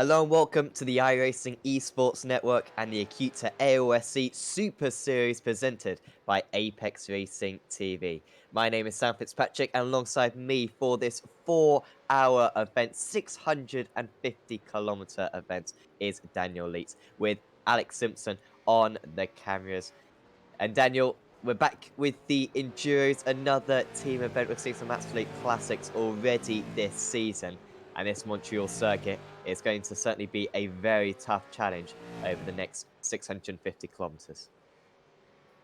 Hello and welcome to the iRacing Esports Network and the Acuta AOSC Super Series presented by Apex Racing TV. My name is Sam Fitzpatrick, and alongside me for this 4-hour event, 650-kilometer event, is Daniel Leeds with Alex Simpson on the cameras. And Daniel, we're back with the Enduros, another team event. We've seen some absolute classics already this season. And this Montreal circuit is going to certainly be a very tough challenge over the next 650 kilometers.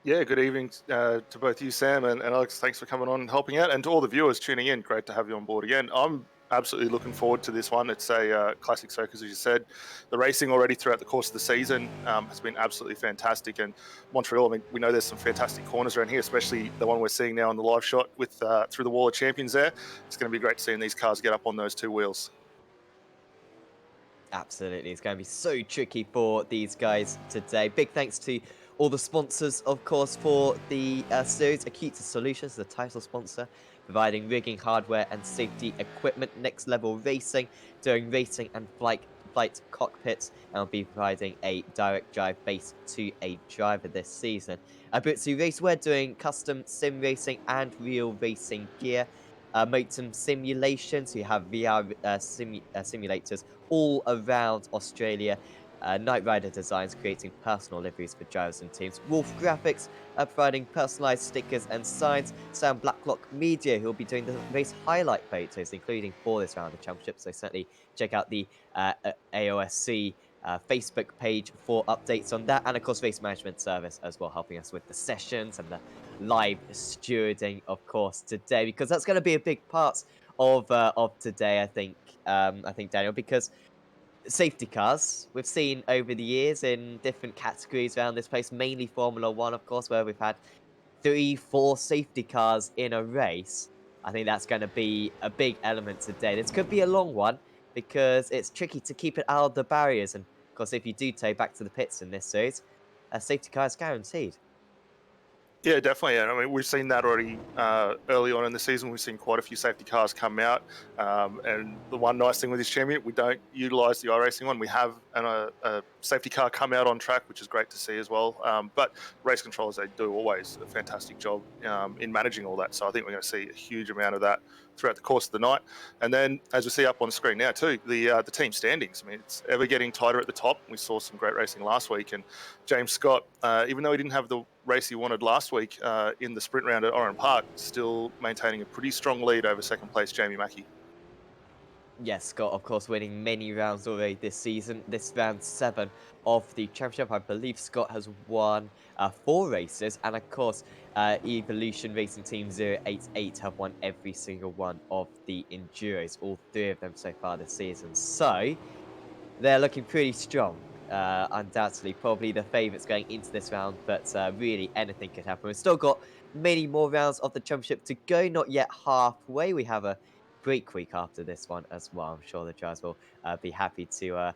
Yeah, good evening to both you, Sam and Alex. Thanks for coming on and helping out. And to all the viewers tuning in, great to have you on board again. I'm absolutely looking forward to this one. It's a classic circus, as you said. The racing already throughout the course of the season has been absolutely fantastic. And Montreal, I mean, we know there's some fantastic corners around here, especially the one we're seeing now on the live shot with through the Wall of Champions there. It's going to be great seeing these cars get up on those two wheels. Absolutely. It's going to be so tricky for these guys today. Big thanks to all the sponsors, of course, for the series. Acuta Solutions, the title sponsor, providing rigging hardware and safety equipment. Next Level Racing, doing racing and flight cockpits, and will be providing a direct drive base to a driver this season. Bootsy Racewear, doing custom sim racing and real racing gear. Motum Simulation, so you have VR simulators all around Australia. Knight Rider Designs creating personal liveries for drivers and teams. Wolf Graphics providing personalized stickers and signs. Sam Blacklock Media, who will be doing the race highlight photos, including for this round of championship. So certainly check out the AOSC Facebook page for updates on that. And of course, Race Management Service as well, helping us with the sessions and the live stewarding, of course, today, because that's going to be a big part of today, I think, Daniel, because safety cars we've seen over the years in different categories around this place, mainly Formula One, of course, where we've had 3, 4 safety cars in a race. I think that's going to be a big element today. This could be a long one because it's tricky to keep it out of the barriers. And of course, if you do take back to the pits in this series, a safety car is guaranteed. Yeah, definitely. And I mean, we've seen that already early on in the season. We've seen quite a few safety cars come out. And the one nice thing with this champion, we don't utilize the iRacing one. We have a safety car come out on track, which is great to see as well. But race controllers, they do always a fantastic job in managing all that. So I think we're going to see a huge amount of that throughout the course of the night. And then, as we see up on the screen now too, the team standings. I mean, it's ever getting tighter at the top. We saw some great racing last week, and James Scott, even though he didn't have the race he wanted last week in the sprint round at Oran Park, still maintaining a pretty strong lead over second place Jamie Mackey. Yes, Scott, of course, winning many rounds already this season. This round 7 of the championship. I believe Scott has won 4 races. And of course, Evolution Racing Team 088 have won every single one of the Enduros. All 3 of them so far this season. So, they're looking pretty strong. Undoubtedly, probably the favourites going into this round. But really, anything could happen. We've still got many more rounds of the championship to go. Not yet halfway. We have a break week after this one as well. I'm sure the drivers will be happy to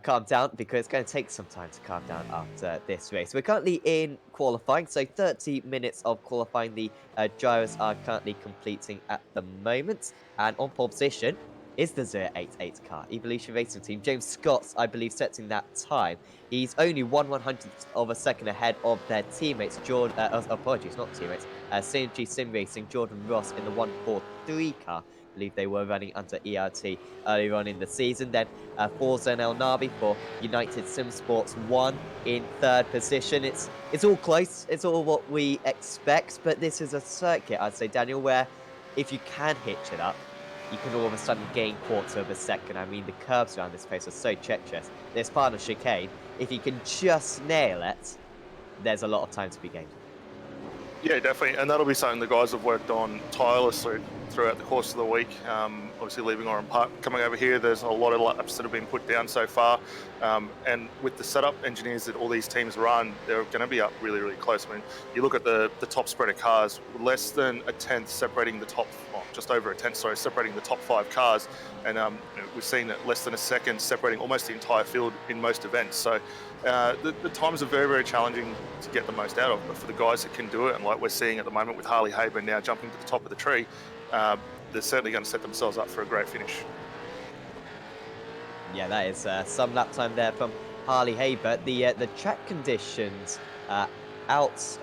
calm down, because it's going to take some time to calm down after this race. We're currently in qualifying, so 30 minutes of qualifying the drivers are currently completing at the moment. And on pole position is the 088 car, Evolution Racing Team. James Scott's, I believe, setting that time. He's only 1/100th of a second ahead of their teammates, Jordan, apologies, not teammates, Synergy Sim Racing, Jordan Ross in the 143 car. I believe they were running under ERT earlier on in the season. Then Forza and El Navi for United Sim Sports 1 in 3rd position. It's all close. It's all what we expect. But this is a circuit, I'd say, Daniel, where if you can hitch it up, you can all of a sudden gain quarters of a second. I mean, the curves around this place are so treacherous. This final chicane, if you can just nail it, there's a lot of time to be gained. Yeah, definitely, and that'll be something the guys have worked on tirelessly throughout the course of the week. Obviously, leaving Oran Park, coming over here, there's a lot of laps that have been put down so far, and with the setup engineers that all these teams run, they're going to be up really, really close. I mean, you look at the top spread of cars, less than a tenth separating the top, well, just over a tenth, sorry, separating the top 5 cars, and we've seen that less than a second separating almost the entire field in most events. So the times are very, very challenging to get the most out of, but for the guys that can do it, and like we're seeing at the moment with Harley Haber now jumping to the top of the tree, they're certainly going to set themselves up for a great finish. Yeah, that is some lap time there from Harley Haber. The track conditions out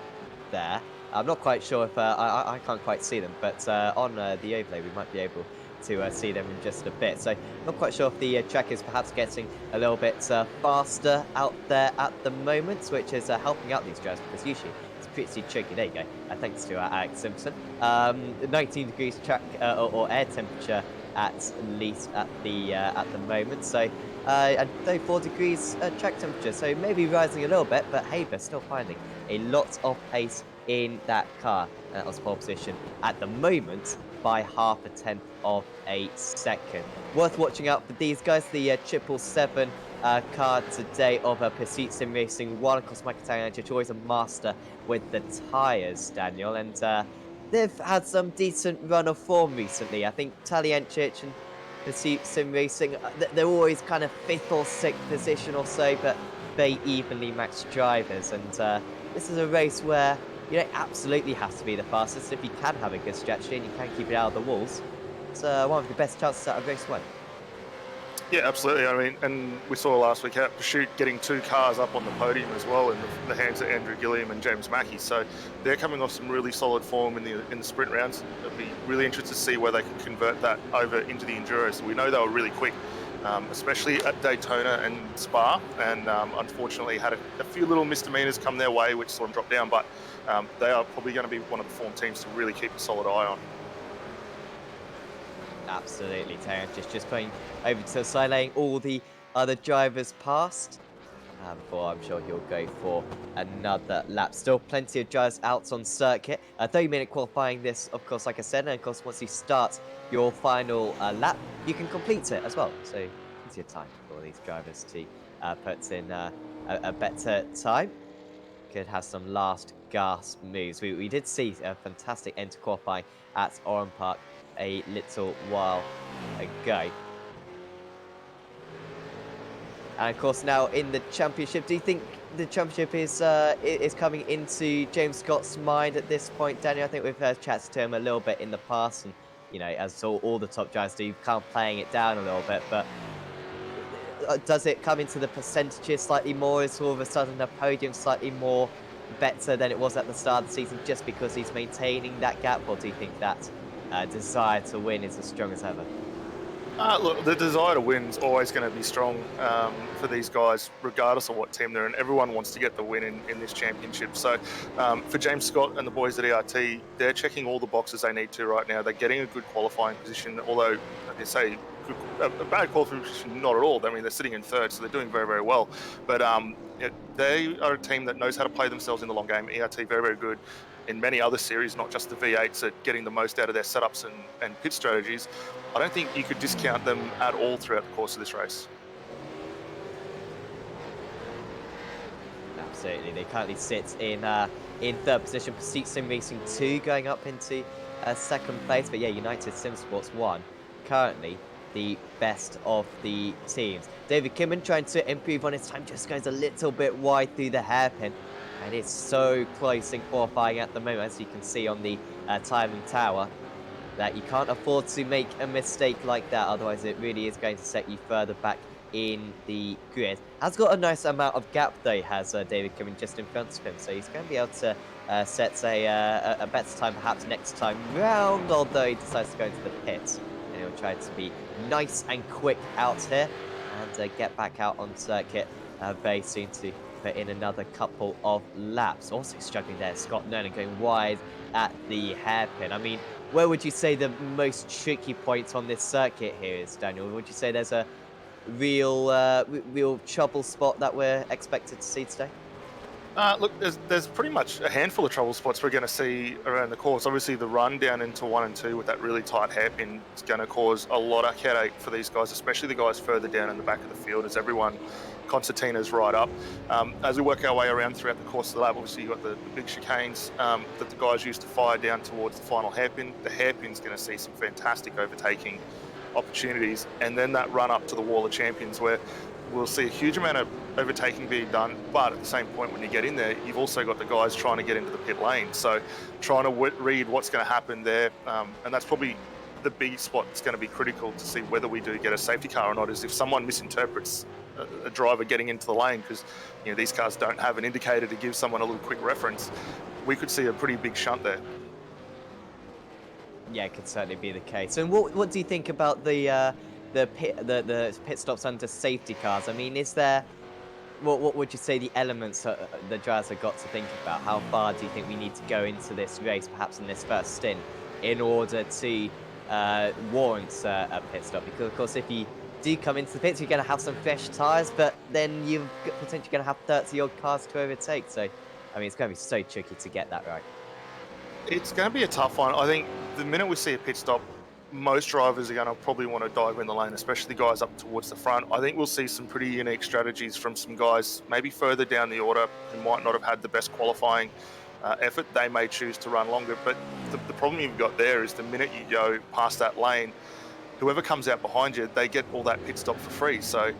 there. I'm not quite sure if I can't quite see them, but on the overlay we might be able to see them in just a bit. So not quite sure if the track is perhaps getting a little bit faster out there at the moment, which is helping out these drivers because usually it's pretty tricky. There you go. Thanks to Alex Simpson. 19 degrees track or air temperature at least at the moment. So and 34 degrees track temperature, so maybe rising a little bit, but Haber still finding a lot of pace in that car. And that was pole position at the moment by half a tenth of a second. Worth watching out for these guys, the 777 car today of Pursuit Sim Racing 1. Of course, Mike Italiancic, always a master with the tyres, Daniel, and they've had some decent run of form recently. I think Taliancic and Pursuit Sim Racing, they're always kind of 5th or 6th position or so, but very evenly matched drivers. And this is a race where you don't absolutely have to be the fastest. If you can have a good strategy and you can keep it out of the walls, it's one of the best chances out of race 1. Yeah, absolutely. I mean, and we saw last week at Pursuit getting 2 cars up on the podium as well in the hands of Andrew Gilliam and James Mackey. So they're coming off some really solid form in the sprint rounds. It'll be really interesting to see where they can convert that over into the Enduros. We know they were really quick, especially at Daytona and Spa, and unfortunately had a few little misdemeanors come their way, which saw them drop down. But they are probably going to be one of the form teams to really keep a solid eye on. Absolutely, Terence just going over to the side, laying all the other drivers past. Before I'm sure he'll go for another lap. Still plenty of drivers out on circuit. 30-minute qualifying this, of course, like I said, and of course, once you start your final lap, you can complete it as well. So, plenty of time for these drivers to put in a better time. Could have some last gasp moves. We did see a fantastic end to qualifying at Oran Park a little while ago. And of course, now in the championship, do you think the championship is coming into James Scott's mind at this point, Daniel? I think we've heard chats to him a little bit in the past, and you know, as all the top drivers do, kind of playing it down a little bit. But does it come into the percentages slightly more? Is all of a sudden the podium slightly more better than it was at the start of the season, just because he's maintaining that gap, or do you think that desire to win is as strong as ever? Look, the desire to win is always going to be strong for these guys, regardless of what team they're in. Everyone wants to get the win in this championship. So for James Scott and the boys at ERT, they're checking all the boxes they need to right now. They're getting a good qualifying position, although, like they say, a bad qualifying position, not at all. I mean, they're sitting in 3rd, so they're doing very, very well. But they are a team that knows how to play themselves in the long game. ERT, very, very good in many other series, not just the V8s, at getting the most out of their setups and pit strategies. I don't think you could discount them at all throughout the course of this race. Absolutely, they currently sit in 3rd position. Pursuit Sim Racing 2 going up into 2nd place, but yeah, United Sim Sports 1 currently the best of the teams. David Kimman trying to improve on his time, just goes a little bit wide through the hairpin. And it's so close in qualifying at the moment, as you can see on the timing tower, that you can't afford to make a mistake like that. Otherwise, it really is going to set you further back in the grid. Has got a nice amount of gap, though, has David Kimmin just in front of him. So he's going to be able to set a better time perhaps next time round, although he decides to go into the pit. And he'll try to be nice and quick out here and get back out on circuit very soon to put in another couple of laps. Also struggling there, Scott Nolan going wide at the hairpin. I mean, where would you say the most tricky point on this circuit here is, Daniel? Would you say there's a real trouble spot that we're expected to see today? Look, there's pretty much a handful of trouble spots we're going to see around the course. Obviously, the run down into 1 and 2 with that really tight hairpin is going to cause a lot of headache for these guys, especially the guys further down in the back of the field, as everyone concertina's right up. As we work our way around throughout the course of the lap, obviously you've got the big chicanes that the guys used to fire down towards the final hairpin. The hairpin's going to see some fantastic overtaking opportunities, and then that run up to the Wall of Champions, where we'll see a huge amount of overtaking being done, but at the same point, when you get in there, you've also got the guys trying to get into the pit lane. So trying to read what's going to happen there, and that's probably the big spot that's going to be critical to see whether we do get a safety car or not is if someone misinterprets a driver getting into the lane, because these cars don't have an indicator to give someone a little quick reference. We could see a pretty big shunt there. Yeah, it could certainly be the case. And what do you think about the pit stops under safety cars? I mean, is there what would you say the elements the drivers have got to think about? How far do you think we need to go into this race, perhaps in this first stint, in order to warrant a pit stop? Because of course, if you do come into the pits, you're going to have some fresh tires, but then potentially going to have 30 odd cars to overtake. So, I mean, it's going to be so tricky to get that right. It's going to be a tough one. I think the minute we see a pit stop, most drivers are going to probably want to dive in the lane, especially guys up towards the front. I think we'll see some pretty unique strategies from some guys maybe further down the order who might not have had the best qualifying effort. They may choose to run longer, but the problem you've got there is the minute you go past that lane, whoever comes out behind you, they get all that pit stop for free. So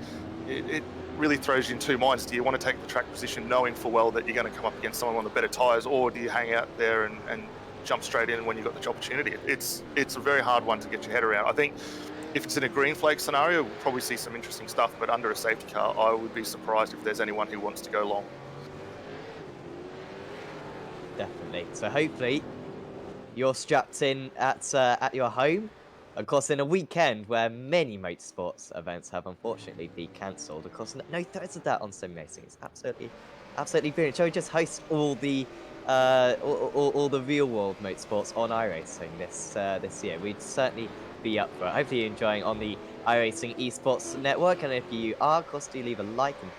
it really throws you in two minds. Do you want to take the track position knowing full well that you're going to come up against someone on the better tyres, or do you hang out there and jump straight in when you've got the opportunity? It's a very hard one to get your head around. I think if it's in a green flag scenario, we'll probably see some interesting stuff, but under a safety car, I would be surprised if there's anyone who wants to go long. Definitely. So hopefully you're strapped in at your home. Of course, in a weekend where many motorsports events have unfortunately been cancelled. Of course, no threats of that on sim racing. It's absolutely brilliant. Shall we just host all the real world motorsports on iRacing this year? We'd certainly be up for it. Hopefully you're enjoying on the iRacing Esports Network, and if you are, of course, do leave a like and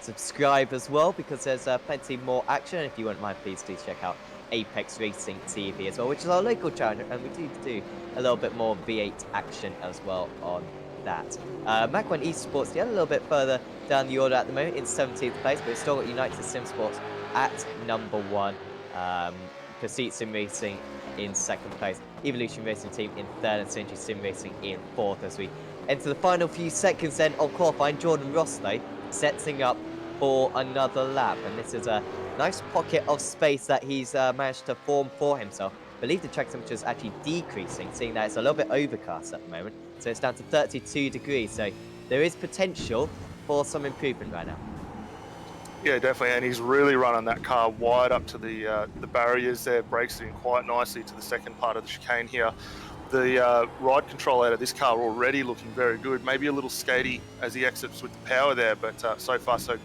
subscribe as well, because there's plenty more action. And if you wouldn't mind, please do check out Apex Racing TV as well, which is our local channel, and we do a little bit more V8 action as well on that. Mac 1 Esports, yeah, a little bit further down the order at the moment in 17th place, but it's still got United Sim Sports at number 1. Pursuit Sim Racing in 2nd place, Evolution Racing Team in 3rd, and Synergy Sim Racing in 4th. As we enter the final few seconds then of qualifying, Jordan Ross, though, setting up for another lap, and this is a nice pocket of space that he's managed to form for himself. I believe the track temperature is actually decreasing, seeing that it's a little bit overcast at the moment, so it's down to 32 degrees, so there is potential for some improvement right now. Yeah, definitely, and he's really running that car wide up to the barriers there, brakes it in quite nicely to the second part of the chicane here. The ride control out of this car already looking very good, maybe a little skatey as he exits with the power there, but so far so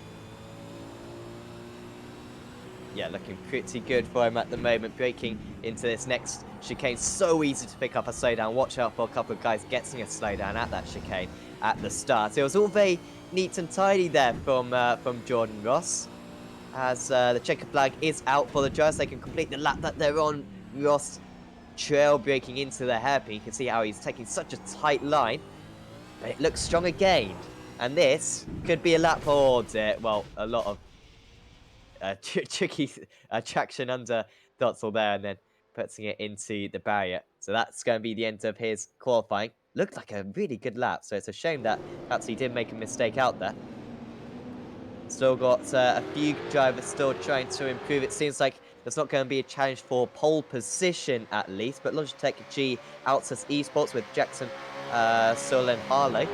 Yeah, looking pretty good for him at the moment, breaking into this next chicane. So easy to pick up a slowdown. Watch out for a couple of guys getting a slowdown at that chicane at the start. It was all very neat and tidy there from Jordan Ross, as the checker flag is out for the drivers. They can complete the lap that they're on. Ross trail breaking into the hairpin. You can see how he's taking such a tight line, but it looks strong again. And this could be a lap hold. Well, a lot of tricky traction under Dotzel there, and then putting it into the barrier. So that's going to be the end of his qualifying. Looked like a really good lap, so it's a shame that perhaps he did make a mistake out there. Still got a few drivers still trying to improve. It seems like there's not going to be a challenge for pole position at least, but Logitech G outsays Esports with Jackson, Solon Harlow.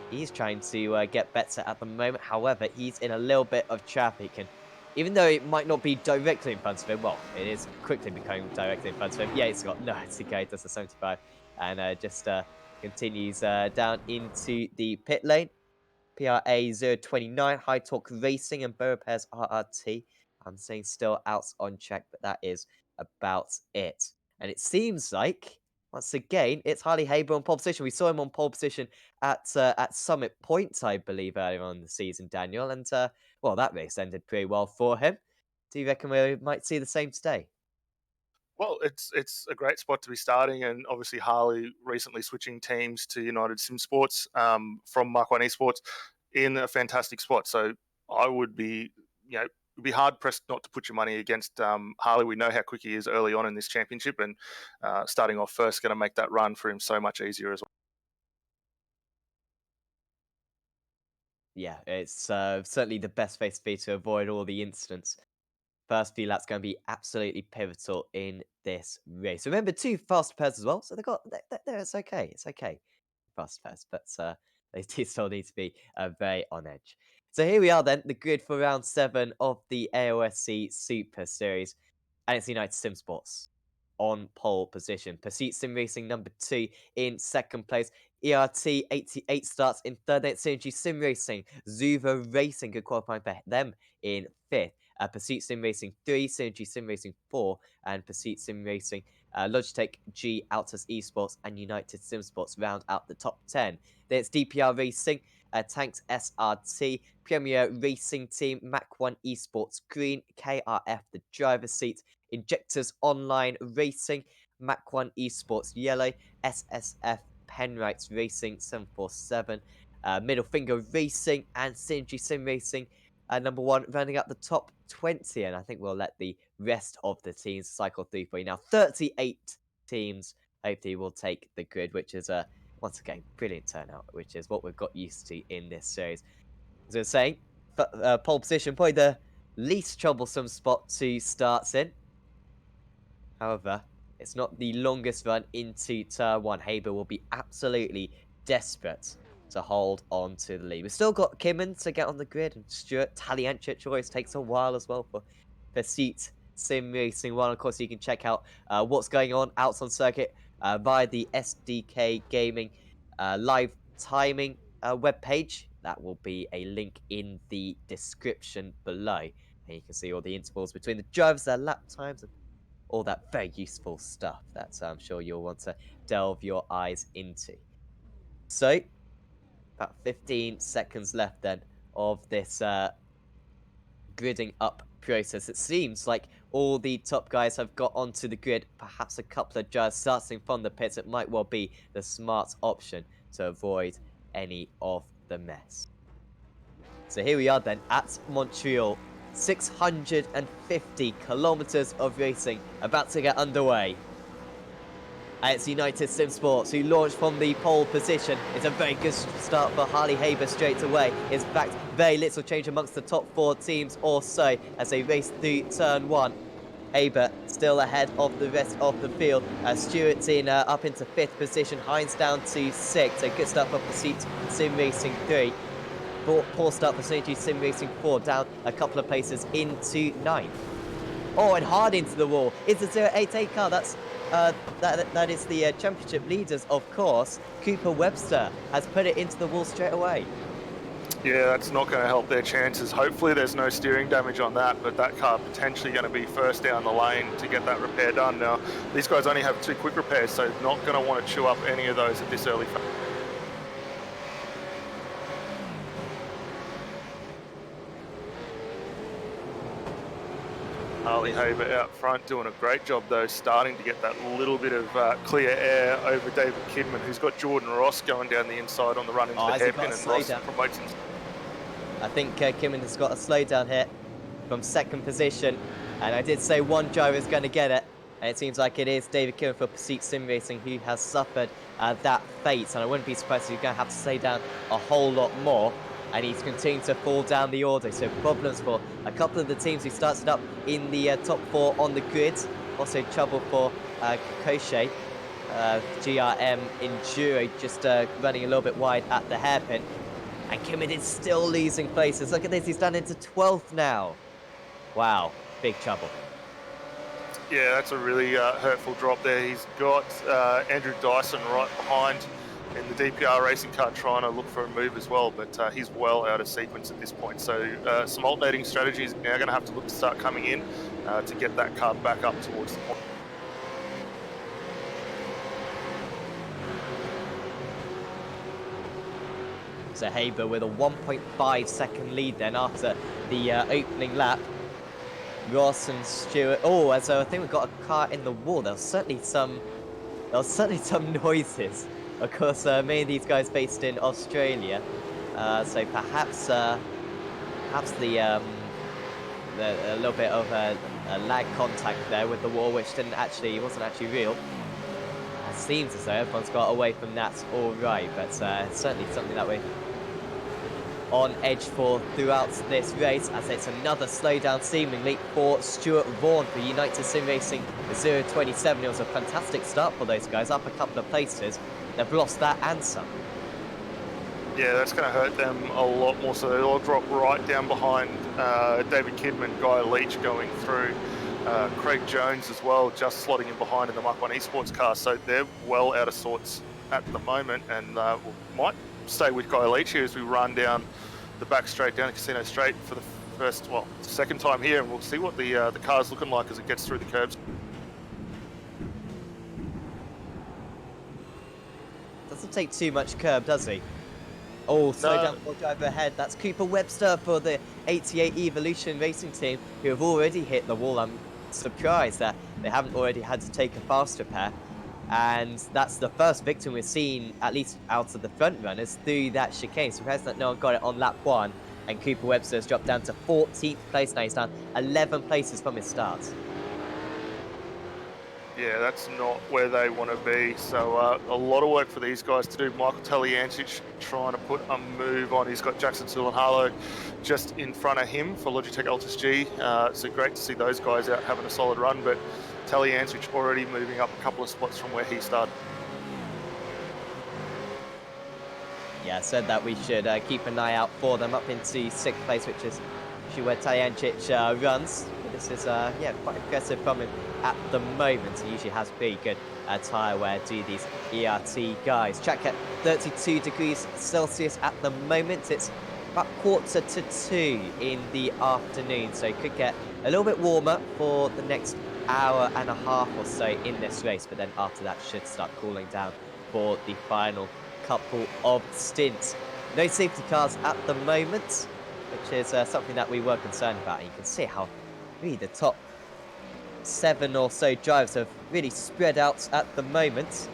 He's trying to get better at the moment. However, he's in a little bit of traffic, and even though it might not be directly in front of him, well, it is quickly becoming directly in front of him. Yeah, he's got no to go. Does a 75 and just continues down into the pit lane. PRA 029, High Torque Racing, and Bow Repairs RRT. I'm saying still out on track, but that is about it. And it seems like, once again, it's Harley Haber on pole position. We saw him on pole position at Summit Point, I believe, earlier on in the season, Daniel. And, well, that race ended pretty well for him. Do you reckon we might see the same today? well, it's a great spot to be starting, and obviously Harley recently switching teams to United Sim Sports from Mark One Esports in a fantastic spot. So I would be, it'd be hard pressed not to put your money against Harley. We know how quick he is early on in this championship, and starting off first going to make that run for him so much easier as well. Yeah, it's certainly the best place to be to avoid all the incidents. First few laps going to be absolutely pivotal in this race. Remember, 2 fast pairs as well, so it's okay. It's okay, fast pairs, but they do still need to be very on edge. So here we are then, the grid for round 7 of the AOSC Super Series, and it's United Sim Sports on pole position. Pursuit Sim Racing number 2 in second place. ERT 88 starts in third. It's Synergy Sim Racing. Zuva Racing, good qualifying for them in fifth. Pursuit Sim Racing 3, Synergy Sim Racing 4, and Pursuit Sim Racing, Logitech G, Altus Esports, and United Sim Sports round out the top 10. Then it's DPR Racing, Tanks SRT, Premier Racing Team, Mac 1 Esports Green, KRF the driver's seat, Injectors Online Racing, Mac 1 Esports Yellow, SSF Penrights Racing 747, Middle Finger Racing, and Synergy Sim Racing. Number 1, rounding up the top 20, and I think we'll let the rest of the teams cycle through for you now. 38 teams hopefully will take the grid, which is once again brilliant turnout, which is what we've got used to in this series. As I was saying, pole position, probably the least troublesome spot to start in. However, it's not the longest run into turn 1. Haber will be absolutely desperate to hold on to the lead. We've still got Kimman to get on the grid, and Stuart Talianchich always takes a while as well for Pursuit Sim Racing 1. Of course, you can check out what's going on out on circuit via the SDK Gaming live timing webpage. That will be a link in the description below. And you can see all the intervals between the drivers, their lap times, and all that very useful stuff that I'm sure you'll want to delve your eyes into. So, about 15 seconds left then of this gridding up process. It seems like all the top guys have got onto the grid. Perhaps a couple of drivers starting from the pits. It might well be the smart option to avoid any of the mess. So here we are then at Montreal. 650 kilometers of racing about to get underway. And it's United Sim Sports who launched from the pole position. It's a very good start for Harley Haber straight away. In fact, very little change amongst the top 4 teams or so as they race through turn 1. Haber still ahead of the rest of the field. Stewart's in up into 5th position. Hines down to 6th. A good start for Pursuit Sim Racing 3. Poor start for Synergy Sim Racing 4, down a couple of places into 9th. Oh, and hard into the wall. It's a 088 car. That is the championship leaders, of course. Cooper Webster has put it into the wall straight away. Yeah, that's not going to help their chances. Hopefully there's no steering damage on that, but that car potentially going to be first down the lane to get that repair done. Now, these guys only have 2 quick repairs, so not going to want to chew up any of those at this early phase. Harley Haber out front doing a great job though, starting to get that little bit of clear air over David Kidman, who's got Jordan Ross going down the inside on the run into the hairpin, and Ross promotes him. I think Kidman has got a slowdown here from 2nd position, and I did say one driver is going to get it, and it seems like it is David Kidman for Pursuit Sim Racing who has suffered that fate, and I wouldn't be surprised if he's going to have to slow down a whole lot more. And he's continuing to fall down the order. So problems for a couple of the teams who started up in the top 4 on the grid. Also trouble for Kokoshe, GRM Enduro, just running a little bit wide at the hairpin. And Kimmid is still losing places. Look at this, he's down into 12th now. Wow, big trouble. Yeah, that's a really hurtful drop there. He's got Andrew Dyson right behind in the DPR racing car trying to look for a move as well, but he's well out of sequence at this point. So some alternating strategies now going to have to look to start coming in to get that car back up towards the point. So Haber with a 1.5 second lead then after the opening lap. Ross and Stewart. Oh, and so I think we've got a car in the wall. There was certainly some noises. Of course, many of these guys based in Australia, so perhaps a little bit of a lag contact there with the wall, which wasn't actually real. It seems as though everyone's got away from that all right, but certainly something that on edge for throughout this race, as it's another slowdown seemingly for Stuart Vaughan for United Sim Racing 027. It was a fantastic start for those guys, up a couple of places. They've lost that and some. Yeah, that's going to hurt them a lot more. So they'll drop right down behind David Kidman, Guy Leach going through, Craig Jones as well, just slotting in behind in the Mark 1 Esports car. So they're well out of sorts at the moment, and we might stay with Guy Leach here as we run down the back straight, down the Casino Straight for the second time here, and we'll see what the car's looking like as it gets through the curbs. Doesn't take too much curb, does he? Oh, slow down for driver ahead. That's Cooper Webster for the 88 Evolution Racing team, who have already hit the wall. I'm surprised that they haven't already had to take a fast repair. And that's the first victim we've seen, at least out of the front runners, through that chicane. Surprised that no one got it on lap 1. And Cooper Webster has dropped down to 14th place now. He's down 11 places from his start. Yeah, that's not where they want to be. So a lot of work for these guys to do. Michael Taliancic trying to put a move on. He's got Jackson Sulanhalo just in front of him for Logitech Altus G. So great to see those guys out having a solid run, but Taliancic already moving up a couple of spots from where he started. Yeah, said that we should keep an eye out for them up into 6th place, which is where Taliancic runs. This is quite impressive from him at the moment. He usually has pretty good tyre wear to these ERT guys. Track at 32 degrees Celsius at the moment. It's about 1:45 in the afternoon, so it could get a little bit warmer for the next hour and a half or so in this race, but then after that should start cooling down for the final couple of stints. No safety cars at the moment, which is something that we were concerned about. And you can see how really the top 7 or so drivers have really spread out at the moment.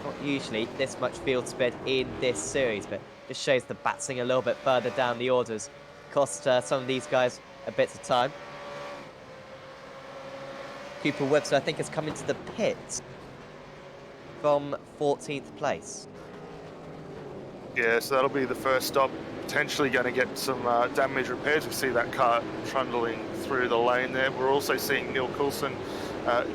Not usually this much field spread in this series, but just shows the batsing a little bit further down the orders cost some of these guys a bit of time. Cooper Webster, I think, has come into the pit from 14th place. Yeah, so that'll be the first stop. Potentially going to get some damage repairs. We see that car trundling through the lane there. We're also seeing Neil Coulson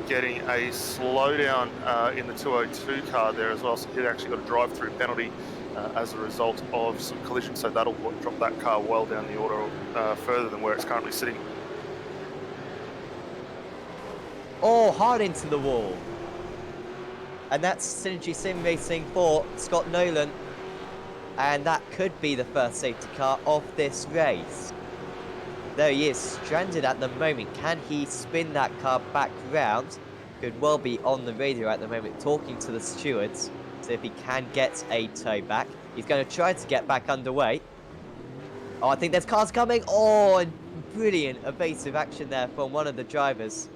getting a slowdown in the 202 car there as well. So he actually got a drive-through penalty as a result of some collision. So that'll drop that car well down the order further than where it's currently sitting. Oh, hard into the wall. And that's Synergy Sim Racing for Scott Nolan. And that could be the first safety car of this race. There he is, stranded at the moment. Can he spin that car back round? Could well be on the radio at the moment, talking to the stewards. See if he can get a tow back. He's going to try to get back underway. Oh, I think there's cars coming. Oh, and brilliant evasive action there from one of the drivers.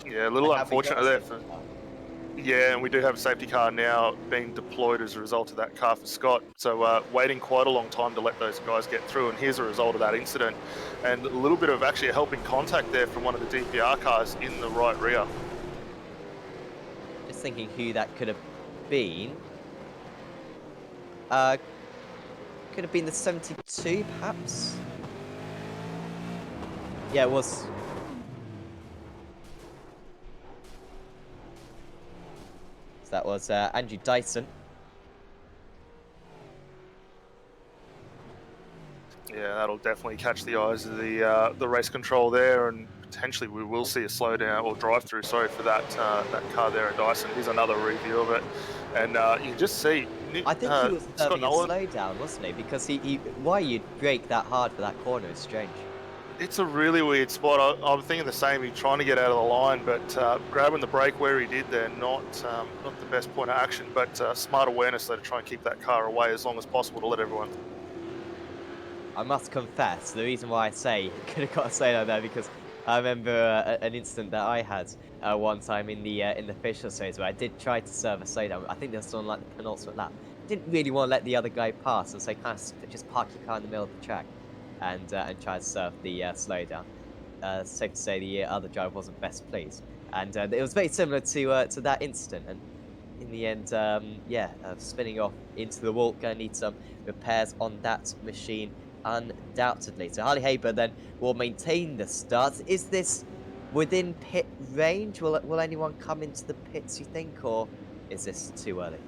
Yeah, a little unfortunate there for... Yeah, and we do have a safety car now being deployed as a result of that car for Scott. So waiting quite a long time to let those guys get through, and here's a result of that incident. And a little bit of actually a helping contact there from one of the DPR cars in the right rear. Just thinking who that could have been. Could have been the 72, perhaps? Yeah, it was. That was Andrew Dyson. Yeah, that'll definitely catch the eyes of the race control there, and potentially we will see a slowdown or drive-through. Sorry for that that car there at Dyson. Here's another review of it, and you can just see. I think he was serving a slowdown, wasn't he? Because why you'd brake that hard for that corner is strange. It's a really weird spot. I'm thinking the same. He's trying to get out of the line, but grabbing the brake where he did there, not the best point of action, but smart awareness there to try and keep that car away as long as possible to let everyone. I must confess, the reason why I say he could have got a slowdown there, because I remember an incident that I had one time in the Fisher series where I did try to serve a slowdown. I think there was on like the penultimate lap. Didn't really want to let the other guy pass, and so kind of just park your car in the middle of the track. And try to serve the slowdown. Safe to say the other driver wasn't best pleased, and it was very similar to that incident. And in the end, yeah, spinning off into the wall. Gonna need some repairs on that machine, undoubtedly. So Harley Haber then will maintain the start. Is this within pit range? Will anyone come into the pits, you think, or is this too early?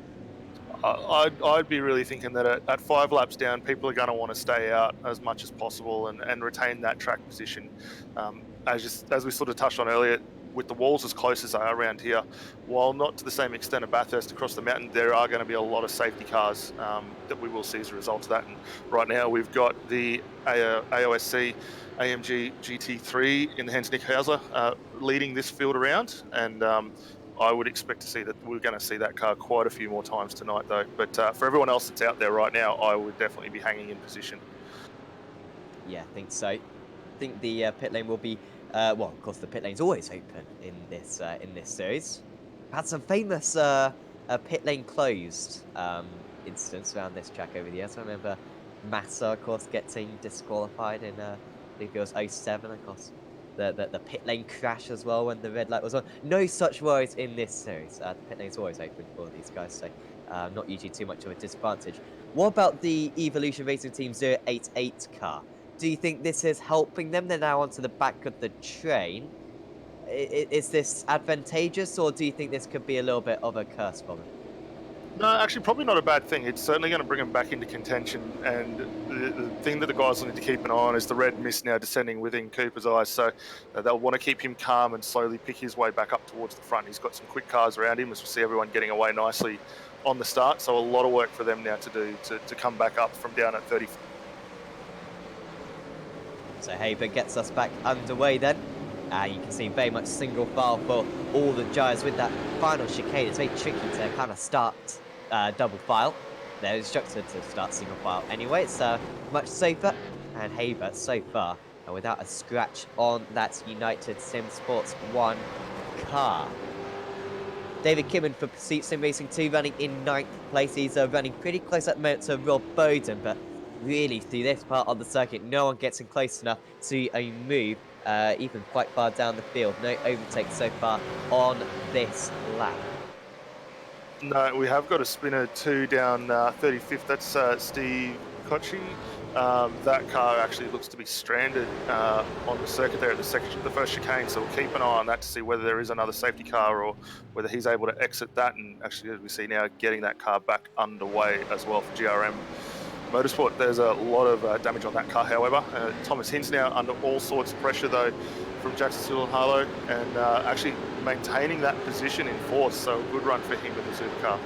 I'd be really thinking that at 5 laps down, people are going to want to stay out as much as possible and retain that track position. As we sort of touched on earlier, with the walls as close as they are around here, while not to the same extent of Bathurst across the mountain, there are going to be a lot of safety cars that we will see as a result of that. And right now, we've got the AOSC AMG GT3 in the hands of Nick Hauser leading this field around, and I would expect to see that we're going to see that car quite a few more times tonight, though. But for everyone else that's out there right now, I would definitely be hanging in position. Yeah, I think so. I think the pit lane will be, well, of course, the pit lane's always open in this series. Had some famous pit lane closed incidents around this track over the years. I remember Massa, of course, getting disqualified in, I believe it was '07, of course. The pit lane crash as well when the red light was on. No such worries in this series. The pit lane's always open for these guys, so not usually too much of a disadvantage. What about the Evolution Racing Team 088 car? Do you think this is helping them? They're now onto the back of the train. Is this advantageous, or do you think this could be a little bit of a curse for them? No, actually, probably not a bad thing. It's certainly going to bring them back into contention. And the thing that the guys will need to keep an eye on is the red mist now descending within Cooper's eyes. So they'll want to keep him calm and slowly pick his way back up towards the front. He's got some quick cars around him, as we see everyone getting away nicely on the start. So a lot of work for them now to do to come back up from down at 30. So Haber gets us back underway then. You can see very much single file for all the drivers with that final chicane. It's very tricky to kind of start double file. They're instructed to start single file anyway. It's much safer. And Haber, so far, without a scratch on that United Sim Sports 1 car. David Kimmin for Pursuit Sim Racing 2 running in 9th place. He's running pretty close at the moment to Rob Bowden, but really through this part of the circuit, no one gets in close enough to a move, even quite far down the field. No overtake so far on this lap. No, we have got a spinner 2 down 35th. That's Steve Kochi. That car actually looks to be stranded on the circuit there at the first chicane. So we'll keep an eye on that to see whether there is another safety car or whether he's able to exit that. And actually, as we see now, getting that car back underway as well for GRM Motorsport. There's a lot of damage on that car, however. Thomas Hin's now under all sorts of pressure, though, from Jackson Silhalo, and actually maintaining that position in fourth. So a good run for him in the supercar.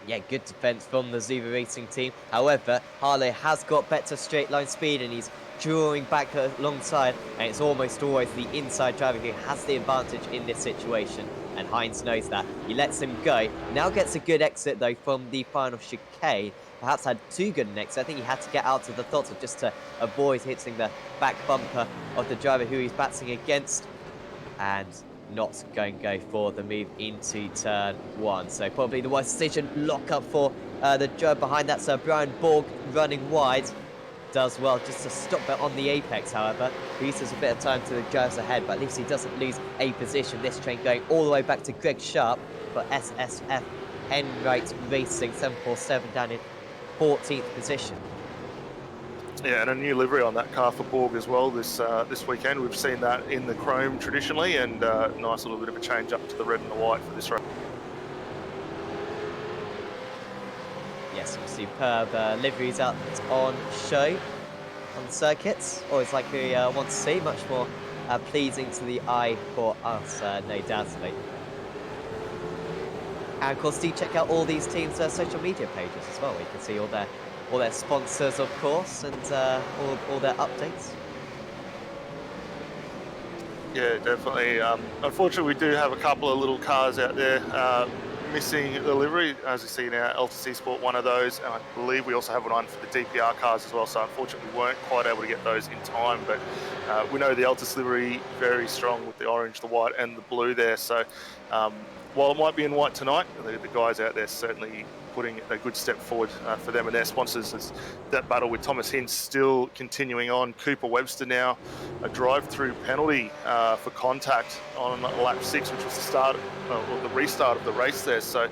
Yeah, good defense from the Zuva Racing team. However, Harlow has got better straight line speed and he's drawing back alongside, and it's almost always the inside driver who has the advantage in this situation. And Hines knows that. He lets him go. Now gets a good exit, though, from the final chicane. Perhaps had too good an exit. I think he had to get out of the throttle just to avoid hitting the back bumper of the driver who he's battling against. And not going to go for the move into turn 1. So probably the wise decision. Lock up for the driver behind that. So Brian Borg running wide. Does well just to stop it on the apex, however. Loses a bit of time to the drivers ahead, but at least he doesn't lose a position. This train going all the way back to Greg Sharp for SSF Enright Racing 747 down in 14th position. Yeah, and a new livery on that car for Borg as well this weekend. We've seen that in the chrome traditionally, and nice little bit of a change up to the red and the white for this race. Yes, some superb liveries out on show on the circuits. Always like we want to see, much more pleasing to the eye for us, no doubtly. And of course, do check out all these teams' social media pages as well. You can see all their sponsors, of course, and all their updates. Yeah, definitely. Unfortunately, we do have a couple of little cars out there missing the livery. As you see now, LTC Sport, one of those, and I believe we also have one for the DPR cars as well. So unfortunately, we weren't quite able to get those in time, but we know the Altus livery very strong with the orange, the white, and the blue there. So while it might be in white tonight, the guys out there certainly putting a good step forward for them and their sponsors. As that battle with Thomas Hinz still continuing on. Cooper Webster now a drive-through penalty for contact on lap 6, which was the start or the restart of the race there. So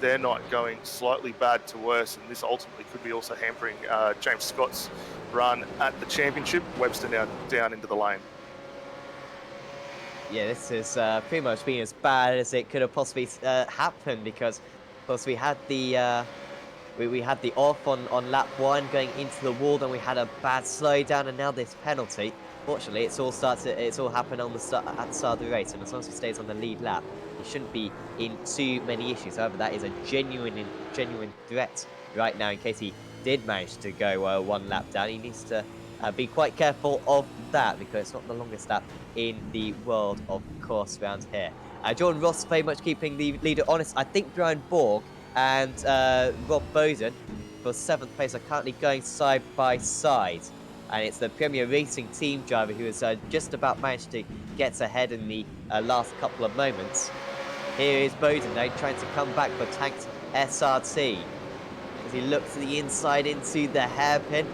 they're not going slightly bad to worse, and this ultimately could be also hampering James Scott's run at the championship. Webster now down into the lane. Yeah, this is pretty much been as bad as it could have possibly happened, because, of course, we had the we had the off on lap 1 going into the wall, then we had a bad slowdown, and now this penalty. Fortunately, it's all happened on at the start of the race, and as long as he stays on the lead lap, he shouldn't be in too many issues. However, that is a genuine threat right now. In case he did manage to go 1 lap down, he needs to be quite careful of that, because it's not the longest lap in the world, of course, around here. Jordan Ross very much keeping the leader honest. I think Brian Borg and Rob Bowden for 7th place are currently going side by side. And it's the Premier Racing team driver who has just about managed to get ahead in the last couple of moments. Here is Bowden now trying to come back for tanked SRT. As he looks to the inside into the hairpin.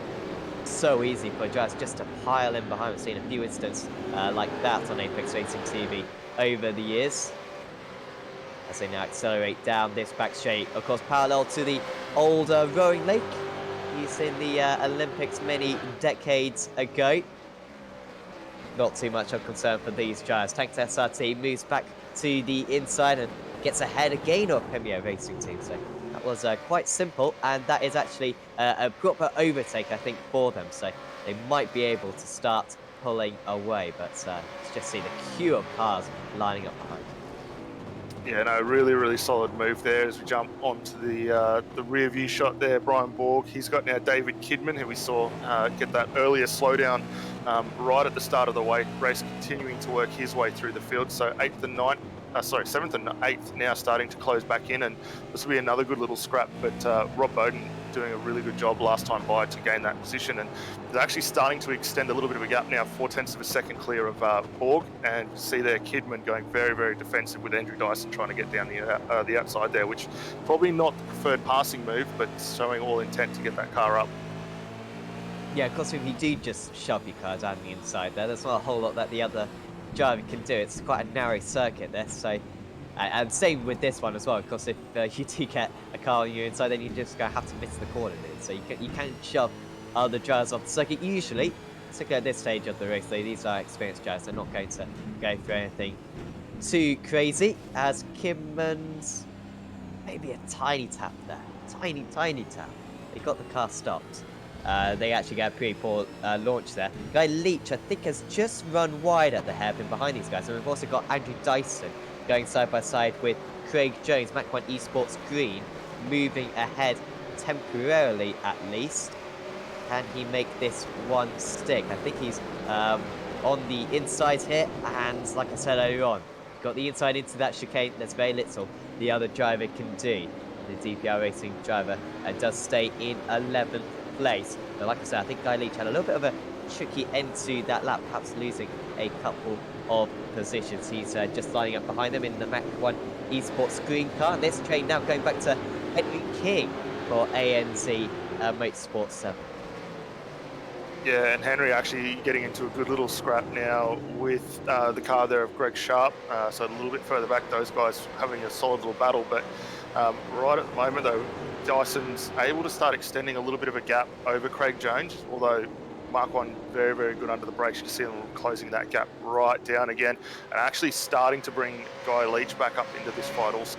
So easy for drivers just to pile in behind. We've seen a few instances like that on Apex Racing TV over the years. As they now accelerate down this back straight, of course, parallel to the old rowing lake used in the Olympics many decades ago. Not too much of concern for these drivers. Tanked SRT moves back to the inside and gets ahead again of Premier Racing Team. So that was quite simple, and that is actually a proper overtake, I think, for them. So they might be able to start pulling away, but let's just see the queue of cars lining up behind. Yeah, no, really solid move there as we jump onto the rear view shot there. Brian Borg, he's got now David Kidman, who we saw get that earlier slowdown right at the start of the race, continuing to work his way through the field. So 7th and 8th now starting to close back in, and this will be another good little scrap. But Rob Bowden doing a really good job last time by to gain that position, and they're actually starting to extend a little bit of a gap now, 0.4 of a second clear of Borg, and see there Kidman going very defensive with Andrew Dyson trying to get down the outside there, which probably not the preferred passing move, but showing all intent to get that car up. Yeah, of course, if you do just shove your car down the inside there's not a whole lot that the other driver can do. It's quite a narrow circuit there, so and same with this one as well. Of course, if you do get a car on your inside, then you're just going to have to miss the corner, dude. So you can shove other drivers off the circuit. Usually, particularly at this stage of the race, these are experienced drivers. They're not going to go through anything too crazy. As Kimmon's maybe a tiny tap there, tiny tap. They got the car stopped. They actually get a pretty poor launch there. Guy Leach, I think, has just run wide at the hairpin behind these guys. And we've also got Andrew Dyson going side by side with Craig Jones, Mach 1 Esports Green, moving ahead temporarily at least. Can he make this one stick? I think he's on the inside here, and like I said earlier on, got the inside into that chicane. There's very little the other driver can do. The DPR Racing driver does stay in 11th place. But like I said, I think Guy Leach had a little bit of a tricky end to that lap, perhaps losing a couple of positions. He's just lining up behind them in the Mach 1 Esports Green car. And this train now going back to Henry King for ANZ Motorsports 7. Yeah, and Henry actually getting into a good little scrap now with the car there of Greg Sharp. So a little bit further back, those guys having a solid little battle. But right at the moment, though, Dyson's able to start extending a little bit of a gap over Craig Jones, although Mark 1 very good under the brakes. You can see them closing that gap right down again, and actually starting to bring Guy Leach back up into this fight also.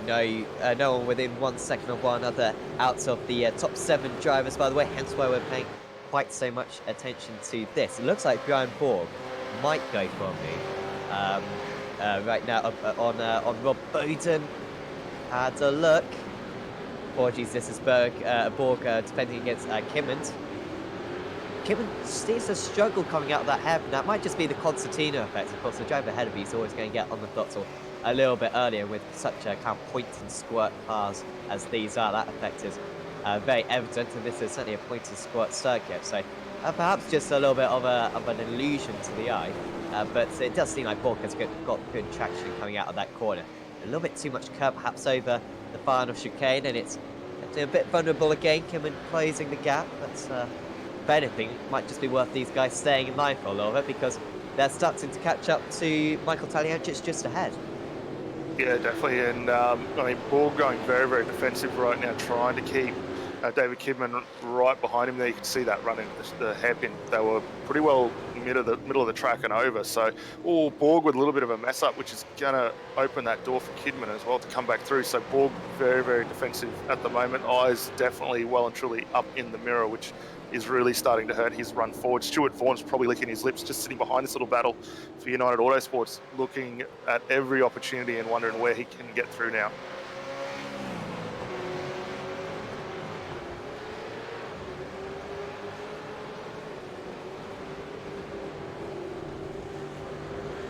No one within 1 second of one another out of the top 7 drivers, by the way, hence why we're paying quite so much attention to this. It looks like Brian Borg might go for me right now on Rob Bowden. Had a look. Apologies, this is Borg defending against Kimmons. Kimmons seems to struggle coming out of that hairpin. That might just be the Constantino effect. Of course, the driver ahead of you is always going to get on the throttle a little bit earlier with such a kind of point and squirt cars as these are. That effect is very evident, and this is certainly a point and squirt circuit. So perhaps just a little bit of an illusion to the eye. but it does seem like Borg has got good traction coming out of that corner. A little bit too much curb perhaps over the final chicane, and it's a bit vulnerable again, Kimman closing the gap, but if anything, it might just be worth these guys staying in line for a little bit, because they're starting to catch up to Michael Taliancic just ahead. Yeah, definitely. And I mean, Borg going very, very defensive right now, trying to keep David Kidman right behind him there. You can see that running the hairpin. They were pretty well middle of the track and over. So, Borg with a little bit of a mess up, which is going to open that door for Kidman as well to come back through. So Borg very, very defensive at the moment. Eyes definitely well and truly up in the mirror, which is really starting to hurt his run forward. Stuart Vaughan's probably licking his lips, just sitting behind this little battle for United Autosports, looking at every opportunity and wondering where he can get through now.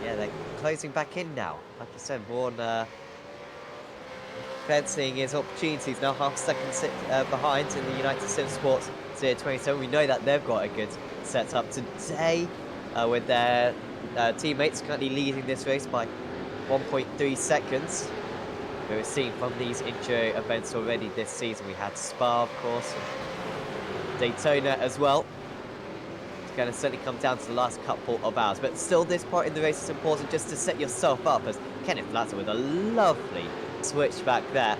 Yeah, they're closing back in now. Like I said, Vaughan fancying his opportunities now, half a second behind in the United Sim Sports 027. We know that they've got a good setup today with their teammates currently leading this race by 1.3 seconds. We've seen from these intro events already this season. We had Spa, of course, and Daytona as well. It's going to certainly come down to the last couple of hours, but still this part in the race is important just to set yourself up, as Kenneth Latta with a lovely switch back there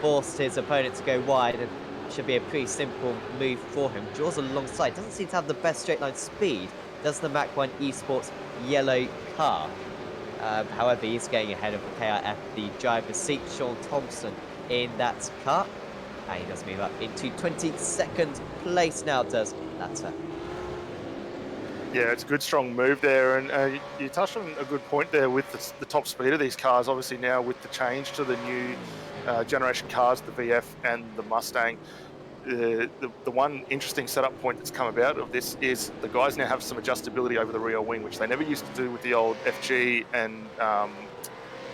forced his opponent to go wide, and should be a pretty simple move for him. Draws alongside, doesn't seem to have the best straight line speed, does the Mach 1 Esports yellow car. However, he's getting ahead of KRF, the driver's seat, Sean Thompson in that car, and he does move up into 22nd place now, does Latta. Yeah, it's a good, strong move there. And you touched on a good point there with the top speed of these cars. Obviously now with the change to the new generation cars, the VF and the Mustang, the one interesting setup point that's come about of this is the guys now have some adjustability over the rear wing, which they never used to do with the old FG and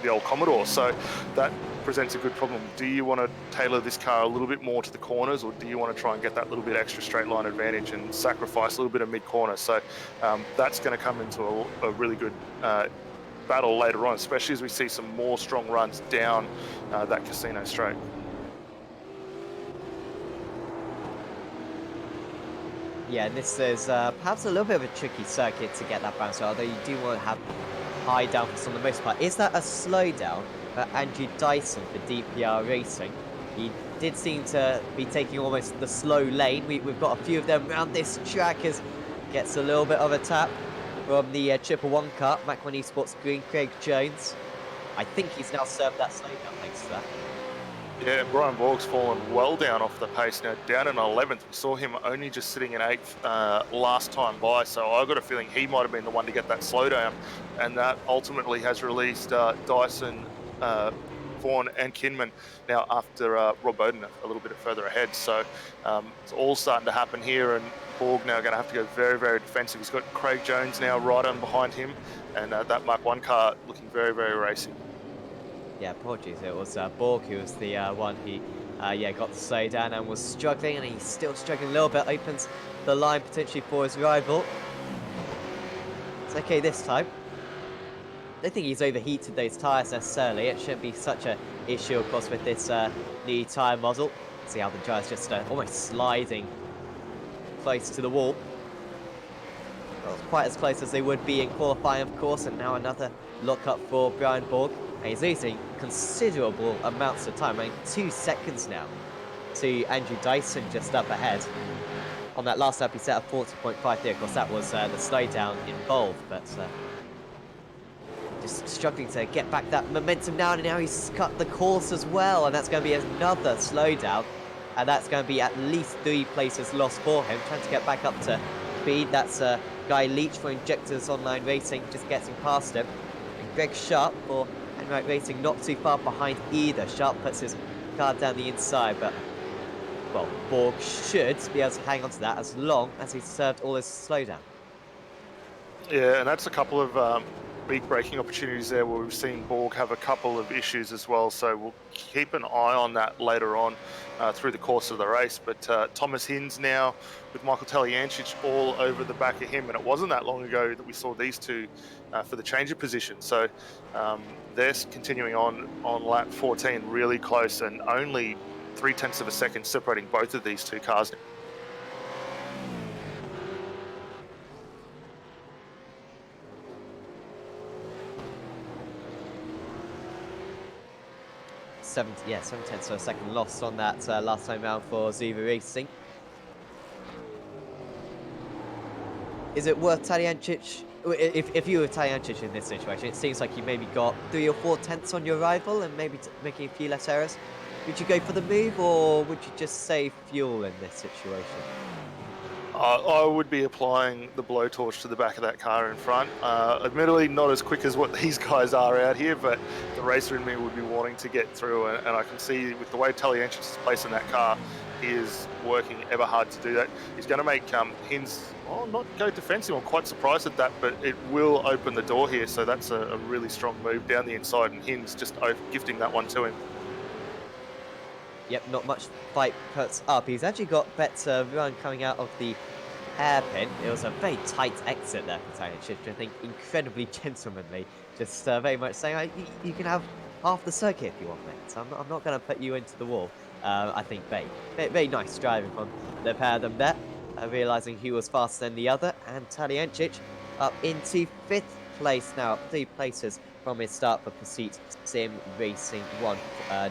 the old Commodore. So that presents a good problem. Do you want to tailor this car a little bit more to the corners, or do you want to try and get that little bit extra straight line advantage and sacrifice a little bit of mid corner? So that's going to come into a really good battle later on, especially as we see some more strong runs down that Casino straight. Yeah, and this is perhaps a little bit of a tricky circuit to get that bounce, although you do want to have high downforce on the most part. Is that a slowdown for Andrew Dyson for DPR Racing? He did seem to be taking almost the slow lane. We've got a few of them around this track as gets a little bit of a tap from the 111 car, Mach 1 Esports Green, Craig Jones. I think he's now served that slowdown thanks to that. Yeah, Brian Borg's fallen well down off the pace now, down in 11th. We saw him only just sitting in 8th last time by, so I got a feeling he might have been the one to get that slowdown, and that ultimately has released Dyson, Vaughan and Kinman now after Rob Bowden a little bit further ahead. So it's all starting to happen here, and Borg now going to have to go very, very defensive. He's got Craig Jones now right on behind him, and that Mach 1 car looking very, very racing. Yeah, apologies. It was Borg who was the one who, got the slowdown and was struggling, and he's still struggling a little bit. Opens the line potentially for his rival. It's okay this time. I don't think he's overheated those tyres necessarily. It shouldn't be such an issue, of course, with this new tyre model. See how the tyre's just almost sliding close to the wall. Not quite as close as they would be in qualifying, of course, and now another lock-up for Brian Borg. And he's losing considerable amounts of time. I mean, 2 seconds now to Andrew Dyson just up ahead. On that last lap, he set a 40.5 there. Of course, that was the slowdown involved, but just struggling to get back that momentum now. And now he's cut the course as well, and that's going to be another slowdown. And that's going to be at least 3 places lost for him, trying to get back up to speed. That's Guy Leach for Injectors Online Racing, just getting past him. And Greg Sharp for Enright Racing not too far behind either. Sharp puts his car down the inside, but, well, Borg should be able to hang on to that as long as he's served all his slowdown. Yeah, and that's a couple of big braking opportunities there where we've seen Borg have a couple of issues as well. So we'll keep an eye on that later on through the course of the race. But Thomas Hinds now with Michael Taliancic all over the back of him. And it wasn't that long ago that we saw these two for the change of position. So they're continuing on lap 14 really close, and only 0.3 of a second separating both of these two cars. Seven tenths of a second lost on that last time round for Zuva Racing. Is it worth Taliancic? If you were Taliancic in this situation, it seems like you maybe got 3 or 4 tenths on your rival and maybe making a few less errors. Would you go for the move, or would you just save fuel in this situation? I would be applying the blowtorch to the back of that car in front. Admittedly, not as quick as what these guys are out here, but the racer in me would be wanting to get through. And I can see with the way Taliancic is placing that car, he is working ever hard to do that. He's going to make Hinds, not go defensive. I'm quite surprised at that, but it will open the door here. So that's a really strong move down the inside, and Hinds just gifting that one to him. Yep, not much fight puts up. He's actually got better run coming out of the hairpin. It was a very tight exit there for Taliancic, I think incredibly gentlemanly. Just very much saying, you can have half the circuit if you want, mate. So I'm not going to put you into the wall. I think very nice driving from the pair of them there, realising who was faster than the other. And Taliancic up into 5th place now, 3 places from his start for Pursuit Sim Racing 1.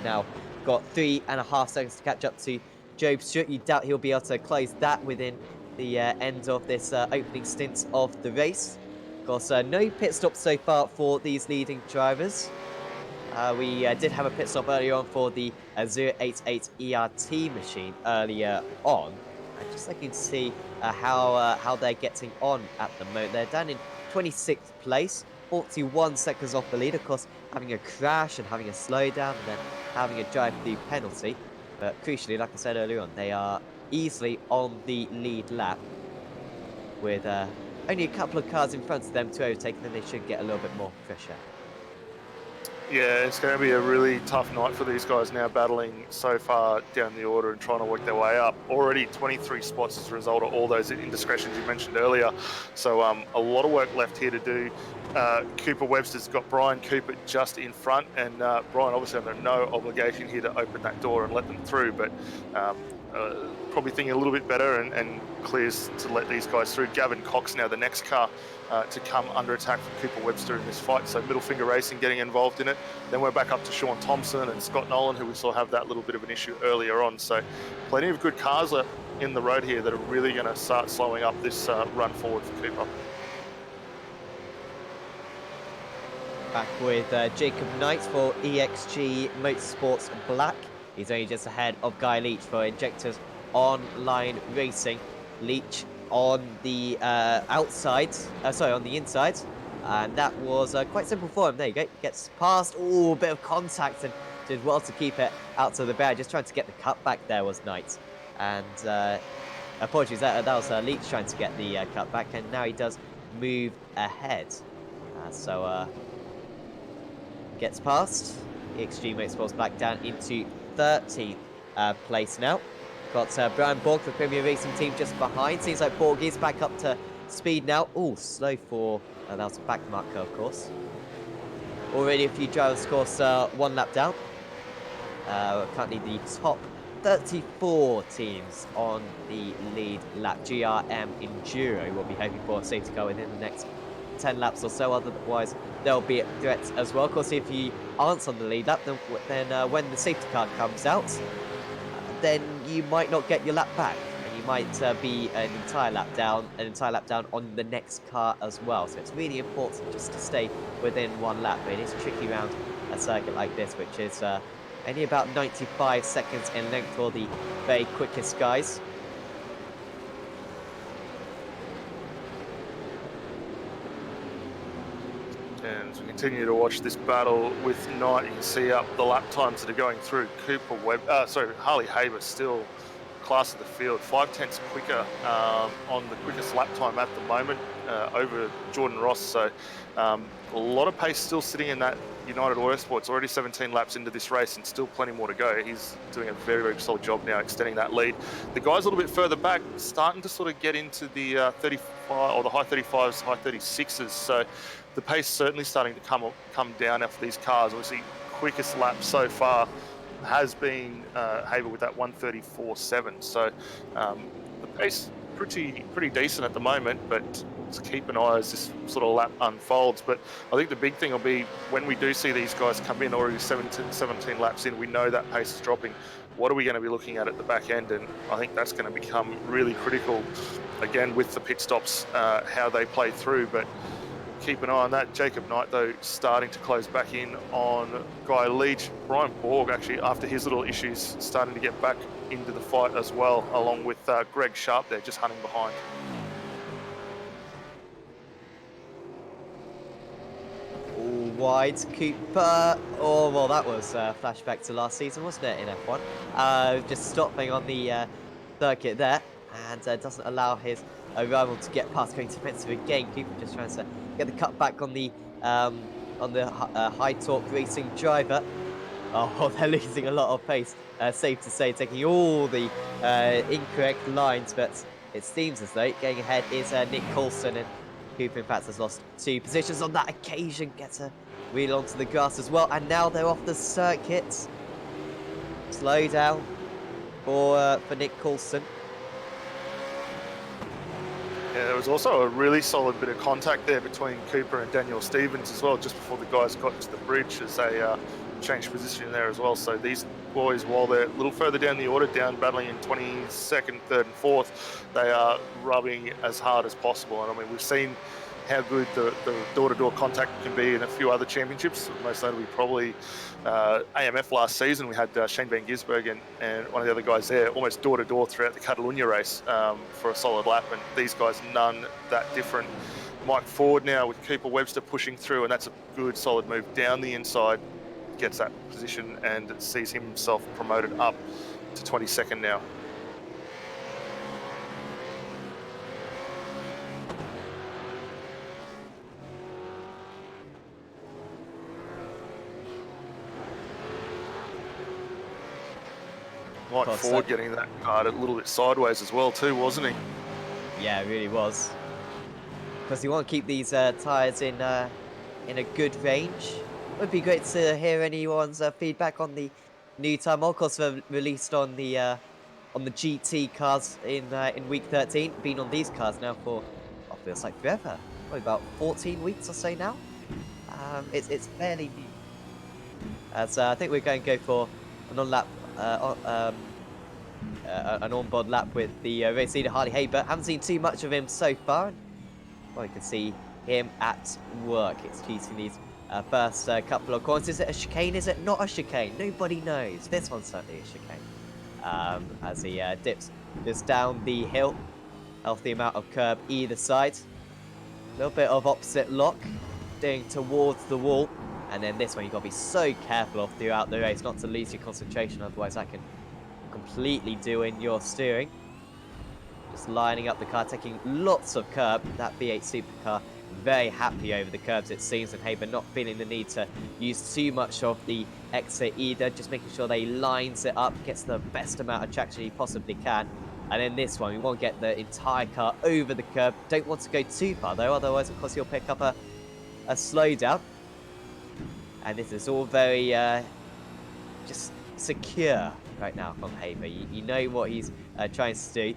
Now got 3.5 seconds to catch up to Job Stewart. You doubt he'll be able to close that within the end of this opening stint of the race. Of course, no pit stops so far for these leading drivers. We did have a pit stop earlier on for the 088 ERT machine earlier on. Just looking to see how they're getting on at the moment. They're down in 26th place, 41 seconds off the lead. Of course, having a crash and having a slowdown and then having a drive-through penalty. But crucially, like I said earlier on, they are easily on the lead lap with only a couple of cars in front of them to overtake, and then they should get a little bit more fresh air. Yeah, it's going to be a really tough night for these guys now, battling so far down the order and trying to work their way up. Already 23 spots as a result of all those indiscretions you mentioned earlier. So a lot of work left here to do. Cooper Webster's got Brian Cooper just in front, and Brian obviously under no obligation here to open that door and let them through, but probably thinking a little bit better and clears to let these guys through. Gavin Cox now the next car to come under attack from Cooper Webster in this fight. So Middle Finger Racing getting involved in it. Then we're back up to Sean Thompson and Scott Nolan, who we saw have that little bit of an issue earlier on. So plenty of good cars in the road here that are really going to start slowing up this run forward for Cooper. Back with Jacob Knight for EXG Motorsports Black. He's only just ahead of Guy Leach for Injectors Online Racing. Leach on the outside, on the inside, and that was quite simple for him. There you go, gets past. Oh, a bit of contact, and did well to keep it out to the barrier. Just trying to get the cut back there was Knight, and apologies, that was Leach trying to get the cut back, and now he does move ahead. Gets past. EXG Motorsports Black down into 13th place now. Got Brian Borg for Premier Racing Team just behind. Seems like Borg is back up to speed now. Oh, slow for... that was a back marker, of course. Already a few drivers, of course, 1 lap down. Currently the top 34 teams on the lead lap. GRM Enduro will be hoping for a safety car within the next 10 laps or so. Otherwise, there'll be threats as well. Of course, if you aren't on the lead lap, then when the safety car comes out, then you might not get your lap back, and you might be an entire lap down on the next car as well. So it's really important just to stay within 1 lap. But it is tricky around a circuit like this, which is only about 95 seconds in length for the very quickest guys. And as we continue to watch this battle with Knight, you can see up the lap times that are going through. Harley Haber still class of the field, 5/10 quicker on the quickest lap time at the moment over Jordan Ross. So a lot of pace still sitting in that United Autosports. Already 17 laps into this race and still plenty more to go. He's doing a very, very solid job now extending that lead. The guys a little bit further back starting to sort of get into the 35 or the high 35s, high 36s. So the pace certainly starting to come down now for these cars. Obviously, quickest lap so far has been Haber with that 1:34.7. So the pace pretty decent at the moment, but let's keep an eye as this sort of lap unfolds. But I think the big thing will be when we do see these guys come in already 17 laps in, we know that pace is dropping. What are we going to be looking at the back end? And I think that's going to become really critical, again, with the pit stops, how they play through. But keep an eye on that. Jacob Knight, though, starting to close back in on Guy Leach. Brian Borg, actually, after his little issues, starting to get back into the fight as well, along with Greg Sharp there, just hunting behind. All wide, Cooper. Oh, well, that was a flashback to last season, wasn't it, in F1? Just stopping on the circuit there, and doesn't allow his rival to get past, going defensive again. Cooper just trying to get the cut back on the high torque racing driver. Oh, they're losing a lot of pace. Safe to say, taking all the incorrect lines, but it seems as though getting ahead is Nick Coulson, and Cooper, in fact, has lost 2 positions on that occasion. Gets a wheel onto the grass as well, and now they're off the circuit. Slow down for Nick Coulson. Yeah, there was also a really solid bit of contact there between Cooper and Daniel Stevens as well, just before the guys got to the bridge as they changed position there as well. So these boys, while they're a little further down the order, down battling in 22nd, 3rd and 4th, they are rubbing as hard as possible. And I mean, we've seen how good the door-to-door contact can be in a few other championships, most notably probably AMF last season. We had Shane Van Gisberg and one of the other guys there almost door-to-door throughout the Catalunya race for a solid lap, and these guys none that different. Mike Ford now with Cooper Webster pushing through, and that's a good solid move down the inside, gets that position and sees himself promoted up to 22nd now. Mike Ford getting that card a little bit sideways as well too, wasn't he? Yeah, it really was. Because you want to keep these tyres in a good range. It would be great to hear anyone's feedback on the new tyre model. Of course, they're released on the GT cars in week 13. Been on these cars now for what feels like forever. Probably about 14 weeks or so now. It's fairly new. As I think we're going to go for an on-lap. An on-board lap with the race leader Harley Haber. Haven't seen too much of him so far. Well, you can see him at work executing these first couple of corners. Is it a chicane? Is it not a chicane? Nobody knows. This one's certainly a chicane. As he dips just down the hill. Healthy amount of curb either side. A little bit of opposite lock, doing towards the wall. And then this one, you've got to be so careful of throughout the race, not to lose your concentration, otherwise that can completely do in your steering. Just lining up the car, taking lots of curb. That V8 supercar very happy over the curbs, it seems, and Haber not feeling the need to use too much of the exit either, just making sure that he lines it up, gets the best amount of traction he possibly can. And then this one, we want to get the entire car over the curb. Don't want to go too far though, otherwise of course you'll pick up a slowdown. And this is all very just secure right now from Haber. You know what he's trying to do.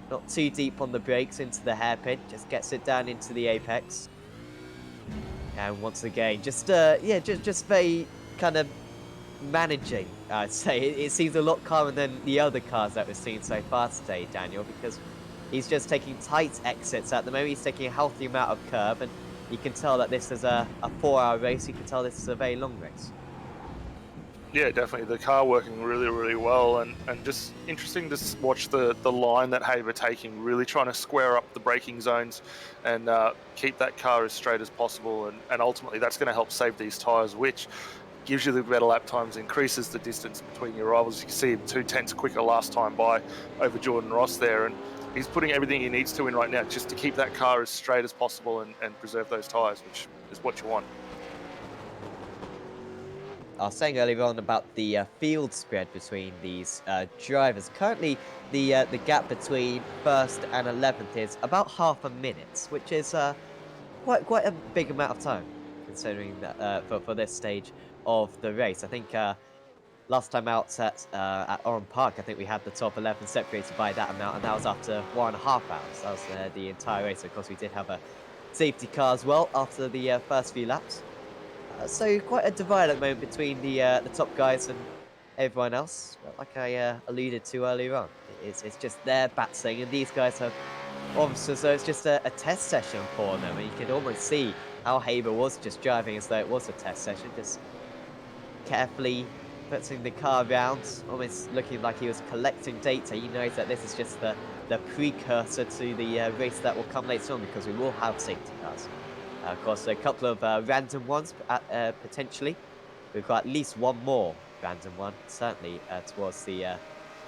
Not too deep on the brakes into the hairpin. Just gets it down into the apex. And once again, just very kind of managing, I'd say. It seems a lot calmer than the other cars that we've seen so far today, Daniel, because he's just taking tight exits at the moment. He's taking a healthy amount of curb, and you can tell that this is a 4-hour race. You can tell this is a very long race. Yeah, definitely. The car working really, really well, and just interesting to watch the line that Haber taking, really trying to square up the braking zones and keep that car as straight as possible, and ultimately that's going to help save these tyres, which gives you the better lap times, increases the distance between your rivals. You can see him 2/10 quicker last time by over Jordan Ross there, and he's putting everything he needs to in right now just to keep that car as straight as possible and preserve those tyres, which is what you want. I was saying earlier on about the field spread between these drivers. Currently, the gap between first and 11th is about half a minute, which is quite a big amount of time considering that for this stage of the race. I think last time out at Oran Park, I think we had the top 11 separated by that amount, and that was after 1.5 hours. That was the entire race. Of course, we did have a safety car as well after the first few laps. So quite a divide at the moment between the top guys and everyone else. But like I alluded to earlier on, it's just their battling, and these guys have obviously, so it's just a test session for them. And you can almost see how Haber was just driving as though it was a test session, just carefully putting the car around, almost looking like he was collecting data. He knows that this is just the precursor to the race that will come later on, because we will have safety cars. Of course, a couple of random ones potentially. We've got at least one more random one, certainly towards the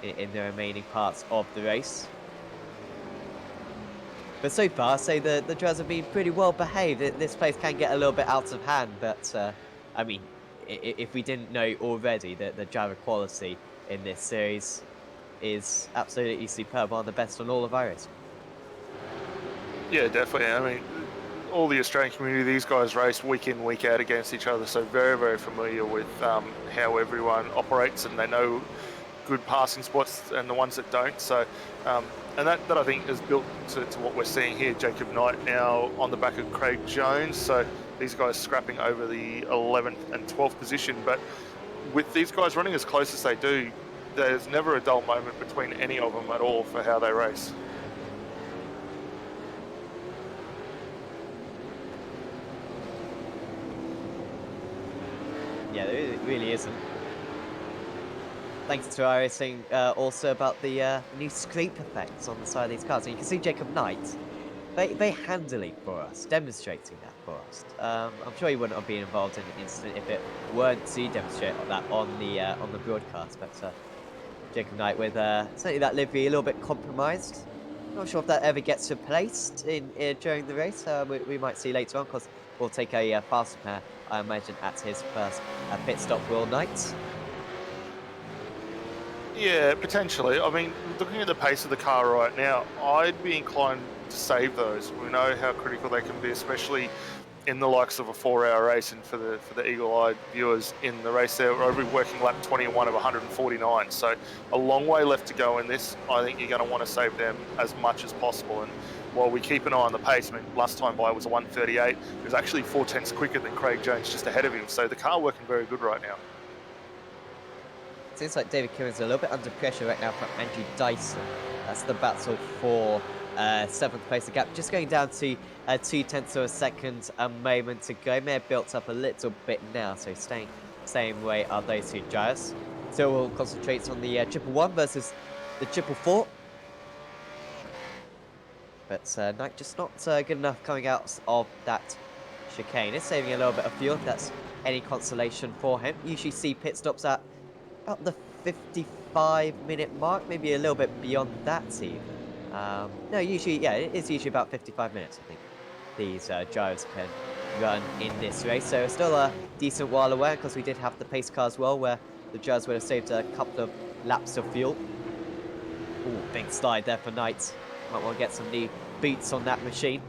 in the remaining parts of the race. But so far, I'd say the drivers have been pretty well behaved. This place can get a little bit out of hand, but I mean, if we didn't know already, that the driver quality in this series is absolutely superb, one of the best on all of Iris. Yeah, definitely. I mean, all the Australian community, these guys race week in, week out against each other, so very, very familiar with how everyone operates, and they know good passing spots and the ones that don't. So, and that I think is built to what we're seeing here. Jacob Knight now on the back of Craig Jones. So these guys scrapping over the 11th and 12th position. But with these guys running as close as they do, there's never a dull moment between any of them at all for how they race. Yeah, there really isn't. Thanks to our saying also about the new scrape effects on the side of these cars. And you can see Jacob Knight very handily for us, demonstrating that for us. I'm sure he wouldn't have been involved in the incident if it weren't to demonstrate that on the broadcast. But Jacob Knight with certainly that livery a little bit compromised. Not sure if that ever gets replaced during the race. We might see later on, because we'll take a fast pair, I imagine, at his first pit stop, Will Knight. Yeah, potentially. I mean, looking at the pace of the car right now, I'd be inclined to save those. We know how critical they can be, especially in the likes of a 4-hour race, and for the eagle-eyed viewers in the race there, we're working lap 21 of 149. So a long way left to go in this. I think you're going to want to save them as much as possible. And while we keep an eye on the pace, I mean, last time by was a 138. It was actually 4/10 quicker than Craig Jones just ahead of him. So the car working very good right now. Seems like David Kieran's a little bit under pressure right now from Andrew Dyson. That's the battle for 7th place. The gap just going down to 0.2 of a second a moment ago. May have built up a little bit now, so staying same way are those two drivers. So we'll concentrate on the 111 versus the 444. But Knight just not good enough coming out of that chicane. It's saving a little bit of fuel, if that's any consolation for him. Usually see pit stops at about the 55-minute mark, maybe a little bit beyond that even. No, usually, yeah, it is usually about 55 minutes, I think, these drivers can run in this race. So it's still a decent while away, because we did have the pace car as well, where the drivers would have saved a couple of laps of fuel. Ooh, big slide there for Knight. Might want to get some new boots on that machine,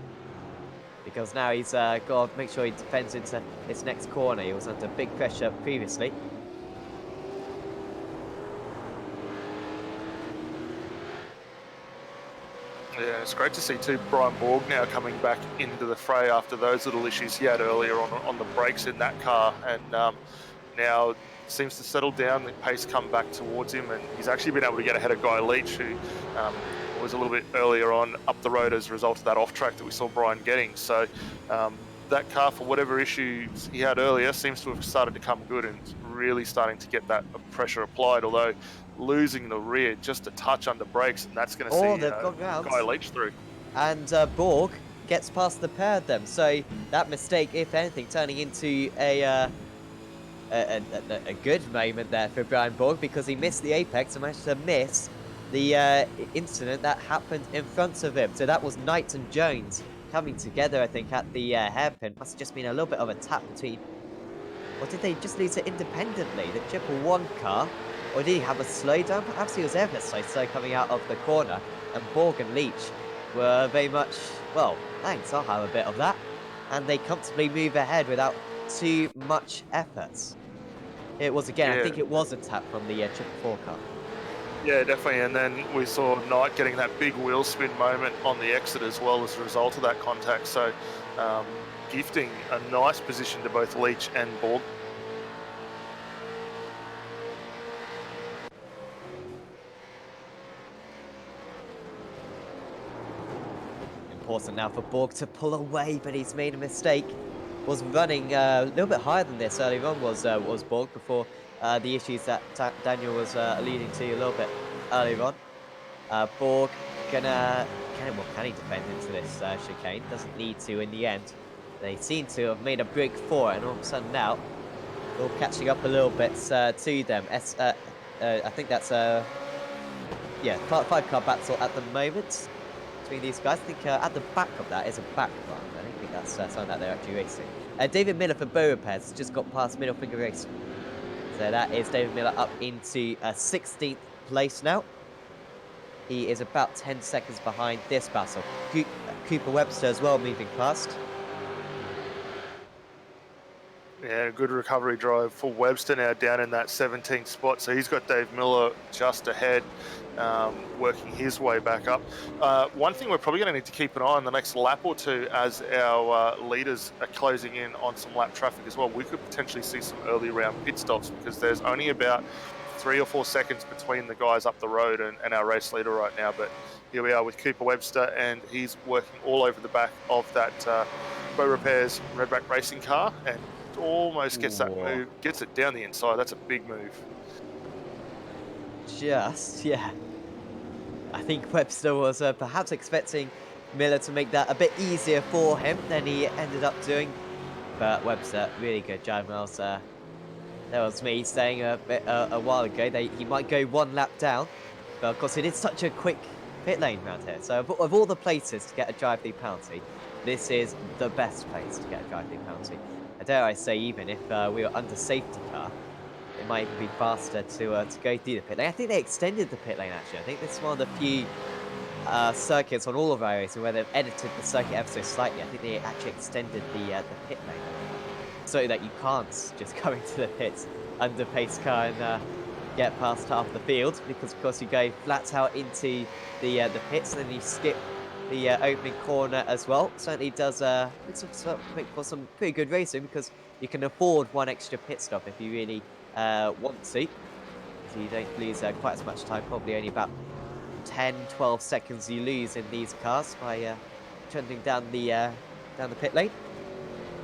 because now he's got to make sure he defends into this next corner. He was under big pressure previously. Yeah, it's great to see too Brian Borg now coming back into the fray after those little issues he had earlier on the brakes in that car, and now seems to settle down, the pace come back towards him, and he's actually been able to get ahead of Guy Leach, who was a little bit earlier on up the road as a result of that off track that we saw Brian getting. So that car, for whatever issues he had earlier, seems to have started to come good, and really starting to get that pressure applied, although losing the rear just a touch under brakes, and that's going to see Guy Leach through. And Borg gets past the pair of them, so that mistake, if anything, turning into a a good moment there for Brian Borg because he missed the apex and managed to miss the incident that happened in front of him. So that was Knight and Jones coming together, I think, at the hairpin. Must have just been a little bit of a tap between. Or did they just lose it independently? The triple one car? Or did he have a slowdown? Perhaps he was ever so slow coming out of the corner. And Borg and Leach were very much, well, thanks, I'll have a bit of that. And they comfortably move ahead without too much effort. It was again, I Yeah. think it was a tap from the triple four car. Yeah, definitely. And then we saw Knight getting that big wheel spin moment on the exit as well as a result of that contact. So gifting a nice position to both Leach and Borg. Important now for Borg to pull away, but he's made a mistake. Was running a little bit higher than this earlier on was Borg before the issues that Daniel was alluding to a little bit earlier on. Borg can he defend into this chicane? Doesn't need to in the end. They seem to have made a break for it, and all of a sudden now, all catching up a little bit to them. I think that's yeah, 5-car battle at the moment between these guys. I think at the back of that is a back run. I don't think that's something that they're actually racing. David Miller for Bow Repairs just got past middle finger race. So that is David Miller up into 16th place now. He is about 10 seconds behind this battle. Cooper Webster as well moving past. Yeah, a good recovery drive for Webster now down in that 17th spot. So he's got Dave Miller just ahead, working his way back up. One thing we're probably going to need to keep an eye on the next lap or two as our leaders are closing in on some lap traffic as well. We could potentially see some early round pit stops because there's only about 3 or 4 seconds between the guys up the road and our race leader right now. But here we are with Cooper Webster, and he's working all over the back of that Bow Repairs Redback racing car, and almost gets that move, gets it down the inside. That's a big move. Yeah. I think Webster was perhaps expecting Miller to make that a bit easier for him than he ended up doing. But Webster, really good drive, Miles. That was me saying a while ago that he might go one lap down. But of course, it is such a quick pit lane around here. So of all the places to get a drive through penalty, this is the best place to get a drive through penalty. Dare I say, even if we were under safety car, it might even be faster to go through the pit lane. I think they extended the pit lane, actually. I think this is one of the few circuits on all of our races where they've edited the circuit ever so slightly. I think they actually extended the pit lane so that you can't just go into the pits under pace car and get past half the field, because of course you go flat out into the pits and then you skip the opening corner as well. Certainly does make for some pretty good racing, because you can afford one extra pit stop if you really want to. So you don't lose quite as much time, probably only about 10-12 seconds you lose in these cars by trending down the pit lane.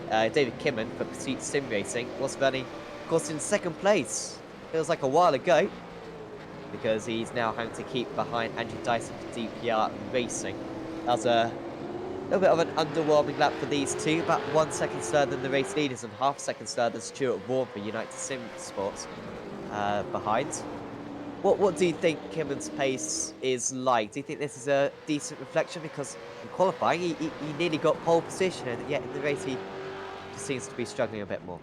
David Kimman for Pursuit Sim Racing was running, of course, in second place. Feels like a while ago, because he's now having to keep behind Andrew Dyson for DPR Racing. That was a little bit of an underwhelming lap for these two, about 1 second slower than the race leaders and half a second slower than Stuart Vaughan for United Sim Sports behind. What do you think Kimman's pace is like? Do you think this is a decent reflection? Because in qualifying, he nearly got pole position, and yet in the race he just seems to be struggling a bit more.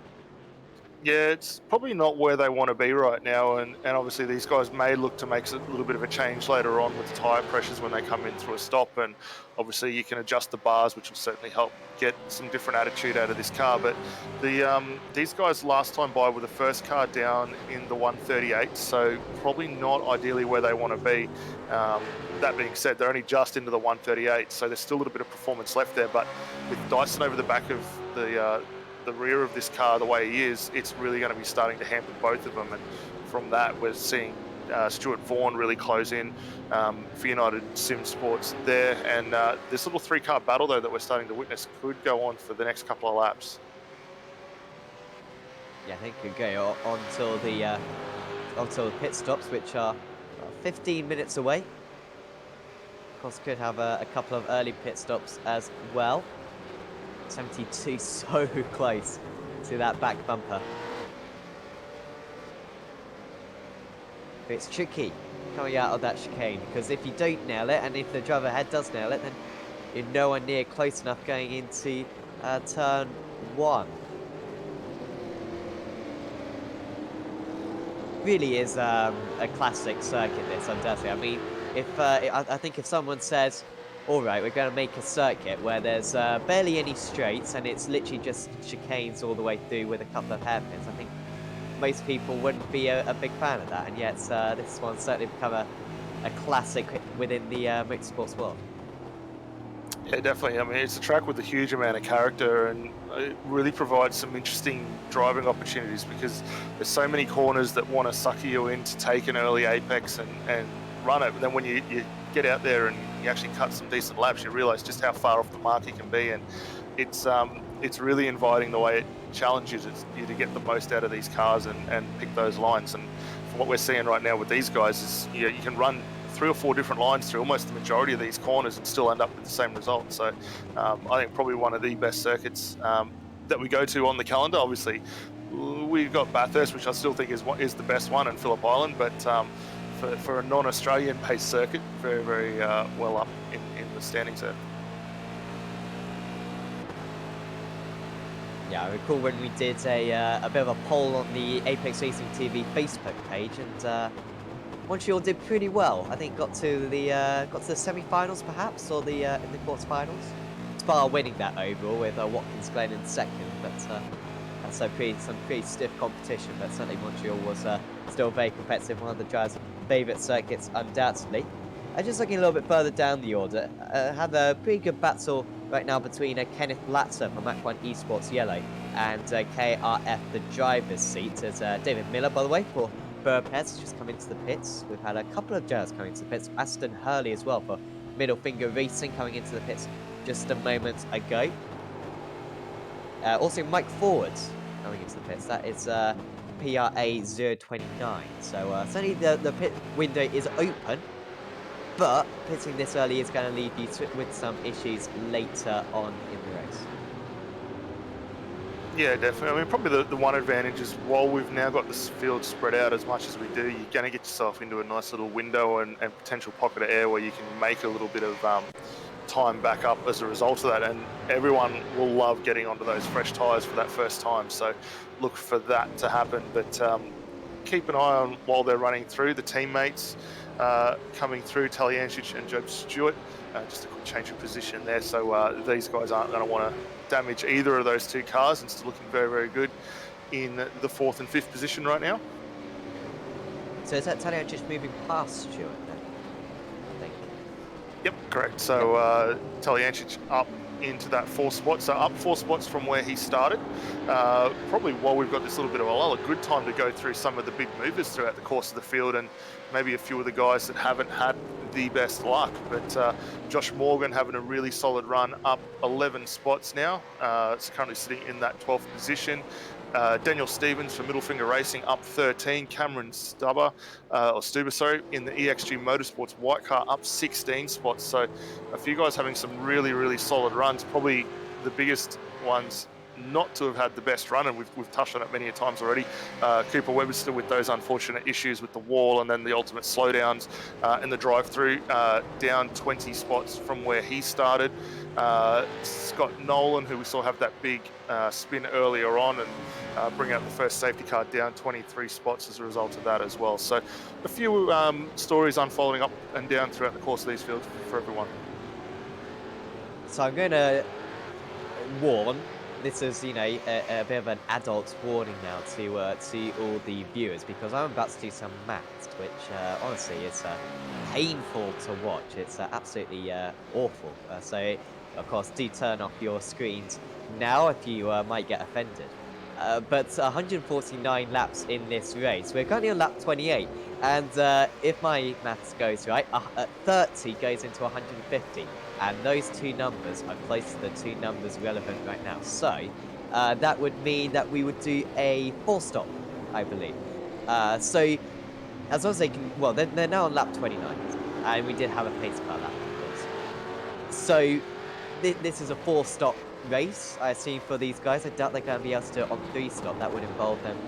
Yeah, it's probably not where they want to be right now, and obviously these guys may look to make a little bit of a change later on with the tyre pressures when they come in through a stop, and obviously you can adjust the bars, which will certainly help get some different attitude out of this car. But these guys last time by were the first car down in the 138, so probably not ideally where they want to be. That being said, they're only just into the 138, so there's still a little bit of performance left there, but with Dyson over the back of the rear of this car the way he is, it's really going to be starting to hamper both of them. And from that, we're seeing Stuart Vaughan really close in for United Sim Sports there. And this little 3-car battle, though, that we're starting to witness could go on for the next couple of laps. Yeah, I think it could go on until the pit stops, which are 15 minutes away. Of course, could have a couple of early pit stops as well. 72 so close to that back bumper. But it's tricky coming out of that chicane, because if you don't nail it, and if the driver ahead does nail it, then you're nowhere near close enough going into turn 1. Really is a classic circuit, this, undoubtedly. I mean, if I think if someone says, all right, we're going to make a circuit where there's barely any straights and it's literally just chicanes all the way through with a couple of hairpins, I think most people wouldn't be a big fan of that. And yet, this one's certainly become a classic within the motorsports world. Yeah, definitely. I mean, it's a track with a huge amount of character, and it really provides some interesting driving opportunities because there's so many corners that want to sucker you in to take an early apex and run it. But then when you get out there and you actually cut some decent laps, you realise just how far off the mark you can be, and it's really inviting the way it challenges you to get the most out of these cars and pick those lines. And from what we're seeing right now with these guys is you can run 3 or 4 different lines through almost the majority of these corners and still end up with the same result. So I think probably one of the best circuits that we go to on the calendar. Obviously, we've got Bathurst, which I still think is the best one, and Phillip Island, but for a non-Australian paced circuit, very, very well up in the standings there. Yeah, I recall when we did a bit of a poll on the Apex Racing TV Facebook page, and Montreal did pretty well. I think got to the semi-finals perhaps, or the in the quarterfinals. Spa winning that overall with Watkins Glen in second, but that's some pretty stiff competition. But certainly Montreal was still very competitive, one of the drivers' favourite circuits undoubtedly. Just looking a little bit further down the order, have a pretty good battle right now between Kenneth Latzer from Mach 1 Esports Yellow and KRF the driver's seat. As David Miller, by the way, for Burpez has just come into the pits. We've had a couple of drivers coming into the pits. Aston Hurley as well for Middle Finger Racing coming into the pits just a moment ago. Also Mike Forward coming into the pits. That is PRA 029. So certainly the pit window is open, but pitting this early is going to leave you with some issues later on in the race. Yeah, definitely. I mean, probably the one advantage is while we've now got this field spread out as much as we do, you're going to get yourself into a nice little window and potential pocket of air where you can make a little bit of time back up as a result of that. And everyone will love getting onto those fresh tyres for that first time. So look for that to happen. But keep an eye on while they're running through, the teammates coming through, Talyancic and Job Stewart. Just a quick change of position there. So these guys aren't going to want to damage either of those 2 cars, and still looking very, very good in the 4th and 5th position right now. So is that Talyancic moving past Stewart then? I think. Yep, correct. So Talyancic up into that 4th spot, so up 4 spots from where he started. Probably while we've got this little bit of a lull, a good time to go through some of the big movers throughout the course of the field, and maybe a few of the guys that haven't had the best luck. But Josh Morgan having a really solid run, up 11 spots now. It's currently sitting in that 12th position. Daniel Stevens from Middle Finger Racing up 13. Cameron Stuber, in the EXG Motorsports white car up 16 spots. So a few guys having some really, really solid runs. Probably the biggest ones not to have had the best run, and we've touched on it many a times already. Cooper Webster with those unfortunate issues with the wall and then the ultimate slowdowns in the drive-through, down 20 spots from where he started. Scott Nolan, who we saw have that big spin earlier on and bring out the first safety car, down 23 spots as a result of that as well. So a few stories unfolding up and down throughout the course of these fields for everyone. So I'm going to warn, this is, a bit of an adult warning now to all the viewers, because I'm about to do some maths, which honestly is painful to watch. It's absolutely awful. So, of course, do turn off your screens now if you might get offended. But 149 laps in this race. We're currently on lap 28, and if my maths goes right, 30 goes into 150. And those 2 numbers are close to the 2 numbers relevant right now. So that would mean that we would do a 4-stop, I believe. So as long as they can, well, they're now on lap 29, and we did have a pace car lap, of course. So this is a 4-stop race, I assume, for these guys. I doubt they're going to be able to do it on 3-stop. That would involve them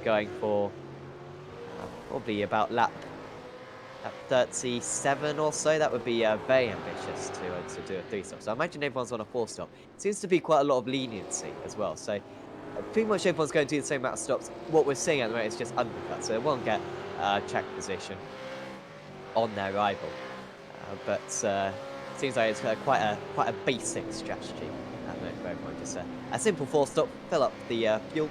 going for probably about lap 37 or so. That would be very ambitious to do a 3-stop. So I imagine everyone's on a 4-stop. Seems to be quite a lot of leniency as well. So pretty much everyone's going to do the same amount of stops. What we're seeing at the moment is just undercuts. So they won't get track position on their arrival. But seems like it's quite a basic strategy at the moment for everyone. Just a simple 4-stop, fill up the fuel,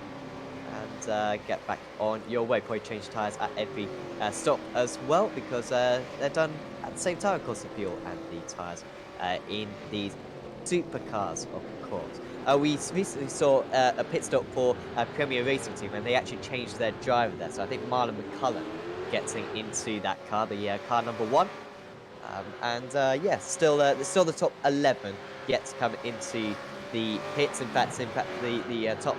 and get back on your way. Probably change tyres at every stop as well, because they're done at the same time, of course, the fuel and the tyres in these supercars, of course. We recently saw a pit stop for a Premier Racing team, and they actually changed their driver there. So I think Marlon McCullum getting into that car, the car number 1. Yeah, still the top 11 yet to come into the pits. In fact, the top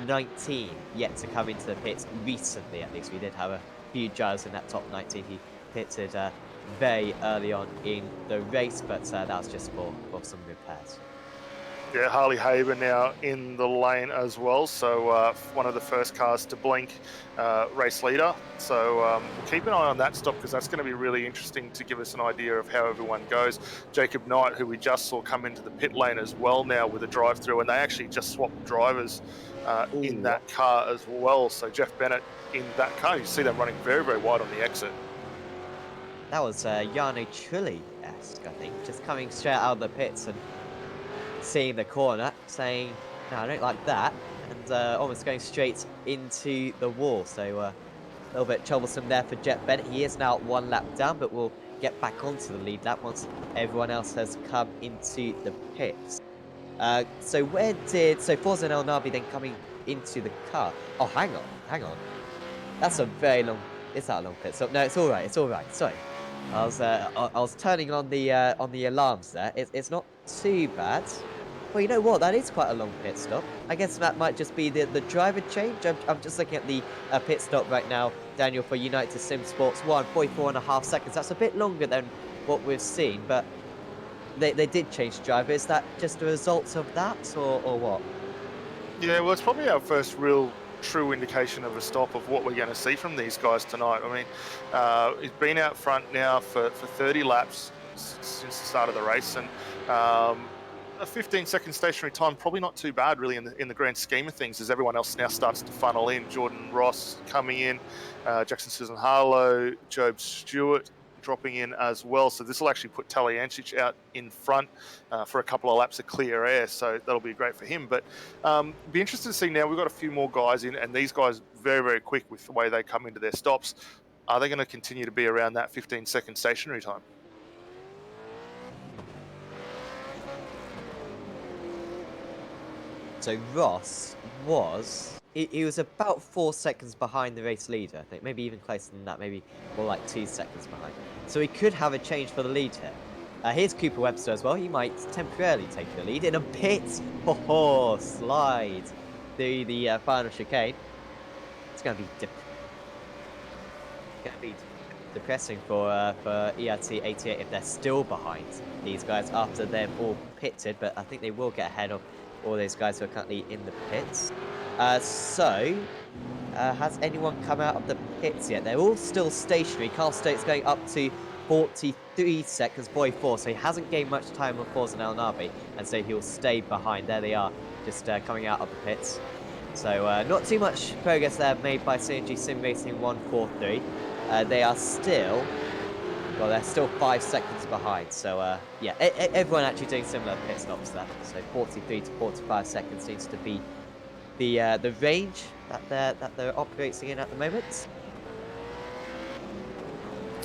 19 yet to come into the pits recently. At least we did have a few drivers in that top 19 who pitted very early on in the race, but that was just for some repairs. Yeah, Harley Haber now in the lane as well. So one of the first cars to blink, race leader. So we'll keep an eye on that stop, because that's going to be really interesting to give us an idea of how everyone goes. Jacob Knight, who we just saw come into the pit lane as well now with a drive-through, and they actually just swapped drivers in that car as well. So Jeff Bennett in that car. You see them running very, very wide on the exit. That was Jarno Trulli-esque, I think, just coming straight out of the pits and seeing the corner, saying, "No, I don't like that," and almost going straight into the wall. So a little bit troublesome there for Jet Bennett. He is now 1 lap down, but will get back onto the lead lap once everyone else has come into the pits. So Forza and El Nabi then coming into the car. Oh, hang on. That's a very long. Is that a long pit stop? No, it's all right. Sorry. I was turning on the alarms there. It's not too bad. Well, you know what? That is quite a long pit stop. I guess that might just be the driver change. I'm just looking at the pit stop right now, Daniel, for United Sim Sports 1, 44.5 seconds. That's a bit longer than what we've seen, but they did change driver. Is that just a result of that, or what? Yeah, well, it's probably our first real true indication of a stop of what we're going to see from these guys tonight. I mean, he's been out front now for 30 laps since the start of the race, and a 15-second stationary time, probably not too bad, really, in the grand scheme of things, as everyone else now starts to funnel in. Jordan Ross coming in, Jackson Susan Harlow, Job Stewart dropping in as well. So this will actually put Talyancic out in front for a couple of laps of clear air. So that'll be great for him. But be interested to see now. We've got a few more guys in, and these guys very, very quick with the way they come into their stops. Are they going to continue to be around that 15-second stationary time? So Ross he was about 4 seconds behind the race leader, I think. Maybe even closer than that, maybe more like 2 seconds behind. So he could have a change for the lead here. Here's Cooper Webster as well. He might temporarily take the lead in a pit. Slide through the final chicane. It's going to be depressing for ERT88 if they're still behind these guys after they've all pitted, but I think they will get ahead of all those guys who are currently in the pits. Has anyone come out of the pits yet? They're all still stationary. Carl Stokes going up to 43 seconds, 44, so he hasn't gained much time on Forza and El Nabi, and so he'll stay behind. There they are, just coming out of the pits. So not too much progress there made by CNG Sim Racing 143. They are still, well, they're still 5 seconds behind. So yeah, everyone actually doing similar pit stops there. So 43 to 45 seconds seems to be the range that they're operating in at the moment.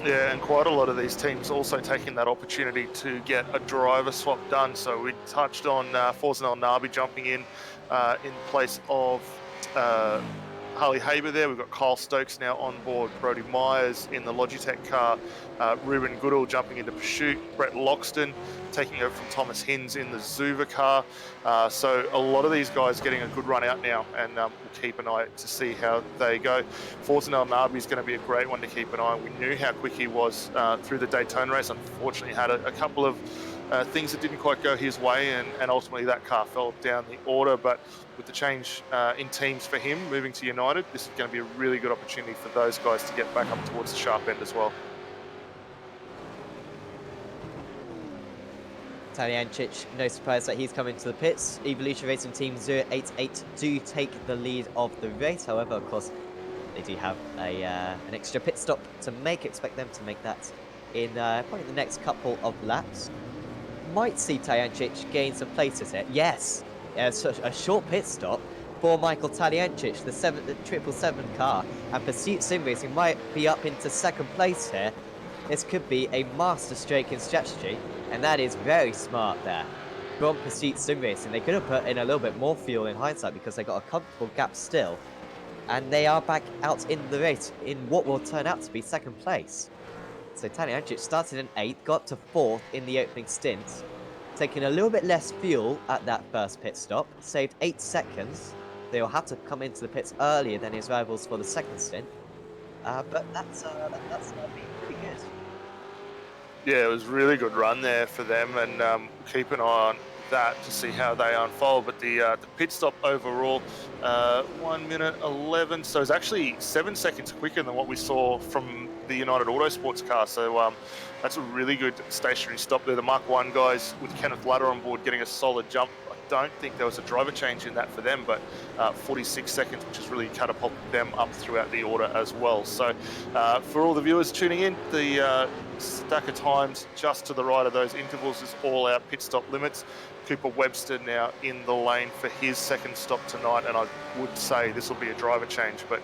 Yeah, and quite a lot of these teams also taking that opportunity to get a driver swap done. So we touched on Forza El Nabi jumping in place of Harley Haber there. We've got Kyle Stokes now on board, Brodie Myers in the Logitech car, Ruben Goodall jumping into pursuit, Brett Loxton taking over from Thomas Hinds in the Zuva car. So a lot of these guys getting a good run out now, and we'll keep an eye to see how they go. Forza El Nabi is going to be a great one to keep an eye on. We knew how quick he was through the Daytona race. Unfortunately, had a couple of things that didn't quite go his way, and ultimately that car fell down the order. But with the change in teams for him moving to United, this is going to be a really good opportunity for those guys to get back up towards the sharp end as well. Taliancic, no surprise that he's coming to the pits. Evolution Racing Team 088 do take the lead of the race. However, of course, they do have an extra pit stop to make. Expect them to make that in probably the next couple of laps. Might see Taliancic gain some places here. Yes, a short pit stop for Michael Taliancic, the 777 car, and Pursuit Sim Racing might be up into second place here. This could be a master stroke in strategy, and that is very smart there from Pursuit Sim Racing. They could have put in a little bit more fuel in hindsight because they got a comfortable gap still, and they are back out in the race in what will turn out to be second place. So Taliancic started in 8th, got to 4th in the opening stint, taking a little bit less fuel at that first pit stop, saved 8 seconds. They'll have to come into the pits earlier than his rivals for the second stint, but that's been pretty good. Yeah, it was a really good run there for them, and keep an eye on that to see how they unfold. But the pit stop overall, 1 minute 11, so it's actually 7 seconds quicker than what we saw from the United Autosports car. So that's a really good stationary stop there. The Mark 1 guys with Kenneth Ladder on board getting a solid jump. I don't think there was a driver change in that for them, but 46 seconds, which has really catapulted them up throughout the order as well. So for all the viewers tuning in, the stack of times just to the right of those intervals is all our pit stop limits. Cooper Webster now in the lane for his second stop tonight, and I would say this will be a driver change, but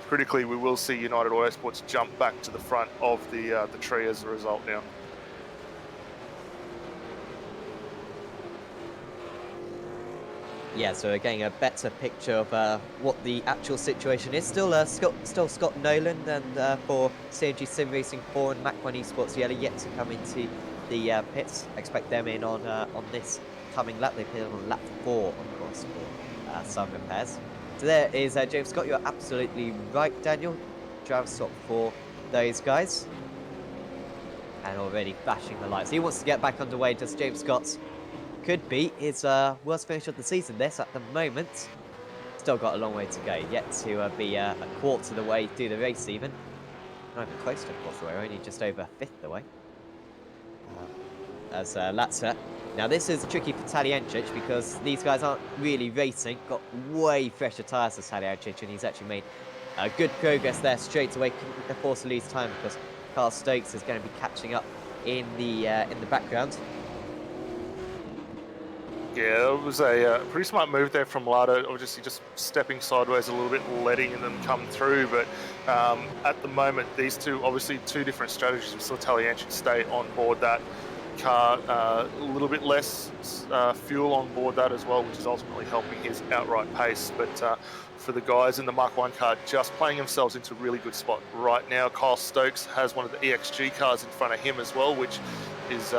critically we will see United Autosports jump back to the front of the tree as a result now. Yeah, so we're getting a better picture of what the actual situation is. Still Scott Nolan and for CNG Sim Racing 4 and Mac 1 Esports Yellow yet to come into the pits. Expect them in on this coming lap. They appear on lap 4, of course, for some repairs. So there is James Scott. You're absolutely right, Daniel. Driver stop for those guys. And already flashing the lights. He wants to get back underway, does James Scott. Could be his worst finish of the season, this, at the moment. Still got a long way to go. Yet to be a quarter of the way through the race, even. Not even close to a quarter of the way, only just over a fifth of the way. As Latza. Now, this is tricky for Taliancic because these guys aren't really racing. Got way fresher tyres than Taliancic, and he's actually made good progress there straight away. Couldn't afford to lose time because Carl Stokes is going to be catching up in the background. Yeah, it was a pretty smart move there from Lada, obviously just stepping sideways a little bit, letting them come through. But at the moment, these two, obviously two different strategies. We saw Taliancic stay on board that car, a little bit less fuel on board that as well, which is ultimately helping his outright pace. But for the guys in the Mark 1 car, just playing themselves into a really good spot right now. Kyle Stokes has one of the EXG cars in front of him as well, which is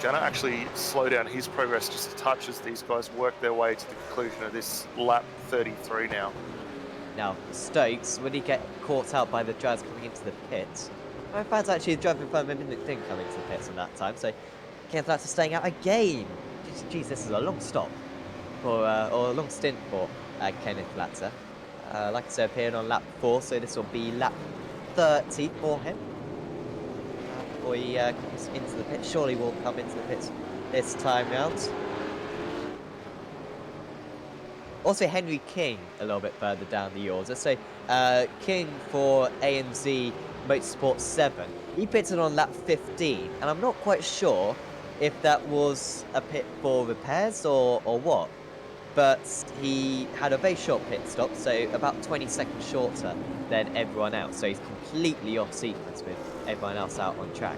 going to actually slow down his progress just a touch as these guys work their way to the conclusion of this lap 33 now. Now, Stokes, would he get caught out by the drivers coming into the pits? In fact, actually, the driver in front of him didn't come into the pits on that time, so Kenneth Latzer staying out again. Jeez, this is a long stop, or a long stint for Kenneth Latzer. Like I said, appearing on lap 4, so this will be lap 30 for him. Before he comes into the pits, surely will come into the pits this time round. Also, Henry King a little bit further down the order. So, King for ANZ Motorsport 7. He pitted on lap 15, and I'm not quite sure if that was a pit for repairs or what. But he had a very short pit stop, so about 20 seconds shorter than everyone else. So he's completely off sequence with everyone else out on track.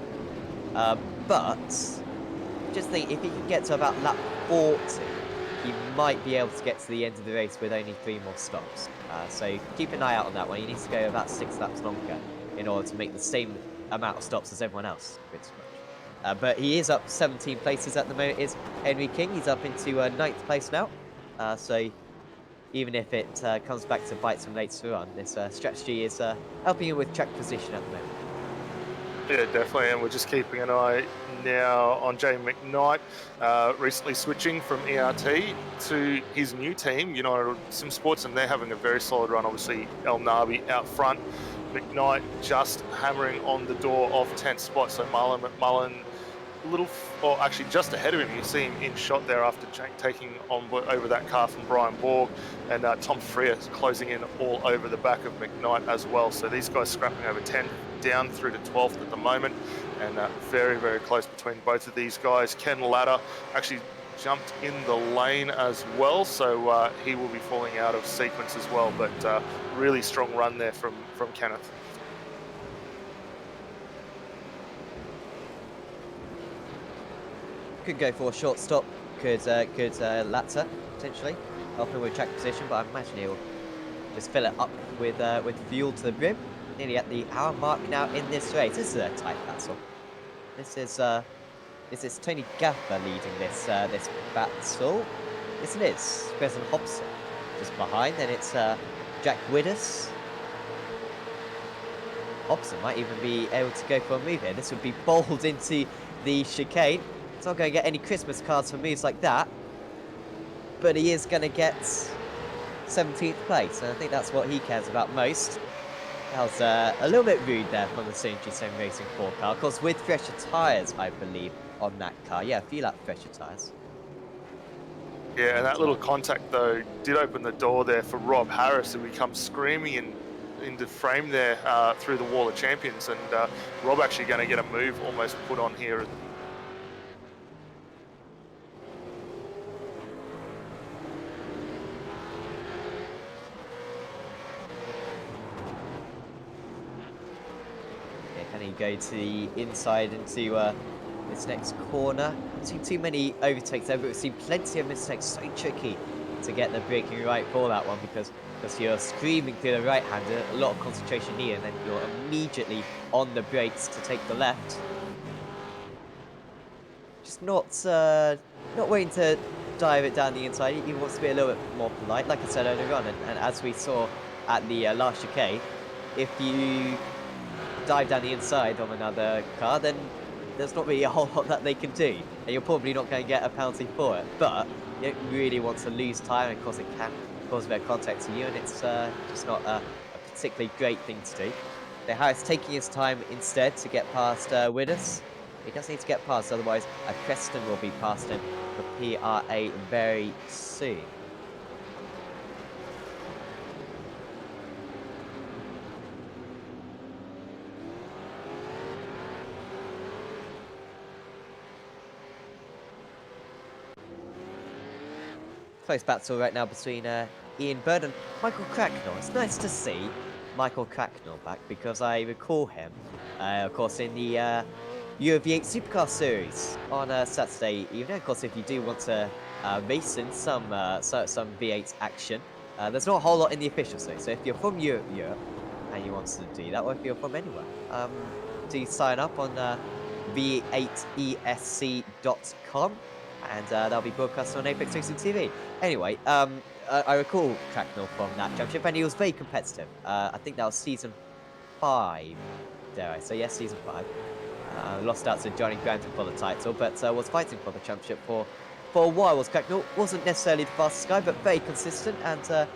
But just think, if he can get to about lap 40, he might be able to get to the end of the race with only 3 more stops. So keep an eye out on that one. He needs to go about 6 laps longer in order to make the same amount of stops as everyone else, pretty much. But he is up 17 places at the moment, is Henry King. He's up into 9th place now. So even if it comes back to bite some later on, this strategy is helping him with track position at the moment. Yeah, definitely, and we're just keeping an eye now on Jay McKnight, recently switching from ERT to his new team, United Sim Sports, and they're having a very solid run. Obviously, El Nabi out front, McKnight just hammering on the door of 10th spot. So Marlon McMullen or actually just ahead of him. You see him in shot there after taking on over that car from Brian Borg, and Tom Freer closing in all over the back of McKnight as well. So these guys scrapping over 10th down through to 12th at the moment, and very, very close between both of these guys. Ken Latta actually jumped in the lane as well, so he will be falling out of sequence as well, but really strong run there from Kenneth. Could go for a short stop. Could Latta potentially help him with track position, but I imagine he'll just fill it up with fuel to the brim. Nearly at the hour mark now in this race. This is a tight battle. This is Tony Gaffer leading this battle. Yes, it is. President Hobson just behind. Then it's Jack Widders. Hobson might even be able to go for a move here. This would be bowled into the chicane. It's not going to get any Christmas cards for moves like that, but he is going to get 17th place, and I think that's what he cares about most. That was a little bit rude there from the Synergy Sim Racing 4 car. Of course, with fresher tyres, I believe, on that car. Yeah, a few lap fresher tyres. Yeah, and that little contact, though, did open the door there for Rob Harris, who becomes screaming into frame there through the wall of champions, and Rob actually going to get a move almost put on here. Can he go to the inside into this next corner? I've seen too many overtakes there, but we've seen plenty of mistakes. So tricky to get the braking right for that one because you're screaming through the right-hander, a lot of concentration here, and then you're immediately on the brakes to take the left. Just not waiting to dive it down the inside. He wants to be a little bit more polite, like I said earlier on, and as we saw at the last chicane, if you dive down the inside of another car, then there's not really a whole lot that they can do, and you're probably not going to get a penalty for it. But you don't really want to lose time, and of course it can cause a bit of contact to you, and it's just not a particularly great thing to do. The Harris taking his time instead to get past Widders. He does need to get past, otherwise Preston will be past him for PRA very soon. Close battle right now between Ian Bird and Michael Cracknell. It's nice to see Michael Cracknell back because I recall him, of course, in the Euro V8 Supercar Series on Saturday evening. Of course, if you do want to race in some V8 action, there's not a whole lot in the official series. So if you're from Europe and you want to do that, or if you're from anywhere, do sign up on v8esc.com. And that'll be broadcast on Apex Racing TV. Anyway, I recall Cracknell from that championship, and he was very competitive. I think that was season 5, dare I say. Yes, season 5. Lost out to Johnny Granton for the title, but was fighting for the championship for a while. Was Cracknell. Wasn't necessarily the fastest guy, but very consistent, and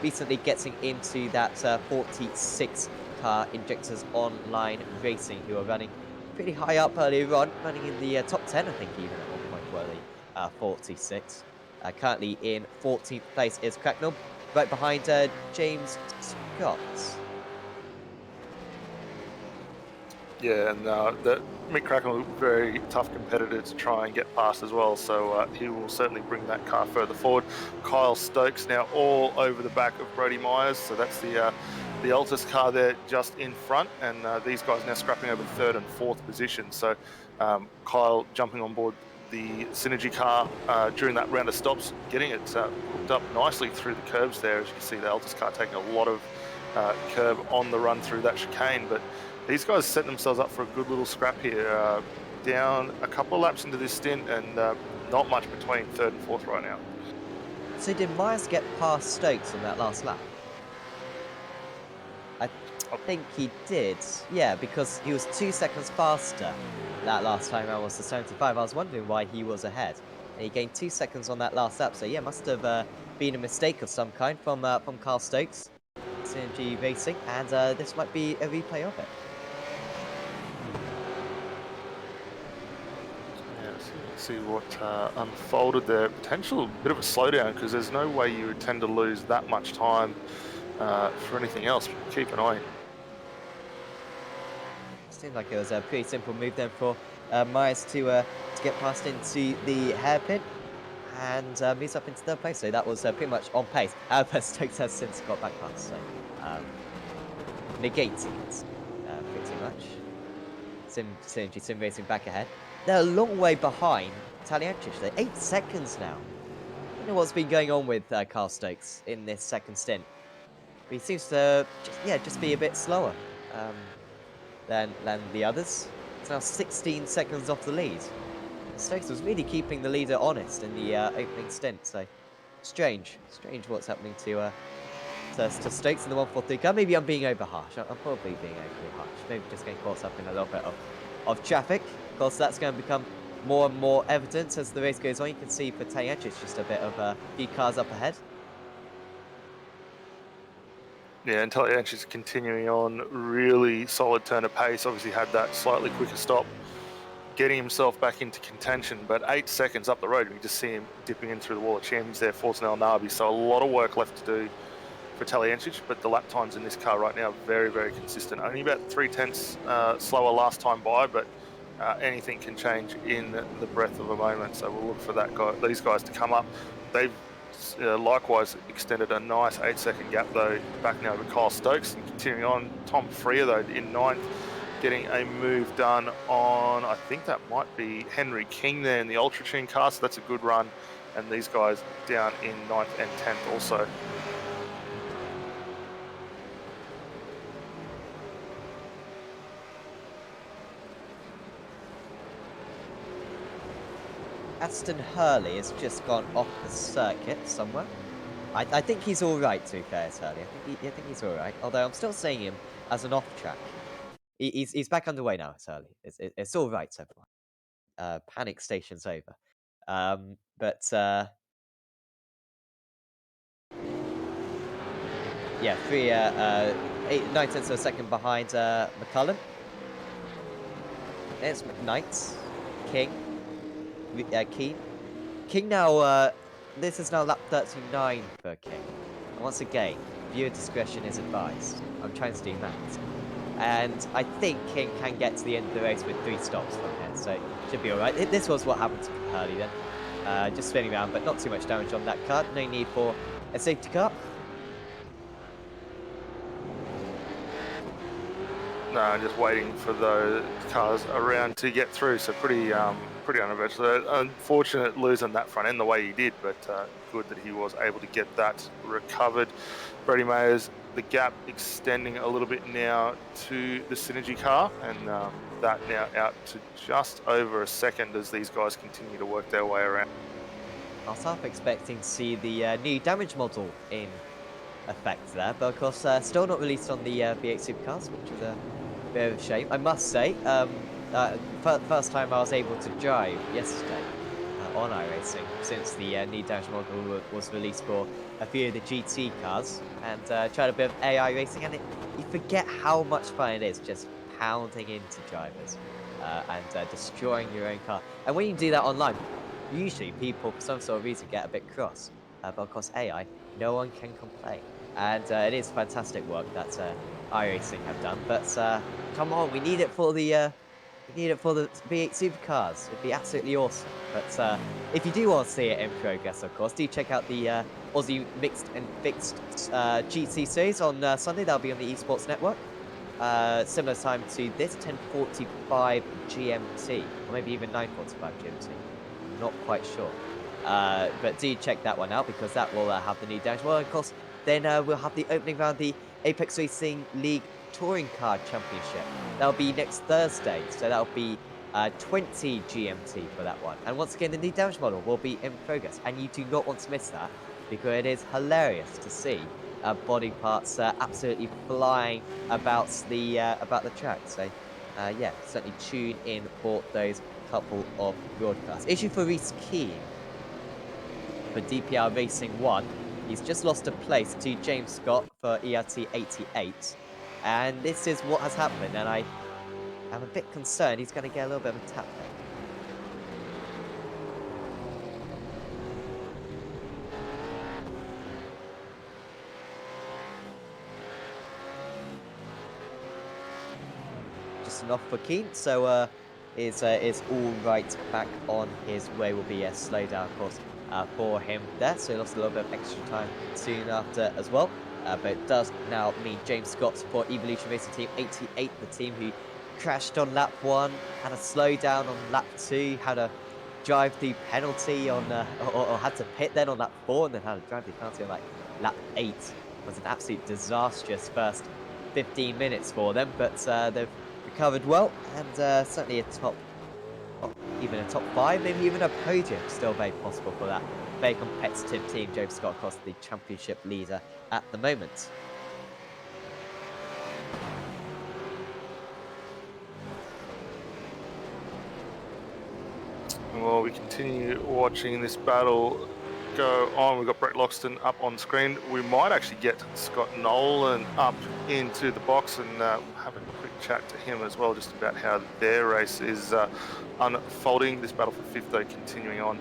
recently getting into that 46 car Injectors Online Racing, who are running pretty high up earlier on, running in the top 10, I think, even at one point, were the 46. Currently in 14th place is Cracknell, right behind James Scott. Yeah, and Mick Cracknell, very tough competitor to try and get past as well, so he will certainly bring that car further forward. Kyle Stokes now all over the back of Brodie Myers, so that's the Altus car there just in front, and these guys now scrapping over 3rd and 4th position. So Kyle jumping on board the Synergy car during that round of stops, getting it hooked up nicely through the curbs there. As you can see, the Altus car taking a lot of curb on the run through that chicane, but these guys setting themselves up for a good little scrap here. Down a couple of laps into this stint, and not much between 3rd and 4th right now. So did Myers get past Stokes on that last lap? I think he did. Yeah, because he was 2 seconds faster that last time around was the 75. I was wondering why he was ahead. And he gained 2 seconds on that last lap. So yeah, must have been a mistake of some kind from Carl Stokes, Synergy Racing, and this might be a replay of it. Yeah, let's see what unfolded there. Potential bit of a slowdown because there's no way you would tend to lose that much time for anything else. Keep an eye. Seemed like it was a pretty simple move then for Myers to get past into the hairpin and moves up into third place. So that was pretty much on pace. However, Stokes has since got back past, so negating it pretty much. Synergy Sim Racing back ahead. They're a long way behind Taliancic. They're 8 seconds now. I don't know what's been going on with Carl Stokes in this second stint. But he seems to just be a bit slower than the others. It's now 16 seconds off the lead. Stokes was really keeping the leader honest in the opening stint, so strange what's happening to Stokes in the 143 car. Maybe I'm being over harsh. I'm probably being overly harsh. Maybe just getting caught up in a little bit of traffic. Of course, that's going to become more and more evident as the race goes on. You can see for Tayech, it's just a bit of a few cars up ahead. Yeah, and Taliancic is continuing on, really solid turn of pace. Obviously had that slightly quicker stop, getting himself back into contention. But 8 seconds up the road, we just see him dipping in through the wall of champions there, forcing El Nabi. So a lot of work left to do for Taliancic, but the lap times in this car right now are very, very consistent. Only about 0.3 slower last time by, but anything can change in the breath of a moment. So we'll look for these guys to come up. They've likewise extended a nice 8-second gap though, back now with Kyle Stokes, and continuing on. Tom Freer though in 9th, getting a move done on, I think that might be Henry King there in the Ultra Tune car, so that's a good run. And these guys down in 9th and 10th also. Aston Hurley has just gone off the circuit somewhere. I think he's all right, to be fair, Hurley. I think he's all right. Although I'm still seeing him as an off track. He's back underway now, Hurley. It's all right so far. Panic station's over. Yeah, 9/10 of a second behind McCullum. There's McKnight, King, Keen. King now, this is now lap 39 for King. And once again, viewer discretion is advised. I'm trying to do maths. And I think King can get to the end of the race with 3 stops from here, so should be alright. This was what happened to Hurley then. Just spinning around, but not too much damage on that car. No need for a safety car. No, just waiting for the cars around to get through. So pretty uneventful. Unfortunate losing that front end the way he did, but good that he was able to get that recovered. Brady Mayers, the gap extending a little bit now to the Synergy car, and that now out to just over a second as these guys continue to work their way around. I was half expecting to see the new damage model in effect there, but of course still not released on the V8 Supercars, which is a bit of a shame. I must say, first time I was able to drive yesterday on iRacing since the new damage model was released for a few of the GT cars, and tried a bit of AI racing, and you forget how much fun it is just pounding into drivers and destroying your own car. And when you do that online, usually people, for some sort of reason, get a bit cross. But of course, AI, no one can complain. And it is fantastic work that iRacing have done. But come on, we need it for the V8 Supercars. It'd be absolutely awesome. But if you do want to see it in progress, of course, do check out the Aussie Mixed and Fixed GT series on Sunday. That'll be on the Esports Network. Similar time to this, 10:45 GMT, or maybe even 9:45 GMT. I'm not quite sure. But do check that one out because that will have the new damage. Well, of course, then we'll have the opening round, the Apex Racing League Touring Car Championship. That'll be next Thursday, so that'll be 20 GMT for that one. And once again, the new damage model will be in progress, and you do not want to miss that because it is hilarious to see body parts absolutely flying about the track. So, yeah, certainly tune in for those couple of broadcasts. Issue for Reese Keane for DPR Racing 1. He's just lost a place to James Scott for ERT 88. And this is what has happened, and I am a bit concerned he's going to get a little bit of a tap there. Just enough for Keane, so is all right back on his way. Will be a slowdown, of course, for him there. So he lost a little bit of extra time soon after as well. But it does now mean James Scott for Evolution Racing Team 88, the team who crashed on lap 1, had a slowdown on lap 2, had a drive the penalty on, or had to pit then on lap 4, and then had a drive the penalty on like lap 8. It was an absolute disastrous first 15 minutes for them, but they've recovered well, and certainly a top, well, even a top 5, maybe even a podium still very possible for that very competitive team. James Scott, of course, the championship leader at the moment. Well, we continue watching this battle go on. We've got Brett Loxton up on screen. We might actually get Scott Nolan up into the box and have a quick chat to him as well, just about how their race is unfolding. This battle for fifth, though, continuing on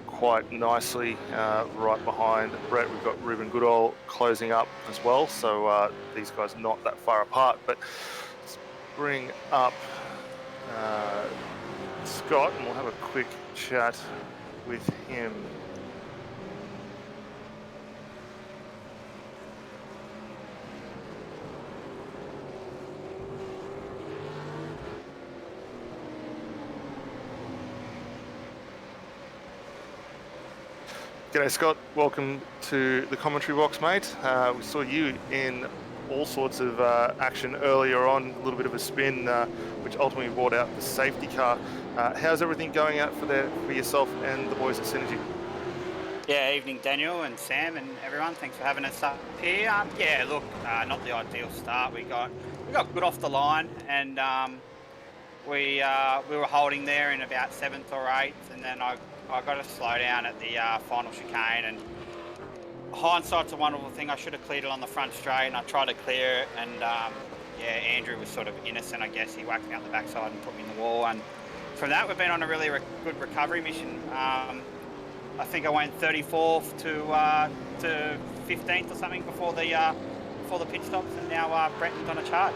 quite nicely right behind Brett. We've got Ruben Goodall closing up as well, so these guys not that far apart. But let's bring up Scott, and we'll have a quick chat with him. G'day Scott, welcome to the commentary box, mate. We saw you in all sorts of action earlier on, a little bit of a spin, which ultimately brought out the safety car. How's everything going out for yourself and the boys at Synergy? Yeah, evening Daniel and Sam and everyone. Thanks for having us up here. Yeah, look, not the ideal start. We got good off the line, and we were holding there in about 7th or 8th, and then I got a slow down at the final chicane, and hindsight's a wonderful thing. I should have cleared it on the front straight, and I tried to clear it, and yeah, Andrew was sort of innocent, I guess. He whacked me up the backside and put me in the wall, and from that we've been on a really good recovery mission. I think I went 34th to 15th or something before the pit stops, and now Brenton's on a charge.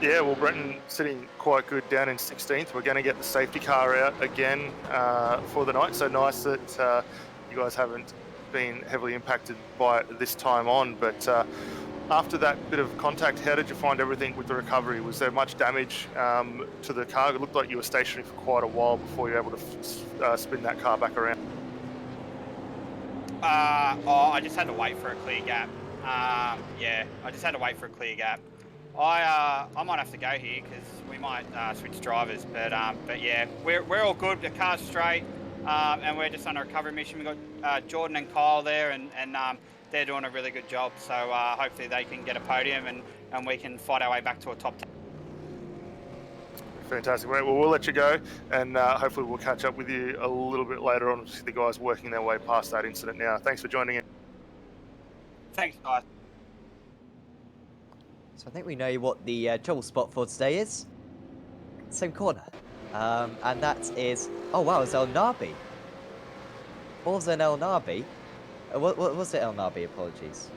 Yeah, well, Brenton sitting quite good down in 16th. We're going to get the safety car out again for the night. So nice that you guys haven't been heavily impacted by it this time on. But after that bit of contact, how did you find everything with the recovery? Was there much damage to the car? It looked like you were stationary for quite a while before you were able to spin that car back around. I just had to wait for a clear gap. Yeah, I just had to wait for a clear gap. I might have to go here because we might switch drivers, but yeah, we're all good. The car's straight, and we're just on a recovery mission. We've got Jordan and Kyle there, and they're doing a really good job. So hopefully they can get a podium, and we can fight our way back to a top 10. Fantastic, mate. Well, we'll let you go, and hopefully we'll catch up with you a little bit later on. See the guys working their way past that incident now. Thanks for joining in. Thanks, guys. So I think we know what the trouble spot for today is. Same corner. And that is... Oh, wow, it's El Nabi. What was an El Nabi? What was it, El Nabi? Apologies.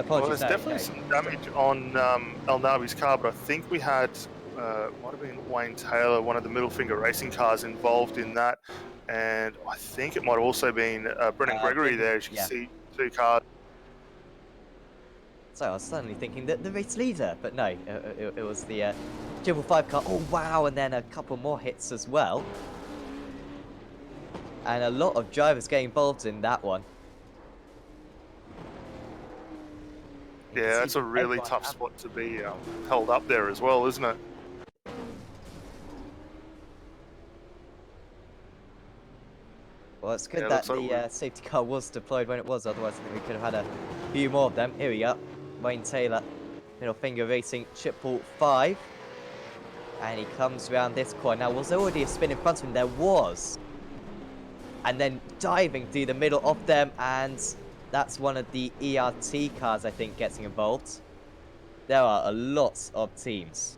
Well, there's definitely some damage on El Nabi's car, but I think we had... might have been Wayne Taylor, one of the middle finger racing cars, involved in that. And I think it might have also been Brennan Gregory there, as you can see, 2 cars. So I was suddenly thinking that the race leader, but no, it was the Triple 5 car. Oh wow, and then a couple more hits as well. And a lot of drivers getting involved in that one. Yeah, that's a really tough spot to be held up there as well, isn't it? Well, it's good Yeah, that looks like the safety car was deployed when it was, otherwise I think we could have had a few more of them. Here we go. Wayne Taylor, middle finger racing, triple 5. And he comes around this corner. Now, was there already a spin in front of him? There was. And then diving through the middle of them, and that's one of the ERT cars, I think, getting involved. There are a lot of teams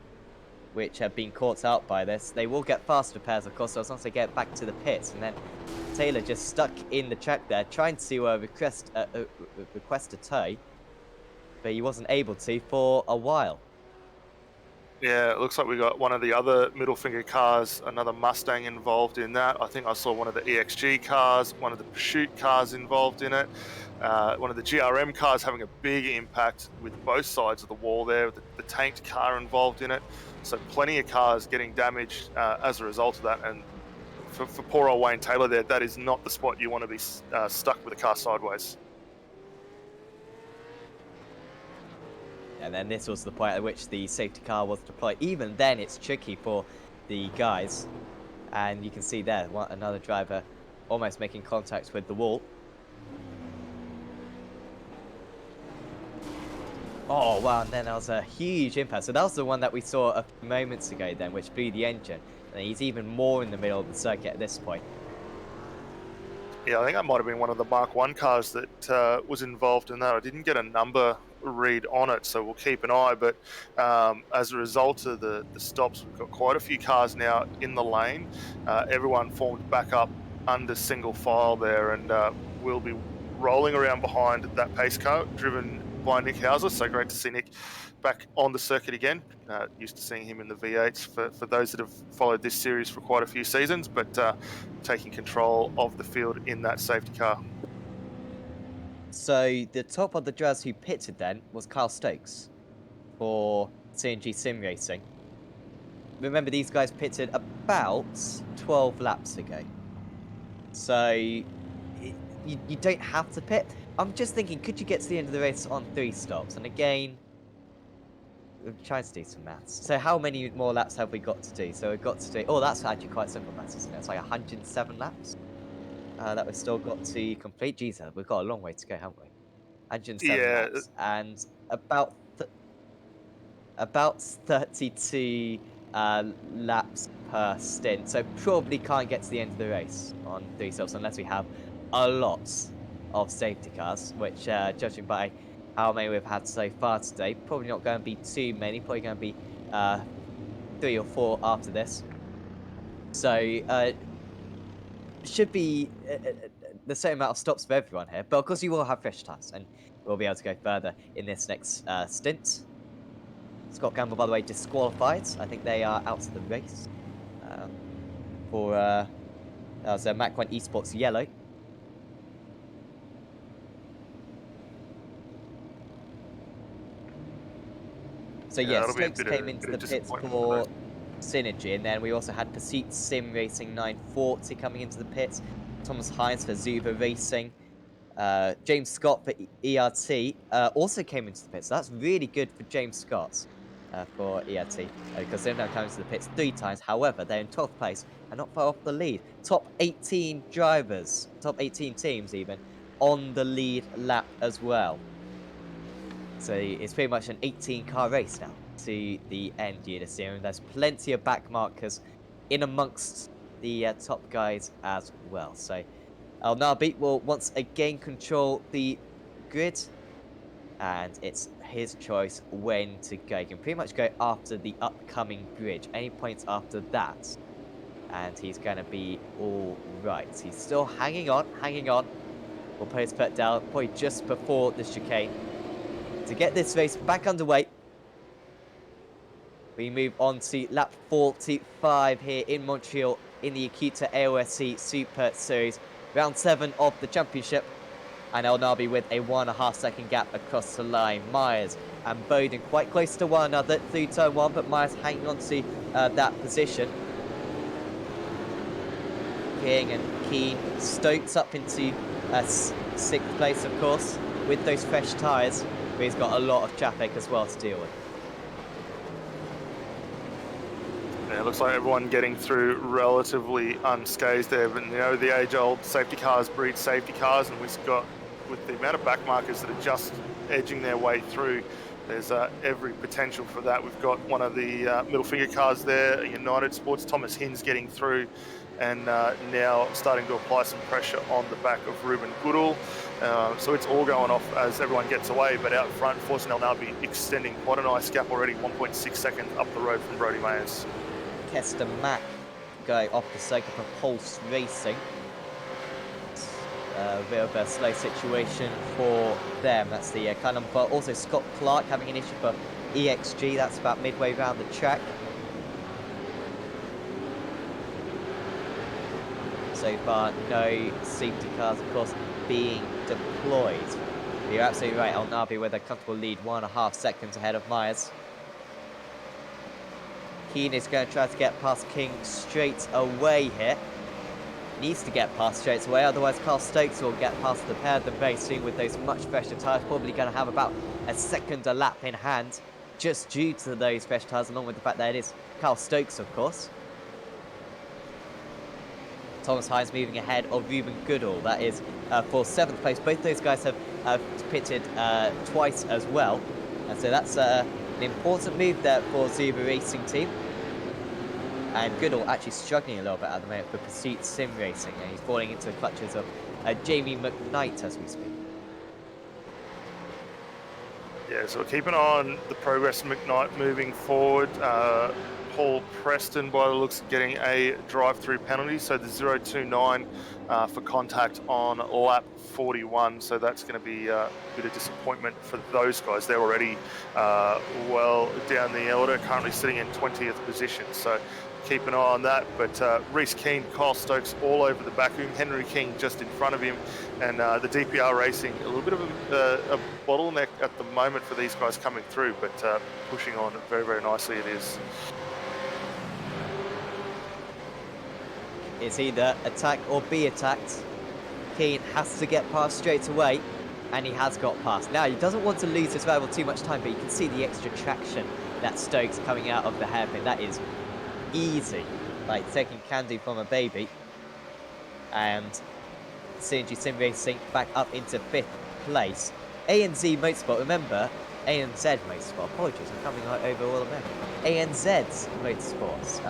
which have been caught out by this. They will get fast repairs, of course, so as long as they get back to the pits. And then Taylor just stuck in the track there, trying to request a tow, but he wasn't able to for a while. Yeah, it looks like we got one of the other middle finger cars, another Mustang involved in that. I think I saw one of the EXG cars, one of the Pursuit cars involved in it. One of the GRM cars having a big impact with both sides of the wall there, the tanked car involved in it. So plenty of cars getting damaged as a result of that. And for poor old Wayne Taylor there, that is not the spot you want to be stuck with a car sideways. And then this was the point at which the safety car was deployed. Even then, it's tricky for the guys. And you can see there, another driver almost making contact with the wall. Oh, wow, and then there was a huge impact. So that was the one that we saw a few moments ago then, which blew the engine. And he's even more in the middle of the circuit at this point. Yeah, I think that might have been one of the Mark 1 cars that was involved in that. I didn't get a number read on it, so we'll keep an eye. But as a result of the stops, we've got quite a few cars now in the lane. Everyone formed back up under single file there, and we'll be rolling around behind that pace car driven by Nick Hauser. So great to see Nick back on the circuit again. Used to seeing him in the V8s for those that have followed this series for quite a few seasons, but taking control of the field in that safety car. So the top of the drivers who pitted then was Carl Stokes for CNG Sim Racing. Remember, these guys pitted about 12 laps ago. So you don't have to pit. I'm just thinking, could you get to the end of the race on 3 stops? And again, we're trying to do some maths. So how many more laps have we got to do? So we've got to do... Oh, that's actually quite simple maths, isn't it? It's like 107 laps that we've still got to complete. Jeez, we've got a long way to go, haven't we? 107 laps. And about 32 laps per stint. So probably can't get to the end of the race on 3 stops unless we have a lot of safety cars, which judging by how many we've had so far today, probably not going to be too many, probably going to be 3 or 4 after this. So should be the same amount of stops for everyone here, but of course you will have fresh tyres and we'll be able to go further in this next stint. Scott Gamble, by the way, disqualified. I think they are out of the race for that was Mac 1 Esports Yellow. So yeah, Stokes came into the pits for Synergy, and then we also had Pursuit Sim Racing 940 coming into the pits. Thomas Hines for Zuba Racing. James Scott for ERT also came into the pits. So that's really good for James Scott for ERT because they've now come into the pits 3 times. However, they're in 12th place and not far off the lead. Top 18 drivers, top 18 teams even, on the lead lap as well. So it's pretty much an 18-car race now to the end here this year, and there's plenty of back markers in amongst the top guys as well. So El Nabi will once again control the grid, and it's his choice when to go. He can pretty much go after the upcoming bridge, any points after that, and he's going to be all right. He's still hanging on. We'll put his foot down probably just before the chicane to get this race back underway. We move on to lap 45 here in Montreal in the Acuta AOSC Super Series. Round 7 of the championship. And El Nabi with a 1.5 second gap across the line. Myers and Bowden quite close to one another through turn 1, but Myers hanging on to that position. King and Keane Stokes up into 6th place, of course, with those fresh tyres. But he's got a lot of traffic as well to deal with. Yeah, Yeah, it looks like everyone getting through relatively unscathed there, but you know, the age-old safety cars breed safety cars, and we've got, with the amount of back markers that are just edging their way through, there's every potential for that. We've got one of the middle finger cars there, United Sports, Thomas Hins getting through, and now starting to apply some pressure on the back of Ruben Goodall. So it's all going off as everyone gets away, but out front, Forsen El Nabi extending quite a nice gap already, 1.6 seconds up the road from Brody Mayers. Kester Mack going off the circuit for Pulse Racing. A bit of a slow situation for them. That's the kind of, but also Scott Clark having an issue for EXG. That's about midway around the track. So far, no safety cars, of course, being deployed. You're absolutely right, El Nabi with a comfortable lead, 1.5 seconds ahead of Myers. Keane is going to try to get past King straight away here. Needs to get past straight away, otherwise Carl Stokes will get past the pair of them very soon with those much fresher tyres. Probably going to have about a second a lap in hand, just due to those fresh tyres, along with the fact that it is Carl Stokes, of course. Thomas Hines moving ahead of Ruben Goodall. That is for 7th place. Both those guys have pitted twice as well. And so that's an important move there for Zuba Racing Team. And Goodall actually struggling a little bit at the moment for Pursuit Sim Racing. And he's falling into the clutches of Jamie McKnight as we speak. Yeah, so we're keeping on the progress of McKnight moving forward. Paul Preston, by the looks, getting a drive-through penalty, so the 029 for contact on lap 41. So that's going to be a bit of disappointment for those guys. They're already well down the order, currently sitting in 20th position. So keep an eye on that. But Reece Keane, Kyle Stokes all over the back room, Henry King just in front of him, and the DPR Racing, a little bit of a bottleneck at the moment for these guys coming through, but pushing on very, very nicely it is. It's either attack or be attacked. Keane has to get past straight away, and he has got past. Now, he doesn't want to lose his rival too much time, but you can see the extra traction that Stokes coming out of the hairpin. That is easy, like taking candy from a baby. And Synergy Sim Racing back up into 5th place. ANZ Motorsport, remember, ANZ Motorsport, apologies, I'm coming right over all of them. ANZ's Motorsports.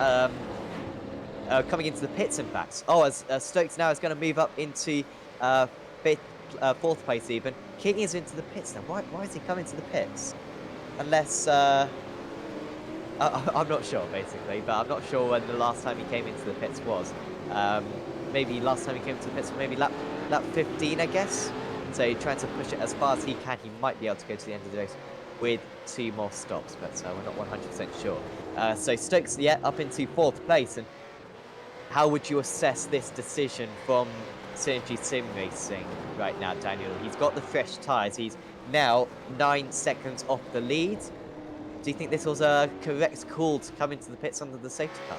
Coming into the pits, in fact. Oh, as Stokes now is going to move up into 4th place even. King is into the pits now. Why is he coming to the pits? Unless, I'm not sure, basically, but I'm not sure when the last time he came into the pits was. Maybe last time he came to the pits was maybe lap 15, I guess. So trying to push it as far as he can. He might be able to go to the end of the race with 2 more stops, but we're not 100% sure. So Stokes, yeah, up into 4th place. And how would you assess this decision from Synergy Sim Racing right now, Daniel? He's got the fresh tyres. He's now 9 seconds off the lead. Do you think this was a correct call to come into the pits under the safety car?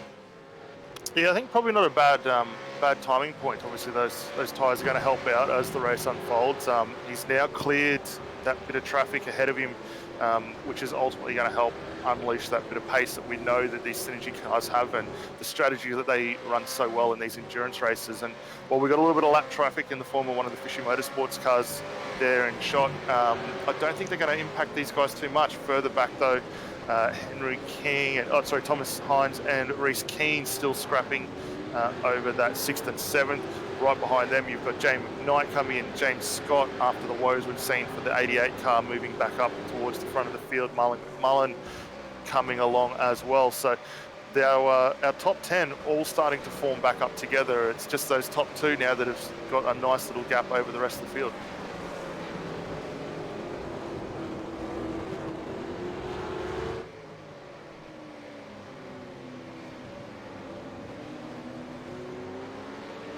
Yeah, I think probably not a bad timing point. Obviously, those tyres are going to help out as the race unfolds. He's now cleared that bit of traffic ahead of him, which is ultimately going to help unleash that bit of pace that we know that these Synergy cars have, and the strategy that they run so well in these endurance races. And while we got a little bit of lap traffic in the form of one of the Fisher Motorsports cars there in shot, I don't think they're going to impact these guys too much. Further back though, Henry King, Thomas Hines and Reece Keane still scrapping over that 6th and 7th. Right behind them, you've got James McKnight coming in, James Scott, after the woes we've seen for the 88 car, moving back up towards the front of the field. Mullen coming along as well. So our top 10 all starting to form back up together. It's just those top 2 now that have got a nice little gap over the rest of the field.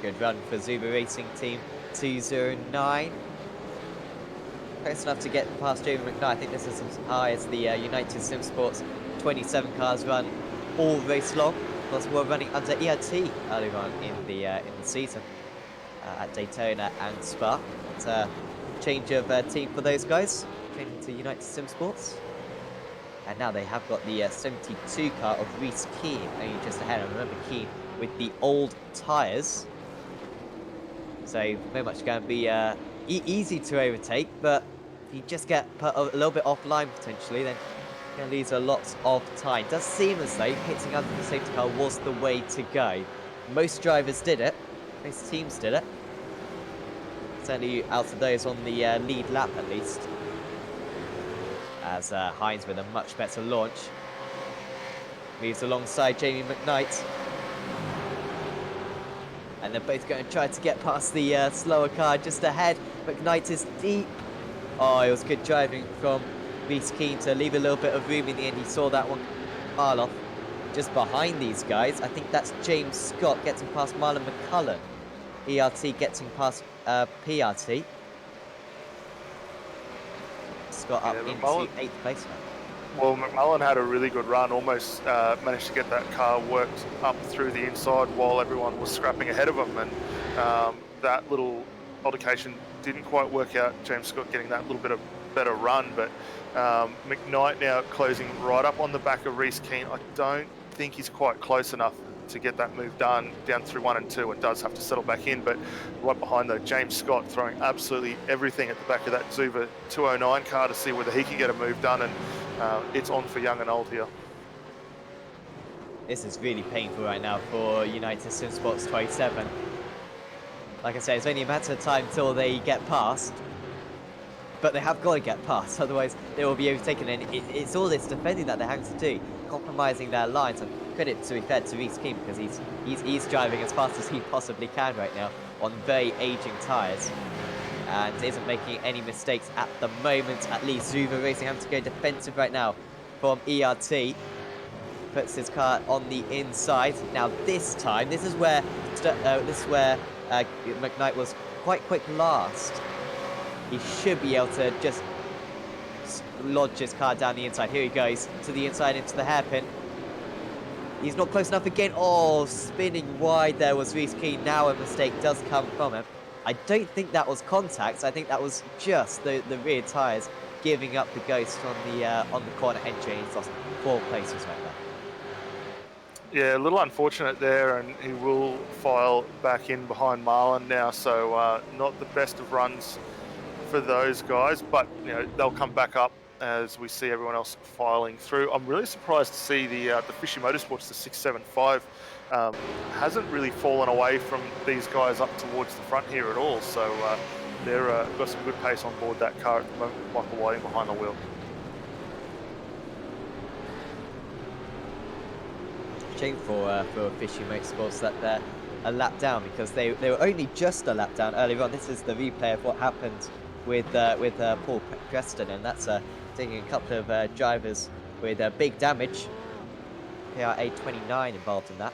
Good run for Zuba Racing Team 209. Close enough to get past Jamie McKnight. I think this is as high as the United Sim Sports 27 cars run all race long. Of course, we're running under ERT earlier on in the season at Daytona and Spa. It's a change of team for those guys, changing to United Sim Sports. And now they have got the 72 car of Reese Keane only just ahead. I remember Keane with the old tyres. So very much going to be easy to overtake, but if you just get put a little bit offline potentially, then you're going to lose a lot of time. It does seem as though hitting under the safety car was the way to go. Most drivers did it. Most teams did it. Certainly out of those on the lead lap at least. As Hines with a much better launch. Moves alongside Jamie McKnight. And they're both going to try to get past the slower car just ahead. McKnight is deep. Oh, it was good driving from Reese Keane to leave a little bit of room in the end. He saw that one pile off just behind these guys. I think that's James Scott getting past Marlon McCullen. ERT getting past PRT. Scott up into 8th place now. Well, McMullen had a really good run, almost managed to get that car worked up through the inside while everyone was scrapping ahead of him, and that little altercation didn't quite work out. James Scott getting that little bit of better run, but McKnight now closing right up on the back of Reese Keane. I don't think he's quite close enough to get that move done down through 1 and 2, and does have to settle back in. But right behind though, James Scott throwing absolutely everything at the back of that Zuva 209 car to see whether he can get a move done, and it's on for young and old here. This is really painful right now for United Sim Sports 27. Like I say, it's only a matter of time till they get past. But they have got to get past, otherwise they will be overtaken. And it's all this defending that they're having to do, compromising their lines. And credit to be fair to Reese Keane, because he's driving as fast as he possibly can right now on very aging tyres. And isn't making any mistakes at the moment. At least Zuva Racing having to go defensive right now from ERT. Puts his car on the inside. Now this time, this is where McKnight was quite quick last. He should be able to just lodge his car down the inside. Here he goes to the inside into the hairpin. He's not close enough again. Oh, spinning wide there was Reese Keane. Now a mistake does come from him. I don't think that was contact. I think that was just the rear tyres giving up the ghost on the corner entry. He's lost 4 places right there. Yeah, a little unfortunate there, and he will file back in behind Marlon now. So not the best of runs for those guys, but you know they'll come back up as we see everyone else filing through. I'm really surprised to see the Fishy Motorsports, the 675, hasn't really fallen away from these guys up towards the front here at all. So they're got some good pace on board that car at the moment with Michael Whiting behind the wheel. Shame for Fishy Motorsports that they're a lap down, because they were only just a lap down earlier on. This is the replay of what happened with Paul Preston, and that's taking a couple of drivers with big damage. PRA 29 involved in that.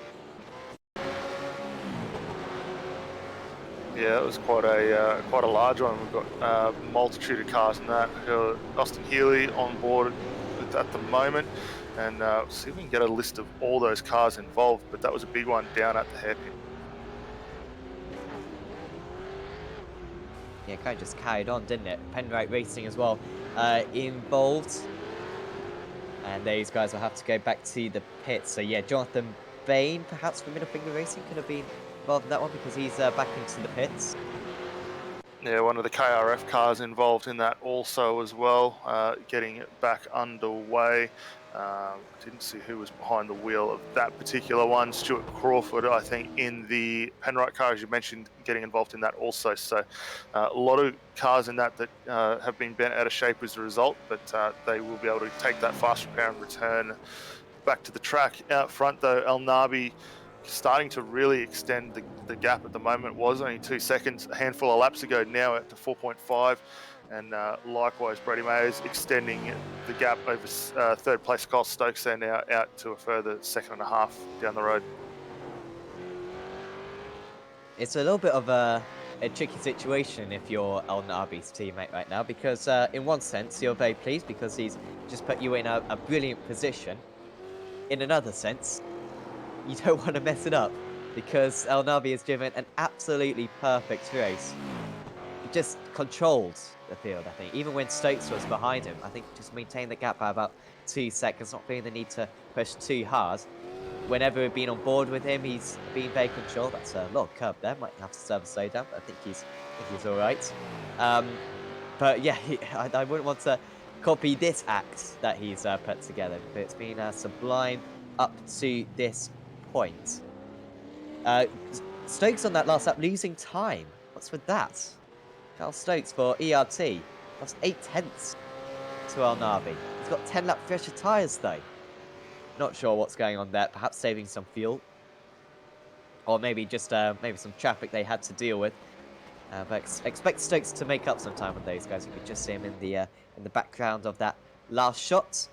Yeah, it was quite a large one. We've got a multitude of cars in that. Austin Healy on board at the moment, and see if we can get a list of all those cars involved. But that was a big one down at the hairpin. Yeah, kind of just carried on, didn't it? Penrite Racing as well involved. And these guys will have to go back to the pits. So yeah, Jonathan Bain, perhaps from Middle Finger Racing, could have been involved in that one because he's back into the pits. Yeah, one of the KRF cars involved in that also as well, getting it back underway. Didn't see who was behind the wheel of that particular one. Stuart Crawford, I think, in the Penrite car, as you mentioned, getting involved in that also. So a lot of cars in that have been bent out of shape as a result, but they will be able to take that fast repair and return back to the track. Out front, though, El Nabi starting to really extend the gap at the moment. Was only 2 seconds a handful of laps ago, now out to 4.5. And likewise, Brady Mayers extending the gap over third place Kyle Stokes there now out to a further 1.5 seconds down the road. It's a little bit of a tricky situation if you're El Nabi's teammate right now, because in one sense you're very pleased because he's just put you in a brilliant position. In another sense, you don't want to mess it up because El Nabi has driven an absolutely perfect race. just controlled the field, I think. Even when Stokes was behind him, I think just maintained the gap by about 2 seconds, not feeling the need to push too hard. Whenever we've been on board with him, he's been very controlled. That's a lot of curb there. Might have to serve a slowdown, but I think he's all right. But yeah, I wouldn't want to copy this act that he's put together. But it's been sublime up to this point. Stokes on that last lap losing time. What's with that? Charles Stokes for ERT. Lost 8/10 to El Navi. He's got 10-lap fresher tyres though. Not sure what's going on there. Perhaps saving some fuel. Or maybe just maybe some traffic they had to deal with. But expect Stokes to make up some time with those guys. You could just see him in the background of that last shot.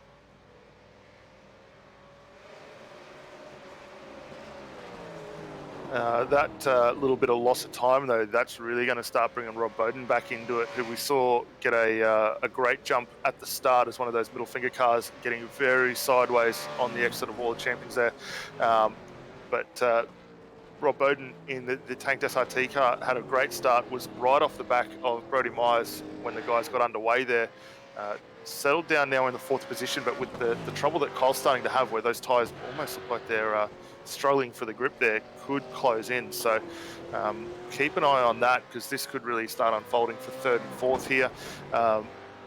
That little bit of loss of time, though, that's really going to start bringing Rob Bowden back into it, who we saw get a great jump at the start as one of those middle finger cars, getting very sideways on the exit of all the champions there. But Rob Bowden in the tanked SRT car had a great start, was right off the back of Brodie Myers when the guys got underway there. Settled down now in the 4th position, but with the trouble that Cole's starting to have, where those tyres almost look like they're struggling for the grip there, could close in. So keep an eye on that, because this could really start unfolding for 3rd and 4th here.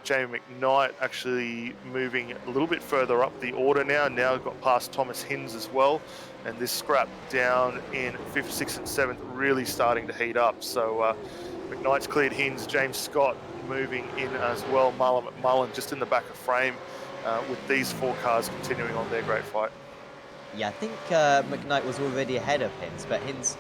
Jamie McKnight actually moving a little bit further up the order now got past Thomas Hinds as well, and this scrap down in 5th, 6th and 7th really starting to heat up. So McKnight's cleared Hinds, James Scott moving in as well, Marlon McMullen just in the back of frame, with these 4 cars continuing on their great fight. Yeah, I think McKnight was already ahead of Hinds, but Hinds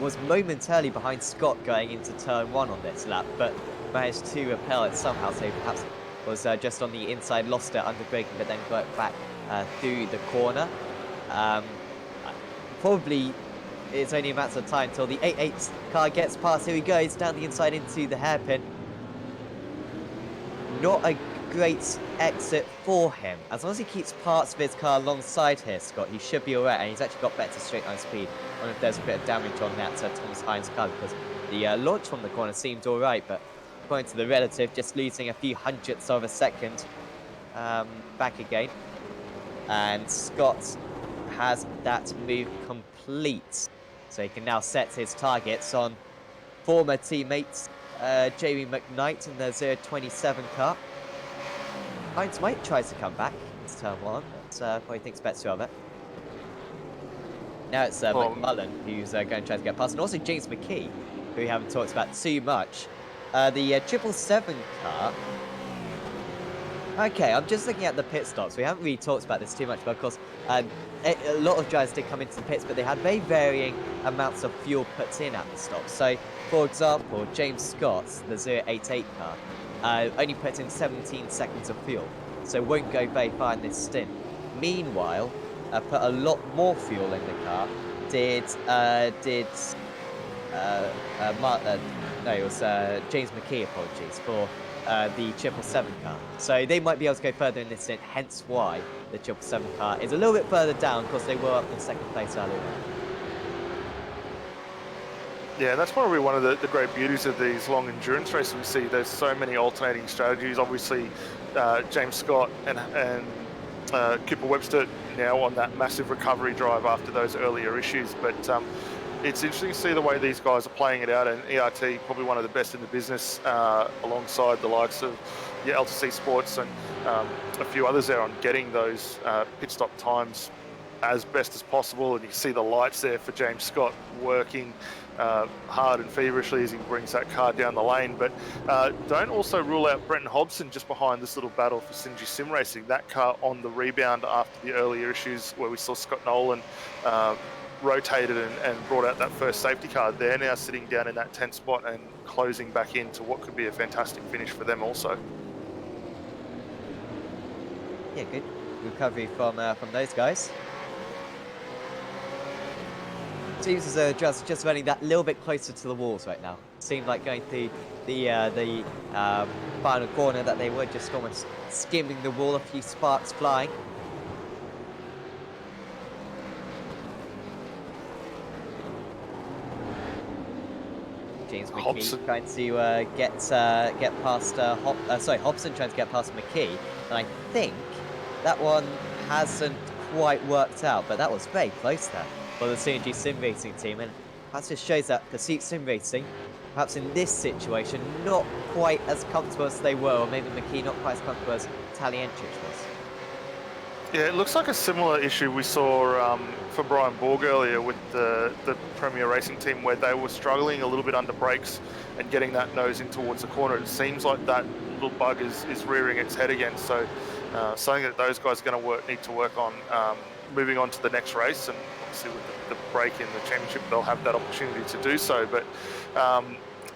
was momentarily behind Scott going into turn 1 on this lap, but managed to repel it somehow, so perhaps was just on the inside, lost it under braking, but then got it back through the corner. Probably it's only a matter of time till the 8-8 car gets past. Here he goes, down the inside into the hairpin. Not a great exit for him. As long as he keeps parts of his car alongside here, Scott, he should be alright, and he's actually got better straight line speed. I wonder if there's a bit of damage on that Thomas Hines car, because the launch from the corner seemed alright, but according to the relative, just losing a few hundredths of a second back again. And Scott has that move complete, so he can now set his targets on former teammates Jamie McKnight in the 027 car. Hines might try to come back into turn 1, but probably thinks better of it. Now it's McMullen who's going to try to get past, and also James McKee, who we haven't talked about too much. The 777 car. Okay, I'm just looking at the pit stops. We haven't really talked about this too much, but of course, a lot of drivers did come into the pits, but they had very varying amounts of fuel put in at the stop. So, for example, James Scott, the 088 car, only put in 17 seconds of fuel, so won't go very far in this stint. Meanwhile, put a lot more fuel in the car. It was James McKee, apologies, for the 777 car. So they might be able to go further in this stint, hence why the 777 car is a little bit further down, because they were up in 2nd place earlier. Yeah, that's probably one of the great beauties of these long endurance races we see. There's so many alternating strategies. Obviously, James Scott and Cooper Webster now on that massive recovery drive after those earlier issues. But it's interesting to see the way these guys are playing it out, and ERT probably one of the best in the business, alongside the likes of LTC Sports and a few others there, on getting those pit stop times as best as possible. And you see the lights there for James Scott working hard and feverishly as he brings that car down the lane. But don't also rule out Brenton Hobson just behind this little battle for Synergy Sim Racing. That car on the rebound after the earlier issues where we saw Scott Nolan rotated and brought out that first safety car. They're now sitting down in that 10th spot and closing back into what could be a fantastic finish for them also. Yeah, good recovery from those guys. Seems as though just running that little bit closer to the walls right now. Seemed like going through the final corner that they were just almost skimming the wall, a few sparks flying. James McKee Hobson. trying to get past Hobson trying to get past McKee, and I think that one hasn't quite worked out, but that was very close there for the Synergy Sim Racing team, and that just shows that Pursuit Sim Racing, perhaps in this situation, not quite as comfortable as they were, or maybe McKee not quite as comfortable as Talientrich was. Yeah, it looks like a similar issue we saw for Brian Borg earlier with the Premier Racing team, where they were struggling a little bit under brakes and getting that nose in towards the corner. It seems like that little bug is rearing its head again. So something that those guys are going to need to work on moving on to the next race. And obviously with the break in the championship, they'll have that opportunity to do so. But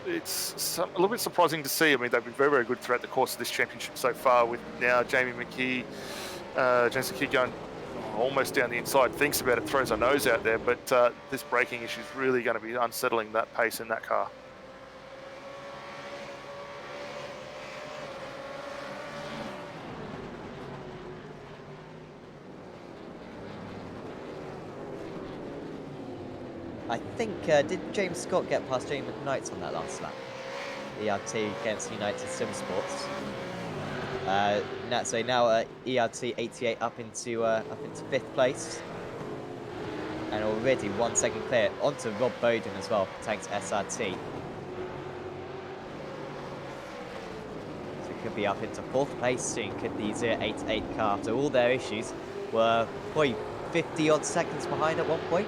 it's a little bit surprising to see. I mean, they've been very, very good throughout the course of this championship so far, with now Jamie McKee, James McKee going almost down the inside, thinks about it, throws a nose out there, but this braking issue is really going to be unsettling that pace in that car. I think, did James Scott get past Jamie McKnight on that last lap? ERT against United Sim Sports. So now ERT 88 up into 5th place, and already 1 second clear onto Rob Bowden as well, Tanks SRT. So it could be up into 4th place soon. Could the 088 car, after all their issues, were probably 50 odd seconds behind at one point.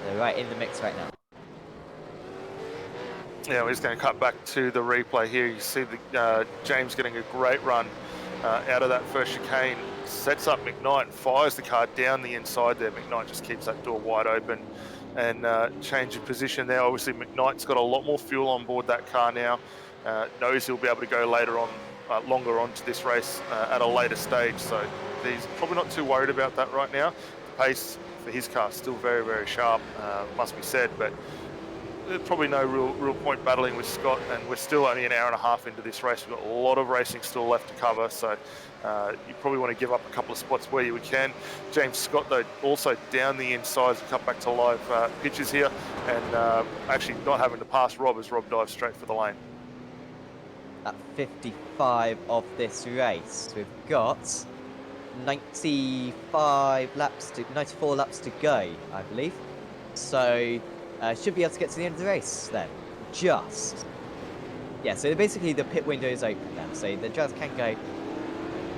They're right in the mix right now. Yeah, we're just going to cut back to the replay here. You see the James getting a great run out of that first chicane, sets up McKnight, fires the car down the inside there. McKnight just keeps that door wide open and change of position there. Obviously, McKnight's got a lot more fuel on board that car now. Knows he'll be able to go later on, longer on to this race at a later stage. So he's probably not too worried about that right now. The pace for his car is still very, very sharp, must be said, but there's probably no real point battling with Scott, and we're still only an hour and a half into this race. We've got a lot of racing still left to cover, so you probably want to give up a couple of spots where you can. James Scott, though, also down the inside as we come back to live pitches here, and actually not having to pass Rob as Rob dives straight for the lane. At 55 of this race, we've got 94 laps to go, I believe. So should be able to get to the end of the race then. Just. Yeah, so basically the pit window is open then. So the drivers can go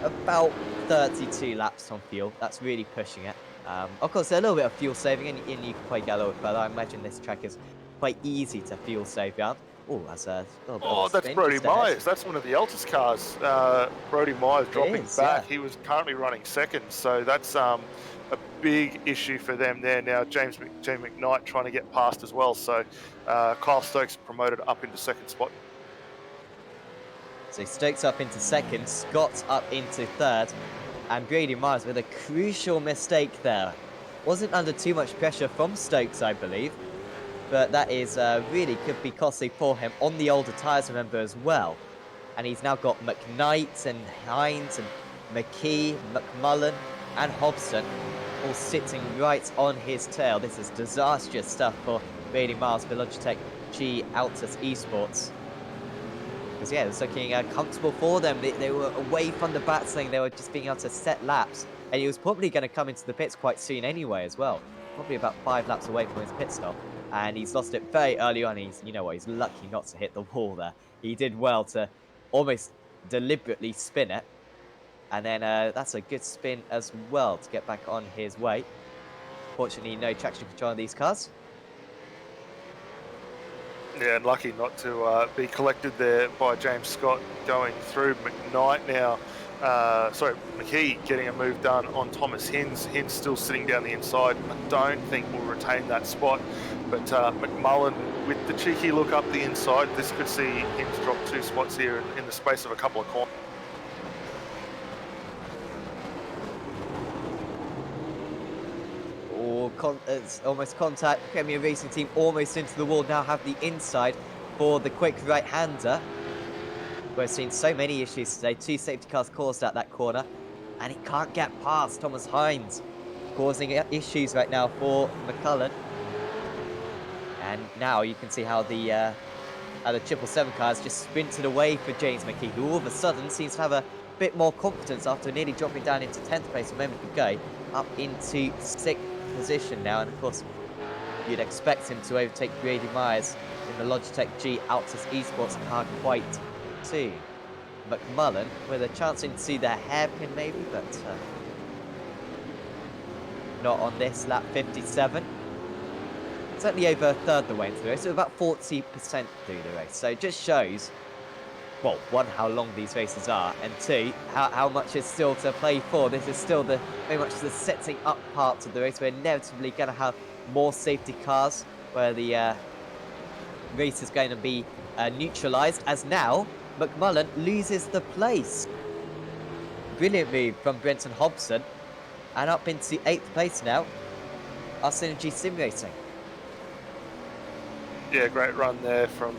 about 32 laps on fuel. That's really pushing it. Of course, there's a little bit of fuel saving, and you can probably get a little bit further. I imagine this track is quite easy to fuel save around. Oh, that's a little bit of a that's spin Brody just ahead. Myers. That's one of the Altus cars. Brody Myers dropping is, back. yeah. He was currently running second, so that's a big issue for them there. Now James McKnight trying to get past as well. So Kyle Stokes promoted up into second spot. So Stokes up into second, Scott up into third, and Brady Myers with a crucial mistake there. Wasn't under too much pressure from Stokes, I believe, but that is really could be costly for him on the older tyres, remember, as well. And he's now got McKnight and Hines and McKee, McMullen and Hobson all sitting right on his tail. This is disastrous stuff for Brady Myers for Logitech G Altus Esports. Because, yeah, it was looking comfortable for them. They were away from the battling. They were just being able to set laps. And he was probably going to come into the pits quite soon anyway as well. Probably about 5 laps away from his pit stop. And he's lost it very early on. You know what, he's lucky not to hit the wall there. He did well to almost deliberately spin it. And then that's a good spin as well to get back on his way. Fortunately, no traction control on these cars. Yeah, and lucky not to be collected there by James Scott going through. McKnight now, McKee getting a move done on Thomas Hinds. Hinds still sitting down the inside. I don't think will retain that spot. But McMullen with the cheeky look up the inside. This could see Hinds drop 2 spots here in the space of a couple of corners. It's almost contact. Premier Racing Team almost into the wall. Now have the inside for the quick right-hander. We've seen so many issues today. 2 safety cars caused at that corner, and he can't get past Thomas Hines, causing issues right now for McCullen. And now you can see how the 777 car has just sprinted away for James McKee, who all of a sudden seems to have a bit more confidence after nearly dropping down into 10th place a moment ago, up into 6th position now. And of course, you'd expect him to overtake Grady Myers in the Logitech G Altus Esports car quite soon. McMullen with a chance into the hairpin maybe, but not on this lap 57. Certainly over a third the way into the race, so about 40% through the race. So it just shows, well, one, how long these races are, and two, how much is still to play for. This is still very much the setting up part of the race. We're inevitably going to have more safety cars where the race is going to be neutralised, as now McMullen loses the place. Brilliant move from Brenton Hobson, and up into 8th place now, our Synergy Sim Racing. Yeah, great run there from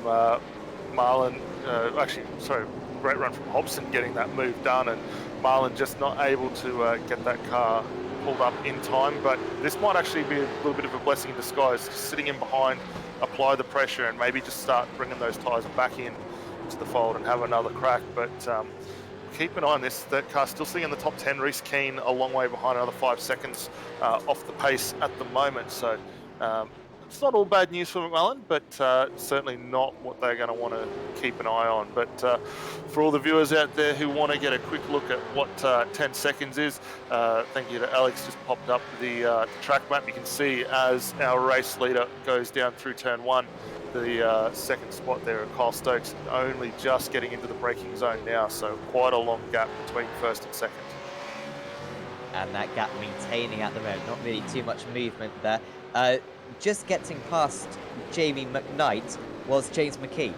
Marlon. Great run from Hobson getting that move done, and Marlon just not able to get that car pulled up in time. But this might actually be a little bit of a blessing in disguise. Just sitting in behind, apply the pressure, and maybe just start bringing those tyres back in to the fold and have another crack. But keep an eye on this. That car still sitting in the top 10. Reece Keane a long way behind, another 5 seconds off the pace at the moment. So it's not all bad news for McMullen, but certainly not what they're going to want to keep an eye on. But for all the viewers out there who want to get a quick look at what 10 seconds is, thank you to Alex, just popped up the track map. You can see as our race leader goes down through turn 1, the second spot there at Kyle Stokes only just getting into the braking zone now, so quite a long gap between first and second. And that gap maintaining at the moment, not really too much movement there. Just getting past Jamie McKnight was James McKee.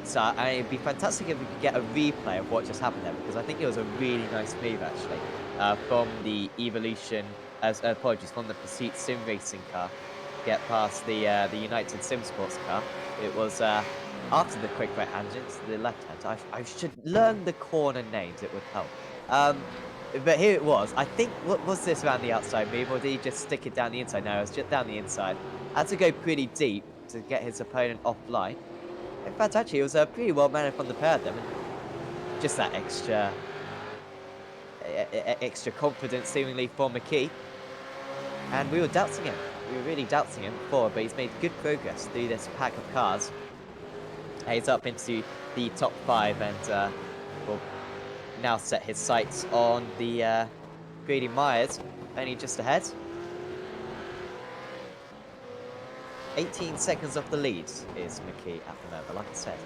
So it'd be fantastic if we could get a replay of what just happened there, because I think it was a really nice move actually from the Evolution, from the Pursuit Sim Racing car, get past the United Sim Sports car. It was after the quick right hand into the left hand. I should learn the corner names, it would help. But here it was. I think, what was this around the outside move, or did he just stick it down the inside? No, it was just down the inside. Had to go pretty deep to get his opponent offline. In fact, actually, it was pretty well managed from the pair of them. And just that extra confidence, seemingly, for McKee. And we were doubting him. We were really doubting him before, but he's made good progress through this pack of cars. He's up into the top 5 and will now set his sights on the Grady Myers, only just ahead. 18 seconds off the lead is McKee at the moment. Like I said,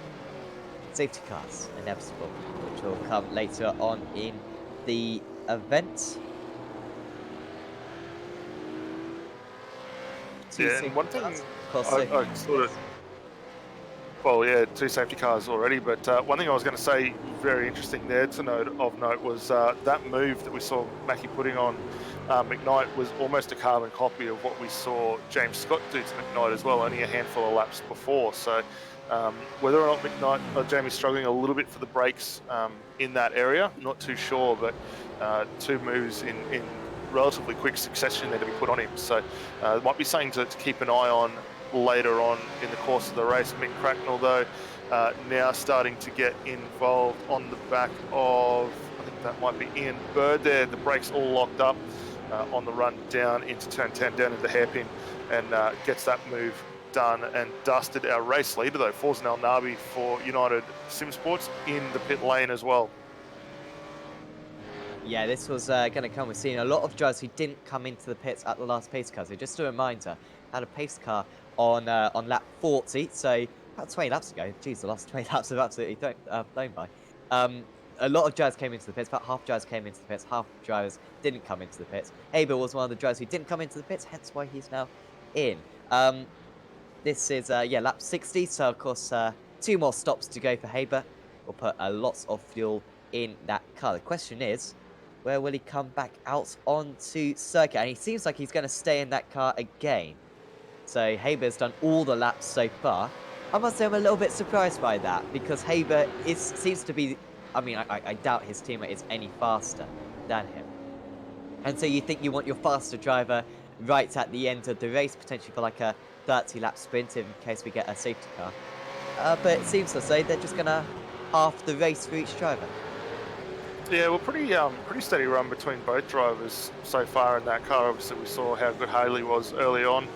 safety cars, inevitable, which will come later on in the event. And one thing I sort of... Well, yeah, 2 safety cars already, but one thing I was going to say, very interesting there of note was that move that we saw Mackie putting on McKnight was almost a carbon copy of what we saw James Scott do to McKnight as well, only a handful of laps before. So whether or not McKnight or Jamie's struggling a little bit for the brakes in that area, not too sure, but 2 moves in relatively quick succession there to be put on him. So it might be something to keep an eye on later on in the course of the race. Mick Cracknell, though, now starting to get involved on the back of, I think that might be Ian Bird there. The brakes all locked up on the run down into turn 10, down into the hairpin, and gets that move done and dusted our race leader, though, Forzen Al Nabi for United Sim Sports in the pit lane as well. Yeah, this was going to come. We're seeing a lot of drivers who didn't come into the pits at the last pace car. So just a reminder, had a pace car on lap 40, so about 20 laps ago. Geez, the last 20 laps have absolutely flown by. A lot of drivers came into the pits. About half drivers came into the pits, half drivers didn't come into the pits. Haber was one of the drivers who didn't come into the pits, hence why he's now in. This is, lap 60, so of course 2 more stops to go for Haber. We'll put lots of fuel in that car. The question is, where will he come back out onto circuit? And he seems like he's going to stay in that car again. So Haber's done all the laps so far. I must say I'm a little bit surprised by that, because Haber seems to be... I mean, I doubt his teammate is any faster than him. And so you think you want your faster driver right at the end of the race, potentially for like a 30-lap sprint in case we get a safety car. But it seems as though they're just going to half the race for each driver. Yeah, well, pretty steady run between both drivers so far in that car. Obviously, we saw how good Haley was early on.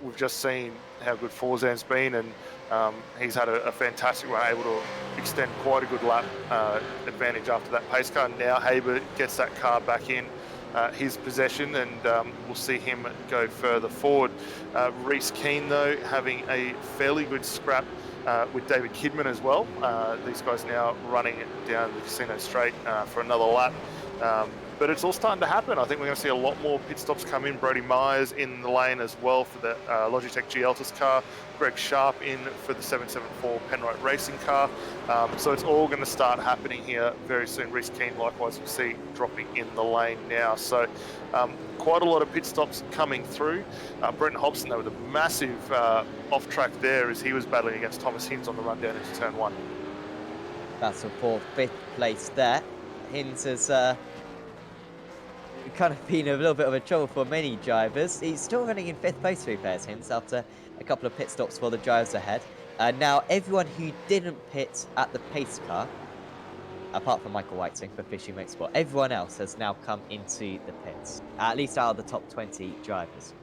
We've just seen how good Forzan's been, and he's had a fantastic run, able to extend quite a good lap advantage after that pace car. Now Haber gets that car back in his possession, and we'll see him go further forward. Reece Keane, though, having a fairly good scrap with David Kidman as well. These guys now running down the Casino Straight for another lap. But it's all starting to happen. I think we're going to see a lot more pit stops come in. Brody Myers in the lane as well for the Logitech G Altus car. Greg Sharp in for the 774 Penrite Racing car. So it's all going to start happening here very soon. Reece Keane, likewise, we see dropping in the lane now. So quite a lot of pit stops coming through. Brenton Hobson, though, with a massive off track there as he was battling against Thomas Hinds on the run down into turn 1. Battle for 5th place there. Hinds has kind of been a little bit of a trouble for many drivers. He's still running in 5th place for repairs, Hinds, after a couple of pit stops for the drivers ahead. Now, everyone who didn't pit at the pace car, apart from Michael Whiting for Fishing Motorsport, everyone else has now come into the pits, at least out of the top 20 drivers.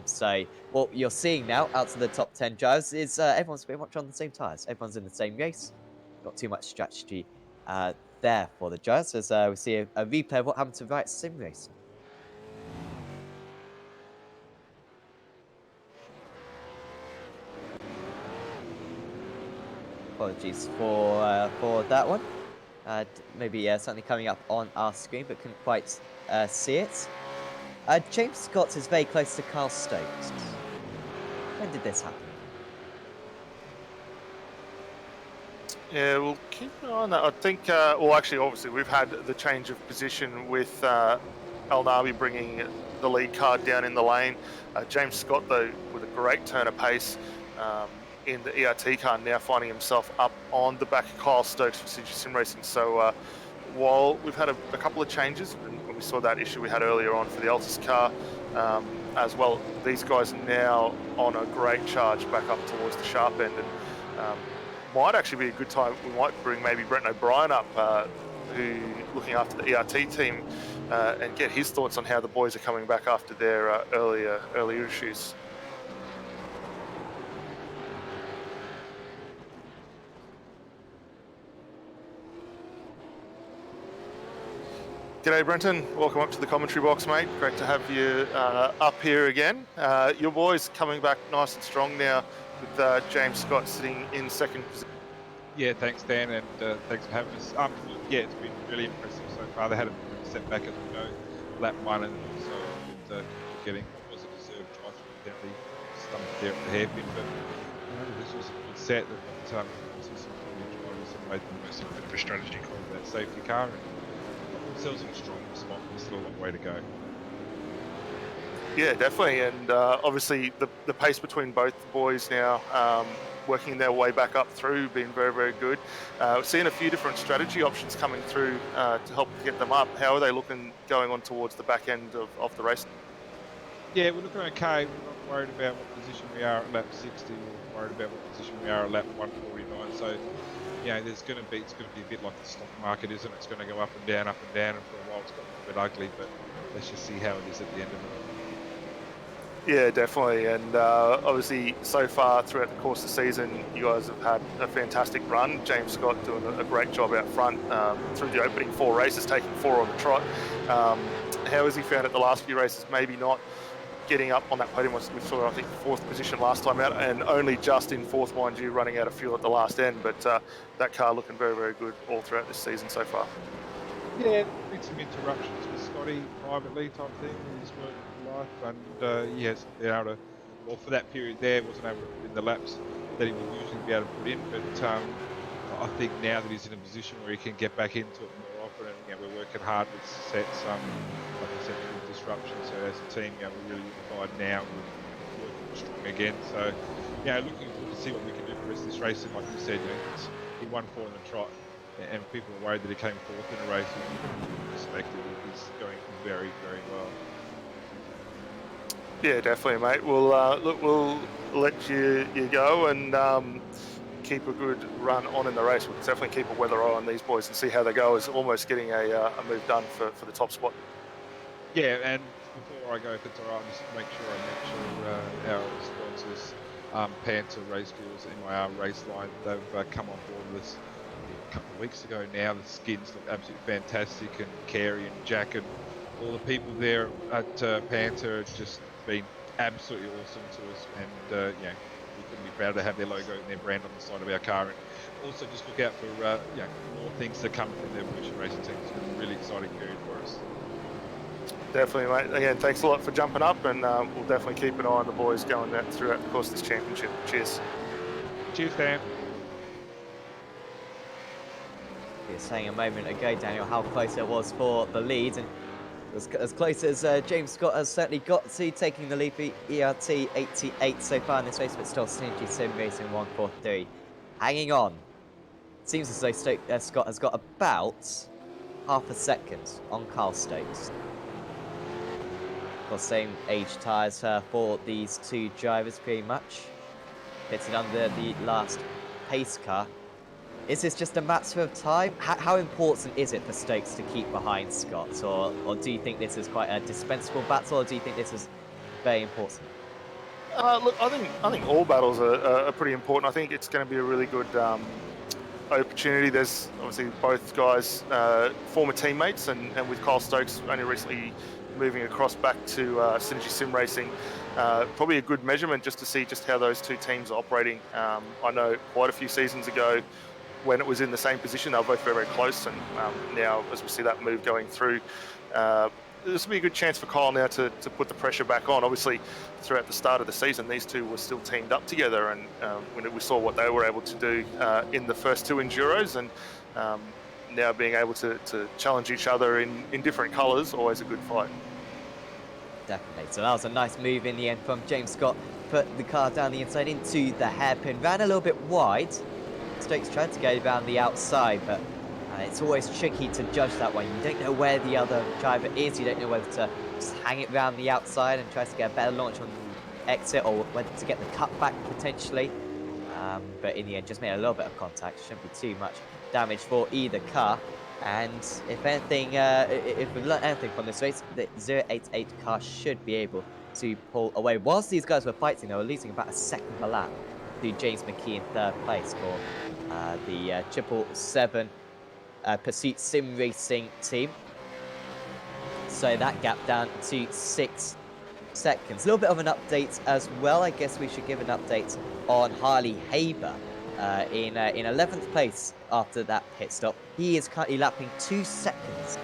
So what you're seeing now out of the top 10 drivers is everyone's pretty much on the same tyres. Everyone's in the same race. Not too much strategy there for the drivers, as we see a replay of what happened to Wright Sim Racing. Apologies for that one. Maybe something coming up on our screen, but couldn't quite see it. James Scott is very close to Carl Stokes. When did this happen? Yeah, we'll keep an eye on that. I think, well, actually, obviously, we've had the change of position with El Nabi bringing the lead car down in the lane. James Scott, though, with a great turn of pace in the ERT car, now finding himself up on the back of Kyle Stokes for City Sim Racing. So while we've had a couple of changes, and we saw that issue we had earlier on for the Altus car as well, these guys are now on a great charge back up towards the sharp end. And might actually be a good time. We might bring maybe Brent O'Brien up, who looking after the ERT team, and get his thoughts on how the boys are coming back after their earlier issues. G'day, Brenton. Welcome up to the commentary box, mate. Great to have you up here again. Your boys coming back nice and strong now, with James Scott sitting in second position. Yeah, thanks, Dan, and thanks for having us. Yeah, it's been really impressive so far. They had a setback as we know, lap 1, and so getting what was a deserved try through down the stomach there at the hairpin. But this was a good set. That some brilliant drivers have made the most of a strategy call of that safety car, and got themselves in a strong spot. There's still a long way to go. Yeah, definitely, and obviously the pace between both the boys now, working their way back up through, being very, very good. We're seeing a few different strategy options coming through to help get them up. How are they looking going on towards the back end of the race? Yeah, we're looking okay. We're not worried about what position we are at lap 60. We're worried about what position we are at lap 149. So, yeah, it's going to be a bit like the stock market, isn't it? It's going to go up and down, and for a while it's got a bit ugly, but let's just see how it is at the end of it. Yeah, definitely, and obviously so far throughout the course of the season, you guys have had a fantastic run. James Scott doing a great job out front through the opening 4 races, taking 4 on the trot. How has he found it the last few races? Maybe not getting up on that podium. We saw, I think, 4th position last time out, and only just in 4th, mind you, running out of fuel at the last end. But that car looking very, very good all throughout this season so far. Yeah, been some interruptions with Scotty privately type thing in his work life, and he hasn't been able to, well, for that period there, wasn't able to put in the laps that he would usually be able to put in. But I think now that he's in a position where he can get back into it more often, and we're working hard with sets, like I said, with disruption. So as a team, we're really unified now. We're working strong again. So looking forward to see what we can do for the rest of this race. And like you said, he won 4 in the trot, and people are worried that he came 4th in a race. And perspective, he's going very, very well. Yeah, definitely, mate. We'll let you go and keep a good run on in the race. We'll definitely keep a weather eye on these boys and see how they go. Is almost getting a move done for the top spot. Yeah, and before I go, if it's all right, just make sure I mention our sponsors, Panther Race Fuels, MIR Raceline. They've come on board with us a couple of weeks ago now. The skins look absolutely fantastic, and Carey and Jack and all the people there at Panther have just been absolutely awesome to us, and yeah, we couldn't be prouder to have their logo and their brand on the side of our car. And also just look out for more things to come from the Evolution Racing team. It's been a really exciting period for us. Definitely, mate. Again, thanks a lot for jumping up, and we'll definitely keep an eye on the boys going throughout the course of this championship. Cheers. Cheers, Dan. You were saying a moment ago, Daniel, how close it was for the lead, and as close as James Scott has certainly got to taking the lead for ERT 88 so far in this race, but still Synergy Sim Racing 143. Hanging on. Seems as though Scott has got about half a second on Carl Stokes. Got same age tyres for these two drivers pretty much. Pitted under the last pace car. Is this just a matter of time? How important is it for Stokes to keep behind Scott? Or do you think this is quite a dispensable battle, or do you think this is very important? Look, I think all battles are pretty important. I think it's going to be a really good opportunity. There's obviously both guys former teammates, and with Kyle Stokes only recently moving across back to Synergy Sim Racing, probably a good measurement just to see just how those two teams are operating. I know quite a few seasons ago, when it was in the same position, they were both very, very close, and now as we see that move going through, this will be a good chance for Kyle now to put the pressure back on. Obviously, throughout the start of the season, these two were still teamed up together, and when we saw what they were able to do in the first two Enduros, and now being able to challenge each other in different colours, always a good fight. Definitely. So that was a nice move in the end from James Scott. Put the car down the inside into the hairpin. Ran a little bit wide. Stokes tried to go down the outside, but it's always tricky to judge that one. You don't know where the other driver is. You don't know whether to just hang it round the outside and try to get a better launch on the exit, or whether to get the cutback potentially. But in the end, just made a little bit of contact. Shouldn't be too much damage for either car. And if anything, if we've learned anything from this race, the 088 car should be able to pull away. Whilst these guys were fighting, they were losing about a second per lap to James McKee in third place for the 777 Pursuit Sim Racing team. So that gap down to 6 seconds. A little bit of an update as well. I guess we should give an update on Harley Haber in 11th place after that pit stop. He is currently lapping 2 seconds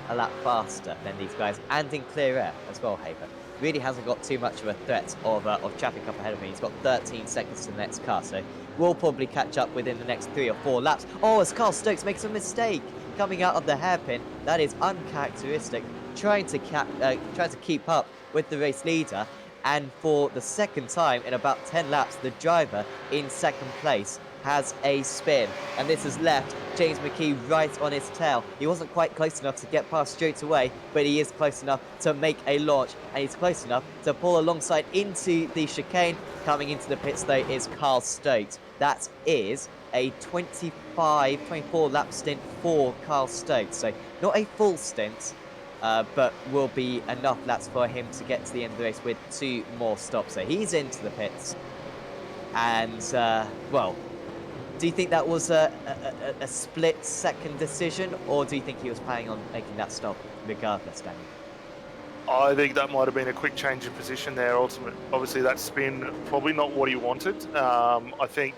a lap faster than these guys, and in clear air as well. Haber really hasn't got too much of a threat of traffic up ahead of him. He's got 13 seconds to the next car, so we'll probably catch up within the next 3 or 4 laps. Oh, as Carl Stokes makes a mistake coming out of the hairpin. That is uncharacteristic. Trying to keep up with the race leader, and for the second time in about 10 laps, the driver in second place has a spin, and this has left James McKee right on his tail. He wasn't quite close enough to get past straight away, but he is close enough to make a launch, and he's close enough to pull alongside into the chicane. Coming into the pits though is Carl Stokes. That is a 24 lap stint for Carl Stokes, so not a full stint, but will be enough laps for him to get to the end of the race with 2 more stops. So he's into the pits, and well, do you think that was a split-second decision, or do you think he was planning on making that stop regardless, Daniel? I think that might have been a quick change of position there. Obviously, that spin probably not what he wanted. I think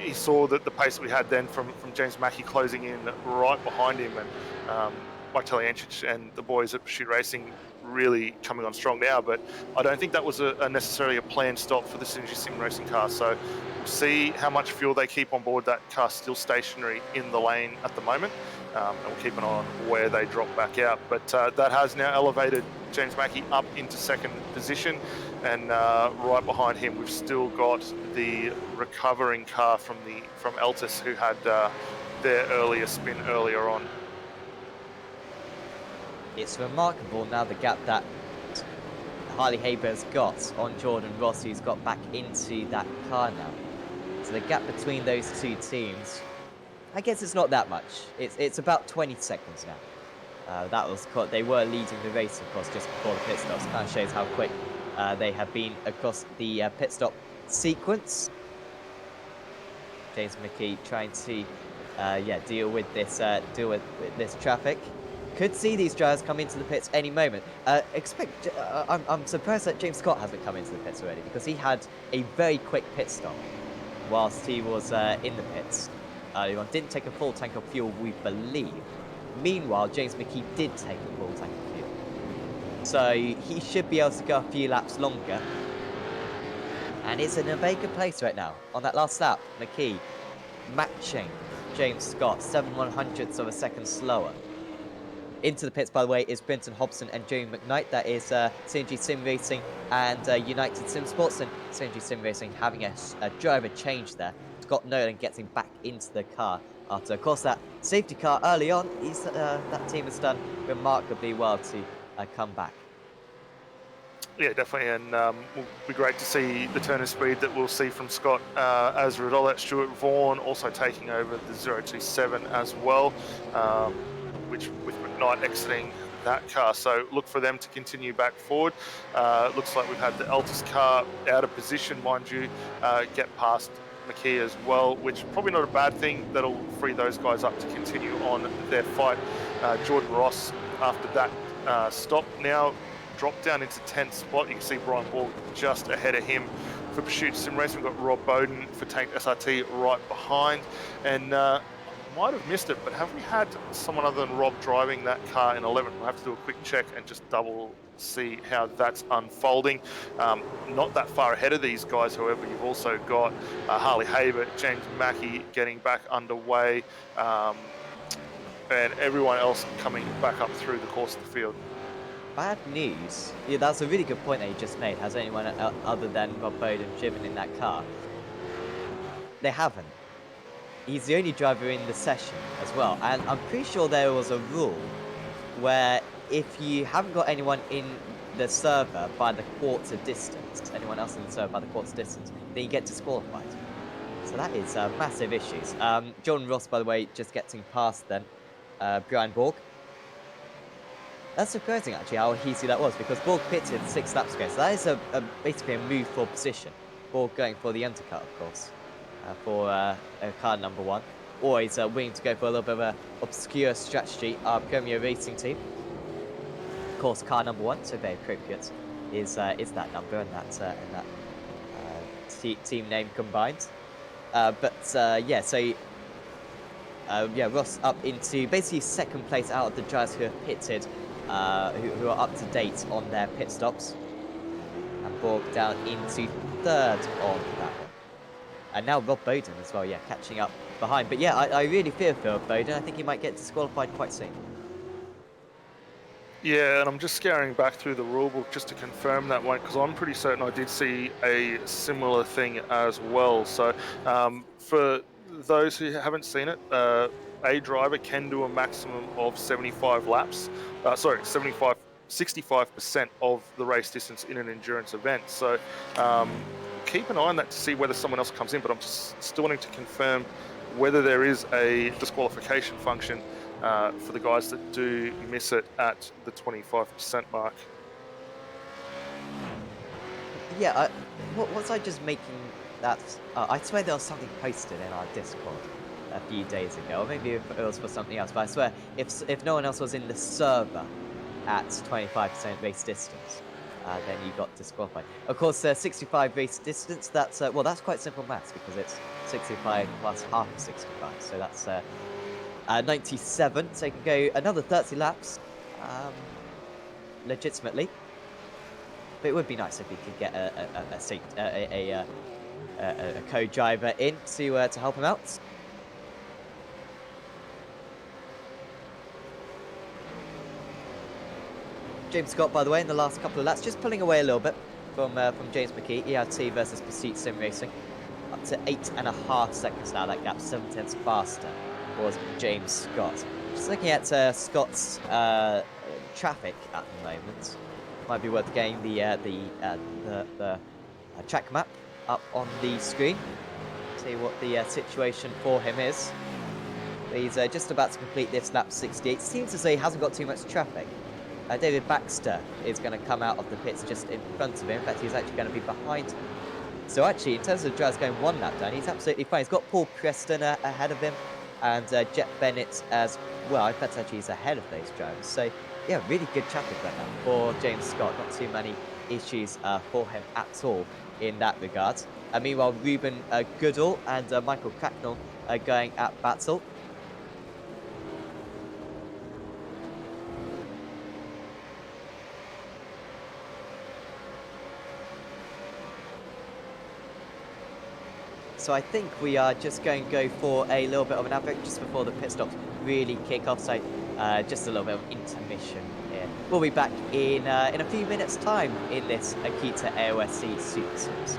he saw that the pace we had then from James Mackey closing in right behind him, and Mike Teliancic and the boys at Pursuit Racing really coming on strong now. But I don't think that was necessarily a planned stop for the Synergy Sim Racing car. So we'll see how much fuel they keep on board. That car still stationary in the lane at the moment, and we'll keep an eye on where they drop back out. But that has now elevated James Mackey up into second position, and right behind him we've still got the recovering car from Altus, who had their earlier spin earlier on. It's remarkable now the gap that Harley Haber's got on Jordan Ross, who's got back into that car now. So the gap between those two teams, I guess it's not that much. It's about 20 seconds now. They were leading the race, of course, just before the pit stops. Kind of shows how quick they have been across the pit stop sequence. James McKee trying to, deal with this traffic. Could see these drivers come into the pits any moment. I'm surprised that James Scott hasn't come into the pits already, because he had a very quick pit stop whilst he was in the pits. He didn't take a full tank of fuel, we believe. Meanwhile, James McKee did take a full tank of fuel. So he should be able to go a few laps longer. And it's in a very good place right now. On that last lap, McKee matching James Scott, 7/100ths of a second slower. Into the pits, by the way, is Brenton Hobson and Joey McKnight. That is CNG Sim Racing and United Sim Sports. And CNG Sim Racing having a driver change there. Scott Nolan gets him back into the car after, of course, that safety car early on. That team has done remarkably well to come back. Yeah, definitely, and will be great to see the turn of speed that we'll see from Scott as a result of that. Stuart Vaughan also taking over the 027 as well, which with McKnight exiting that car. So look for them to continue back forward. Looks like we've had the Altus car out of position, mind you, get past McKee as well, which probably not a bad thing. That'll free those guys up to continue on their fight. Jordan Ross, after that stop, now dropped down into 10th spot. You can see Brian Ball just ahead of him for Pursuit Sim Racing. We've got Rob Bowden for Tank SRT right behind. And might have missed it, but have we had someone other than Rob driving that car in 11? We'll have to do a quick check and just double see how that's unfolding. Not that far ahead of these guys, however. You've also got Harley Haber, James Mackey getting back underway, and everyone else coming back up through the course of the field. Bad news. Yeah, that's a really good point that you just made. Has anyone other than Rob Bowden driven in that car? They haven't. He's the only driver in the session as well. And I'm pretty sure there was a rule where if you haven't got anyone in the server by the quarter distance, anyone else in the server by the quarter distance, then you get disqualified. So that is massive issues. Jordan Ross, by the way, just getting past then Brian Borg. That's surprising, actually, how easy that was, because Borg pitted 6 laps ago, so that is basically a move for position. Borg going for the undercut, of course, for car number 1. Always willing to go for a little bit of an obscure strategy. Our Premier Racing team, of course, car number 1, so very appropriate, is that number and that team name combined. Ross up into basically second place out of the drivers who have pitted. Who are up to date on their pit stops, and Borg down into 3rd on that one. And now Rob Bowden as well, catching up behind. But I really fear for Bowden. I think he might get disqualified quite soon. Yeah, and I'm just scouring back through the rulebook just to confirm that one, because I'm pretty certain I did see a similar thing as well. So for those who haven't seen it, a driver can do a maximum of 65 laps. 65% of the race distance in an endurance event. So keep an eye on that to see whether someone else comes in, but I'm just still wanting to confirm whether there is a disqualification function for the guys that do miss it at the 25% mark. Yeah, was I just making that? I swear there was something posted in our Discord a few days ago, or maybe it was for something else, but I swear, if no one else was in the server at 25% race distance, then you got disqualified. Of course, 65 race distance, that's quite simple maths, because it's 65 plus half of 65, so that's 97, so you can go another 30 laps, legitimately. But it would be nice if we could get a co-driver in to help him out. James Scott, by the way, in the last couple of laps, just pulling away a little bit from James McKee. ERT versus Pursuit Sim Racing. Up to 8.5 seconds now, that gap, 7/10 faster was James Scott. Just looking at Scott's traffic at the moment. might be worth getting the track map up on the screen. See what the situation for him is. He's just about to complete this lap 68. Seems as though he hasn't got too much traffic. David Baxter is going to come out of the pits just in front of him. In fact, he's actually going to be behind him. So actually, in terms of drivers going one lap down, he's absolutely fine. He's got Paul Preston ahead of him, and Jet Bennett as well. In fact, actually, he's ahead of those drivers. So yeah, really good traffic right now for James Scott. Not too many issues for him at all in that regard. Meanwhile, Ruben Goodall and Michael Cracknell are going at battle. So I think we are just going to go for a little bit of an advert just before the pit stops really kick off. So just a little bit of intermission here. We'll be back in a few minutes' time in this Acuta AOSC Super Series.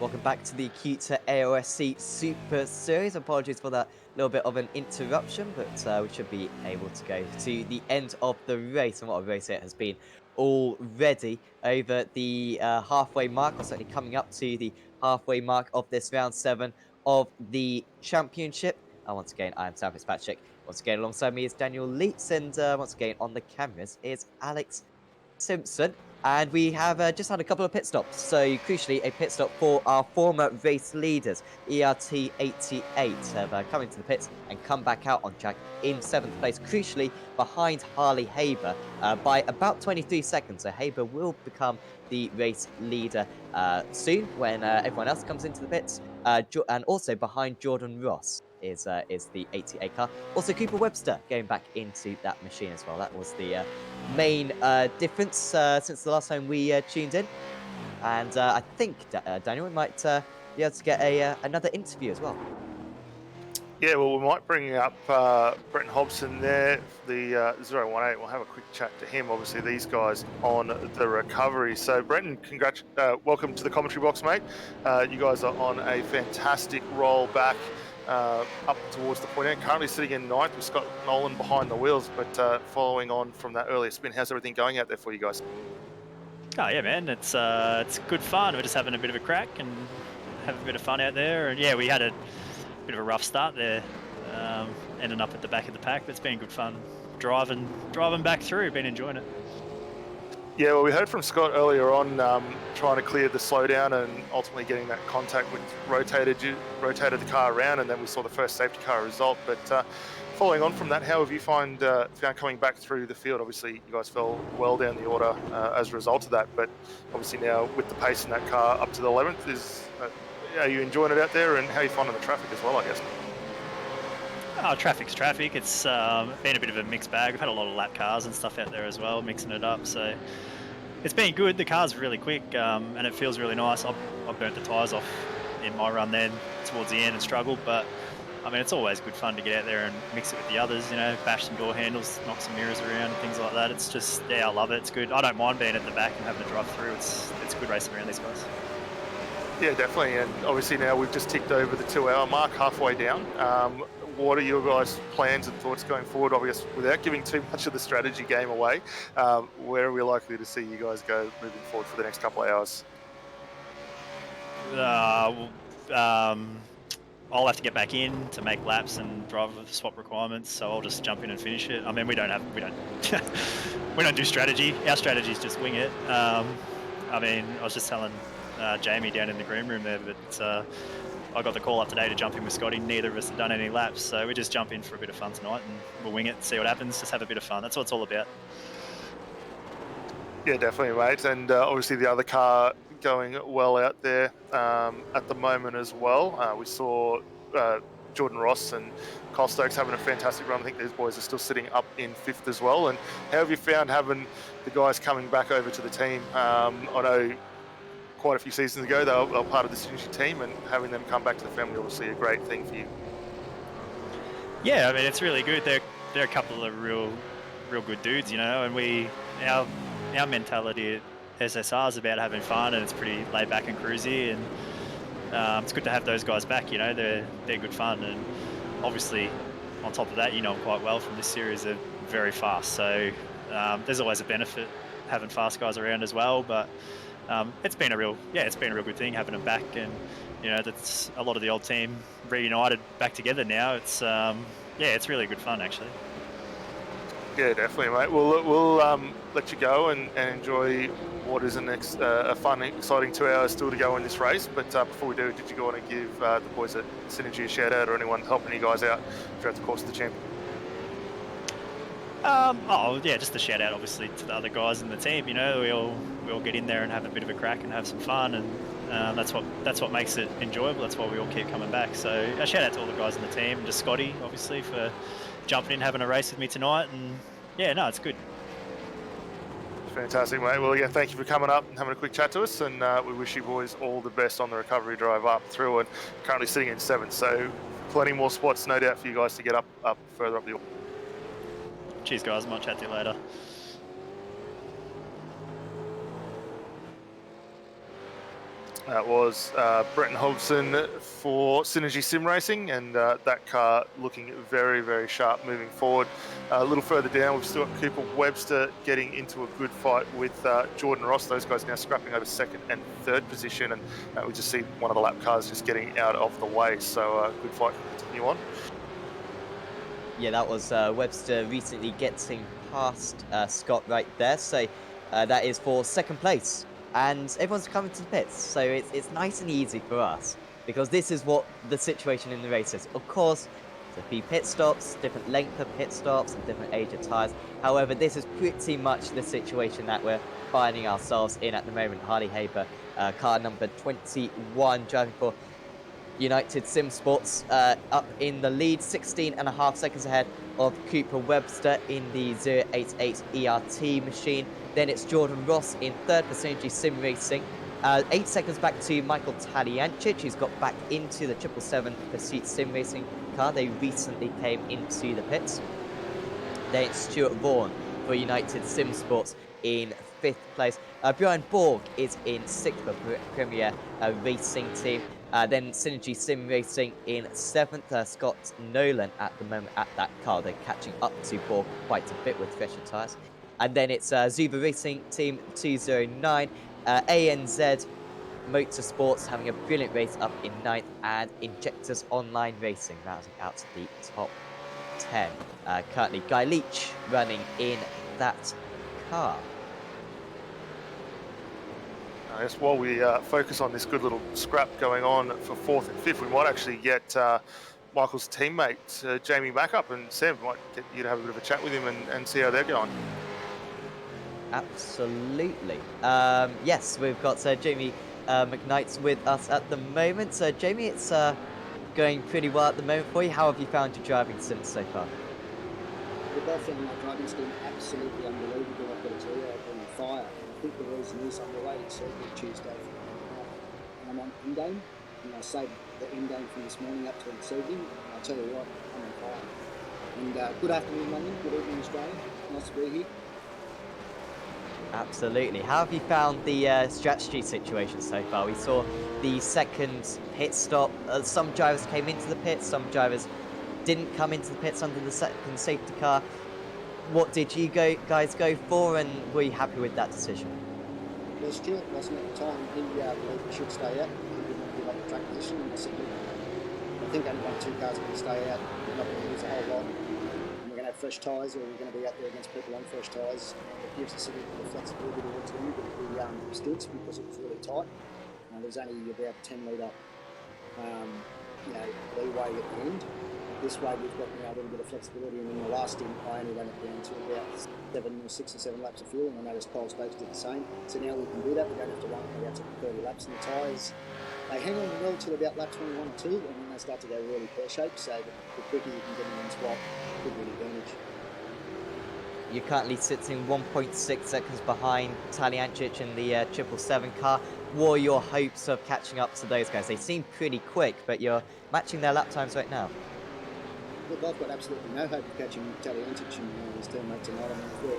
Welcome back to the Acuta AOSC Super Series. Apologies for that little bit of an interruption, but we should be able to go to the end of the race. And what a race it has been already over the halfway mark, or certainly coming up to the halfway mark of this round 7 of the championship. And once again, I am Sam Fitzpatrick. Once again, alongside me is Daniel Leitz, and once again on the cameras is Alex Simpson. And we have just had a couple of pit stops. So, crucially, a pit stop for our former race leaders. ERT88 have come into the pits and come back out on track in 7th place. Crucially, behind Harley Haber by about 23 seconds. So, Haber will become the race leader soon when everyone else comes into the pits. And also behind Jordan Ross is the 88 car. Also, Cooper Webster going back into that machine as well. That was the main difference since the last time we tuned in. And I think, Daniel, we might be able to get another interview as well. Yeah, well, we might bring up Brenton Hobson there, the 018. We'll have a quick chat to him. Obviously, these guys on the recovery. So, Brenton, welcome to the commentary box, mate. You guys are on a fantastic roll back up towards the point end. Currently sitting in 9th with Scott Nolan behind the wheels, but following on from that earlier spin. How's everything going out there for you guys? Oh yeah, man, it's good fun. We're just having a bit of a crack and have a bit of fun out there. And yeah, we had a bit of a rough start there, ending up at the back of the pack. But it's been good fun driving back through. Been enjoying it. Yeah, well, we heard from Scott earlier on trying to clear the slowdown and ultimately getting that contact, which rotated the car around, and then we saw the first safety car result. But following on from that, how have you found coming back through the field? Obviously, you guys fell well down the order as a result of that, but obviously now with the pace in that car up to the 11th, are you enjoying it out there, and how are you finding the traffic as well, I guess? Oh, traffic's traffic. It's been a bit of a mixed bag. We've had a lot of lap cars and stuff out there as well, mixing it up. So it's been good. The car's really quick, and it feels really nice. I burnt the tyres off in my run then towards the end and struggled, but I mean, it's always good fun to get out there and mix it with the others, you know, bash some door handles, knock some mirrors around and things like that. It's just, yeah, I love it. It's good. I don't mind being at the back and having to drive through. It's good racing around these guys. Yeah, definitely. And obviously now we've just ticked over the 2-hour mark, halfway down. What are your guys' plans and thoughts going forward? Obviously, without giving too much of the strategy game away, where are we likely to see you guys go moving forward for the next couple of hours? I'll have to get back in to make laps and driver swap requirements, so I'll just jump in and finish it. I mean, we don't we don't do strategy. Our strategy is just wing it. I mean, I was just telling Jamie down in the green room there, but I got the call up today to jump in with Scotty. Neither of us have done any laps, so we just jump in for a bit of fun tonight and we'll wing it, see what happens, just have a bit of fun. That's what it's all about. Yeah, definitely, mate. And obviously the other car going well out there at the moment as well. We saw Jordan Ross and Kyle Stokes having a fantastic run. I think these boys are still sitting up in 5th as well. And how have you found having the guys coming back over to the team? I know quite a few seasons ago they were part of the Synergy team, and having them come back to the family, obviously a great thing for you. Yeah, I mean, it's really good. They're a couple of real good dudes, you know, and our mentality at SSR is about having fun, and it's pretty laid back and cruisy, and it's good to have those guys back, you know. They're good fun, and obviously on top of that, you know them quite well from this series, they're very fast, so there's always a benefit having fast guys around as well. But it's been a real good thing having them back, and you know, that's a lot of the old team reunited back together now. It's it's really good fun actually. Yeah, definitely, mate. We'll let you go and enjoy what is a fun, exciting 2 hours still to go in this race. But before we do, did you want to give the boys at Synergy a shout out, or anyone helping you guys out throughout the course of the champion? Just a shout out obviously to the other guys in the team. You know, we all get in there and have a bit of a crack and have some fun, and that's what makes it enjoyable. That's why we all keep coming back. So a shout out to all the guys in the team, and to Scotty obviously for jumping in, having a race with me tonight, and yeah, no, it's good. Fantastic, mate. Well, again, thank you for coming up and having a quick chat to us, and we wish you boys all the best on the recovery drive up through, and currently sitting in 7th, so plenty more spots, no doubt, for you guys to get up further up the order. Cheers, guys. Might chat to you later. That was Brenton Hobson for Synergy Sim Racing, and that car looking very, very sharp moving forward. A little further down, we've still got Cooper Webster getting into a good fight with Jordan Ross. Those guys now scrapping over 2nd and 3rd position, and we just see one of the lap cars just getting out of the way. So good fight to continue on. Yeah, that was Webster recently getting past Scott right there. So that is for 2nd place. And everyone's coming to the pits. So it's nice and easy for us, because this is what the situation in the race is. Of course, there's a few pit stops, different length of pit stops, and different age of tyres. However, this is pretty much the situation that we're finding ourselves in at the moment. Harley Haber, car number 21, driving for United Sim Sports, up in the lead, 16.5 seconds ahead of Cooper Webster in the 088 ERT machine. Then it's Jordan Ross in 3rd for Synergy Sim Racing. 8 seconds back to Michael Taliancic, who's got back into the 777 Pursuit Sim Racing car. They recently came into the pits. Then it's Stuart Vaughan for United Sim Sports in 5th place. Brian Borg is in 6th for Premier Racing Team. Then Synergy Sim Racing in 7th. Scott Nolan at the moment at that car. They're catching up to Borg quite a bit with fresher tyres. And then it's Zuba Racing Team 209, ANZ Motorsports having a brilliant race up in 9th, and Injectors Online Racing rounding out the top 10. Currently, Guy Leach running in that car. I guess while we focus on this good little scrap going on for 4th and 5th, we might actually get Michael's teammate, Jamie, back up, and Sam might get you to have a bit of a chat with him and see how they're going. Absolutely. Yes, we've got Jamie McKnight with us at the moment. Jamie, it's going pretty well at the moment for you. How have you found your driving since so far? Look, I found my driving's been absolutely unbelievable. I've got to tell you, I've been on fire. And I think the reason is I'm away at Circuit Tuesday for an hour and a half, and I'm on in-game. And I saved the in-game from this morning up to this evening. And I'll tell you what, I'm on fire. And good afternoon, London. Good evening, Australia. Nice to be here. Absolutely. How have you found the strategy situation so far? We saw the second pit stop. Some drivers came into the pits, some drivers didn't come into the pits under the second safety car. What did you guys go for, and were you happy with that decision? Well, Stuart wasn't at the time. He believed we should stay out. He didn't want to give up the track position. And I said, look, I think only 2 cars are going to stay out. We're not going to lose a whole lot. And we're going to have fresh tyres, or we're going to be out there against people on fresh tyres. And it gives us a little bit of flexibility towards the end of the stints because it was really tight. There's only about 10 litre leeway at the end. This way we've got a little bit of flexibility, and in the last stint I only ran it down to about 6 or 7 laps of fuel, and I noticed Kyle Stokes did the same. So now we can do that. We don't have to run about 30 laps, and the tyres, they hang on well till about lap 21 or 2, and then they start to go really pear-shaped, so the quicker you can get in and swap, the quicker the advantage. You're currently sitting 1.6 seconds behind Taliancic in the 777 car. What are your hopes of catching up to those guys? They seem pretty quick, but you're matching their lap times right now. Look, I've got absolutely no hope of catching Taliancic and his teammate tonight. I mean,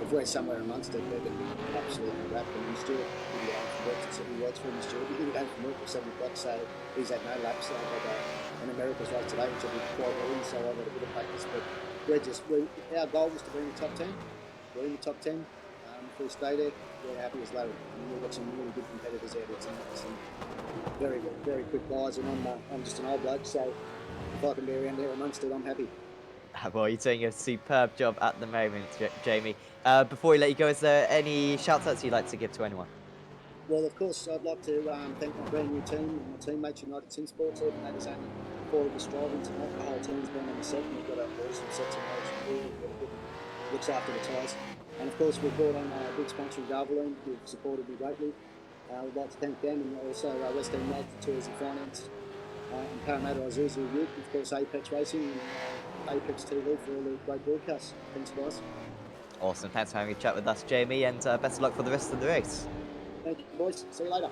if we're somewhere amongst it, we're going to be absolutely wrapped. And Stuart didn't get home from work, so he works for him, Stuart. He didn't get home from work at 7 o'clock, so he's had no laps. So I've got an America's race today, which will be quite early, so I've got a bit of practice. But our goal was to be in the top 10. We're in the top 10. If we stay there, we're happy as Larry. And we've got some really good competitors out there tonight. Some very, very quick guys, and I'm just an old bloke, so if I can be around there amongst it, I'm happy. Well, you're doing a superb job at the moment, Jamie. Before we let you go, is there any shout-outs you'd like to give to anyone? Well, of course, I'd like to thank my brand new team and my teammates, United Sim Sports. Even though there's only 4 of us driving tonight, the whole team's been on the set, and we've got an awesome set tonight. Really good, looks after the tyres. And of course, we've brought on a big sponsor, Garveline, who've supported me greatly. We'd like to thank them, and also West End Lodge for Tours and Finance, and Parramatta Isuzu Youth, of course Apex Racing, and Apex TV for all the great broadcasts. Thanks, guys. Awesome. Thanks for having a chat with us, Jamie, and best of luck for the rest of the race. Thank you, boys. See you later.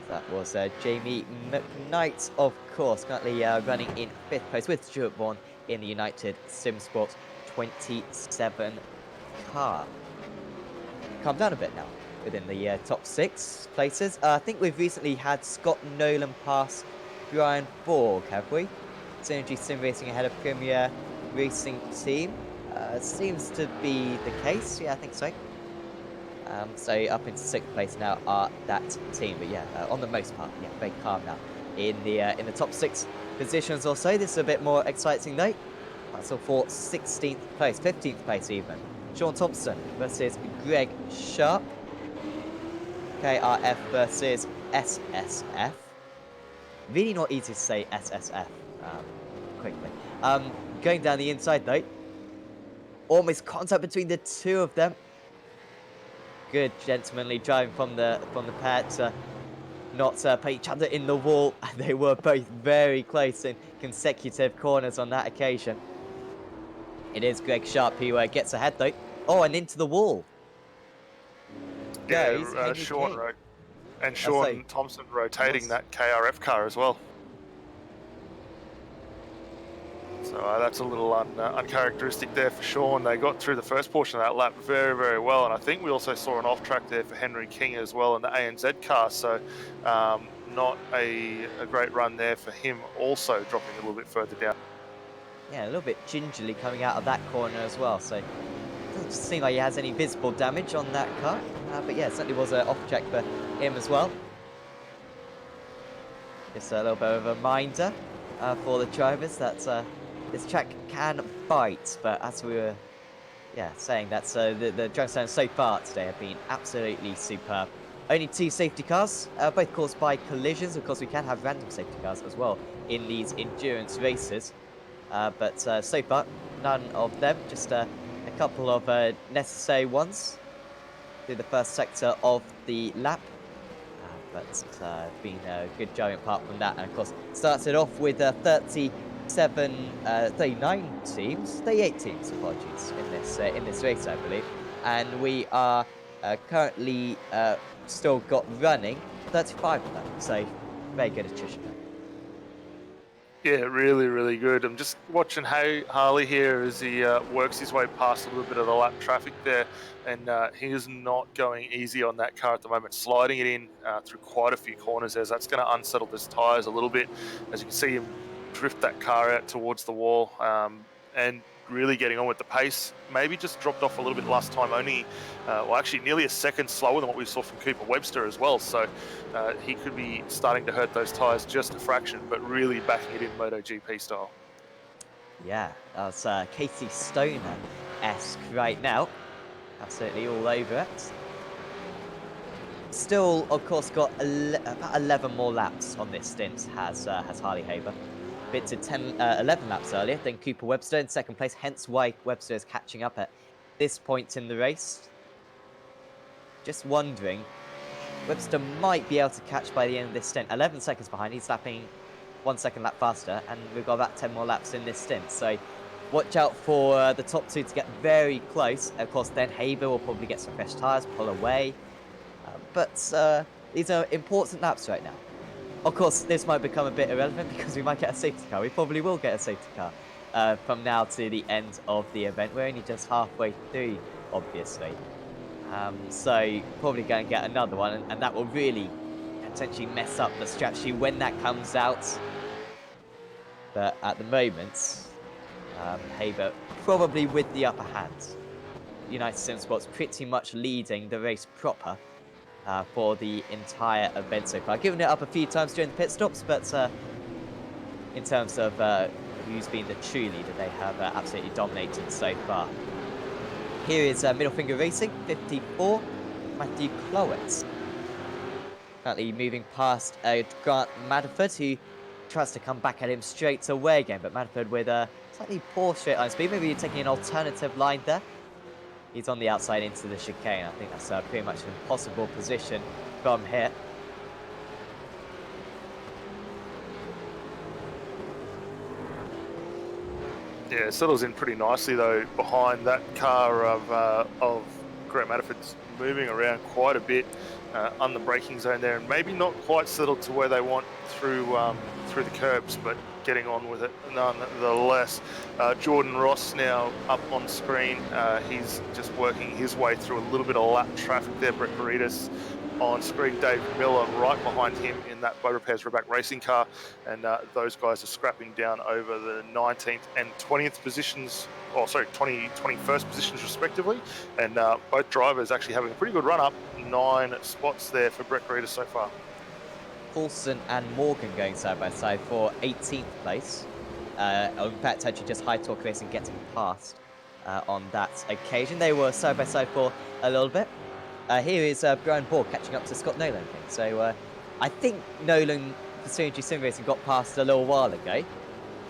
That was Jamie McKnight, of course, currently running in 5th place with Stuart Vaughan in the United Sim Sports 27 car. Calm down a bit now within the top 6 places. I think we've recently had Scott Nolan pass Brian Borg, have we? Synergy Sim Racing ahead of Premier Racing Team. Seems to be the case. Yeah, I think so. So up into 6th place now are that team. But yeah, on the most part, yeah, very calm now in the top 6 positions or so. This is a bit more exciting though. So for 16th place, 15th place even. Sean Thompson versus Greg Sharp. KRF versus SSF. Really not easy to say SSF quickly. Going down the inside though. Almost contact between the two of them. Good gentlemanly driving from the pair to not put each other in the wall. They were both very close in consecutive corners on that occasion. It is Greg Sharp who gets ahead though. Oh, and into the wall. Goes Henry Sean King. and Sean Thompson rotating that KRF car as well. So that's a little uncharacteristic there for Sean. They got through the first portion of that lap very, very well. And I think we also saw an off-track there for Henry King as well in the ANZ car. So not a great run there for him, also dropping a little bit further down. yeah, a little bit gingerly coming out of that corner as well. So doesn't seem like he has any visible damage on that car. But yeah, it certainly was an off check for him as well. Just a little bit of a reminder for the drivers that this track can bite. But as we were saying, that's the drag zones so far today have been absolutely superb. Only 2 safety cars, both caused by collisions. Of course, we can have random safety cars as well in these endurance races. But so far, none of them. Just a couple of necessary ones through the first sector of the lap. But been a good driving apart from that. And of course, started off with 39 teams, 38 teams, apologies, in this race, I believe. And we are currently still got running 35 of them. So very good attrition. Yeah, really, really good. I'm just watching Harley here as he works his way past a little bit of the lap traffic there, and he is not going easy on that car at the moment, sliding it in through quite a few corners as that's going to unsettle his tyres a little bit. As you can see him drift that car out towards the wall, and really getting on with the pace. Maybe just dropped off a little bit last time, only, actually nearly a second slower than what we saw from Cooper Webster as well. So he could be starting to hurt those tyres just a fraction, but really backing it in MotoGP style. Yeah, that's Casey Stoner-esque right now. Absolutely all over it. Still, of course, got about 11 more laps on this stint, has Harley Haber. Bit to 11 laps earlier than Cooper Webster in second place, hence why Webster is catching up at this point in the race. Just wondering, Webster might be able to catch by the end of this stint. 11 seconds behind, he's lapping 1 second lap faster, and we've got about 10 more laps in this stint. So watch out for the top 2 to get very close. Of course, then Haber will probably get some fresh tyres, pull away. But these are important laps right now. Of course, this might become a bit irrelevant because we might get a safety car. We probably will get a safety car from now to the end of the event. We're only just halfway through, obviously. So probably going to get another one, and that will really potentially mess up the strategy when that comes out. But at the moment, Haber probably with the upper hand. United Sim Sports pretty much leading the race proper. For the entire event so far. Given it up a few times during the pit stops, but in terms of who's been the true leader, they have absolutely dominated so far. Here is Middle Finger Racing, 54, Matthew Clowett. Currently moving past Grant Madaford, who tries to come back at him straight away again, but Madaford with a slightly poor straight line speed. Maybe you're taking an alternative line there. He's on the outside into the chicane. I think that's pretty much an impossible position from here. Yeah, it settles in pretty nicely though behind that car of Grant Madaford's, moving around quite a bit on the braking zone there, and maybe not quite settled to where they want through the curbs, but getting on with it nonetheless. Jordan Ross now up on screen. He's just working his way through a little bit of lap traffic there. Brett Veritas on screen. Dave Miller right behind him in that Bow Repairs Reback racing car, and those guys are scrapping down over the 19th and 20th positions, or sorry, 21st positions respectively, and both drivers actually having a pretty good run up. 9 spots there for Brett Veritas so far. Paulson and Morgan going side by side for 18th place. In fact, actually just High Torque Racing getting past on that occasion. They were side by side for a little bit. Here is Brian Borg catching up to Scott Nolan. So I think Nolan for CNG Sim Racing got past a little while ago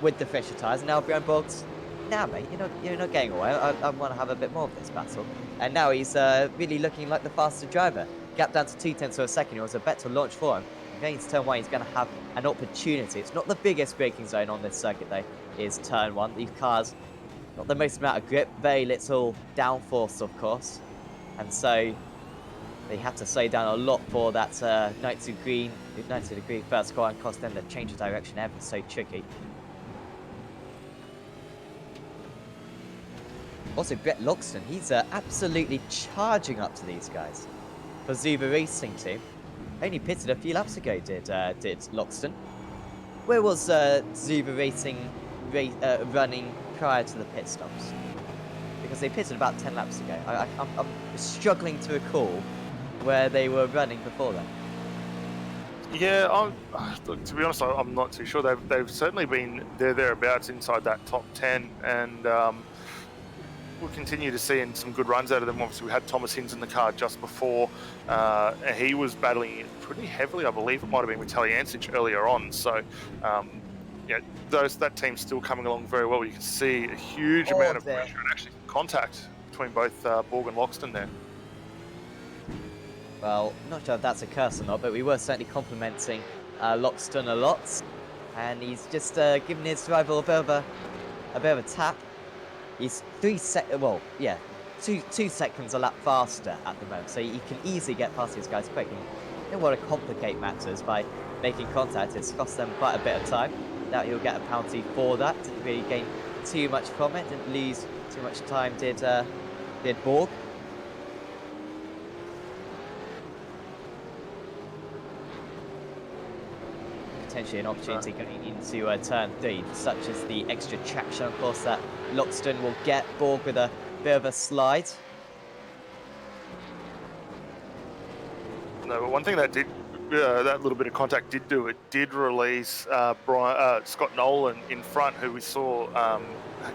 with the fresher tyres. And now Brian Borg's, nah mate, you're not getting away. I want to have a bit more of this battle. And now he's really looking like the faster driver. Gap down to 0.2 of a second. It was a better launch for him. Going to turn 1, he's going to have an opportunity. It's not the biggest braking zone on this circuit though, is turn 1. These cars, not the most amount of grip, very little downforce of course. And so they have to slow down a lot for that 90 degree first corner, and cost them the change of direction ever so tricky. Also Brett Logston, he's absolutely charging up to these guys. For Zuba Racing Team. Only pitted a few laps ago, did Logston. Where was Zuba Racing running prior to the pit stops? Because they pitted about 10 laps ago. I'm struggling to recall where they were running before then. Yeah, look, to be honest, I'm not too sure. They've certainly been thereabouts inside that top 10, and we'll continue to see some good runs out of them. Obviously, we had Thomas Hinz in the car just before. He was battling it pretty heavily. I believe it might have been with Talyancic earlier on. So, yeah, that team's still coming along very well. You can see a huge amount of pressure and actually contact between both Borg and Loxton there. Well, not sure if that's a curse or not, but we were certainly complimenting Loxton a lot, and he's just giving his rival a bit of a tap. He's 2 seconds a lap faster at the moment, so he can easily get past these guys quick. And you don't want to complicate matters by making contact. It's cost them quite a bit of time. Doubt he'll get a penalty for that. Didn't really gain too much from it. Didn't lose too much time. Did Borg? Potentially an opportunity going into turn 3, such as the extra traction, of course, that Loxton will get. Borg with a bit of a slide. No, but one thing that that little bit of contact did do, it did release Scott Nolan in front, who we saw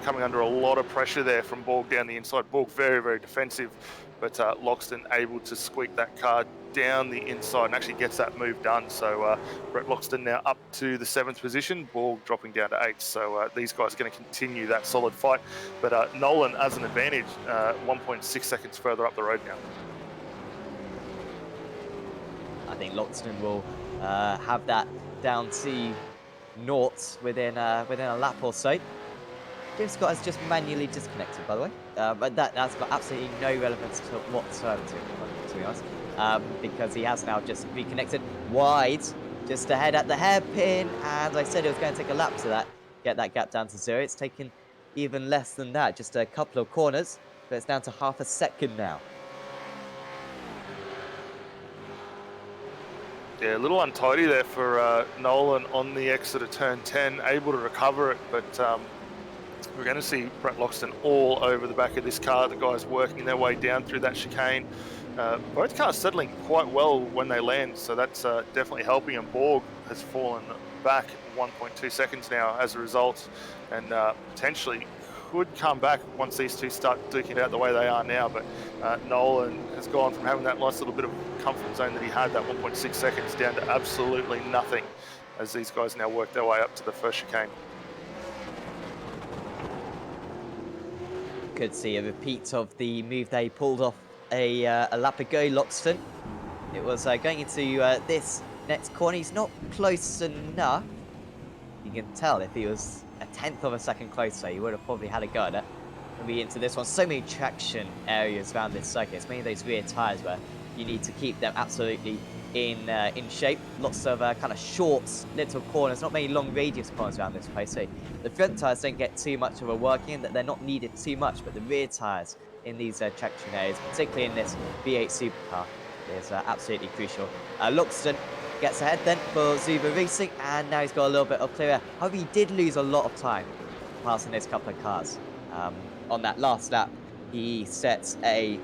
coming under a lot of pressure there from Borg down the inside. Borg very, very defensive, but Loxton able to squeak that car down the inside and actually gets that move done. So Brett Loxton now up to the 7th position, Borg dropping down to 8th. So these guys are going to continue that solid fight. But Nolan has an advantage, 1.6 seconds further up the road now. I think Loxton will have that down to noughts within a lap or so. James Scott has just manually disconnected, by the way, but that's got absolutely no relevance to whatsoever, to be honest, because he has now just reconnected wide, just ahead at the hairpin, and I said it was going to take a lap to get that gap down to 0. It's taken even less than that, just a couple of corners, but it's down to half a second now. Yeah, a little untidy there for Nolan on the exit of turn 10, able to recover it, but we're going to see Brett Loxton all over the back of this car. The guys working their way down through that chicane. Both cars settling quite well when they land, so that's definitely helping. And Borg has fallen back 1.2 seconds now as a result, and potentially could come back once these two start duking it out the way they are now. But Nolan has gone from having that nice little bit of comfort zone that he had, that 1.6 seconds, down to absolutely nothing as these guys now work their way up to the first chicane. Could see a repeat of the move they pulled off a lap ago, Loxton. It was going into this next corner. He's not close enough. You can tell if he was a 10th of a second closer, he would have probably had a go at it. Maybe into this one. So many traction areas around this circuit. It's mainly those rear tyres where you need to keep them absolutely in shape. Lots of kind of short little corners, not many long radius corners around this place. So the front tyres don't get too much of a working, that they're not needed too much, but the rear tyres in these traction areas, particularly in this V8 supercar, is absolutely crucial. Loxton gets ahead then for Zuba Racing, and now he's got a little bit of clear air. However, he did lose a lot of time passing those couple of cars. On that last lap, he sets a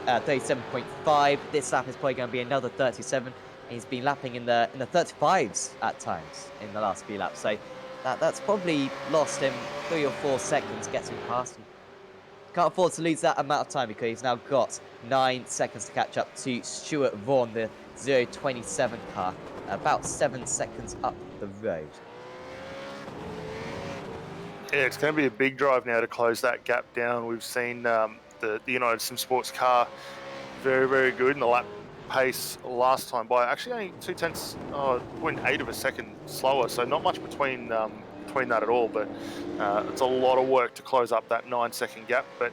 37.5. This lap is probably going to be another 37. He's been lapping in the 35s at times in the last few laps. So that's probably lost him 3 or 4 seconds getting past him. Can't afford to lose that amount of time because he's now got 9 seconds to catch up to Stuart Vaughan, the 027 car, about 7 seconds up the road. Yeah, it's going to be a big drive now to close that gap down. We've seen the United Sim Sports car very, very good in the lap pace last time by actually only 0.8 of a second slower, so not much between that at all, but it's a lot of work to close up that 9-second gap, but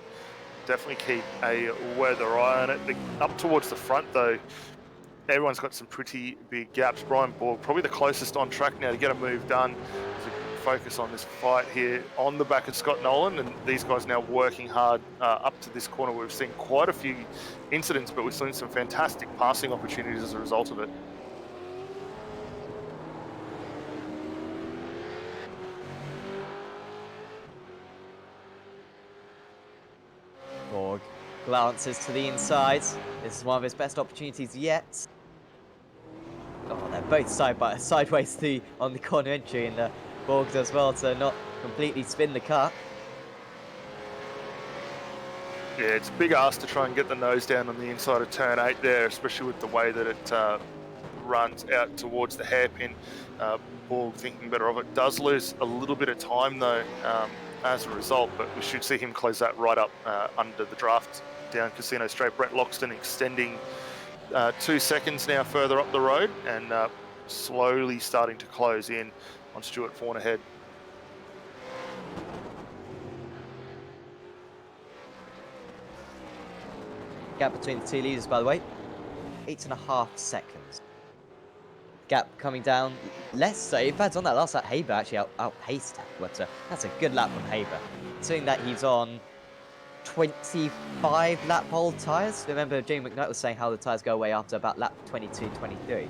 definitely keep a weather eye on it. Up towards the front though, everyone's got some pretty big gaps. Brian Borg probably the closest on track now to get a move done, to focus on this fight here on the back of Scott Nolan, and these guys now working hard up to this corner. We've seen quite a few incidents, but we've seen some fantastic passing opportunities as a result of it. glances to the inside. This is one of his best opportunities yet. Oh, they're both sideways on the corner entry, and Borg does well to not completely spin the car. Yeah, it's a big ask to try and get the nose down on the inside of turn 8 there, especially with the way that it runs out towards the hairpin. Borg thinking better of it. Does lose a little bit of time though as a result, but we should see him close that right up under the draft down Casino Straight. Brett Loxton extending 2 seconds now further up the road and slowly starting to close in on Stuart Fawn ahead. Gap between the two leaders, by the way, 8.5 seconds. Gap coming down less so. In fact, on that last lap, Haber actually outpaced him, but that's a good lap from Haber. Considering that he's on 25 lap old tyres. Remember, Jamie McKnight was saying how the tyres go away after about lap 22, 23.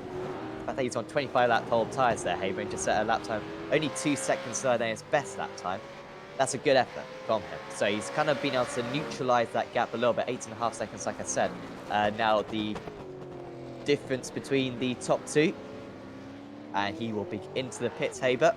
I think he's on 25 lap old tyres there, Haber, and just set a lap time only 2 seconds slower than his best lap time. That's a good effort from him. So he's kind of been able to neutralise that gap a little bit. 8.5 seconds, like I said. Now the difference between the top two. And he will be into the pits, Haber,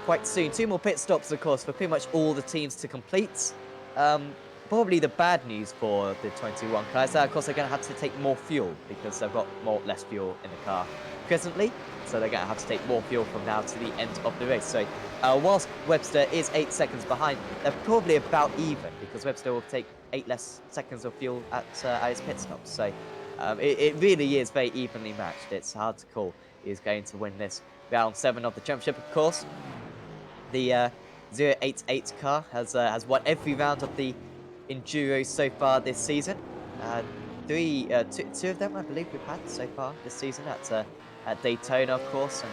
quite soon. 2 more pit stops, of course, for pretty much all the teams to complete. Probably the bad news for the 21 car is that, of course, they're going to have to take more fuel because they've got less fuel in the car presently. So they're going to have to take more fuel from now to the end of the race. So whilst Webster is 8 seconds behind, they're probably about even because Webster will take 8 less seconds of fuel at his pit stops. So it really is very evenly matched. It's hard to call. Is going to win this round 7 of the championship, of course. The 088 car has won every round of the Enduro so far this season. Two of them, I believe, we've had so far this season at Daytona, of course,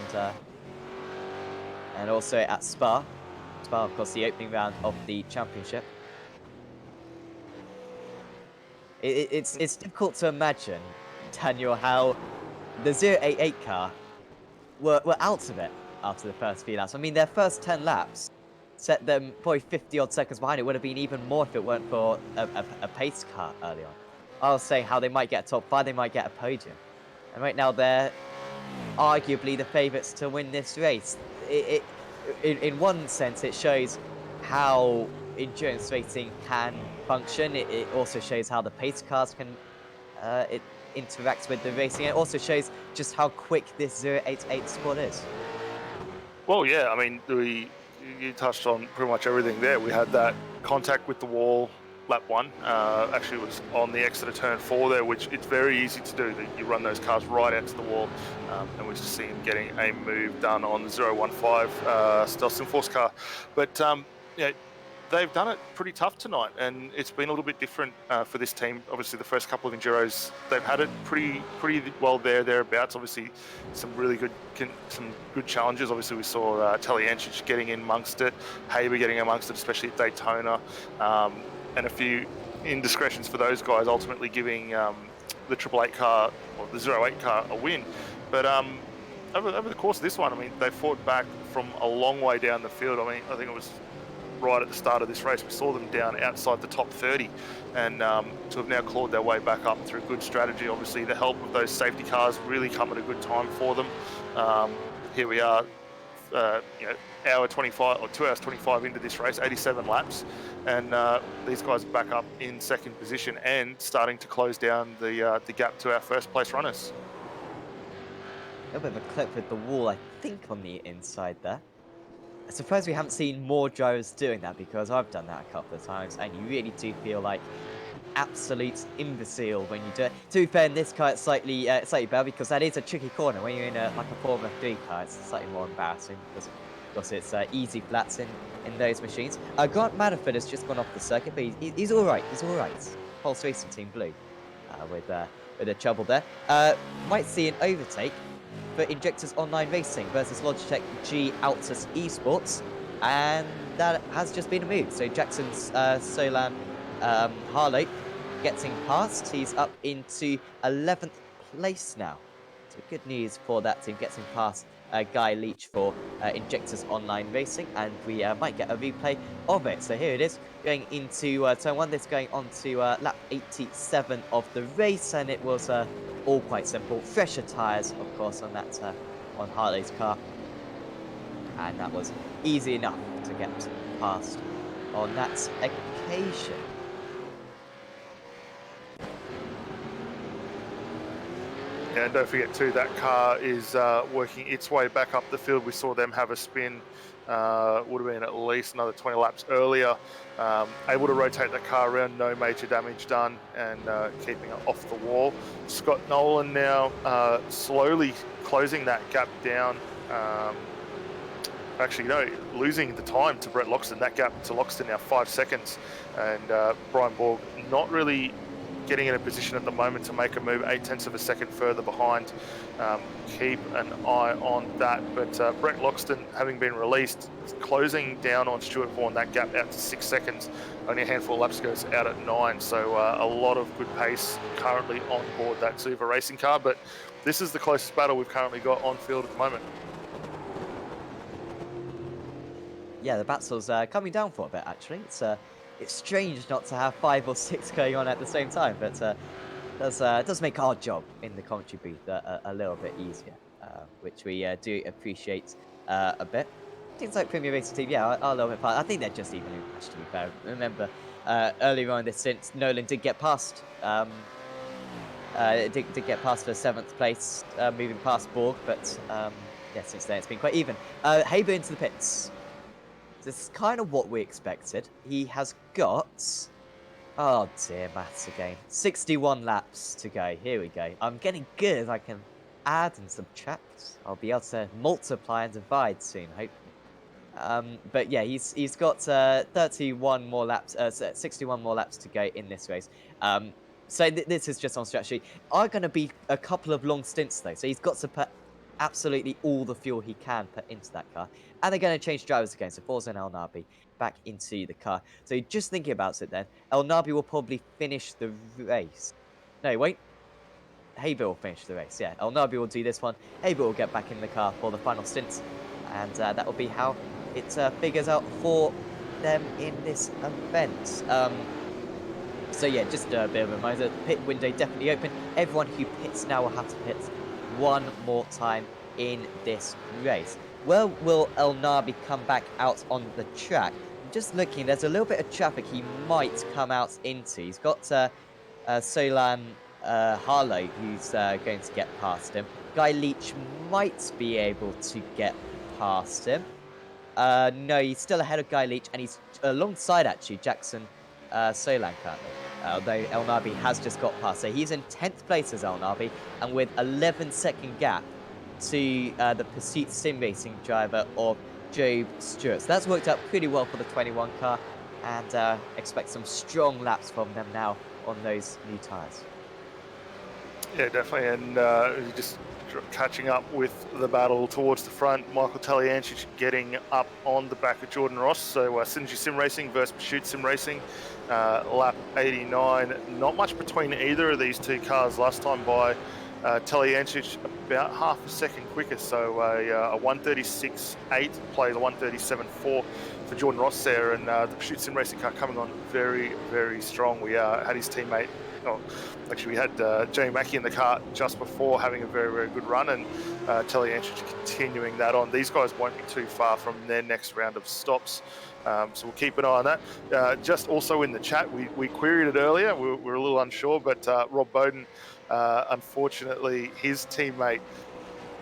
and also at Spa. Spa, of course, the opening round of the championship. It's difficult to imagine, Daniel, how the 088 car were out of it after the first few laps. I mean, their first 10 laps set them probably 50-odd seconds behind. It would have been even more if it weren't for a pace car early on. I was saying how they might get a top 5, they might get a podium. And right now, they're arguably the favourites to win this race. In one sense, it shows how endurance racing can function. It also shows how the pace cars can interacts with the racing. It also shows just how quick this 088 squad is. Well, yeah, I mean, you touched on pretty much everything there. We had that contact with the wall lap 1. Actually, it was on the exit of turn 4 there, which it's very easy to do. You run those cars right out to the wall, and we just see him getting a move done on the 015 Stealth Force car. But yeah, they've done it pretty tough tonight, and it's been a little bit different for this team. Obviously, the first couple of Enduros, they've had it pretty well thereabouts. Obviously, some good challenges. Obviously, we saw Taliancic getting in amongst it, Haber getting amongst it, especially at Daytona, and a few indiscretions for those guys, ultimately giving the 888 car, or the 08 car, a win. But over the course of this one, I mean, they fought back from a long way down the field. I mean, I think it was right at the start of this race, we saw them down outside the top 30, and to have now clawed their way back up through good strategy. Obviously, the help of those safety cars really come at a good time for them. Here we are, hour 25 or 2 hours 25 into this race, 87 laps, and these guys are back up in second position and starting to close down the gap to our first place runners. A little bit of a clip with the wall, I think, on the inside there. I'm surprised we haven't seen more drivers doing that, because I've done that a couple of times, and you really do feel like absolute imbecile when you do it. To be fair, in this car, it's slightly better, because that is a tricky corner. When you're in like a Formula 3 car, it's slightly more embarrassing, because of course it's easy flats in those machines. Grant Manafort has just gone off the circuit, but he's all right. He's all right. Pulse Racing Team Blue with a trouble there. Might see an overtake for Injectors Online Racing versus Logitech G Altus Esports, and that has just been a move. So Jackson's Solan Harlow gets him past. He's up into 11th place now. So So good news for that team, gets him past Guy Leach for Injectors Online Racing, and we might get a replay of it. So here it is, going into turn 1. This going on to lap 87 of the race, and it was all quite simple. Fresher tyres, of course, on that on Harley's car, and that was easy enough to get past on that occasion. Yeah, and don't forget too, that car is working its way back up the field. We saw them have a spin, would have been at least another 20 laps earlier. Able to rotate the car around, no major damage done, and keeping it off the wall. Scott Nolan now slowly closing that gap down. Actually, no, losing the time to Brett Loxton. That gap to Loxton now 5 seconds. And Brian Borg not really getting in a position at the moment to make a move 0.8 of a second further behind. Keep an eye on that. But Brett Loxton, having been released, closing down on Stuart Vaughan, that gap out to 6 seconds. Only a handful of laps goes out at 9. So a lot of good pace currently on board that Zuva racing car. But this is the closest battle we've currently got on field at the moment. Yeah, the battle's coming down for a bit, actually. It's strange not to have 5 or 6 going on at the same time, but does make our job in the commentary booth a little bit easier, which we do appreciate a bit. Things like Premier Racing Team, yeah, are a little bit fast. I think they're just even in match, to be fair. Remember, earlier on in this stint, Nolan did get past did get past for 7th place, moving past Borg, but yeah, since then it's been quite even. Haber into the pits. This is kind of what we expected. He has got, oh dear, maths again, 61 laps to go. Here we go. I'm getting good. I can add and subtract. I'll be able to multiply and divide soon, hopefully. But yeah, he's got 31 more laps, 61 more laps to go in this race. So this is just on strategy. Are going to be a couple of long stints though, so he's got to put absolutely all the fuel he can put into that car. And they're going to change drivers again, so Forza and El Nabi back into the car. So just thinking about it then, El Nabi will probably finish the race. No, wait. Haber will finish the race, yeah. El Nabi will do this one. Haber will get back in the car for the final stint. And that will be how it figures out for them in this event. So yeah, just a bit of a reminder, the pit window definitely open. Everyone who pits now will have to pit one more time in this race. Well, will El Nabi come back out on the track? I'm just looking, there's a little bit of traffic he might come out into. He's got Solan Harlow, who's going to get past him. Guy Leach might be able to get past him. No, he's still ahead of Guy Leach, and he's alongside, actually, Jackson Solan currently. Although El Nabi has just got past. So he's in 10th place as El Nabi, and with 11-second gap to the Pursuit Sim Racing driver of Job Stewart. So that's worked out pretty well for the 21 car, and expect some strong laps from them now on those new tyres. Yeah, definitely, and just catching up with the battle towards the front. Michael Taliancic getting up on the back of Jordan Ross. So Synergy Sim Racing versus Pursuit Sim Racing, lap 89. Not much between either of these two cars last time by. Taliancic about half a second quicker, so a 1:36.8 plays a 1:37.4 for Jordan Ross there, and the Pursuit Sim Racing car coming on very, very strong. We had his teammate, actually we had Jamie Mackey in the car just before, having a very, very good run, and Taliancic continuing that on. These guys won't be too far from their next round of stops. So we'll keep an eye on that. Just also in the chat, we queried it earlier, we were a little unsure, but Rob Bowden, unfortunately, his teammate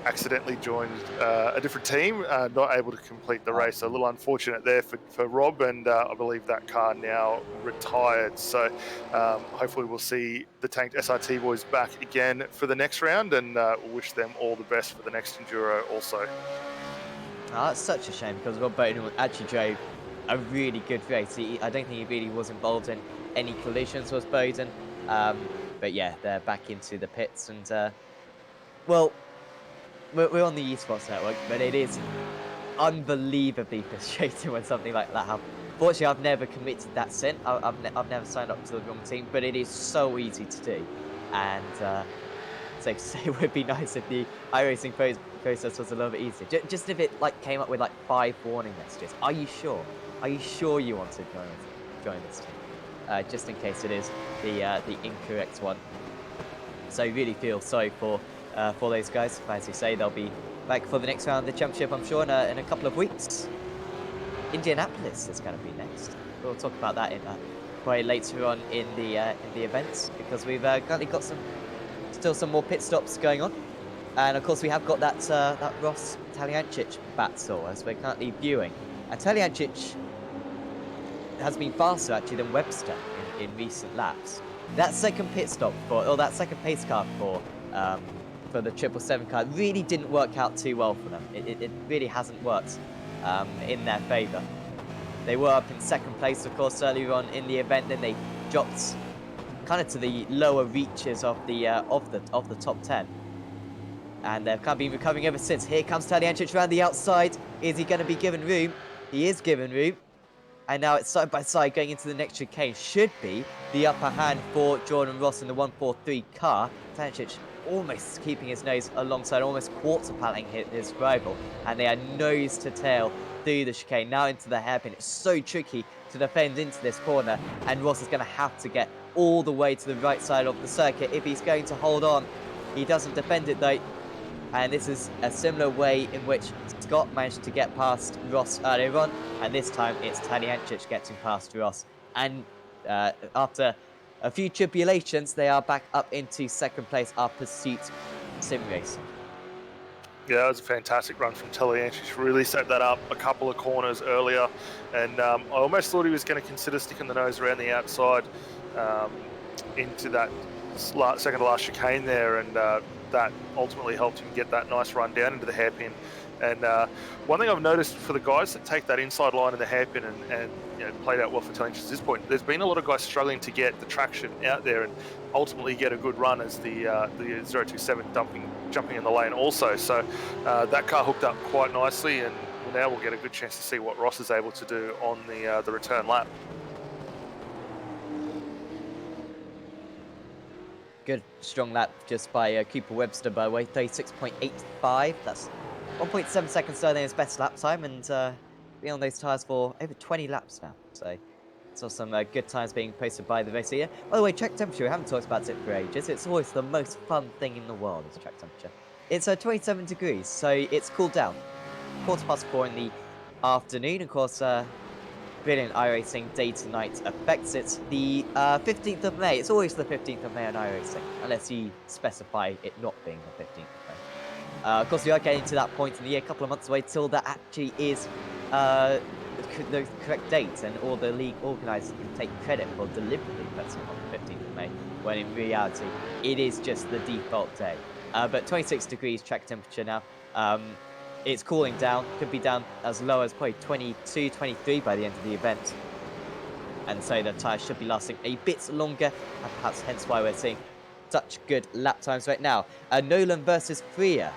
accidentally joined a different team, not able to complete the race. So a little unfortunate there for Rob, and I believe that car now retired. So hopefully we'll see the Tanked SRT boys back again for the next round, and wish them all the best for the next Enduro also. That's such a shame, because Rob Bowden actually drove a really good race. I don't think he really was involved in any collisions, was Bowden. But yeah, they're back into the pits, and well, we're on the esports network, but it is unbelievably frustrating when something like that happens. Fortunately, I've never committed that sin. I've never signed up to the wrong team, but it is so easy to do. And safe to say it would be nice if the iRacing process was a little bit easier. Just if it like came up with like 5 warning messages. Are you sure? Are you sure you want to join this team? Just in case it is the incorrect one. So I really feel sorry for those guys. But as you say, they'll be back for the next round of the championship, I'm sure, in a couple of weeks. Indianapolis is going to be next. We'll talk about that in quite later on in the events, because we've currently got still some more pit stops going on, and of course we have got that Ross Taliancic battle as we're currently viewing. And Taliancic has been faster actually than Webster in recent laps. That second pit stop that second pace car for the 777 car really didn't work out too well for them. It really hasn't worked in their favour. They were up in second place, of course, earlier on in the event. Then they dropped kind of to the lower reaches of the top 10, and they've kind of been recovering ever since. Here comes Taliancic around the outside. Is he going to be given room? He is given room, and now it's side by side going into the next chicane. Should be the upper hand for Jordan Ross in the 143 car. Taliancic almost keeping his nose alongside, almost quarter-palling his rival, and they are nose to tail through the chicane, now into the hairpin. It's so tricky to defend into this corner, and Ross is going to have to get all the way to the right side of the circuit if he's going to hold on. He doesn't defend it though, and this is a similar way in which Scott managed to get past Ross earlier on, and this time it's Taliancic getting past Ross, and after a few tribulations, they are back up into second place, our Pursuit Sim Racing. Yeah, that was a fantastic run from Taliancic. Really set that up a couple of corners earlier, and I almost thought he was going to consider sticking the nose around the outside into that second to last chicane there, and that ultimately helped him get that nice run down into the hairpin. And one thing I've noticed for the guys that take that inside line in the hairpin and played out well for Taliancic at this point, there's been a lot of guys struggling to get the traction out there and ultimately get a good run as the 027 jumping in the lane also. So that car hooked up quite nicely, and now we'll get a good chance to see what Ross is able to do on the return lap. Good strong lap just by Cooper Webster, by the way, 36.85. That's 1.7 seconds slower than his best lap time, and been on those tyres for over 20 laps now. So saw some good times being posted by the race here. By the way, track temperature, we haven't talked about it for ages. It's always the most fun thing in the world, is track temperature. It's 27 degrees, so it's cooled down. 4:15 in the afternoon. Of course, brilliant iRacing day to night affects it. The 15th of May, it's always the 15th of May on iRacing, unless you specify it not being the 15th of May. Of course, we are getting to that point in the year, a couple of months away, till that actually is the correct date, and all the league organisers can take credit for deliberately putting on the 15th of May, when in reality, it is just the default day. But 26 degrees track temperature now. It's cooling down, could be down as low as probably 22, 23 by the end of the event. And so the tyres should be lasting a bit longer, and perhaps hence why we're seeing such good lap times right now. Nolan versus Freya.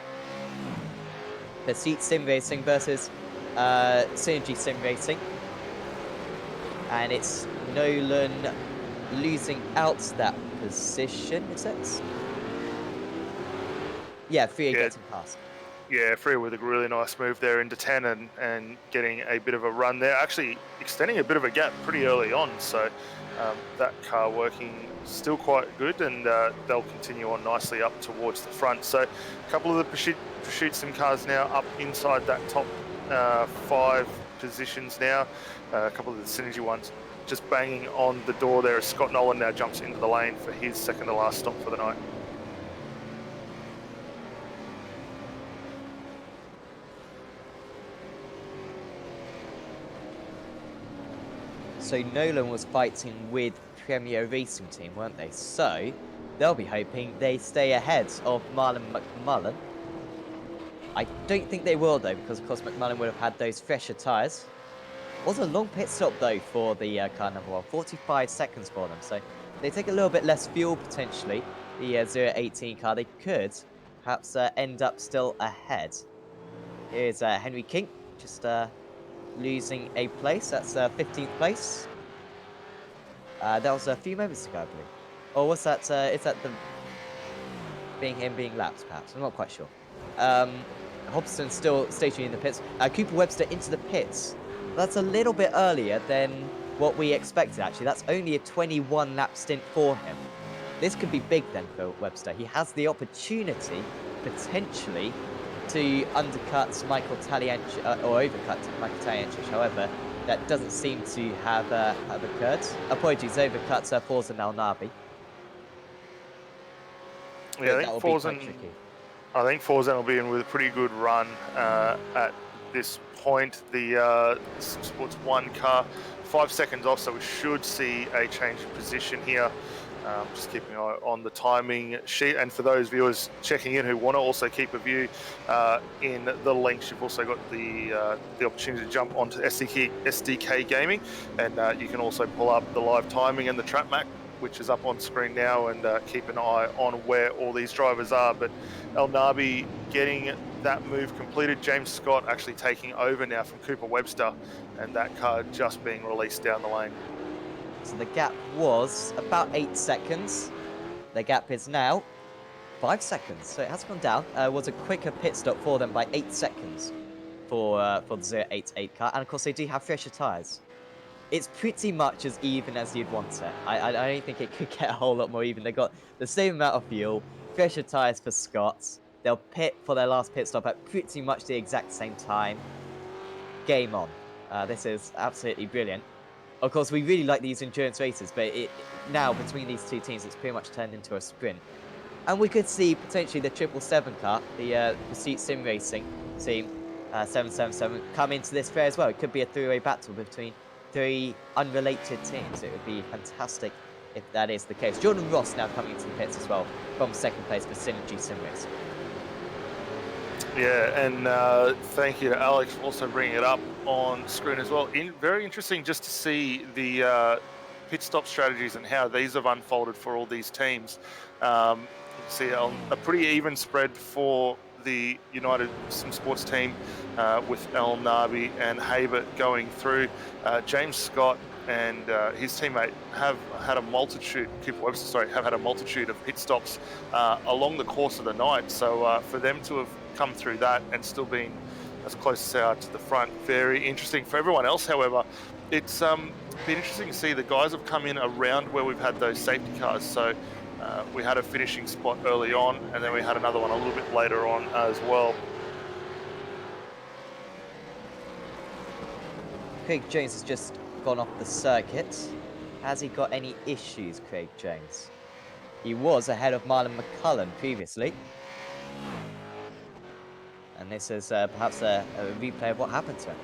Pursuit Sim Racing versus Synergy Sim Racing. And it's Nolan losing out that position, it says. Yeah, Freya getting past. Yeah, Freya with a really nice move there into 10 and getting a bit of a run there. Actually extending a bit of a gap pretty early on. So that car working still quite good, and they'll continue on nicely up towards the front. So a couple of the Pursuit Sim cars now up inside that top 5 positions now. A couple of the Synergy ones just banging on the door there as Scott Nolan now jumps into the lane for his second to last stop for the night. So Nolan was fighting with Premier Racing Team, weren't they? So they'll be hoping they stay ahead of Marlon McMullen. I don't think they will though, because of course McMullen would have had those fresher tyres. Was a long pit stop though for the car number 1, 45 seconds for them. So they take a little bit less fuel potentially. The 018 car, they could perhaps end up still ahead. Here's Henry King, just losing a place. That's 15th place. That was a few moments ago, I believe. Or was that? Is that the? being lapped, perhaps. I'm not quite sure. Hobson still stationary in the pits. Cooper Webster into the pits. That's a little bit earlier than what we expected, actually. That's only a 21 lap stint for him. This could be big then for Webster. He has the opportunity, potentially, to undercut Michael Talianchich, or overcut Michael Talianchich. However, that doesn't seem to have occurred. Apologies, overcut Forza Nabi. Yeah, That will be quite tricky. I think Forzan will be in with a pretty good run at this point. The Sports 1 car, 5 seconds off, so we should see a change of position here. Just keeping an eye on the timing sheet. And for those viewers checking in who want to also keep a view in the links, you've also got the opportunity to jump onto SDK Gaming, and you can also pull up the live timing and the track map, which is up on screen now, and keep an eye on where all these drivers are. But El Nabi getting that move completed. James Scott actually taking over now from Cooper Webster, and that car just being released down the lane. So the gap was about 8 seconds. The gap is now 5 seconds, so it has gone down. Was a quicker pit stop for them by 8 seconds for the 088 car, and of course they do have fresher tyres. It's pretty much as even as you'd want it. I don't think it could get a whole lot more even. They got the same amount of fuel, fresher tyres for Scots. They'll pit for their last pit stop at pretty much the exact same time. Game on. This is absolutely brilliant. Of course, we really like these endurance races, but now between these two teams, it's pretty much turned into a sprint. And we could see potentially the 777 car, the Pursuit Sim Racing team, 777, come into this fair as well. It could be a three-way battle between 3 unrelated teams. It would be fantastic if that is the case. Jordan Ross now coming into the pits as well from second place for Synergy Sim Racing. Yeah, and thank you to Alex for also bringing it up on screen as well. Very interesting just to see the pit stop strategies and how these have unfolded for all these teams. You can see a pretty even spread for the United Sim Sports team with El Nabi and Habert going through. James Scott and his teammate have had a multitude, Cooper Webster, sorry, have had a multitude of pit stops along the course of the night. So for them to have come through that and still being as close as they are to the front, very interesting. For everyone else, however, it's been interesting to see the guys have come in around where we've had those safety cars. So we had a finishing spot early on, and then we had another one a little bit later on as well. Craig Jones has just gone off the circuit. Has he got any issues, Craig Jones? He was ahead of Marlon McCullen previously. And this is perhaps a replay of what happened to him.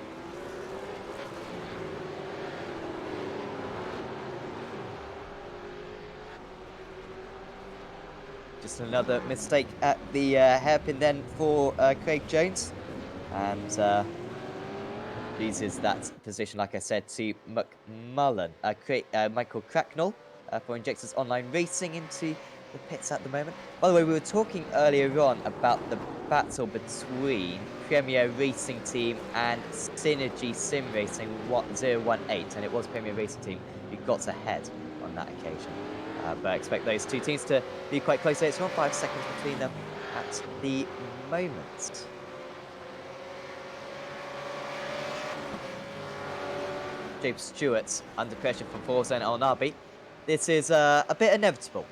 Just another mistake at the hairpin then for Craig Jones. And loses that position, like I said, to McMullen. Michael Cracknell for Injectors Online Racing into the pits at the moment. By the way, we were talking earlier on about the battle between Premier Racing Team and Synergy Sim Racing 018, and it was Premier Racing Team who got ahead on that occasion. But I expect those two teams to be quite close. It's around 5 seconds between them at the moment. James Stewart's under pressure from Forza and El Nabi. This is a bit inevitable.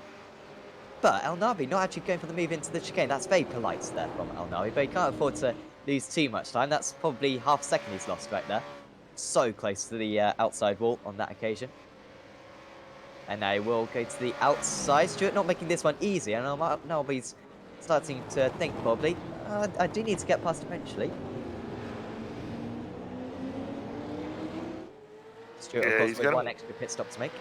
But El Nabi not actually going for the move into the chicane. That's very polite there from El Nabi, but he can't afford to lose too much time. That's probably half a second he's lost right there. So close to the outside wall on that occasion. And now we'll go to the outside. Stewart not making this one easy. And El Nabi's starting to think probably, I do need to get past eventually. Stewart, of course, with one extra pit stop to make.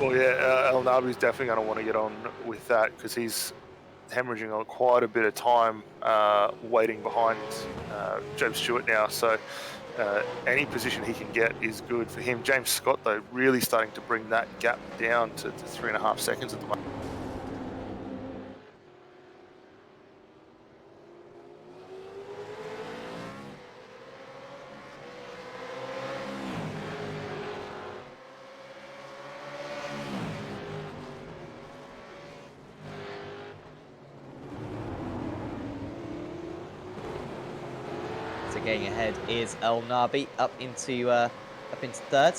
Well, yeah, El Nabi's definitely going to want to get on with that because he's hemorrhaging on quite a bit of time waiting behind James Stewart now. So any position he can get is good for him. James Scott, though, really starting to bring that gap down to 3.5 seconds at the moment. So getting ahead is El Nabi up into third.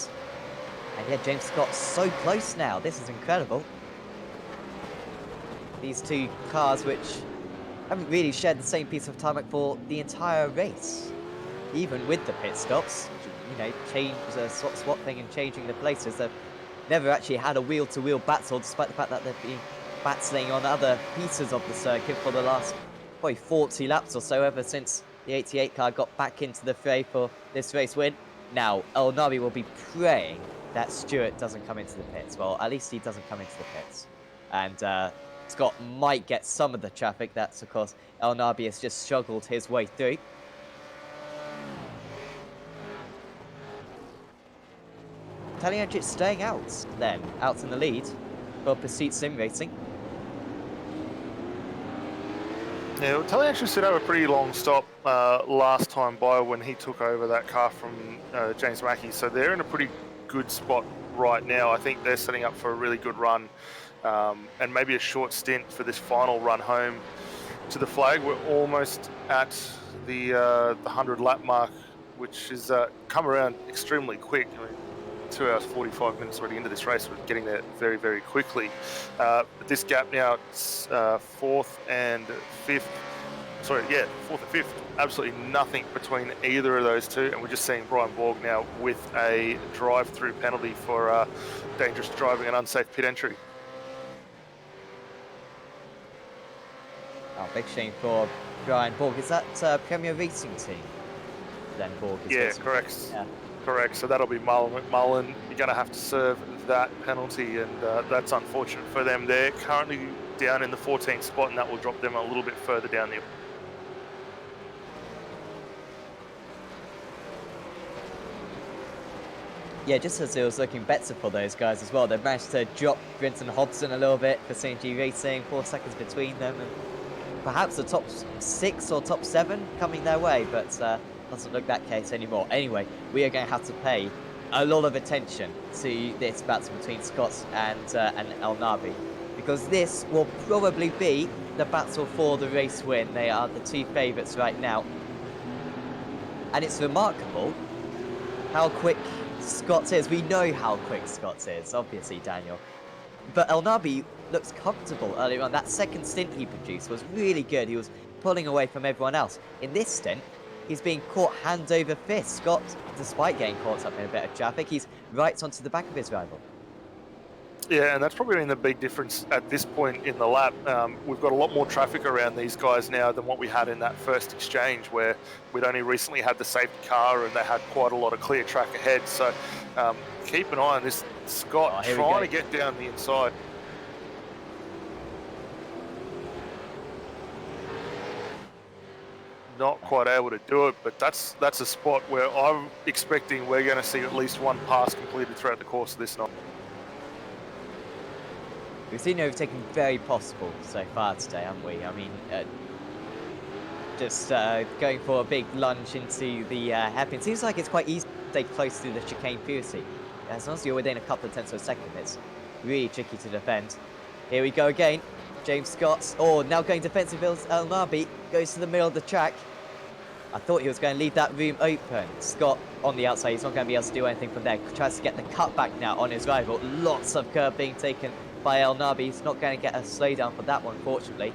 And yeah, James Scott's so close now. This is incredible. These two cars, which haven't really shared the same piece of tarmac for the entire race, even with the pit stops. You know, swapping and changing the places. They've never actually had a wheel-to-wheel battle, despite the fact that they've been battling on other pieces of the circuit for the last probably 40 laps or so, ever since the 88 car got back into the fray for this race win. Now, El Nabi will be praying that Stewart doesn't come into the pits. Well, at least he doesn't come into the pits. And Scott might get some of the traffic. That's, of course, El Nabi has just struggled his way through. Taliancic staying out then, out in the lead for Pursuit Sim Racing. Yeah, well, Taliancic did have a pretty long stop last time by when he took over that car from James Mackey, so they're in a pretty good spot right now. I think they're setting up for a really good run and maybe a short stint for this final run home to the flag. We're almost at the 100 lap mark, which has come around extremely quick. I mean, 2 hours 45 minutes already into this race. We're getting there very, very quickly. But this gap now, it's fourth and fifth. Absolutely nothing between either of those two. And we're just seeing Brian Borg now with a drive-through penalty for dangerous driving and unsafe pit entry. Oh, big shame for Brian Borg. Is that Premier Racing Team? Then Borg is racing. Correct. Yeah. Correct. So that'll be Mullen. You're going to have to serve that penalty, and that's unfortunate for them. They're currently down in the 14th spot, and that will drop them a little bit further down the. Yeah, just as it was looking better for those guys as well, they managed to drop Brinton Hobson a little bit for St. G Racing, 4 seconds between them, and perhaps the top 6 or top 7 coming their way, but doesn't look that case anymore. Anyway, we are going to have to pay a lot of attention to this battle between Scott and El Nabi, because this will probably be the battle for the race win. They are the 2 favourites right now, and it's remarkable how quick Scott is. We know how quick Scott is, obviously, Daniel. But El Nabi looks comfortable earlier on. That second stint he produced was really good. He was pulling away from everyone else. In this stint, he's being caught hand over fist. Scott, despite getting caught up in a bit of traffic, he's right onto the back of his rival. Yeah, and that's probably been the big difference at this point in the lap. We've got a lot more traffic around these guys now than what we had in that first exchange, where we'd only recently had the safety car and they had quite a lot of clear track ahead. So keep an eye on this Scott trying to get down the inside. Not quite able to do it, but that's a spot where I'm expecting we're going to see at least one pass completed throughout the course of this night. We've seen overtaking very possible so far today, haven't we? I mean, just going for a big lunge into the hairpin. Seems like it's quite easy to stay close to the chicane purity. As long as you're within a couple of tenths of a second, it's really tricky to defend. Here we go again. James Scott, now going defensive. El Nabi goes to the middle of the track. I thought he was going to leave that room open. Scott on the outside, he's not going to be able to do anything from there. Tries to get the cutback now on his rival. Lots of curb being taken by El Nabi. He's not going to get a slowdown for that one, fortunately.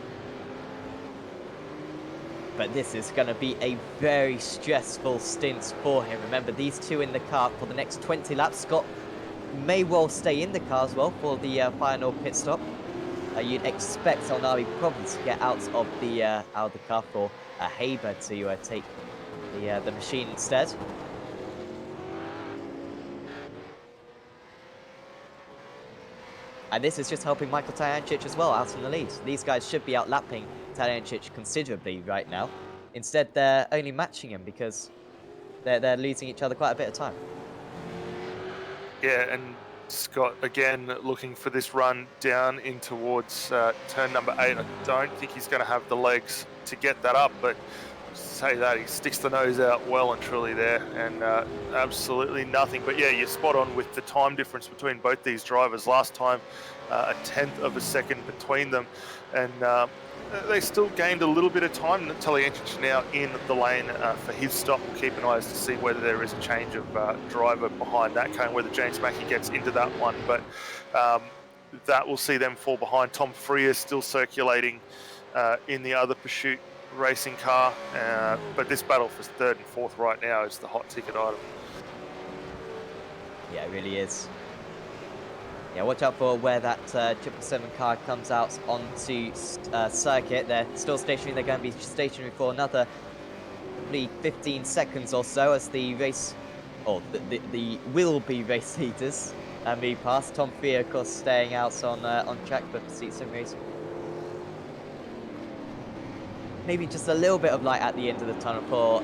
But this is going to be a very stressful stint for him. Remember, these two in the car for the next 20 laps. Scott may well stay in the car as well for the final pit stop. You'd expect El Nabi probably to get out of the car for Haber to take the machine instead. And this is just helping Michael Taliancic as well out in the lead. These guys should be outlapping Taliancic considerably right now. Instead, they're only matching him because they're losing each other quite a bit of time. Yeah, and Scott again looking for this run down in towards turn number 8. I don't think he's going to have the legs to get that up, but say that he sticks the nose out well and truly there, and absolutely nothing. But yeah, you're spot on with the time difference between both these drivers. Last time, a tenth of a second between them, and they still gained a little bit of time. Taliancic now in the lane for his stop. We'll keep an eye as to see whether there is a change of driver behind that cone, whether James Mackey gets into that one. But that will see them fall behind. Tom Freer still circulating in the other pursuit racing car. But this battle for third and fourth right now is the hot ticket item. Yeah, it really is. Yeah, watch out for where that 777 car comes out onto circuit. They're still stationary. They're going to be stationary for another probably 15 seconds or so as the race, or the will-be race leaders move past. Tom Freer, of course, staying out on track for Pursuit Sim Racing. Maybe just a little bit of light at the end of the tunnel for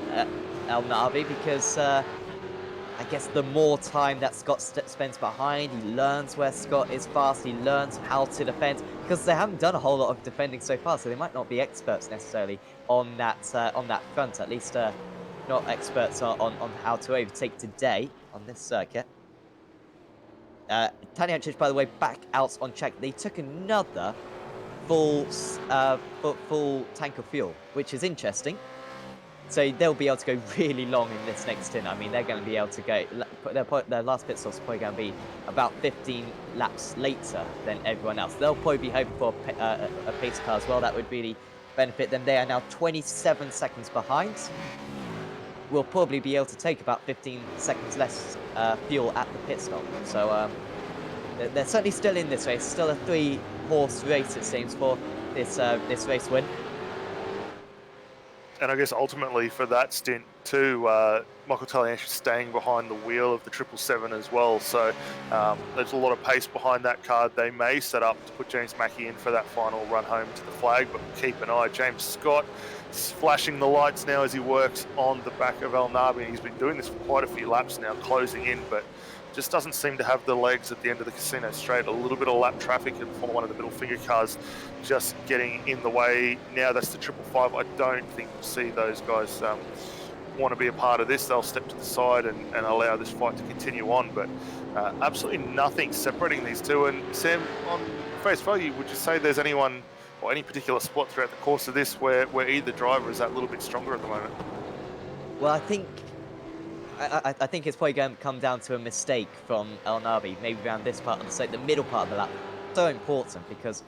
El Navi, because I guess the more time that Scott spends behind, he learns where Scott is fast, he learns how to defend, because they haven't done a whole lot of defending so far, so they might not be experts necessarily on that front, at least not experts on how to overtake today on this circuit. Taniacic, by the way, back out on track. They took another full tank of fuel, which is interesting. So they'll be able to go really long in this next stint. I mean, they're going to be able to go. Their last pit stop's probably going to be about 15 laps later than everyone else. They'll probably be hoping for a pace car as well. That would really benefit them. They are now 27 seconds behind. We'll probably be able to take about 15 seconds less fuel at the pit stop. So they're certainly still in this race. Still a 3-horse race, it seems, for this race win. And I guess ultimately for that stint too, Michael Taliancic staying behind the wheel of the 777 as well. So there's a lot of pace behind that car. They may set up to put James Mackey in for that final run home to the flag, but keep an eye. James Scott is flashing the lights now as he works on the back of El Nabi. He's been doing this for quite a few laps now, closing in, but just doesn't seem to have the legs at the end of the Casino Straight. A little bit of lap traffic and for one of the middle finger cars just getting in the way. Now that's the 555. I don't think we'll see those guys want to be a part of this. They'll step to the side and allow this fight to continue on, but absolutely nothing separating these two. And Sam, on face value, would you say there's anyone or any particular spot throughout the course of this where either driver is that little bit stronger at the moment? Well, I think it's probably going to come down to a mistake from El Nabi, maybe around this part of the middle part of the lap. So important because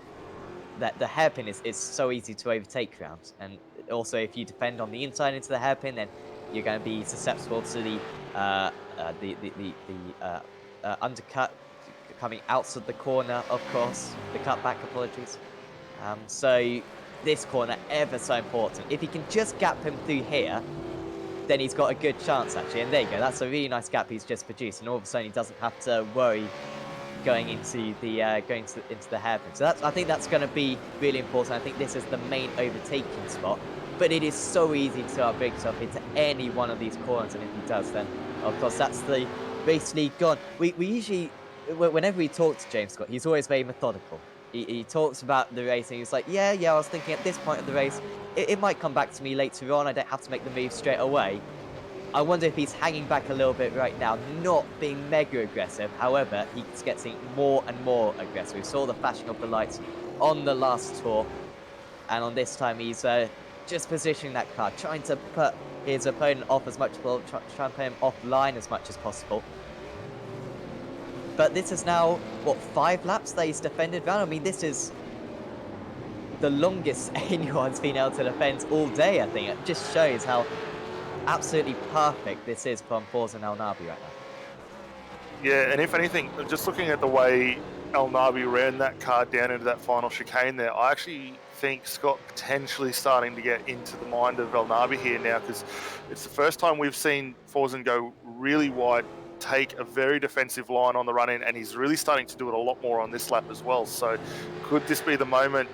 the hairpin is so easy to overtake around, and also if you defend on the inside into the hairpin, then you're going to be susceptible to the undercut coming out of the corner, of course, the cutback, apologies. So this corner ever so important. If he can just gap him through here, then he's got a good chance actually. And there you go, that's a really nice gap he's just produced, and all of a sudden he doesn't have to worry going into the hairpin. So I think that's going to be really important. I think this is the main overtaking spot, but it is so easy to outbreak himself into any one of these corners, and if he does, then of course that's the race lead gone. We usually, whenever we talk to James Scott, he's always very methodical. He talks about the race and he's like, yeah, I was thinking at this point of the race, it might come back to me later on. I don't have to make the move straight away. I wonder if he's hanging back a little bit right now, not being mega aggressive. However, he's getting more and more aggressive. We saw the flashing of the lights on the last tour, and on this time he's just positioning that car, trying to put his opponent off as much as possible, trying to put him offline as much as possible. But this is now, what, 5 laps that he's defended round? I mean, this is the longest anyone's been able to defend all day, I think. It just shows how absolutely perfect this is from Forza and El Nabi right now. Yeah, and if anything, just looking at the way El Nabi ran that car down into that final chicane there, I actually think Scott potentially starting to get into the mind of El Nabi here now, because it's the first time we've seen Forza go really wide, take a very defensive line on the run in, and he's really starting to do it a lot more on this lap as well. So could this be the moment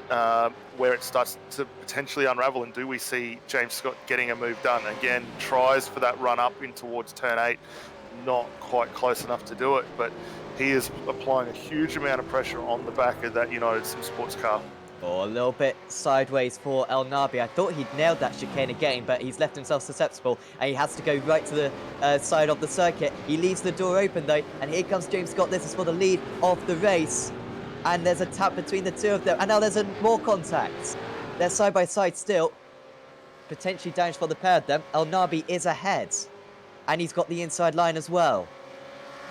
where it starts to potentially unravel, and do we see James Scott getting a move done? Again, tries for that run up in towards turn 8, not quite close enough to do it, but he is applying a huge amount of pressure on the back of that United Sim Sports car. Oh, a little bit sideways for El Nabi. I thought he'd nailed that chicane again, but he's left himself susceptible, and he has to go right to the side of the circuit. He leaves the door open, though, and here comes James Scott. This is for the lead of the race, and there's a tap between the two of them, and now there's more contact. They're side by side still. Potentially damage for the pair of them. El Nabi is ahead. And he's got the inside line as well.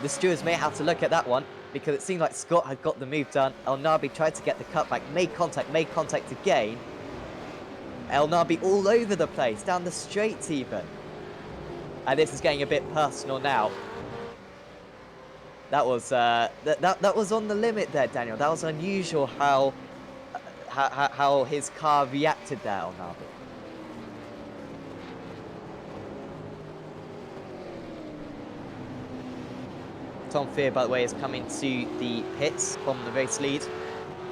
The stewards may have to look at that one, because it seemed like Scott had got the move done. El Nabi tried to get the cutback, made contact again. El Nabi all over the place, down the straight even. And this is getting a bit personal now. That was that was on the limit there, Daniel. That was unusual how his car reacted there, El Nabi. Tom Fear, by the way, is coming to the pits from the race lead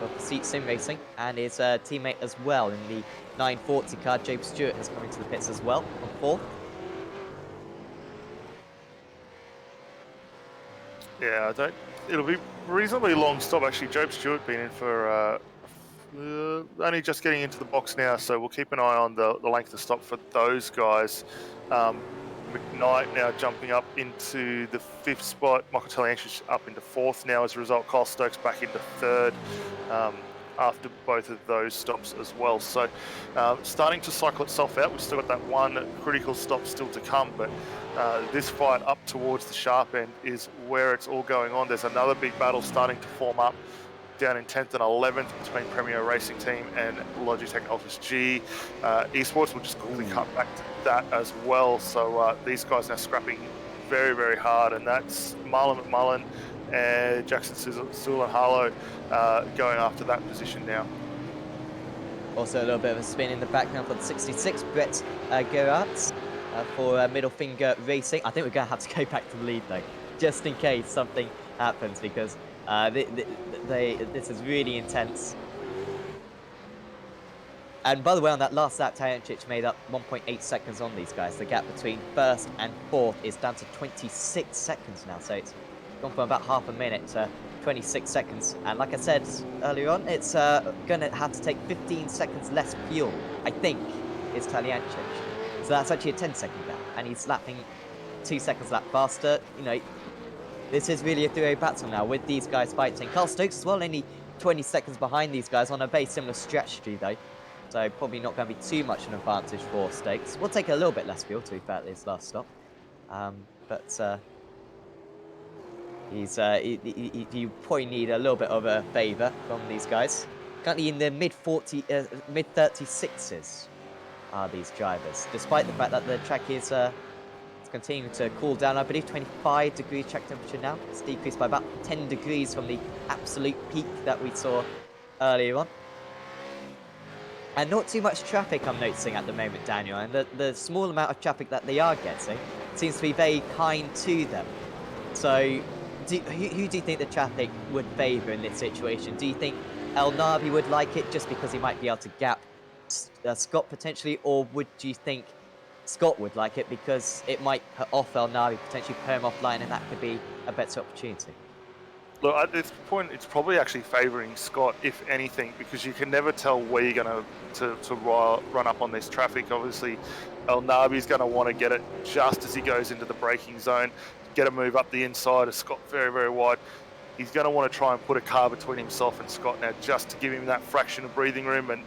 of Pursuit Sim Racing, and his teammate as well in the 940 car, James Stewart, is coming to the pits as well on fourth. Yeah, it'll be reasonably long stop actually. Job Stewart been in for only just getting into the box now, so we'll keep an eye on the length of stop for those guys. McKnight now jumping up into the 5th spot. Michael Talianchich up into 4th now as a result. Kyle Stokes back into 3rd after both of those stops as well. So starting to cycle itself out. We've still got that one critical stop still to come, but this fight up towards the sharp end is where it's all going on. There's another big battle starting to form up down in 10th and 11th between Premier Racing Team and Logitech Altus G. Esports will just quickly cut back to that as well. So these guys now scrapping very, very hard, and that's Marlon McMullen and Jackson Sewell Harlow going after that position now. Also a little bit of a spin in the background for the 66, Brett Gerardt for Middle Finger Racing. I think we're going to have to go back to the lead though, just in case something happens, because this is really intense. And by the way, on that last lap, Talianchich made up 1.8 seconds on these guys. The gap between 1st and 4th is down to 26 seconds now, so it's gone from about half a minute to 26 seconds. And like I said earlier on, it's going to have to take 15 seconds less fuel, I think, is Talianchich. So that's actually a 10-second gap, and he's lapping 2 seconds lap faster. You know, this is really a three-way battle now with these guys fighting. Carl Stokes as well, only 20 seconds behind these guys on a very similar strategy though. So probably not going to be too much an advantage for Stokes. We'll take a little bit less fuel to be fair at his last stop. But you probably need a little bit of a favour from these guys. Currently in the mid-36s are these drivers, despite the fact that the track is continuing to cool down. I believe 25 degrees track temperature now. It's decreased by about 10 degrees from the absolute peak that we saw earlier on. And not too much traffic I'm noticing at the moment, Daniel, and the small amount of traffic that they are getting seems to be very kind to them. So who do you think the traffic would favour in this situation? Do you think El Nabi would like it just because he might be able to gap Scott potentially, or do you think Scott would like it because it might put off El Nabi, potentially put him offline, and that could be a better opportunity? Look, at this point, it's probably actually favouring Scott, if anything, because you can never tell where you're going to run up on this traffic. Obviously, El Nabi's going to want to get it just as he goes into the braking zone, get a move up the inside of Scott very, very wide. He's going to want to try and put a car between himself and Scott now, just to give him that fraction of breathing room, and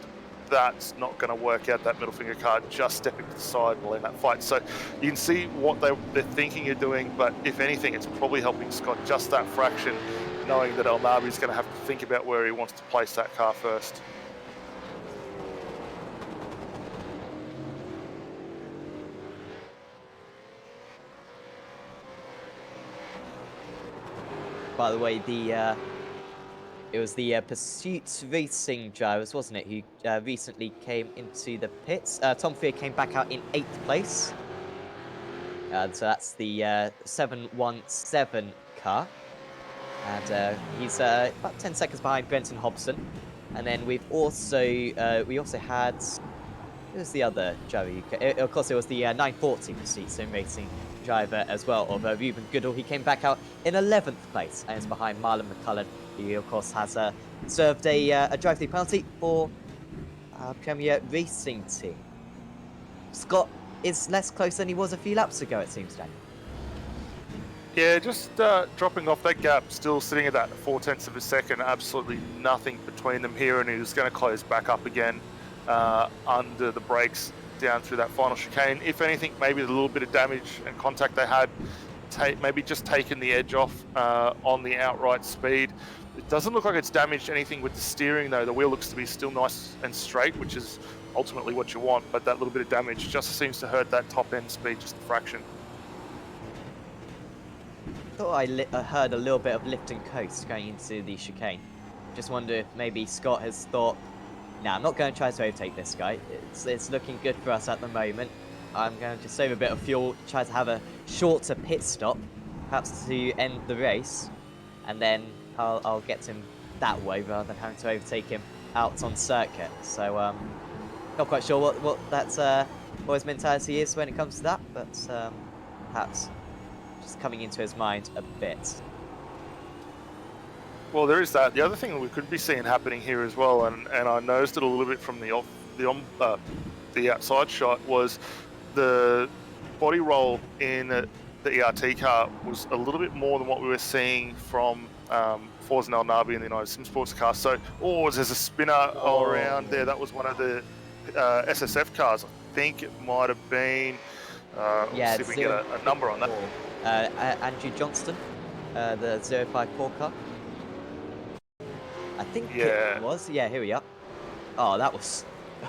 that's not going to work out. That middle finger car just stepping to the side will end that fight. So you can see what they're thinking of doing, but if anything, it's probably helping Scott just that fraction, knowing that El Nabi is going to have to think about where he wants to place that car first. By the way, it was the Pursuit Racing drivers, wasn't it, who recently came into the pits. Tom Fear came back out in 8th place. So that's the 717 car. And he's about 10 seconds behind Brenton Hobson. And then we also had, who was the other driver? Of course, it was the 940 Pursuit Sim Racing driver as well, of Ruben Goodall. He came back out in 11th place and is behind Marlon McCullen, who of course has served a drive-through penalty for Premier Racing Team. Scott is less close than he was a few laps ago, it seems, Daniel. Yeah, just dropping off that gap, still sitting at that 0.4 of a second. Absolutely nothing between them here, and he's going to close back up again under the brakes down through that final chicane. If anything, maybe a little bit of damage and contact they had, maybe just taken the edge off on the outright speed. It doesn't look like it's damaged anything with the steering though. The wheel looks to be still nice and straight, which is ultimately what you want, but that little bit of damage just seems to hurt that top end speed just a fraction. Thought I heard a little bit of lift and coast going into the chicane. Just wonder if maybe Scott has thought, nah, I'm not going to try to overtake this guy. It's looking good for us at the moment. I'm going to just save a bit of fuel, try to have a shorter pit stop, perhaps to end the race, and then I'll get to him that way rather than having to overtake him out on circuit. So not quite sure what his mentality is when it comes to that, but perhaps just coming into his mind a bit. Well, there is that. The other thing we could be seeing happening here as well, and I noticed it a little bit from the outside shot, was the body roll in the ERT car was a little bit more than what we were seeing from Forza and El Nabi in the United Sim Sports car. So, there's a spinner all around there. That was one of the SSF cars. I think it might have been. Yeah, see if we can get a number on that. Andrew Johnston, the 054 car. I think it was. Yeah, here we are. Oh, that was...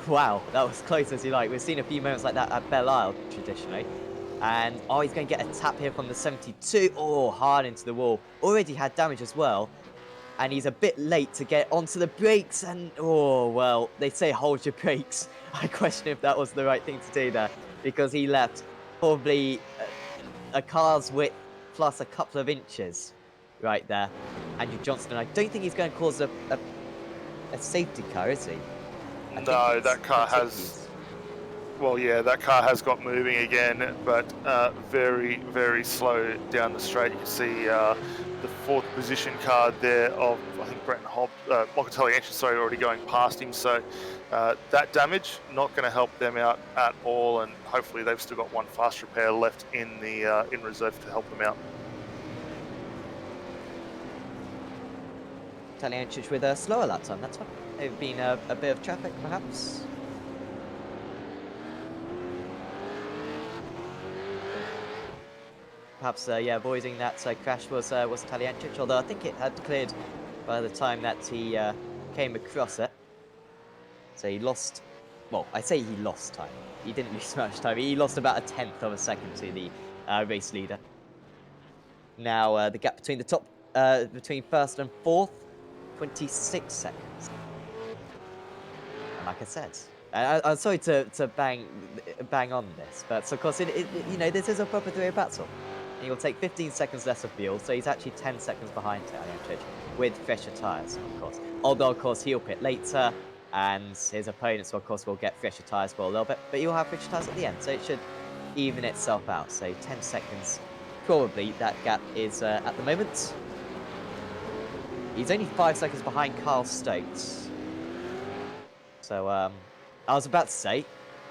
Wow, that was close as you like. We've seen a few moments like that at Belle Isle, traditionally. And, he's going to get a tap here from the 72. Oh, hard into the wall. Already had damage as well. And he's a bit late to get onto the brakes. And, well, they say hold your brakes. I question if that was the right thing to do there. Because he left probably a car's width plus a couple of inches right there. Andrew Johnston, I don't think he's going to cause a safety car, is he? No, that car has... Well, yeah, that car has got moving again, but very, very slow down the straight. You can see the fourth position car there of, I think, Brenton Hobbs, Locatelli Ancient, sorry, already going past him. So that damage, not going to help them out at all, and hopefully they've still got one fast repair left in the in reserve to help them out. Taliancic with a slower lap time, that's fine. There's been a bit of traffic, perhaps. Perhaps, yeah, avoiding that crash was Taliancic, although I think it had cleared by the time that he came across it. So he lost, well, I say he lost time. He didn't lose much time. He lost about a tenth of a second to the race leader. Now the gap between the top, between first and fourth, 26 seconds. And like I said, I'm sorry to bang on this, but of course, you know, this is a proper three-way battle. And he'll take 15 seconds less of fuel, so he's actually 10 seconds behind Taliancic with fresher tyres, of course. Although, of course, he'll pit later, and his opponents, of course, will get fresher tyres for a little bit, but you'll have fresher tyres at the end, so it should even itself out. So 10 seconds, probably, that gap is at the moment. He's only 5 seconds behind Carl Stokes. So, I was about to say,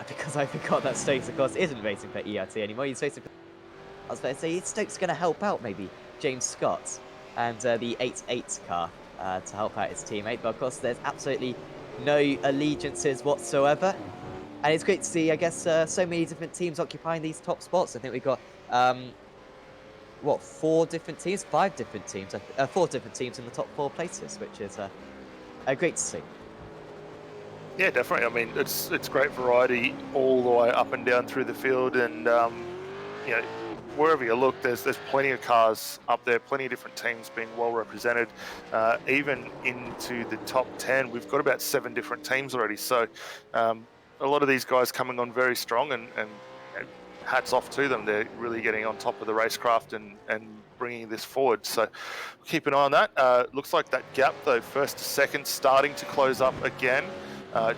because I forgot that Stokes, of course, isn't racing for ERT anymore. He's racing for... I was about to say, is Stokes going to help out, maybe, James Scott and the 8-8 car to help out his teammate. But, of course, there's absolutely no allegiances whatsoever. And it's great to see, I guess, so many different teams occupying these top spots. I think we've got... what, 4 different teams? 5 different teams. 4 different teams in the top 4 places, which is great to see. Yeah, definitely. I mean, it's great variety all the way up and down through the field, and you know, wherever you look, there's plenty of cars up there, plenty of different teams being well represented. Even into the top 10, we've got about 7 different teams already. So a lot of these guys coming on very strong, and hats off to them. They're really getting on top of the racecraft and bringing this forward. So keep an eye on that. Looks like that gap, though, first to second, starting to close up again.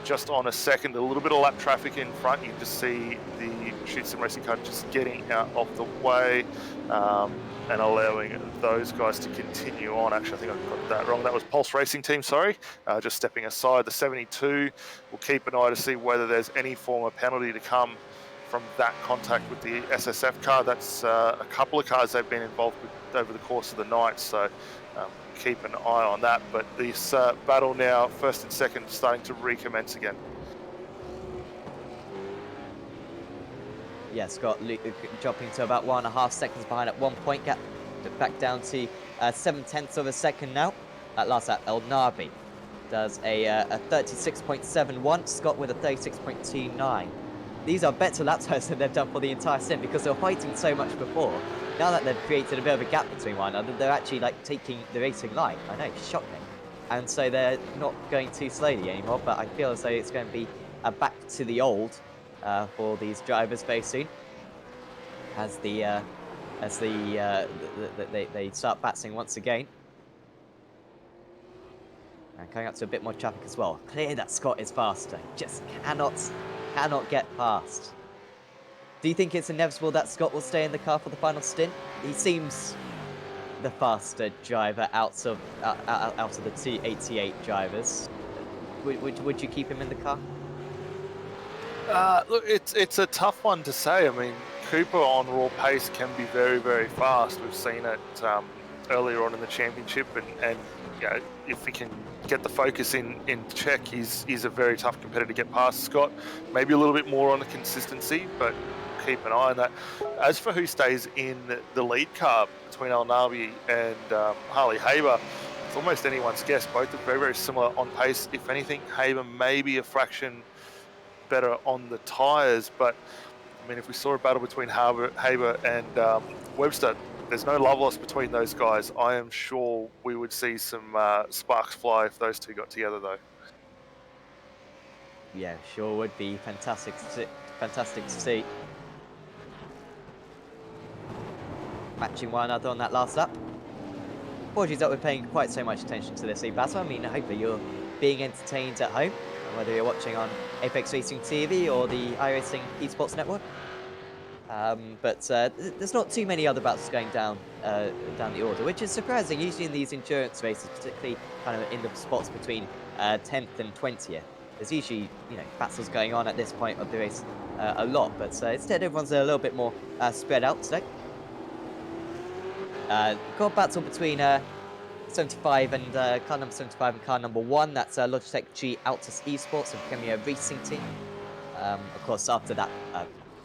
Just on a second, a little bit of lap traffic in front. You can just see the Shoot Sim Racing car just getting out of the way and allowing those guys to continue on. Actually, I think I got that wrong. That was Pulse Racing Team, sorry. Just stepping aside. The 72 will keep an eye to see whether there's any form of penalty to come from that contact with the SSF car. That's a couple of cars they've been involved with over the course of the night. So keep an eye on that. But this battle now, first and second, starting to recommence again. yeah, Scott dropping to about 1.5 seconds behind at one point. Gap back down to 7/10 of a second now. At last lap, El Nabi does a 36.71. Scott with a 36.29. These are better lap times than they've done for the entire stint because they were fighting so much before. Now that they've created a bit of a gap between one another, they're actually like taking the racing line. I know, shocking. And so they're not going too slowly anymore, but I feel as though it's going to be back to the old for these drivers very soon. As they start battling once again. And coming up to a bit more traffic as well. Clear that Scott is faster. Just cannot get past. Do you think it's inevitable that Scott will stay in the car for the final stint? He seems the faster driver out of the two 88 drivers. Would you keep him in the car? Look, it's a tough one to say. I mean, Cooper on raw pace can be very, very fast. We've seen it earlier on in the championship, and you know, if he can get the focus in check, he's a very tough competitor to get past. Scott, maybe a little bit more on the consistency, but keep an eye on that. As for who stays in the lead car between El Nabi and Harley Haber, it's almost anyone's guess. Both are very, very similar on pace. If anything, Haber maybe a fraction better on the tyres, but I mean, if we saw a battle between Haber and Webster, there's no love lost between those guys. I am sure we would see some sparks fly if those two got together, though. Yeah, sure would be fantastic to see. Matching one another on that last lap. Apologies that we're paying quite so much attention to this league battle. I mean, hopefully you're being entertained at home, whether you're watching on Apex Racing TV or the iRacing Esports Network. But there's not too many other battles going down the order, which is surprising. Usually in these endurance races, particularly kind of in the spots between 10th and 20th, there's usually battles going on at this point of the race a lot. But instead, everyone's a little bit more spread out today. Got a battle between 75 and car number 75 and car number 1. That's Logitech G Altus Esports and Premier Racing Team. Of course, after that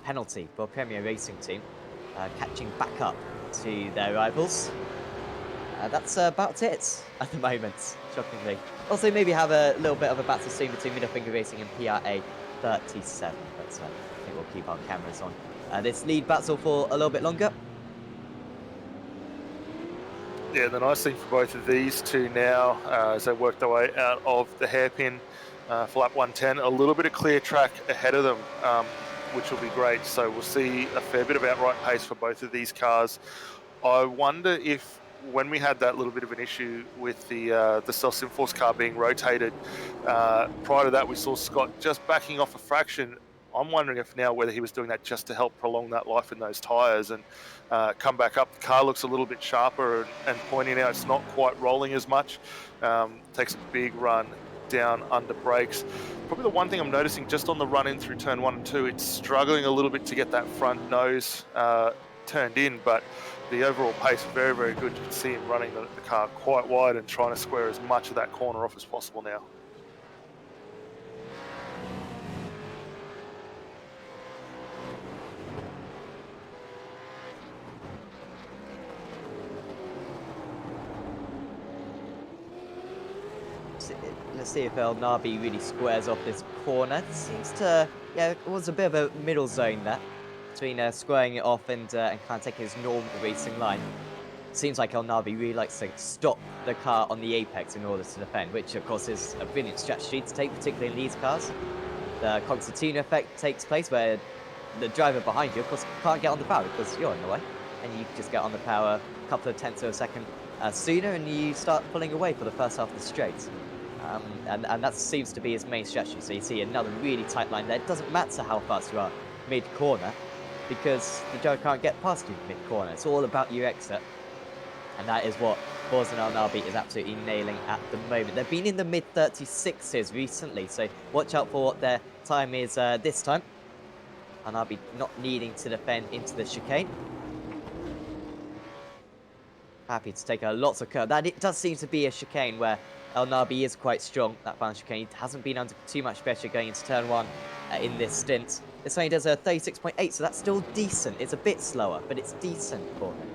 penalty for Premier Racing Team, catching back up to their rivals. That's about it at the moment, shockingly. Also, maybe have a little bit of a battle soon between Middle Finger Racing and PRA 37, but I think we'll keep our cameras on this lead battle for a little bit longer. Yeah, the nice thing for both of these two now, as they work their way out of the hairpin for lap 110, a little bit of clear track ahead of them, which will be great. So we'll see a fair bit of outright pace for both of these cars. I wonder if, when we had that little bit of an issue with the Self-Synforce car being rotated, prior to that we saw Scott just backing off a fraction. I'm wondering if now whether he was doing that just to help prolong that life in those tyres and come back up. The car looks a little bit sharper and pointing out it's not quite rolling as much. Takes a big run down under brakes. Probably the one thing I'm noticing just on the run in through turn 1 and 2, it's struggling a little bit to get that front nose turned in, but the overall pace very, very good. You can see him running the car quite wide and trying to square as much of that corner off as possible now. Let's see if El Nabi really squares off this corner. It seems to, yeah, it was a bit of a middle zone there between squaring it off and kind of taking his normal racing line. Seems like El Nabi really likes to stop the car on the apex in order to defend, which of course is a brilliant strategy to take, particularly in these cars. The concertina effect takes place where the driver behind you, of course, can't get on the power because you're in the way, and you just get on the power a couple of tenths of a second sooner, and you start pulling away for the first half of the straight. And that seems to be his main strategy. So you see another really tight line there. It doesn't matter how fast you are mid-corner, because the driver can't get past you mid-corner. It's all about your exit. And that is what Forza and El Nabi is absolutely nailing at the moment. They've been in the mid-36s recently, so watch out for what their time is this time. El Nabi not needing to defend into the chicane. Happy to take lots of curve. That it does seem to be a chicane where El Nabi is quite strong. That final chicane, he hasn't been under too much pressure going into turn 1 in this stint. This only does a 36.8, so that's still decent. It's a bit slower, but it's decent for him.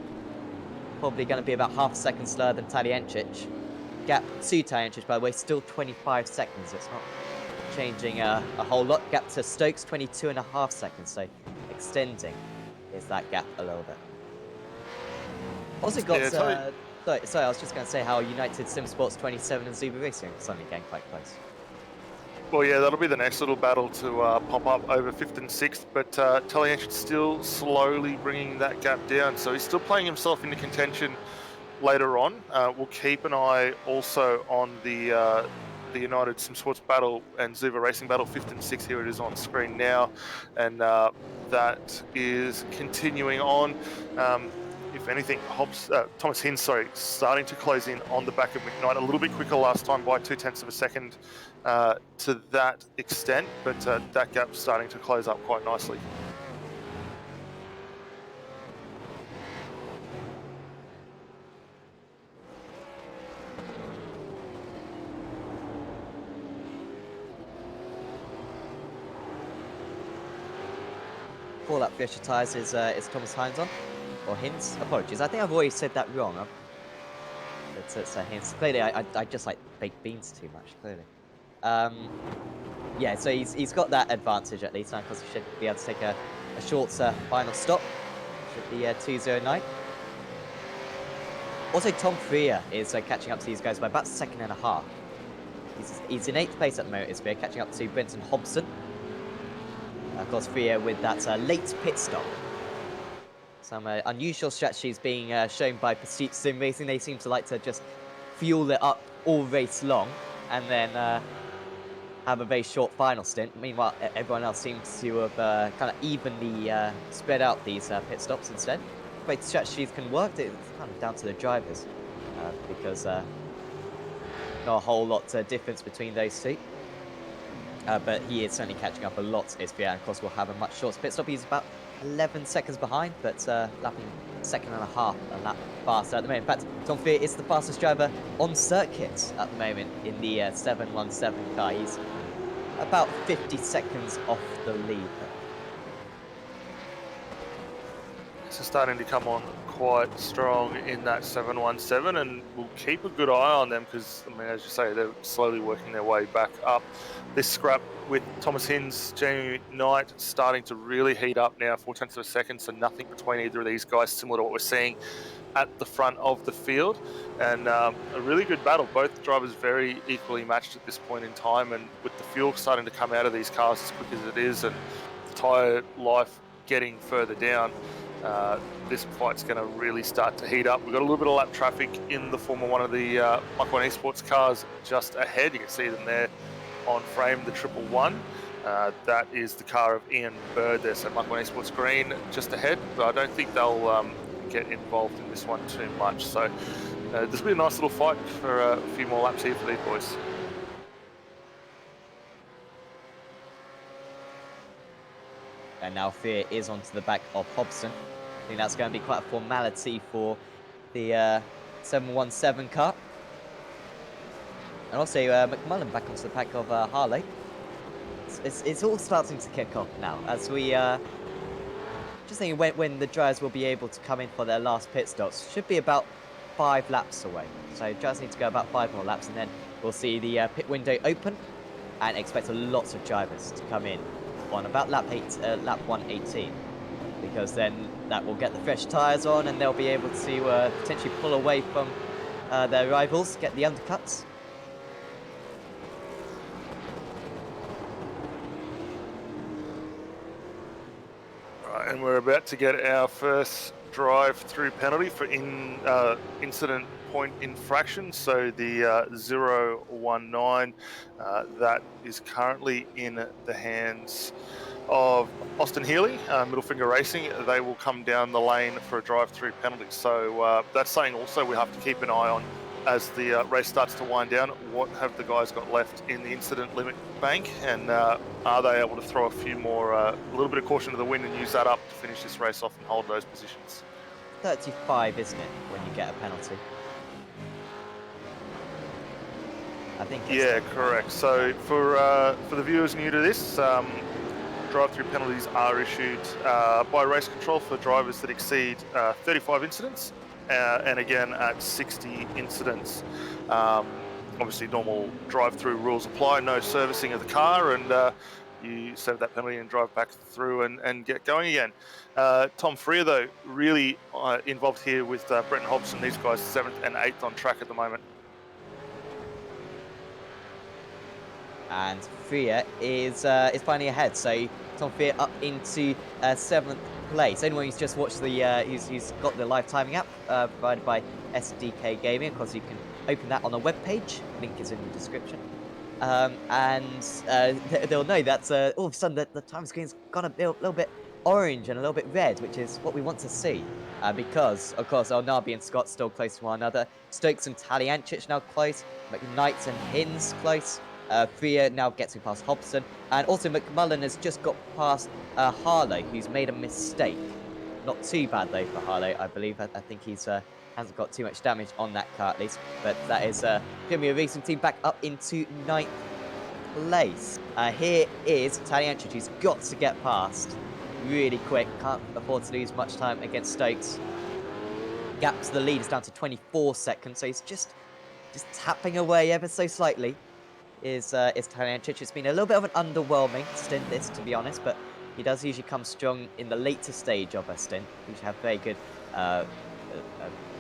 Probably going to be about half a second slower than Taliencic. Gap to Taliencic, by the way, still 25 seconds. It's not changing a whole lot. Gap to Stokes, 22.5 seconds, so extending is that gap a little bit. Also got, Yeah, sorry, I was just going to say how United Sim Sports 27 and Zuba Racing are suddenly getting quite close. Well, yeah, that'll be the next little battle to pop up over 5th and 6th, but Taliencic still slowly bringing that gap down, so he's still playing himself into contention later on. We'll keep an eye also on the United Sim Sports battle and Zuba Racing battle, 5th and 6th. Here it is on screen now, and that is continuing on. If anything, Thomas Hinz, starting to close in on the back of McKnight. A little bit quicker last time by 0.2 of a second to that extent, but that gap's starting to close up quite nicely. For that Fisher tyres is Thomas Hines on, or Hinz. Apologies, I think I've always said that wrong. It's Hinz. Clearly, I just like baked beans too much. Clearly, yeah. So he's got that advantage at least, and of course he should be able to take a shorter final stop. Should be 2:09. Also, Tom Freer is catching up to these guys by about a second and a half. He's in 8th place at the moment. Is Freer catching up to Brenton Hobson. Of course, Freer with that late pit stop. Some unusual strategies being shown by Pursuit Sim Racing. They seem to like to just fuel it up all race long and then have a very short final stint. Meanwhile, everyone else seems to have kind of evenly spread out these pit stops instead. Both strategies can work. It's kind of down to the drivers because not a whole lot of difference between those two. But he is certainly catching up a lot. And of course, will have a much shorter pit stop. He's about 11 seconds behind, but lapping second and a half a lap faster at the moment. In fact, Tom Freer is the fastest driver on circuit at the moment in the 717 car. He's about 50 seconds off the lead. So starting to come on quite strong in that 717, and we'll keep a good eye on them because, I mean, as you say, they're slowly working their way back up. This scrap with Thomas Hinz, Jamie Knight starting to really heat up now, 0.4 of a second, so nothing between either of these guys, similar to what we're seeing at the front of the field. And a really good battle. Both drivers very equally matched at this point in time, and with the fuel starting to come out of these cars as quick as it is and the tyre life getting further down, this fight's going to really start to heat up. We've got a little bit of lap traffic in the form of one of the Mach 1 Esports cars just ahead. You can see them there on frame, the 111. That is the car of Ian Bird there, so Mach 1 Esports green just ahead, but I don't think they'll get involved in this one too much. So this will be a nice little fight for a few more laps here for these boys. And now Freer is onto the back of Hobson. I think that's going to be quite a formality for the 717 car. And also McMullen back onto the back of Harley. It's all starting to kick off now as we just thinking when the drivers will be able to come in for their last pit stops. Should be about 5 laps away. So drivers need to go about 5 more laps, and then we'll see the pit window open and expect a lot of drivers to come in on about lap 118, because then that will get the fresh tyres on and they'll be able to potentially pull away from their rivals, get the undercuts. Right, and we're about to get our first drive-through penalty for incident point infraction. So the 019 that is currently in the hands of Austin Healy, Middle Finger Racing. They will come down the lane for a drive-through penalty. So that's something also we have to keep an eye on as the race starts to wind down. What have the guys got left in the incident limit bank, and are they able to throw a few more, a little bit of caution to the wind and use that up to finish this race off and hold those positions? 35, isn't it, when you get a penalty? I think. Yeah, correct. So for the viewers new to this, drive-through penalties are issued by race control for drivers that exceed 35 incidents, and again at 60 incidents. Obviously, normal drive-through rules apply, no servicing of the car, and you serve that penalty and drive back through and get going again. Tom Freer, though, really involved here with Brenton Hobson. These guys 7th and 8th on track at the moment. And Freer is finally ahead. So Tom Freer up into 7th place. Anyone who's just watched the who's got the live timing app provided by SDK Gaming, of course you can open that on the webpage. Link is in the description. They'll know that all of a sudden the time screen's got a little bit orange and a little bit red, which is what we want to see. Because, of course, El Nabi and Scott still close to one another. Stokes and Taliancic now close. McKnight and Hinz close. Freer now gets past Hobson. And also McMullen has just got past Harlow, who's made a mistake. Not too bad, though, for Harlow, I believe. I think he's hasn't got too much damage on that car, at least. But that is Premier Racing Team back up into 9th place. Here is Taliancic, who's got to get past really quick. Can't afford to lose much time against Stokes. Gap to the lead is down to 24 seconds, so he's just tapping away ever so slightly. Is Taliancic. It's been a little bit of an underwhelming stint, this, to be honest, but he does usually come strong in the later stage of a stint. He usually have very good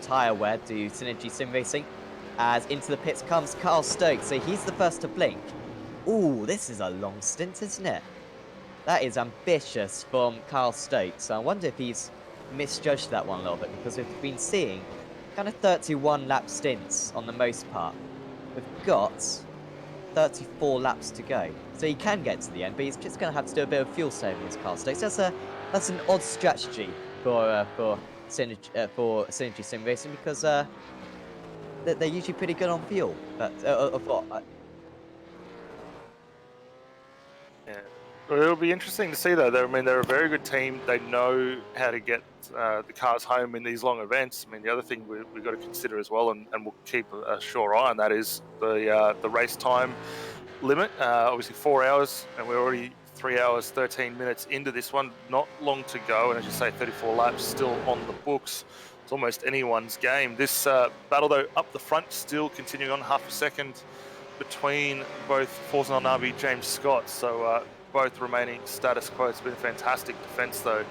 tyre wear to Synergy Sim Racing. As into the pits comes Carl Stokes, so he's the first to blink. Ooh, this is a long stint, isn't it? That is ambitious from Carl Stokes. So I wonder if he's misjudged that one a little bit, because we've been seeing kind of 31 lap stints on the most part. We've got 34 laps to go, so he can get to the end, but he's just going to have to do a bit of fuel saving as Carl Stokes. That's an odd strategy for Synergy Sim Racing, because they're usually pretty good on fuel. But yeah. Well, it'll be interesting to see, though. I mean, they're a very good team. They know how to get the cars home in these long events. I mean, the other thing we've got to consider as well, and we'll keep a sure eye on that, is the race time limit. Obviously 4 hours, and we're already 3 hours 13 minutes into this one. Not long to go, and as you say, 34 laps still on the books. It's almost anyone's game. This battle, though, up the front, still continuing on, half a second between both Forza Nabi, James Scott. So both remaining status quo. It's been a fantastic defence, though,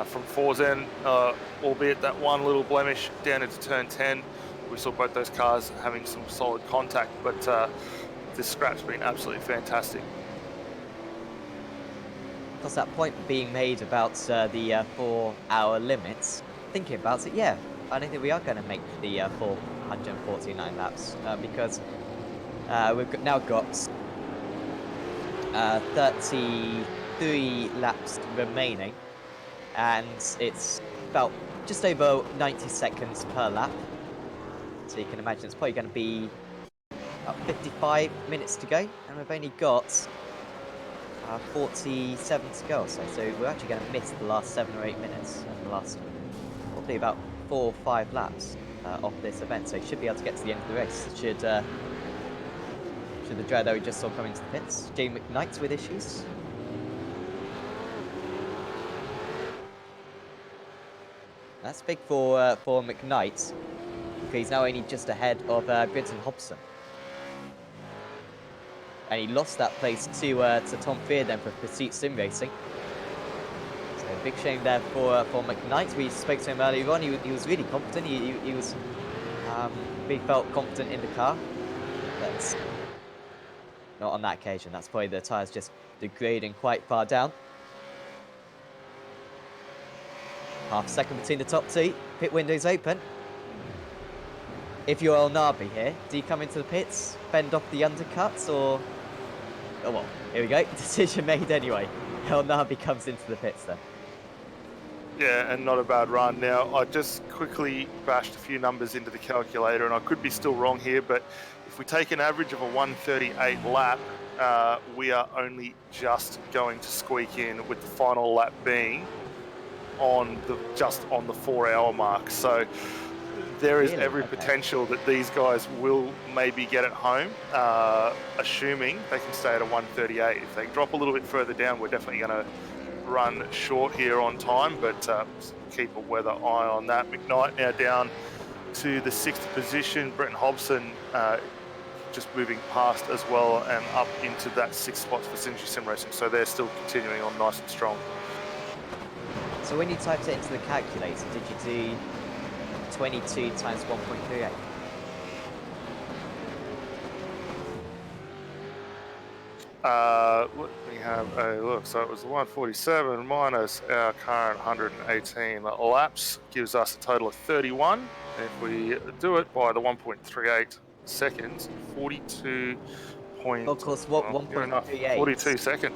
from Forza, albeit that one little blemish down into turn 10. We saw both those cars having some solid contact, but this scrap's been absolutely fantastic. Plus that point being made about the 4-hour limits, thinking about it, yeah, I don't think we are going to make the 449 laps, because we've now got 33 laps remaining, and it's about just over 90 seconds per lap. So you can imagine it's probably going to be about 55 minutes to go, and we've only got 47 to go or so. So we're actually going to miss the last 7 or 8 minutes, and the last probably about 4 or 5 laps of this event. So you should be able to get to the end of the race. Should the driver that we just saw coming to the pits, Jay McKnight, with issues. That's big for McKnight, because he's now only just ahead of Brenton Hobson. And he lost that place to Tom Freer then for Pursuit Sim Racing. So a big shame there for McKnight. We spoke to him earlier on. He was really confident. He was really felt confident in the car. But not on that occasion. That's probably the tyres just degrading quite far down. Half a second between the top two. Pit window's open. If you're El Nabi here, do you come into the pits, fend off the undercuts, or... Oh, well, here we go. Decision made anyway. El Nabi comes into the pits then. Yeah, and not a bad run. Now, I just quickly bashed a few numbers into the calculator, and I could be still wrong here, but if we take an average of a 138 lap, we are only just going to squeak in, with the final lap being just on the 4-hour mark. So there is Really? every Okay. potential that these guys will maybe get it home, assuming they can stay at a 1:38. If they drop a little bit further down, we're definitely going to run short here on time, but keep a weather eye on that. McKnight now down to the 6th position. Brenton Hobson just moving past as well and up into that 6th spot for Synergy Sim Racing. So they're still continuing on nice and strong. So when you typed it into the calculator, did you do 22 times 1.38? Let me have a look. So it was 147 minus our current 118 laps gives us a total of 31. If we do it by the 1.38 seconds, 42 point. Of course, what well, near enough, 1.38? 42 seconds.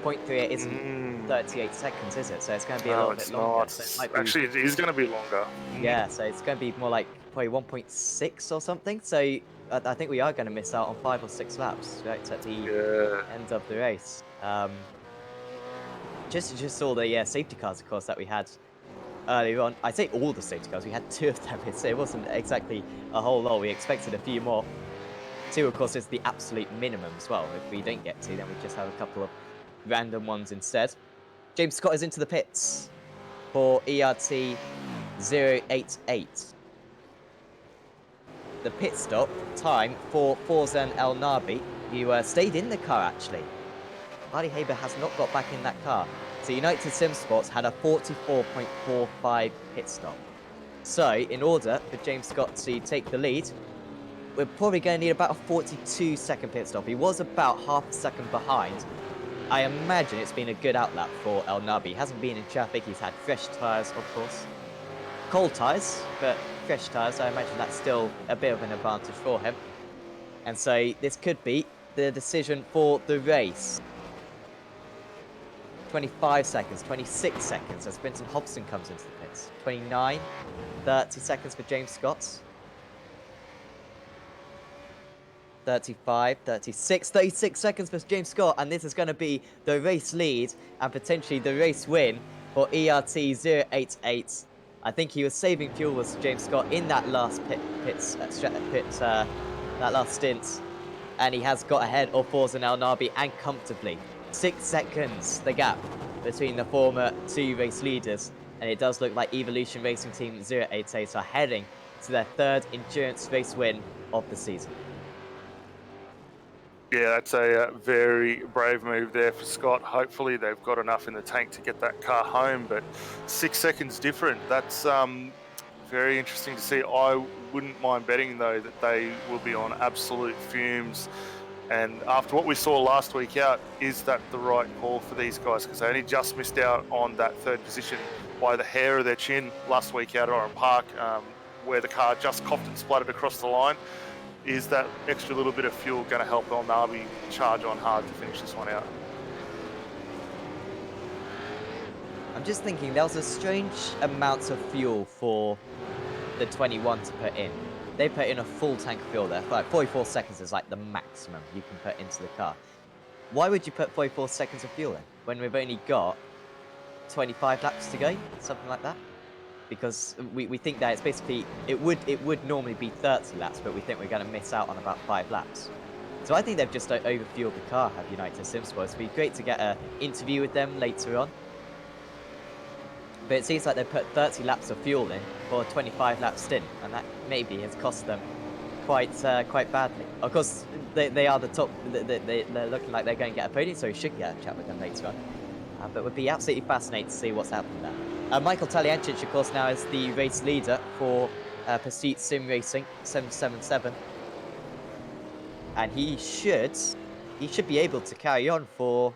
0.38 isn't 38 seconds, is it? So it's going to be a No, little it's bit longer. not. So it might be, Actually, it is going to be longer. yeah, so it's going to be more like probably 1.6 or something. So I think we are going to miss out on 5 or 6 laps right at the Yeah. end of the race. Just all the safety cars, of course, that we had earlier on. I say all the safety cars. We had 2 of them. It wasn't exactly a whole lot. We expected a few more. 2, of course, is the absolute minimum as well. If we don't get 2, then we just have a couple of random ones instead. James Scott is into the pits for ERT 088. The pit stop time for Forzan El Nabi, who stayed in the car actually. Marty Haber has not got back in that car. So United Sim Sports had a 44.45 pit stop. So in order for James Scott to take the lead, we're probably going to need about a 42-second pit stop. He was about half a second behind. I imagine it's been a good outlap for El Nabi. He hasn't been in traffic. He's had fresh tyres, of course. Cold tyres, but fresh tyres, I imagine that's still a bit of an advantage for him. And so this could be the decision for the race. 25 seconds, 26 seconds as Brenton Hobson comes into the pits. 29, 30 seconds for James Scott. 35, 36, 36 seconds for James Scott, and this is going to be the race lead and potentially the race win for ERT 088. I think he was saving fuel with James Scott in that last that last stint, and he has got ahead of Forzan El Nabi and comfortably. 6 seconds the gap between the former 2 race leaders, and it does look like Evolution Racing Team 088 are heading to their 3rd endurance race win of the season. Yeah, that's a very brave move there for Scott. Hopefully they've got enough in the tank to get that car home, but 6 seconds different. That's very interesting to see. I wouldn't mind betting, though, that they will be on absolute fumes. And after what we saw last week out, is that the right call for these guys? Because they only just missed out on that 3rd position by the hair of their chin last week out at Oran Park, where the car just coughed and spluttered across the line. Is that extra little bit of fuel going to help El Nabi charge on hard to finish this one out? I'm just thinking, there was a strange amount of fuel for the 21 to put in. They put in a full tank of fuel there. Like 44 seconds is like the maximum you can put into the car. Why would you put 44 seconds of fuel in when we've only got 25 laps to go? Something like that? Because we think that it's basically, it would normally be 30 laps, but we think we're going to miss out on about 5 laps. So I think they've just overfueled the car, have United Sim Sports. It'd be great to get an interview with them later on. But it seems like they put 30 laps of fuel in for a 25 lap stint, and that maybe has cost them quite badly. Of course, they are the top, they're looking like they're going to get a podium, so we should get a chat with them later on. But it would be absolutely fascinating to see what's happening there. Michael Taliancic, of course, now is the race leader for Pursuit Sim Racing 777. And he should be able to carry on for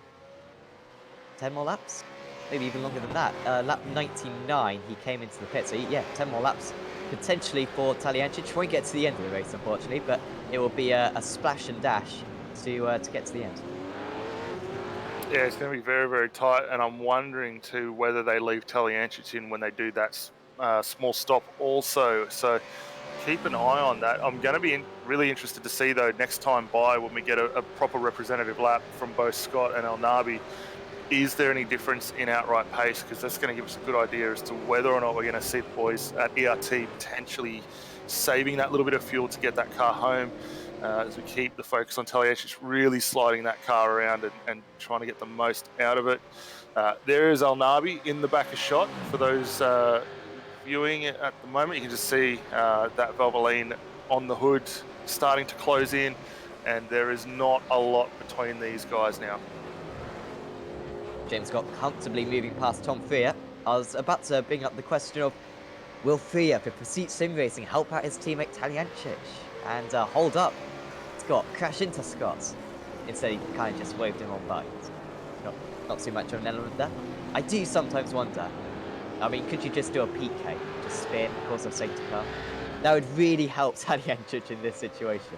10 more laps? Maybe even longer than that. Lap 99, he came into the pit. So, yeah, 10 more laps potentially for Taliancic. Won't get to the end of the race, unfortunately, but it will be a splash and dash to get to the end. Yeah, it's going to be very, very tight, and I'm wondering too whether they leave Taliancic in when they do that small stop also. So keep an eye on that. I'm going to be really interested to see, though, next time by when we get a proper representative lap from both Scott and El Nabi, is there any difference in outright pace? Because that's going to give us a good idea as to whether or not we're going to see the boys at ERT potentially saving that little bit of fuel to get that car home. As we keep the focus on Taliacic really sliding that car around and trying to get the most out of it. There is Alnabi in the back of shot. For those viewing it at the moment, you can just see that Valvoline on the hood starting to close in, and there is not a lot between these guys now. James Scott comfortably moving past Tom Freer. I was about to bring up the question of, will Freer for Pursuit Sim Racing help out his teammate Taliancic and hold up Scott, crash into Scott? Instead, he kind of just waved him on by. Not too much of an element there. I do sometimes wonder, I mean, could you just do a PK, just spin, cause a safety car? That would really help Taliancic in this situation.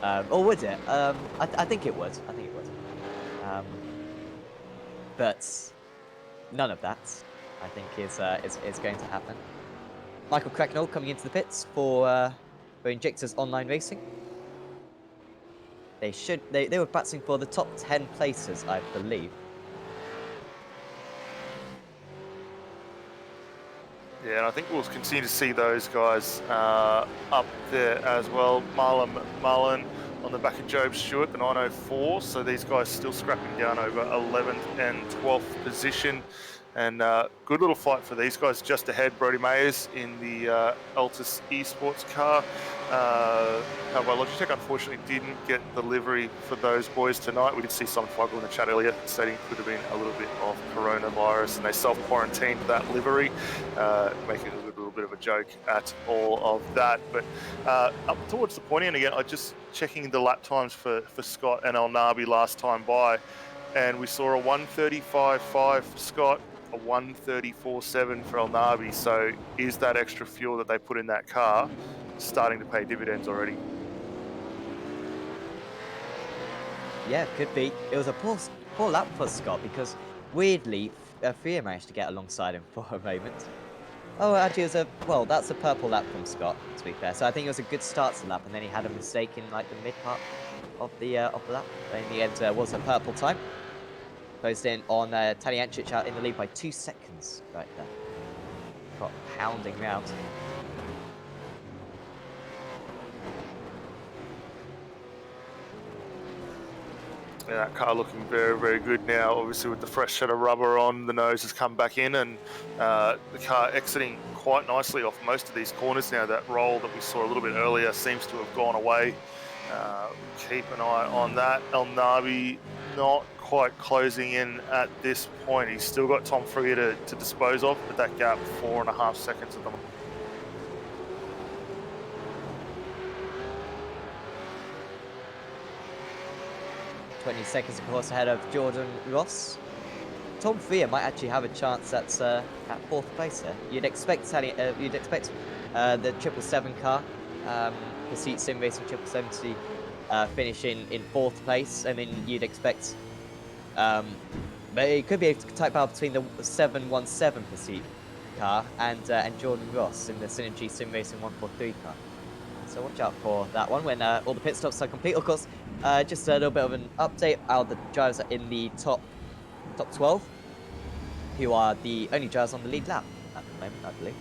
Or would it? I think it would. I think it would. But none of that, I think, is going to happen. Michael Cracknell coming into the pits for Injectors Online Racing. They were battling for the top 10 places, I believe. Yeah, and I think we'll continue to see those guys up there as well. Marlon on the back of Job Stewart, the 904. So these guys still scrapping down over 11th and 12th position. And good little fight for these guys just ahead. Brody Mayers in the Altus Esports car. However, Logitech unfortunately didn't get the livery for those boys tonight. We did see Simon Fogel in the chat earlier stating it could have been a little bit of coronavirus, and they self-quarantined that livery, making a little bit of a joke at all of that. But up towards the point end again, I just checking the lap times for Scott and Alnabi last time by, and we saw a 1:35.5 for Scott, a 1:34.7 for Alnabi. So is that extra fuel that they put in that car starting to pay dividends already? Yeah, could be. It was a poor lap for Scott because weirdly, Freer managed to get alongside him for a moment. Oh, actually, it was that's a purple lap from Scott, to be fair. So I think it was a good start to the lap, and then he had a mistake in like the mid part of the lap. But in the end, was a purple time. Closed in on Taliancic out in the lead by 2 seconds right there. Got pounding round. Yeah, that car looking very, very good now. Obviously, with the fresh set of rubber on, the nose has come back in, and the car exiting quite nicely off most of these corners now. That roll that we saw a little bit earlier seems to have gone away. Keep an eye on that. Alnabi not quite closing in at this point. He's still got Tom Freer to dispose of, but that gap 4.5 seconds at the moment. .20 seconds, of course, ahead of Jordan Ross. Tom Freer might actually have a chance at 4th place here. You'd expect the 777 car, Pursuit Sim Racing 777 to finish in 4th place, and then you'd expect, but it could be a tight battle between the 717 Pursuit car and Jordan Ross in the Synergy Sim Racing 143 car. So watch out for that one when all the pit stops are complete. Of course, just a little bit of an update. The drivers are in the top 12, who are the only drivers on the lead lap at the moment, I believe.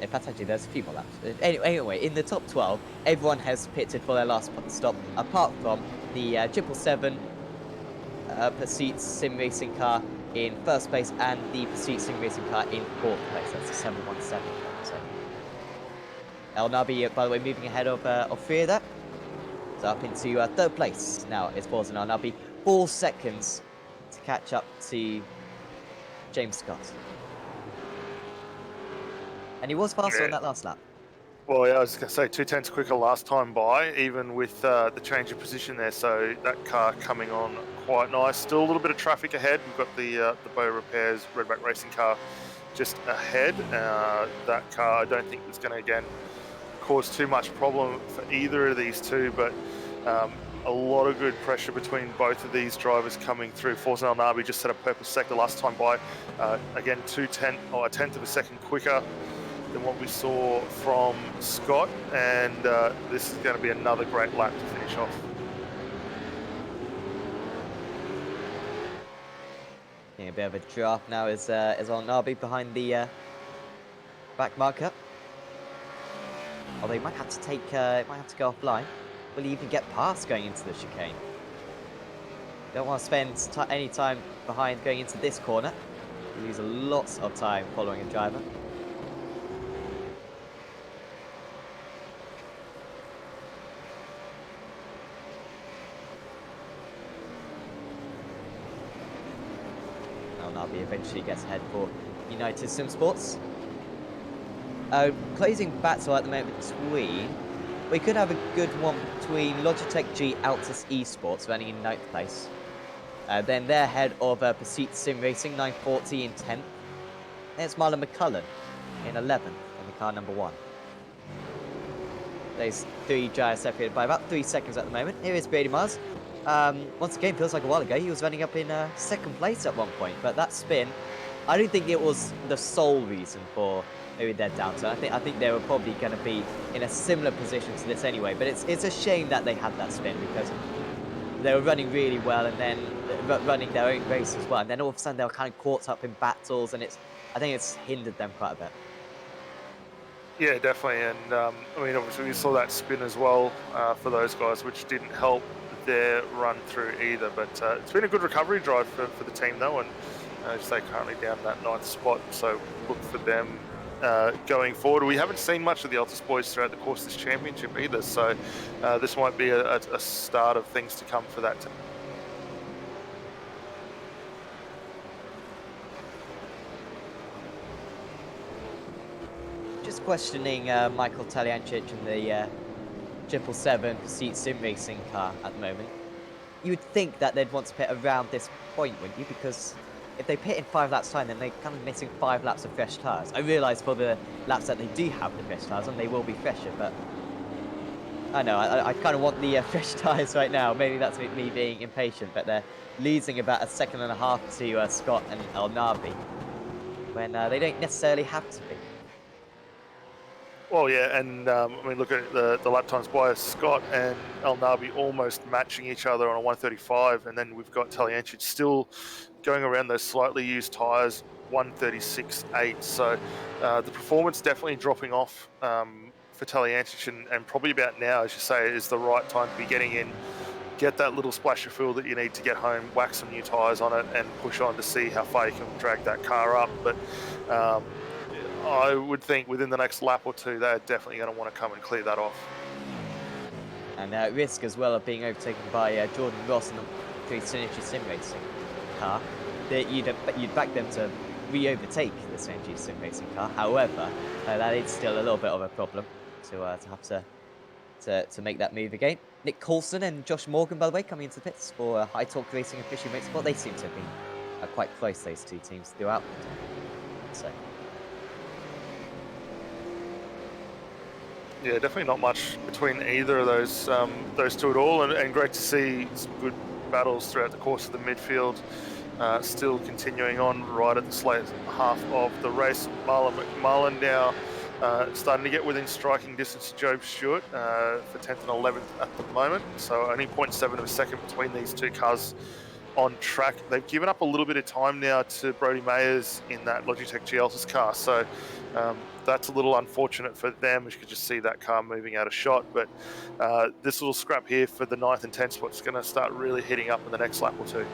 In fact, actually, there's a few more laps. Anyway, in the top 12, everyone has pitted for their last stop, apart from the 777 Pursuit Sim Racing car in 1st place and the Pursuit Sim Racing car in 4th place. That's the 717. So. Alnabi, by the way, moving ahead of Freer there. So up into 3rd place now is pausing Alnabi. 4 seconds to catch up to James Scott. And he was faster on that last lap. Well, yeah, I was going to say 2/10 quicker last time by, even with the change of position there. So that car coming on quite nice. Still a little bit of traffic ahead. We've got the Bow Repairs Redback Racing car just ahead. That car, I don't think is going to, again, cause too much problem for either of these two, but a lot of good pressure between both of these drivers coming through. Forza Alnabi just set a purple sector last time by. Again, 2/10 or 1/10 of a second quicker than what we saw from Scott, and this is going to be another great lap to finish off. a bit of a draft now is on Nabi behind the back marker. Although he might have to take, might have to go offline. Will he even get past going into the chicane? Don't want to spend any time behind going into this corner. You lose lots of time following a driver. Nabi eventually gets ahead for United Sim Sports. Closing battle at the moment between... We could have a good one between Logitech G Altus Esports running in 9th place. Then they're ahead of Pursuit Sim Racing, 940 in 10th. There's Marlon McCullen in 11th in the car number 1. Those three drivers separated by about 3 seconds at the moment. Here is Brady Mars. Once again, feels like a while ago, he was running up in 2nd place at one point, but that spin, I don't think it was the sole reason for maybe their downturn. I think they were probably going to be in a similar position to this anyway, but it's a shame that they had that spin because they were running really well and then running their own race as well, and then all of a sudden they were kind of caught up in battles, and I think it's hindered them quite a bit. Yeah, definitely, and I mean, obviously we saw that spin as well for those guys, which didn't help their run through either. But it's been a good recovery drive for the team though, and they're currently down that 9th spot. So look for them going forward. We haven't seen much of the Altus boys throughout the course of this championship either, so this might be a start of things to come for that team. Just questioning Michael Taliancic and the 777 Pursuit Sim Racing car at the moment. You would think that they'd want to pit around this point, wouldn't you? Because if they pit in 5 laps time, then they're kind of missing 5 laps of fresh tyres. I realise for the laps that they do have the fresh tyres on, they will be fresher, but I know, I kind of want the fresh tyres right now. Maybe that's me being impatient, but they're losing about 1.5 seconds to Scott and El Nabi when they don't necessarily have to be. Well, yeah, and I mean, look at the lap times by Scott and El Nabi almost matching each other on a 135, and then we've got Taliancic still going around those slightly used tyres, 136.8. So the performance definitely dropping off for Taliancic, and probably about now, as you say, is the right time to be getting in, get that little splash of fuel that you need to get home, whack some new tyres on it, and push on to see how far you can drag that car up. But I would think within the next lap or two, they're definitely going to want to come and clear that off. And at risk as well of being overtaken by Jordan Ross in the 3 Synergy Sim Racing car, that you'd back them to re-overtake the Synergy Sim Racing car. However, that is still a little bit of a problem to have to make that move again. Nick Coulson and Josh Morgan, by the way, coming into the pits for High Talk Racing and Fishy Motorsport. They seem to have been quite close, those two teams, throughout the day. So. Yeah, definitely not much between either of those two at all, and great to see some good battles throughout the course of the midfield. Still continuing on right at the late half of the race. Marlon McMullen now starting to get within striking distance to Job Stewart for 10th and 11th at the moment. So only 0.7 of a second between these two cars on track. They've given up a little bit of time now to Brody Mayers in that Logitech G Altus car. So that's a little unfortunate for them. You could just see that car moving out of shot. But this little scrap here for the 9th and 10th spot is going to start really heating up in the next lap or two.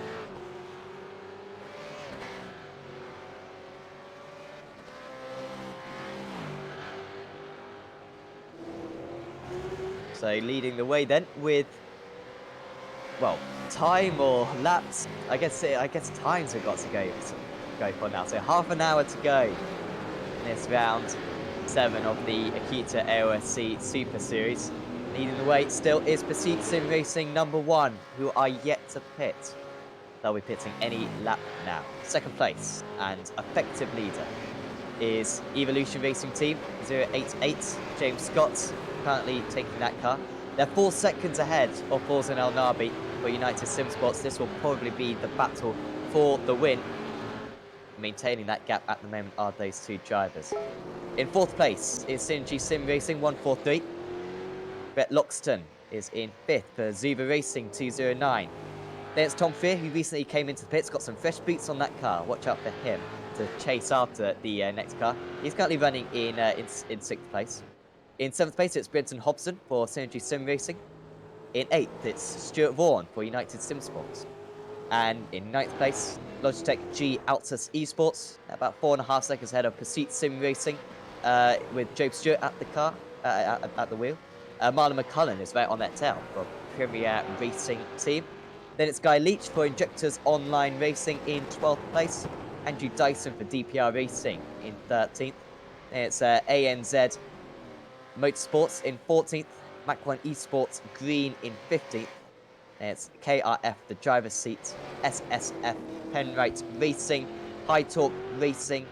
So leading the way then with, well, time or laps. I guess times have got to go for now. So half an hour to go in this round 7 of the Acuta AOSC Super Series. Leading the way still is Pursuit Sim Racing number 1, who are yet to pit. They'll be pitting any lap now. 2nd place and effective leader is Evolution Racing Team 088. James Scott currently taking that car. They're 4 seconds ahead of Forza and El Nabi for United Sim Sports. This will probably be the battle for the win. Maintaining that gap at the moment are those two drivers. In 4th place is Synergy Sim Racing 143. Brett Loxton is in 5th for Zuba Racing 209. Then it's Tom Fear, who recently came into the pits, got some fresh boots on that car. Watch out for him to chase after the next car. He's currently running in 6th place. In 7th place, it's Brenton Hobson for Synergy Sim Racing. In 8th, it's Stuart Vaughan for United Sim Sports. And in 9th place, Logitech G Altus Esports, about 4.5 seconds ahead of Pursuit Sim Racing, with Joe Stewart at the car, at the wheel. Marlon McCullen is right on that tail for Premier Racing Team. Then it's Guy Leach for Injectors Online Racing in 12th place. Andrew Dyson for DPR Racing in 13th. Then it's ANZ Motorsports in 14th. Mach 1 Esports Green in 15th. Then it's KRF, the driver's seat. SSF, Penrite Racing. High Torque Racing.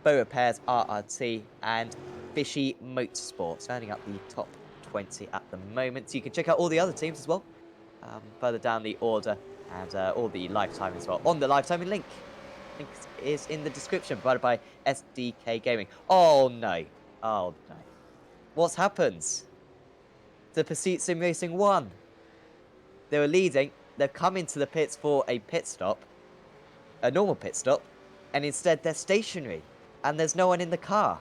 Bow Repairs RRT. And Fishy Motorsports, rounding up the top 20 at the moment. So you can check out all the other teams as well. Further down the order and all the live timing as well on the live timing link. Link is in the description, provided by SDK Gaming. Oh no. Oh no. What's happened to Pursuit Sim Racing 1? They were leading. They've come into the pits for a pit stop, a normal pit stop, and instead they're stationary and there's no one in the car.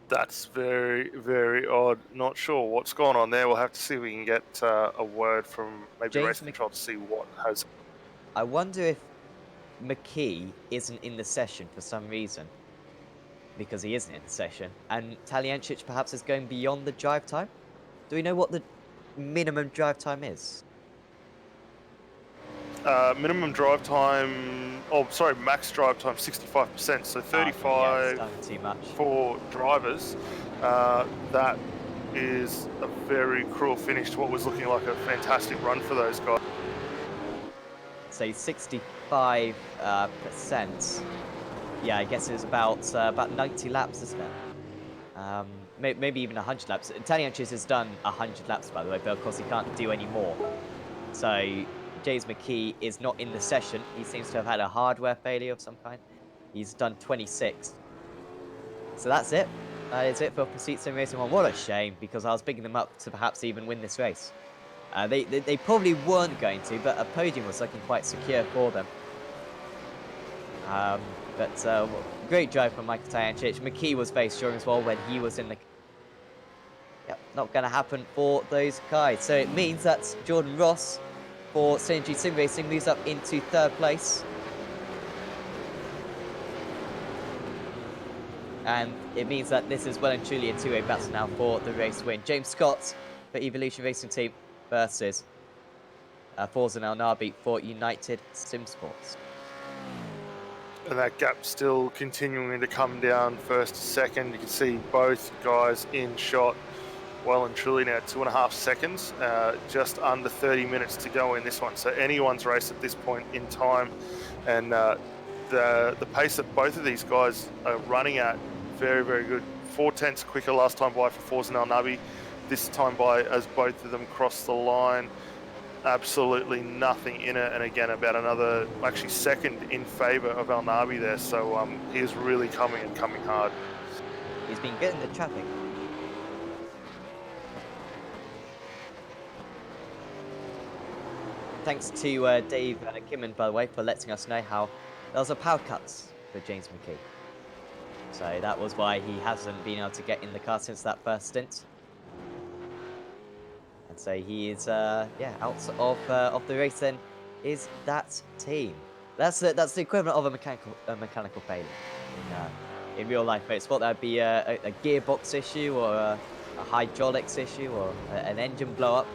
That's very, very odd. Not sure what's going on there. We'll have to see if we can get a word from maybe James Race Control to see what has. I wonder if McKee isn't in the session for some reason. Because he isn't in the session. And Taliancic perhaps is going beyond the drive time. Do we know what the minimum drive time is? Minimum drive time. Oh, sorry, max drive time 65%. So 35 Yeah, too much. for drivers. That is a very cruel finish to what was looking like a fantastic run for those guys. So 65%. Yeah, I guess it's about 90 laps, isn't it? Maybe even 100 laps. Taliancic has done 100 laps, by the way, but of course he can't do any more. So James McKee is not in the session. He seems to have had a hardware failure of some kind. He's done 26. So that's it. That is it for Pursuit Sim Racing 1. What a shame, because I was bigging them up to perhaps even win this race. They probably weren't going to, but a podium was looking quite secure for them. But great drive from Michael Taliancic. McKee was very strong as well when he was in the... Yep, not going to happen for those guys. So it means that Jordan Ross for Synergy Sim Racing moves up into 3rd place. And it means that this is well and truly a two-way battle now for the race win. James Scott for Evolution Racing Team versus Forzan El Nabi for United Sim Sports. And that gap still continuing to come down first to second. You can see both guys in shot well and truly now 2.5 seconds, just under 30 minutes to go in this one. So anyone's race at this point in time. And the pace that both of these guys are running at, very, very good. 4/10 quicker last time by for Forzan El Nabi. This time by as both of them cross the line. Absolutely nothing in it, and again about another actually second in favour of El Nabi there, so he is really coming hard. He's been getting the traffic. Thanks to Dave Kimmon, by the way, for letting us know how there was a power cut for James McKee. So that was why he hasn't been able to get in the car since that first stint. So he is, out of the race. Then is that team? That's the equivalent of a mechanical failure in real life motorsport. That'd be a gearbox issue or a hydraulics issue or an engine blow up.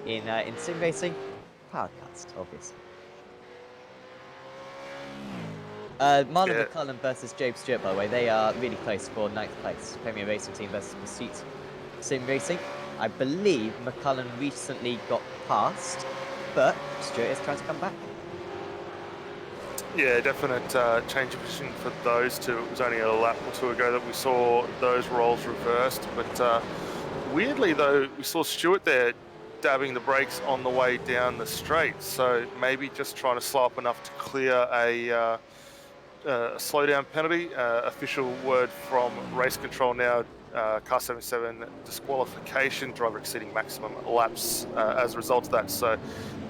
In sim racing, power cuts, obviously. Marlon McCullum versus James Stewart, by the way, they are really close for 9th place. Premier Racing Team versus Pursuit Sim Racing. I believe McCullum recently got past, but Stewart is trying to come back. Yeah, definite change of position for those two. It was only a lap or two ago that we saw those roles reversed. But weirdly, though, we saw Stewart there dabbing the brakes on the way down the straight. So maybe just trying to slow up enough to clear a slowdown penalty. Official word from Race Control now Car 77 disqualification, driver exceeding maximum laps as a result of that. So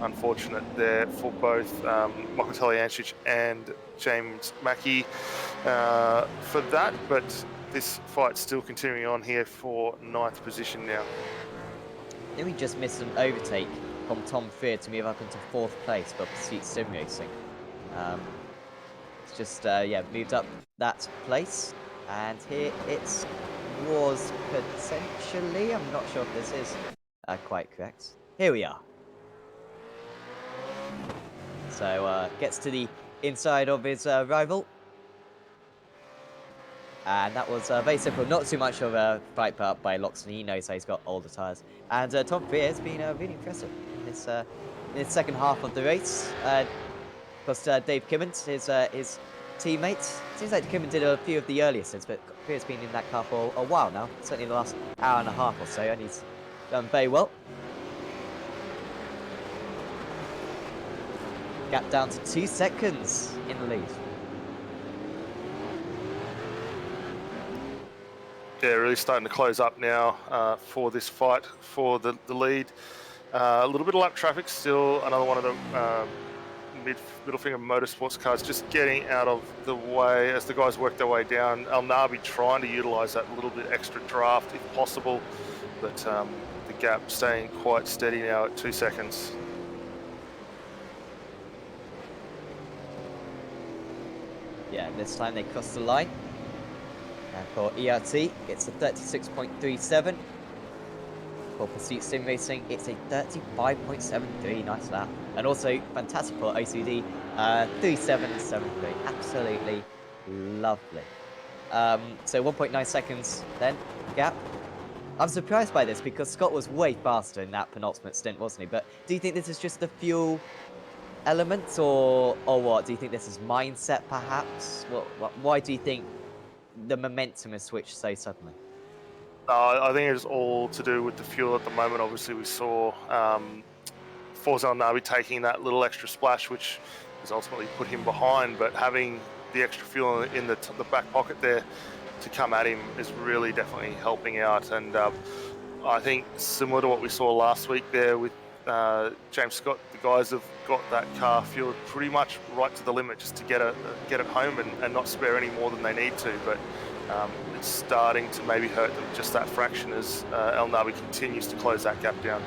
unfortunate there for both Michael Taliancic and James Mackey for that, but this fight's still continuing on here for 9th position now. Then we just missed an overtake from Tom Fear to move up into 4th place for Pursuit Sim Racing. It's just, yeah, moved up that place. And here it was potentially, I'm not sure if this is quite correct. Here we are. So, gets to the inside of his rival. And that was very simple. Not too much of a fight put up by Loxton. He knows how he's got older tyres. And Tom Fear has been really impressive in this second half of the race. Of course, Dave Kimmons, his teammate. Seems like Kimmons did a few of the earlier stints, but Fear's been in that car for a while now. Certainly the last hour and a half or so, and he's done very well. Gap down to 2 seconds in the lead. Yeah, really starting to close up now for this fight for the lead. A little bit of lap traffic still. Another one of the middle finger motorsports cars just getting out of the way as the guys work their way down. El Nabi trying to utilise that little bit extra draft if possible, but the gap staying quite steady now at 2 seconds. Yeah, this time they cross the line. And for ERT, it's a 36.37. For Pursuit Sim Racing, it's a 35.73. Nice lap. And also, fantastic for OCD, 37.73. Absolutely lovely. So 1.9 seconds then, gap. I'm surprised by this because Scott was way faster in that penultimate stint, wasn't he? But do you think this is just the fuel element, or what? Do you think this is mindset, perhaps? Why do you think the momentum has switched so suddenly? I think it's all to do with the fuel at the moment. Obviously, we saw Forza Nabi taking that little extra splash, which has ultimately put him behind. But having the extra fuel in the back pocket there to come at him is really definitely helping out. And I think similar to what we saw last week there with James Scott, the guys have got that car fueled pretty much right to the limit just to get it home and not spare any more than they need to. But it's starting to maybe hurt them just that fraction as El Nabi continues to close that gap down.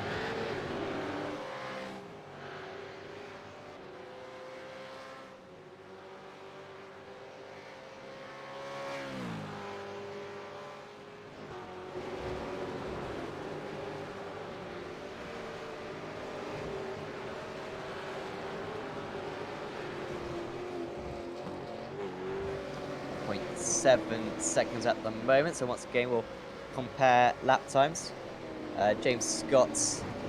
.7 seconds at the moment, so once again we'll compare lap times. James Scott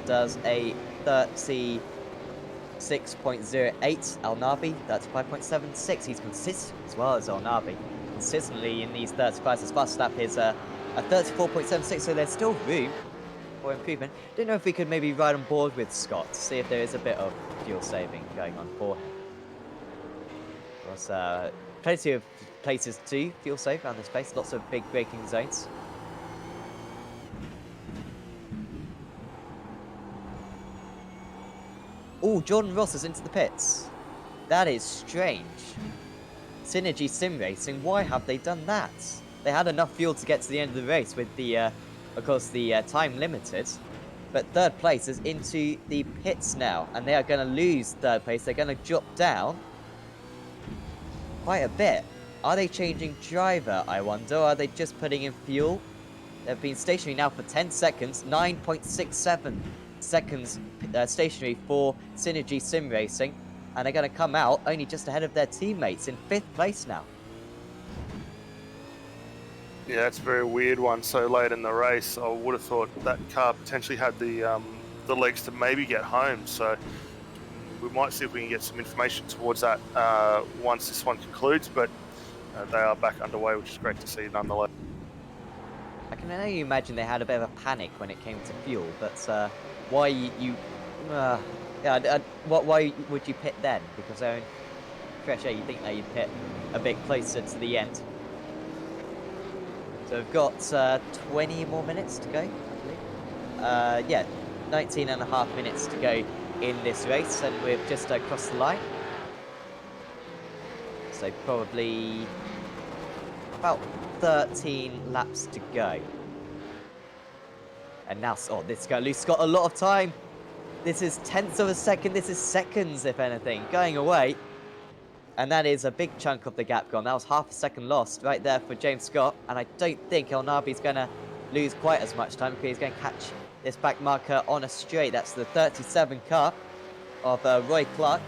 does a 36.08, El Nabi 35.76. He's consistent as well as El Nabi, consistently in these 35s. His fastest lap is a 34.76, so there's still room for improvement. Didn't know if we could maybe ride on board with Scott to see if there is a bit of fuel saving going on for him. Of course, plenty of places to fuel save around this place, lots of big braking zones. Oh, Jordan Ross is into the pits. That is strange. Synergy Sim Racing, why have they done that? They had enough fuel to get to the end of the race with the, of course, the time limited. But 3rd place is into the pits now, and they are going to lose 3rd place. They're going to drop down quite a bit. Are they changing driver, I wonder? Or are they just putting in fuel? They've been stationary now for 10 seconds. 9.67 seconds stationary for Synergy Sim Racing. And they're going to come out only just ahead of their teammates in 5th place now. Yeah, it's a very weird one so late in the race. I would have thought that car potentially had the legs to maybe get home. So we might see if we can get some information towards that once this one concludes. But they are back underway, which is great to see nonetheless. I can only imagine they had a bit of a panic when it came to fuel, but why why would you pit then? Because they're in fresh air, you think that you'd pit a bit closer to the end. So we've got 20 more minutes to go, I believe. Yeah, 19 and a half minutes to go in this race, and we've just crossed the line. So probably about 13 laps to go. And now, oh, this guy, Luke's got a lot of time. This is tenths of a second. This is seconds, if anything, going away. And that is a big chunk of the gap gone. That was half a second lost right there for James Scott. And I don't think El Nabi's going to lose quite as much time because he's going to catch this back marker on a straight. That's the 37 car of Roy Clark.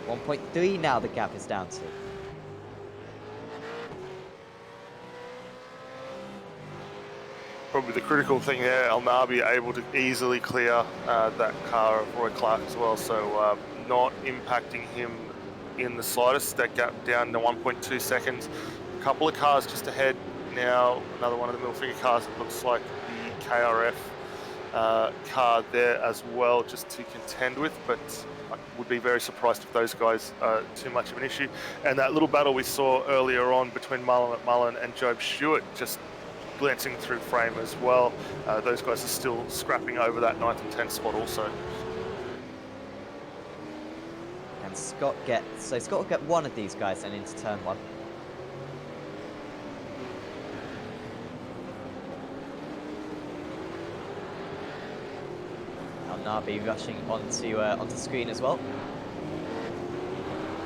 1.3 now the gap is down to. Probably the critical thing there, El Nabi able to easily clear that car of Roy Clark as well, so not impacting him in the slightest. That gap down to 1.2 seconds. A couple of cars just ahead now, another one of the middle finger cars, it looks like the KRF car there as well, just to contend with, but I would be very surprised if those guys are too much of an issue. And that little battle we saw earlier on between Marlon McMullen and Job Stewart, just glancing through frame as well. Those guys are still scrapping over that 9th and 10th spot also. And Scott will get one of these guys then into turn 1. El Nabi rushing onto screen as well.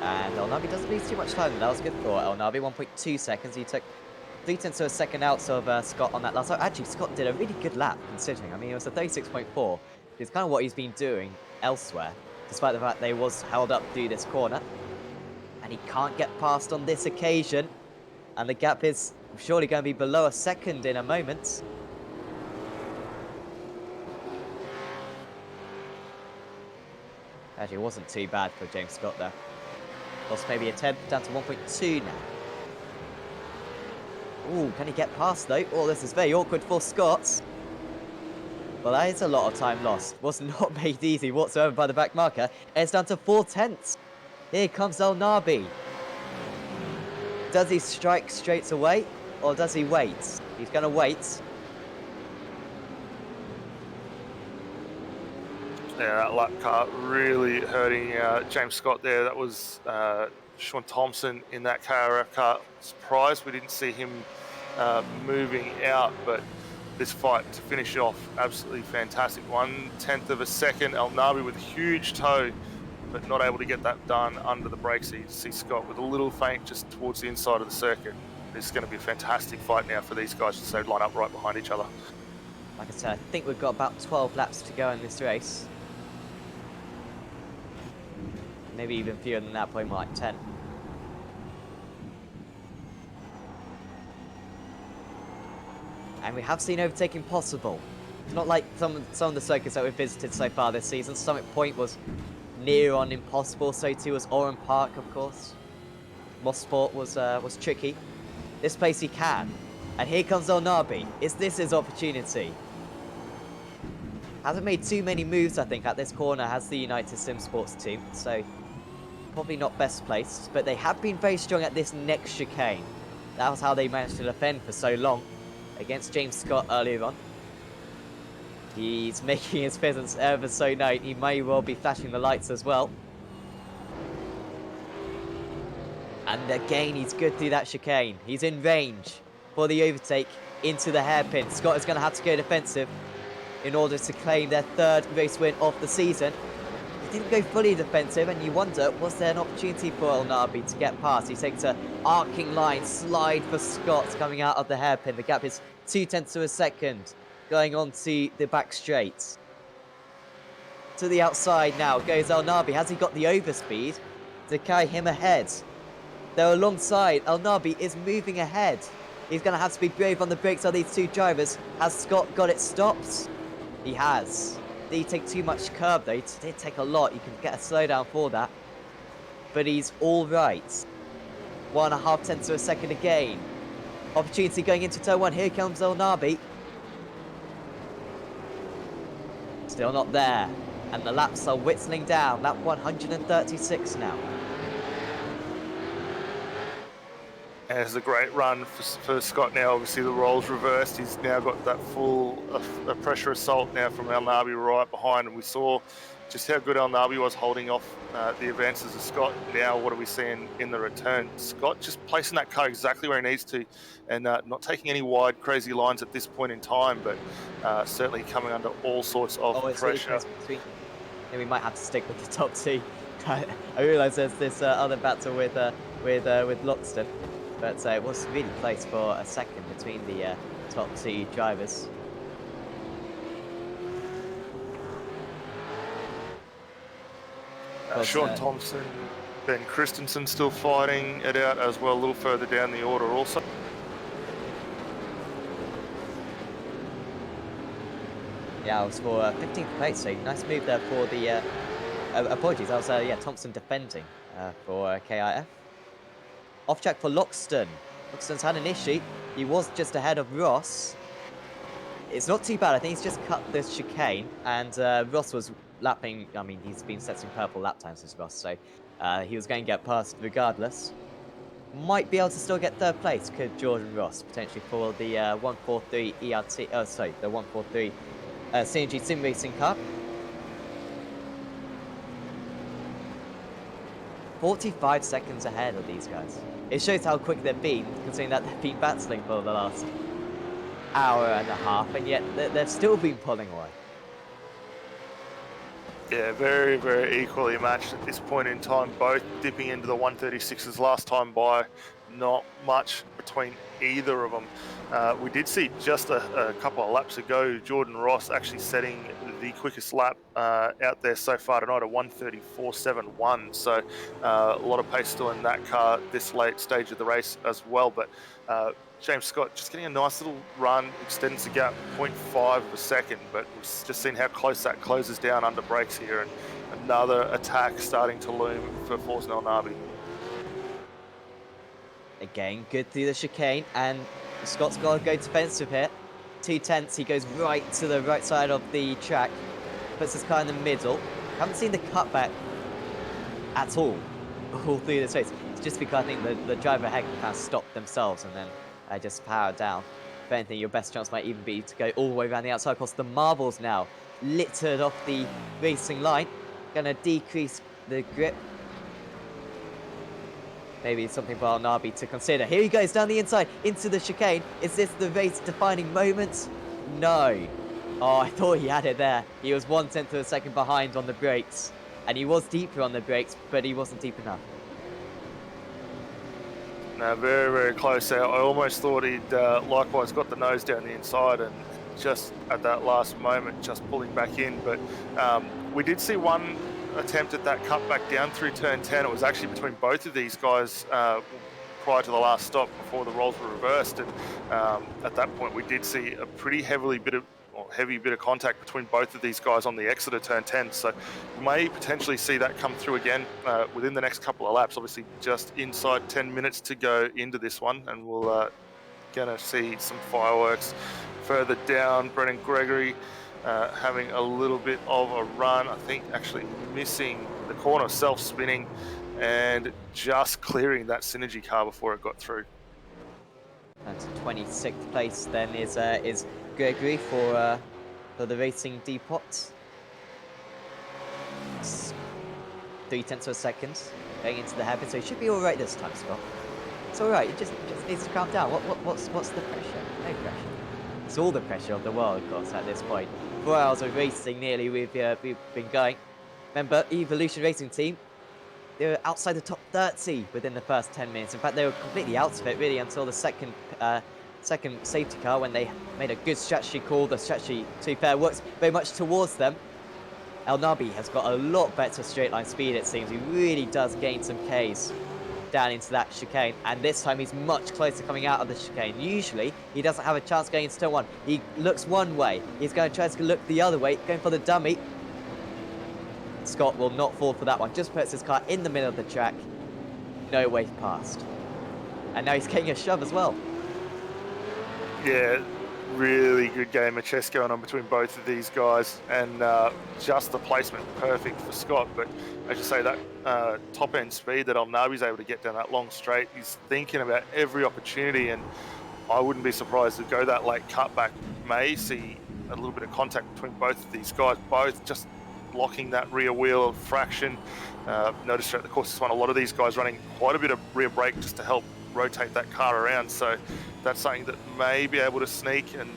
And El Nabi doesn't lose too much time. That was good for El Nabi, 1.2 seconds. He took 3/10 of a second out of Scott on that last lap. Actually, Scott did a really good lap, considering. I mean, it was a 36.4. It's kind of what he's been doing elsewhere, despite the fact that he was held up through this corner. And he can't get past on this occasion. And the gap is surely going to be below a second in a moment. Actually, it wasn't too bad for James Scott, though. Lost maybe a 10th, down to 1.2 now. Ooh, can he get past though? Oh, this is very awkward for Scott. Well, that is a lot of time lost. Was not made easy whatsoever by the back marker. And it's down to 4/10. Here comes El Nabi. Does he strike straight away? Or does he wait? He's going to wait. Yeah, that lap car really hurting James Scott there. That was Sean Thompson in that KRF car. Surprised we didn't see him moving out, but this fight to finish off, absolutely fantastic. 1/10 of a second. El Nabi with a huge toe, but not able to get that done under the brakes. So you see Scott with a little feint just towards the inside of the circuit. This is going to be a fantastic fight now for these guys to line up right behind each other. Like I said, I think we've got about 12 laps to go in this race. Maybe even fewer than that, probably more like 10. And we have seen overtaking possible. It's not like some of the circuits that we've visited so far this season. Summit Point was near on impossible, so too was Oran Park, of course. Mosport was tricky. This place he can. And here comes El Nabi. Is this his opportunity? Hasn't made too many moves, I think, at this corner, has the United Sim Sports team. So, probably not best placed. But they have been very strong at this next chicane. That was how they managed to defend for so long against James Scott earlier on. He's making his presence ever so known. He may well be flashing the lights as well. And again, he's good through that chicane. He's in range for the overtake into the hairpin. Scott is going to have to go defensive in order to claim their 3rd race win of the season. He didn't go fully defensive, and you wonder, was there an opportunity for El Nabi to get past? He takes an arcing line, slide for Scott coming out of the hairpin. The gap is 0.2 of a second, going on to the back straight. To the outside now goes El Nabi. Has he got the overspeed to carry him ahead? They're alongside. El Nabi is moving ahead. He's going to have to be brave on the brakes of these two drivers. Has Scott got it stopped? He has. Did he take too much curb though? He did take a lot. You can get a slowdown for that. But he's all right. 1.5 of a second again. Opportunity going into turn 1. Here comes El Nabi. Still not there. And the laps are whistling down. Lap 136 now. And it's a great run for Scott now. Obviously, the roles reversed. He's now got that full pressure assault now from El Nabi right behind. And we saw just how good El Nabi was holding off the advances of Scott. Now, what are we seeing in the return? Scott just placing that car exactly where he needs to and not taking any wide, crazy lines at this point in time, but certainly coming under all sorts of Oh, it's really pressure. close between. Yeah, we might have to stick with the top two. I realise there's this other battle with Loxton, but it was really close for a second between the top two drivers. Sean Thompson, Ben Christensen still fighting it out as well, a little further down the order also. Yeah, I was for 15th place, so nice move there for the. Apologies, I was Thompson defending for KIF. Off track for Loxton. Loxton's had an issue. He was just ahead of Ross. It's not too bad. I think he's just cut this chicane, and Ross was lapping. I mean, he's been setting purple lap times as Ross, so he was going to get past regardless. Might be able to still get third place, could Jordan Ross, potentially for the 143 ERT. Oh, sorry, the 143 CNG Sim Racing Cup. 45 seconds ahead of these guys. It shows how quick they've been, considering that they've been battling for the last hour and a half, and yet they've still been pulling away. Yeah, very, very equally matched at this point in time, both dipping into the 136s last time by. Not much between either of them. We did see just a couple of laps ago, Jordan Ross actually setting the quickest lap out there so far tonight, a 1:34.71. So a lot of pace still in that car this late stage of the race as well. But James Scott just getting a nice little run, extends the gap 0.5 of a second, but we've just seen how close that closes down under brakes here, and another attack starting to loom for Force El Nabi. Again, good through the chicane, and Scott's got to go defensive here. 2/10, he goes right to the right side of the track, puts his car in the middle. Haven't seen the cutback at all through this race. It's just because I think the driver ahead can kind of stop themselves and then just power down. If anything, your best chance might even be to go all the way around the outside. Of course, the marbles now littered off the racing line, going to decrease the grip. Maybe something for Nabi to consider. Here he goes down the inside into the chicane. Is this the race-defining moment? No. Oh, I thought he had it there. He was 1/10 of a second behind on the brakes, and he was deeper on the brakes, but he wasn't deep enough. No, very, very close there. I almost thought he'd likewise got the nose down the inside, and just at that last moment, just pulling back in. But we did see one attempt at that cutback down through turn 10. It was actually between both of these guys prior to the last stop before the roles were reversed, and at that point we did see a pretty heavy bit of contact between both of these guys on the exit of turn 10, so we may potentially see that come through again within the next couple of laps. Obviously just inside 10 minutes to go into this one, and we'll gonna see some fireworks further down. Brennan Gregory having a little bit of a run, I think actually missing the corner, self-spinning, and just clearing that Synergy car before it got through. And 26th place then is Gregory for the Racing Depot. 3/10 of a second going into the hairpin, so he should be all right this time, Scott. It's all right. It just needs to calm down. What's the pressure? No pressure. It's all the pressure of the world, of course, at this point. 4 hours of racing nearly we've been going. Remember, Evolution Racing Team, they were outside the top 30 within the first 10 minutes. In fact, they were completely out of it, really, until the second safety car, when they made a good strategy call. The strategy, to be fair, works very much towards them. El Nabi has got a lot better straight line speed, it seems. He really does gain some Ks down into that chicane, and this time he's much closer coming out of the chicane. Usually he doesn't have a chance going into turn 1. He looks one way, he's going to try to look the other way, going for the dummy. Scott will not fall for that one, just puts his car in the middle of the track, no way past, and now he's getting a shove as well. Yeah, really good game of chess going on between both of these guys, and just the placement perfect for Scott. But as you say, that top end speed that Alnabi's able to get down that long straight, he's thinking about every opportunity, and I wouldn't be surprised to go that late cutback. May see a little bit of contact between both of these guys, both just blocking that rear wheel fraction. Notice throughout the course of this one, a lot of these guys running quite a bit of rear brake just to help rotate that car around. So that's something that may be able to sneak and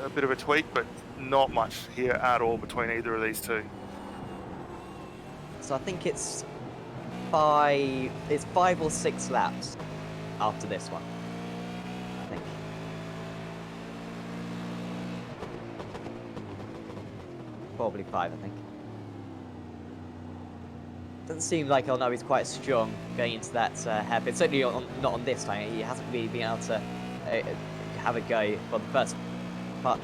a bit of a tweak, but not much here at all between either of these two. So I think it's 5 or 6 laps after this one, I think. Probably 5, I think. Doesn't seem like Elnabi's quite strong going into that hairpin. Certainly not on this time. He hasn't really been able to have a go for the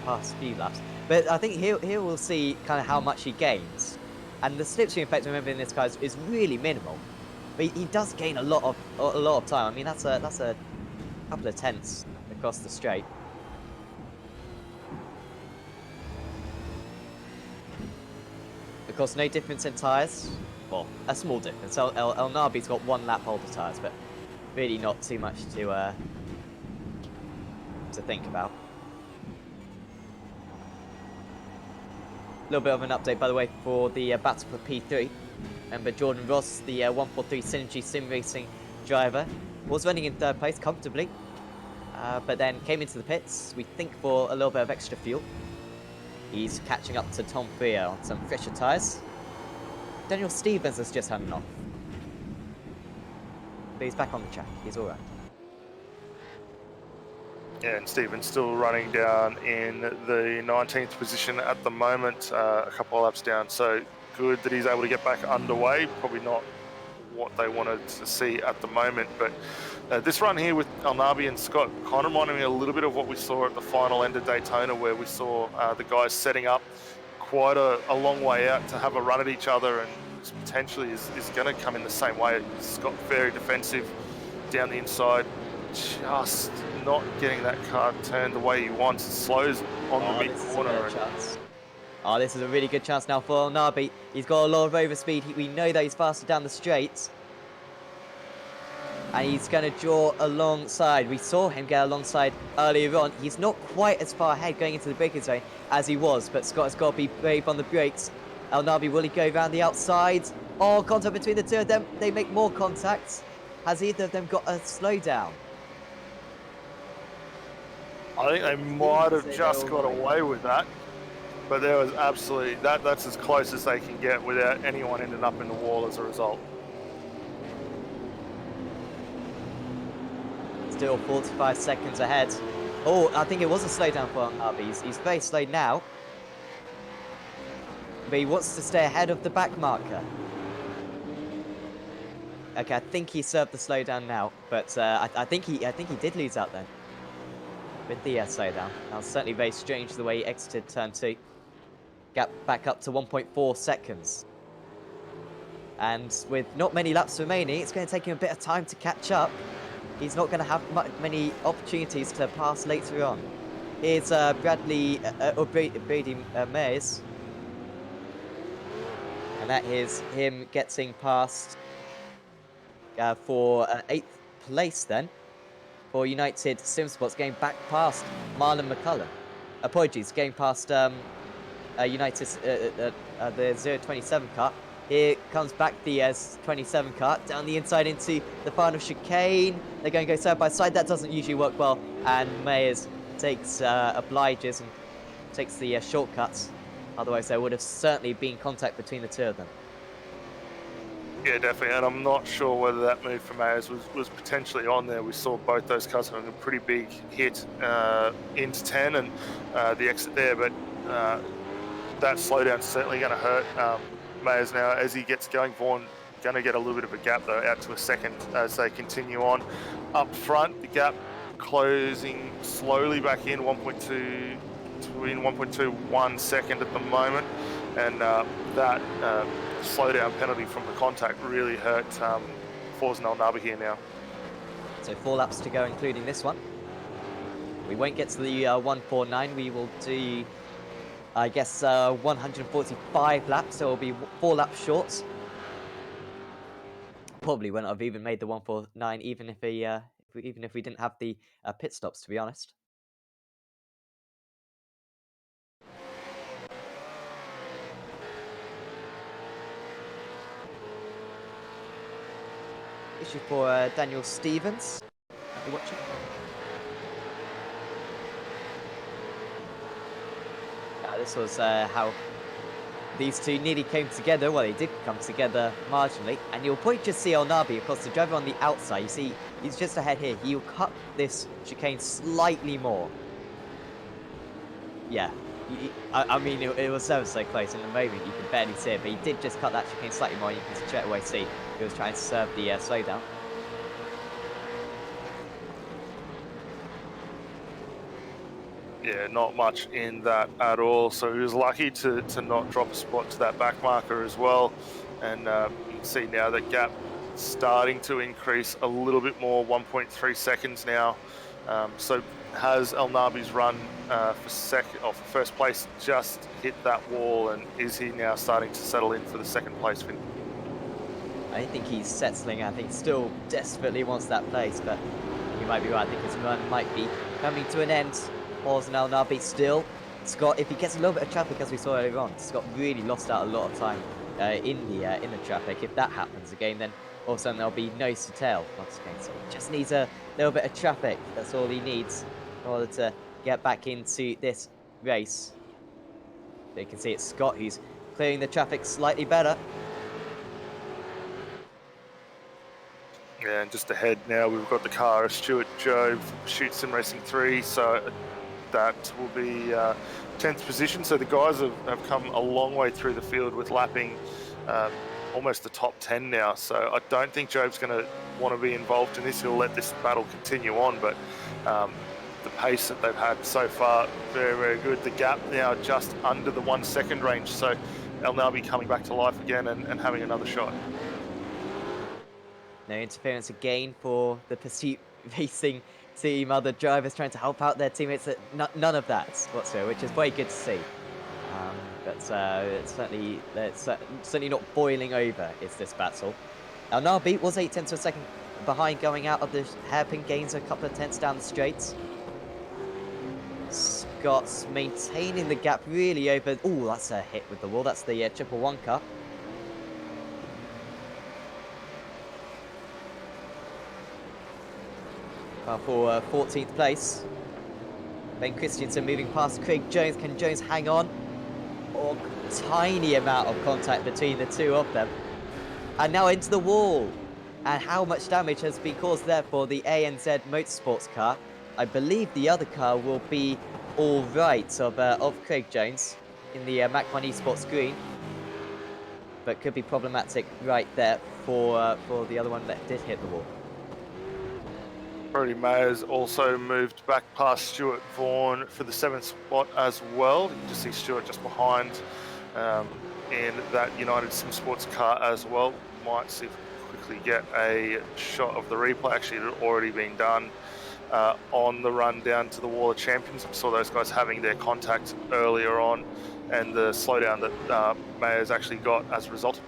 past few laps. But I think here we'll see kind of how much he gains. And the slipstream effect, remember, in this car is really minimal. But he does gain a lot of time. I mean, that's a couple of tenths across the straight. Of course, no difference in tyres. Well, a small difference. Elnabi's got 1 lap older tyres, but really not too much to think about. A little bit of an update, by the way, for the battle for P3. Remember, Jordan Ross, the 143 Synergy Sim Racing driver, was running in 3rd place comfortably, but then came into the pits, we think, for a little bit of extra fuel. He's catching up to Tom Freer on some fresher tyres. Daniel Stevens has just had an off. But he's back on the track. He's all right. Yeah, and Stevens still running down in the 19th position at the moment, a couple of laps down. So good that he's able to get back underway. Probably not what they wanted to see at the moment, but this run here with Elnabi and Scott kind of reminded me a little bit of what we saw at the final end of Daytona, where we saw the guys setting up quite a long way out to have a run at each other, and potentially is going to come in the same way. Scott very defensive down the inside, just not getting that car turned the way he wants. It slows on the mid corner. Oh, this is a really good chance now for Elnabi. He's got a lot of overspeed. We know that he's faster down the straight. And he's going to draw alongside. We saw him get alongside earlier on. He's not quite as far ahead going into the braking zone as he was, but Scott has got to be brave on the brakes. Elnabi, will he go around the outside? Oh, contact between the two of them. They make more contacts. Has either of them got a slowdown? I think they might have just got away with that, but there was absolutely, that's as close as they can get without anyone ending up in the wall as a result. Still 45 seconds ahead. Oh, I think it was a slowdown for Elnabi. He's very slow now. But he wants to stay ahead of the back marker. Okay, I think he served the slowdown now, but I think he did lose out then with the slowdown. That was certainly very strange the way he exited turn 2. Gap back up to 1.4 seconds. And with not many laps remaining, it's going to take him a bit of time to catch up. He's not going to have many opportunities to pass later on. Here's Brady Mays. And that is him getting past for 8th place then. For United Simsports, going back past Marlon McCullum. Apologies, going past United, the 027 car. Here comes back the 27 car, down the inside into the final chicane. They're going to go side by side. That doesn't usually work well. And Mayers obliges and takes the shortcuts. Otherwise, there would have certainly been contact between the two of them. Yeah, definitely, and I'm not sure whether that move from Mayers was potentially on there. We saw both those cars having a pretty big hit into 10 and the exit there, but that slowdown's certainly going to hurt Mayers now as he gets going. Vaughan going to get a little bit of a gap though, out to a second as they continue on. Up front, the gap closing slowly back in, 1.1 second at the moment, and that slowdown penalty from the contact really hurt Forza Elnabi here now. So 4 laps to go, including this one. We won't get to the 149. We will do, I guess, 145 laps. So it'll be 4 laps short. Probably wouldn't have even made the 149, even if even if we didn't have the pit stops, to be honest. Issue for Daniel Stevens. Are you watching? This was how these two nearly came together. Well, they did come together marginally. And you'll probably just see El Nabi, of course, the driver on the outside. You see, he's just ahead here. He'll cut this chicane slightly more. Yeah. I mean, it was so close. In the moment, you can barely see it. But he did just cut that chicane slightly more. You can straight away see he was trying to serve the slowdown. Yeah, not much in that at all. So he was lucky to not drop a spot to that back marker as well. And you can see now that gap starting to increase a little bit more, 1.3 seconds now. So has El Nabi's run for first place just hit that wall, and is he now starting to settle in for the second place finish? I think he's settling. I think still desperately wants that place, but you might be right. I think his run might be coming to an end. Pause and El Nabi still. Scott, if he gets a little bit of traffic, as we saw earlier on, Scott really lost out a lot of time in the traffic. If that happens again, then all of a sudden there'll be nose to tail once again. So he just needs a little bit of traffic. That's all he needs in order to get back into this race. But you can see it's Scott who's clearing the traffic slightly better. Yeah, and just ahead now, we've got the car of Stuart Jobe, Pursuit Sim Racing 3, so that will be 10th position. So the guys have come a long way through the field with lapping almost the top 10 now. So I don't think Jobe's going to want to be involved in this. He'll let this battle continue on, but the pace that they've had so far, very, very good. The gap now just under the 1 second range. So El Nabi coming back to life again and having another shot. No interference again for the Pursuit Racing team. Other drivers trying to help out their teammates. None of that whatsoever, which is very good to see. But it's certainly not boiling over, is this battle. El Nabi was 8 tenths of a second behind going out of the hairpin gains a couple of tenths down the straight. Scott's maintaining the gap really over. Oh, that's a hit with the wall. That's the triple one cut. For 14th place. Ben Christensen moving past Craig Jones. Can Jones hang on? Oh, tiny amount of contact between the two of them. And now into the wall. And how much damage has been caused there for the ANZ Motorsports car. I believe the other car will be all right of Craig Jones in the Mac 1 Esports green. But could be problematic right there for the other one that did hit the wall. Brody Mayers also moved back past Stuart Vaughan for the 7th spot as well. You can just see Stuart just behind in that United Sim Sports car as well. Might see if we quickly get a shot of the replay. Actually, it had already been done on the run down to the Wall of Champions. I saw those guys having their contact earlier on, and the slowdown that Mayers actually got as a result.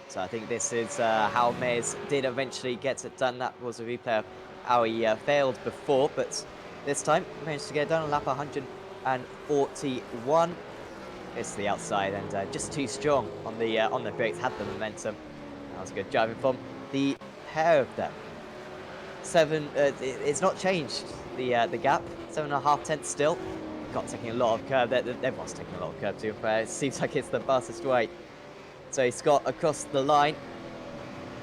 So I think this is how Mayers did eventually get it done. That was a replay of how he failed before, but this time managed to get it done on lap 141. It's the outside and just too strong on the brakes, had the momentum. That was good driving from the pair of them. It's not changed the gap. 7.5 tenths still. Got taking a lot of curve. Everyone's taking a lot of curve too. It seems like it's the fastest way. So Scott across the line.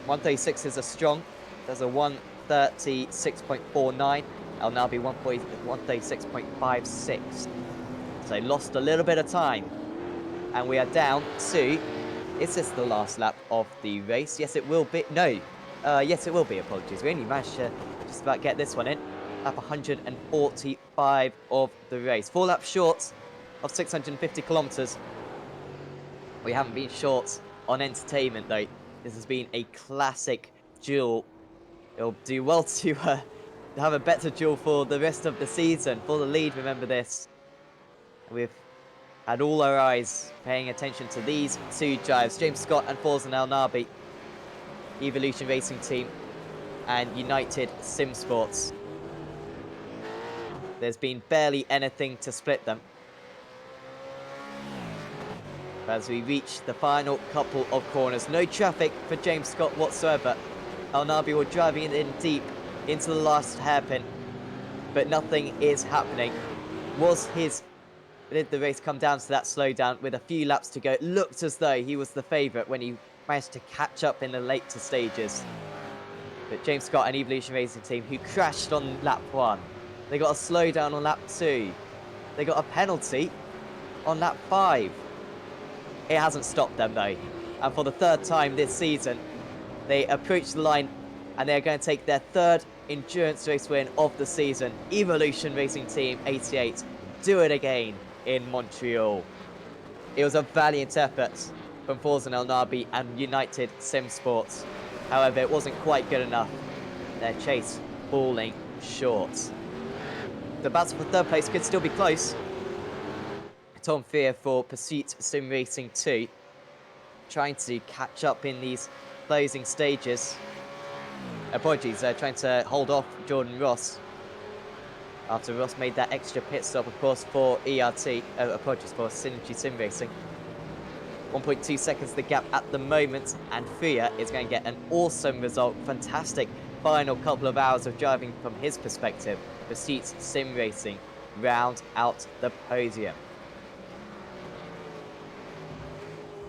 136 is a strong. There's a 136.49. El Nabi 136.56. So lost a little bit of time. And we are down to... Is this the last lap of the race? Yes, it will be. No. Yes, it will be. Apologies. We only managed to just about get this one in. Lap 145 of the race. 4 laps short of 650 kilometres. We haven't been short on entertainment, though. This has been a classic duel. It'll do well to have a better duel for the rest of the season. For the lead, remember this. We've had all our eyes paying attention to these two drives. James Scott and Forza El Nabi, Evolution Racing Team, and United Sim Sports. There's been barely anything to split them. As we reach the final couple of corners, no traffic for James Scott whatsoever. El Nabi were driving it in deep into the last hairpin, but nothing is happening. Did the race come down to that slowdown with a few laps to go? It looked as though he was the favourite when he managed to catch up in the later stages. But James Scott and Evolution Racing Team, who crashed on lap 1, they got a slowdown on lap 2. They got a penalty on lap 5. It hasn't stopped them though. And for the third time this season, they approach the line and they're going to take their third endurance race win of the season. Evolution Racing Team 88 do it again in Montreal. It was a valiant effort from Forza El Nabi and United Sim Sports. However, it wasn't quite good enough. Their chase falling short. The battle for third place could still be close. Tom Fear for Pursuit Sim Racing 2, trying to catch up in these closing stages. Apologies, trying to hold off Jordan Ross after Ross made that extra pit stop, of course, for ERT. Apologies for Synergy Sim Racing. 1.2 seconds the gap at the moment, and Fear is going to get an awesome result. Fantastic final couple of hours of driving from his perspective. Pursuit Sim Racing round out the podium.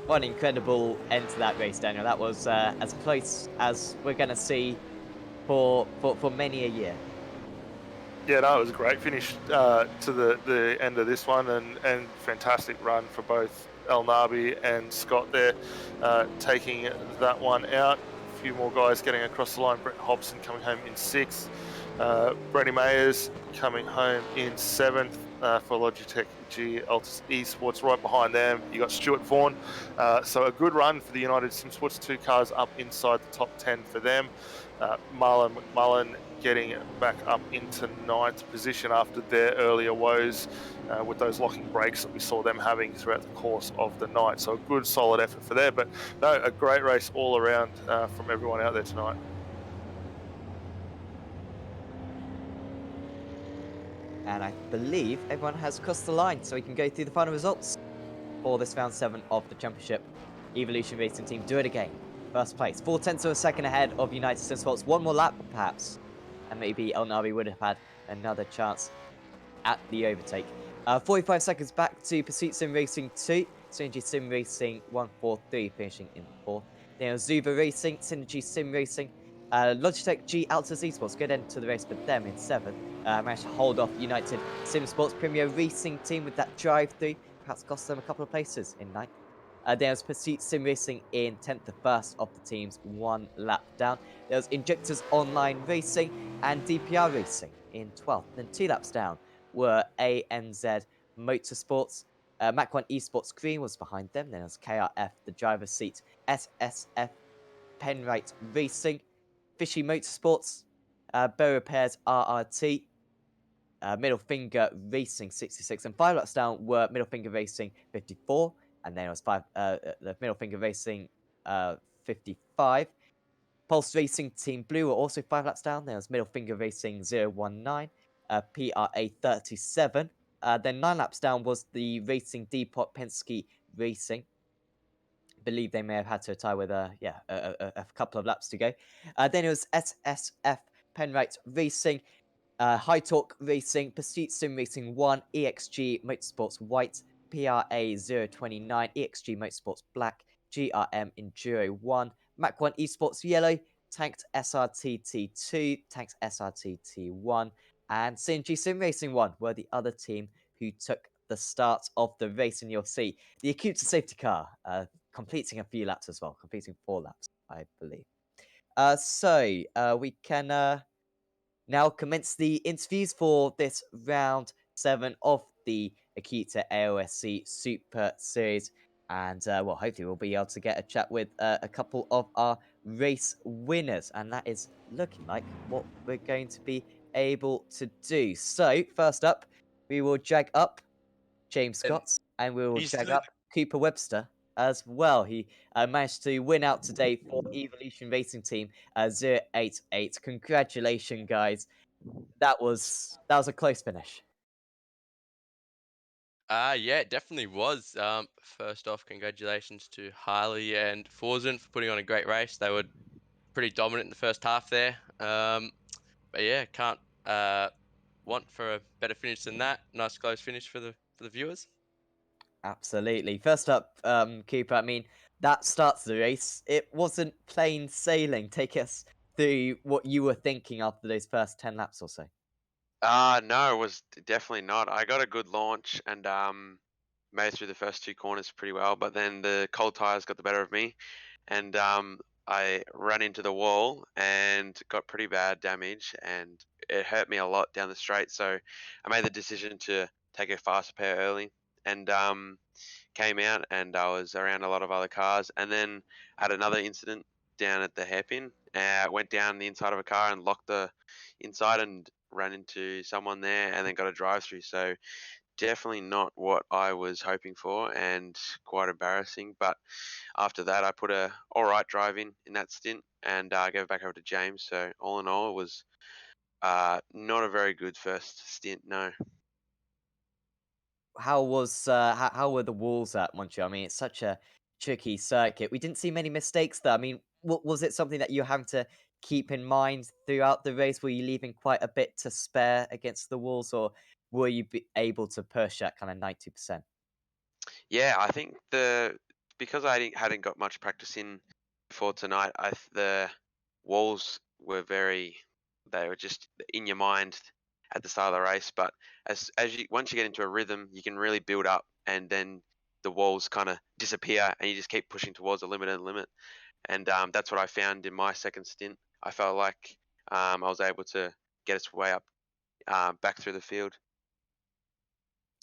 What an incredible end to that race, Daniel. That was as close as we're going to see for many a year. Yeah, no, it was a great finish to the end of this one, and fantastic run for both El Nabi and Scott there, taking that one out. A few more guys getting across the line. Brett Hobson coming home in 6th. Brady Mayers coming home in 7th for Logitech G Altus Esports. Right behind them, you got Stuart Vaughan. So a good run for the United Sim Sports. 2 cars up inside the top 10 for them. Marlon McMullen getting back up into 9th position after their earlier woes with those locking brakes that we saw them having throughout the course of the night. So a good, solid effort for there. But no, a great race all around from everyone out there tonight. And I believe everyone has crossed the line, so we can go through the final results for this round 7 of the championship. Evolution Racing Team do it again. First place, 4/10 of a second ahead of United Sim Sports. One more lap, perhaps, and maybe El Nabi would have had another chance at the overtake. 45 seconds back to Pursuit Sim Racing 2. Synergy Sim Racing 143 finishing in 4th. Then Zuba Racing, Synergy Sim Racing, Logitech G Altus Esports, good end to the race for them in 7th. Managed to hold off United Sim Sports Premier Racing Team with that drive-through. Perhaps cost them a couple of places in 9th. There was Pursuit Sim Racing in 10th, the first of the teams, 1 lap down. There was Injectors Online Racing and DPR Racing in 12th. Then 2 laps down were ANZ Motorsports. Mach 1 Esports Green was behind them. Then there was KRF, the driver's seat, SSF Penrite Racing, Fishy Motorsports, Bow Repairs RRT, Middle Finger Racing 66, and 5 laps down were Middle Finger Racing 54, and then it was the Middle Finger Racing 55. Pulse Racing Team Blue were also 5 laps down. There was Middle Finger Racing 019, PRA 37. Then 9 laps down was the Racing Depot Penske Racing. I believe they may have had to tie with a couple of laps to go. Then it was SSF Penrite Racing, High Torque Racing, Pursuit Sim Racing 1, EXG Motorsports White, PRA 029, EXG Motorsports Black, GRM Enduro 1, Mach 1 Esports Yellow, Tanked SRTT2, Tanked SRTT1, and Synergy Sim Racing 1 were the other team who took the start of the race. And you'll see the Acuta safety car completing a few laps as well, completing 4 laps, I believe. So we can now commence the interviews for this round 7 of the Acuta AOSC Super Series. And well, hopefully we'll be able to get a chat with a couple of our race winners. And that is looking like what we're going to be able to do. So first up, we will drag up James And Scott and we will he's drag still in up Cooper Webster as well. He managed to win out today for Evolution Racing Team 088. Congratulations, guys. That was a close finish. Yeah, it definitely was. First off, congratulations to Harley and Forzen for putting on a great race. They were pretty dominant in the first half there. But yeah, can't want for a better finish than that. Nice close finish for the viewers. Absolutely. First up, Cooper, I mean, that starts the race. It wasn't plain sailing. Take us through what you were thinking after those first 10 laps or so. No, it was definitely not. I got a good launch and made it through the first two corners pretty well, but then the cold tires got the better of me, and I ran into the wall and got pretty bad damage, and it hurt me a lot down the straight. So I made the decision to take a fast repair early, and came out, and I was around a lot of other cars, and then had another incident down at the hairpin. Went down the inside of a car and locked the inside and ran into someone there, and then got a drive through. So definitely not what I was hoping for, and quite embarrassing. But after that, I put a all right drive in that stint, and gave it back over to James. So all in all, it was not a very good first stint. No. How was how were the walls at Montreal? I mean, it's such a tricky circuit. We didn't see many mistakes there. I mean, was it something that you having to keep in mind throughout the race? Were you leaving quite a bit to spare against the walls, or were you able to push at kind of 90%? Yeah, I think because hadn't got much practice in before tonight, the walls were they were just in your mind at the start of the race. But as you once you get into a rhythm, you can really build up, and then the walls kind of disappear, and you just keep pushing towards the limit and limit. And that's what I found in my second stint. I felt like I was able to get its way up back through the field.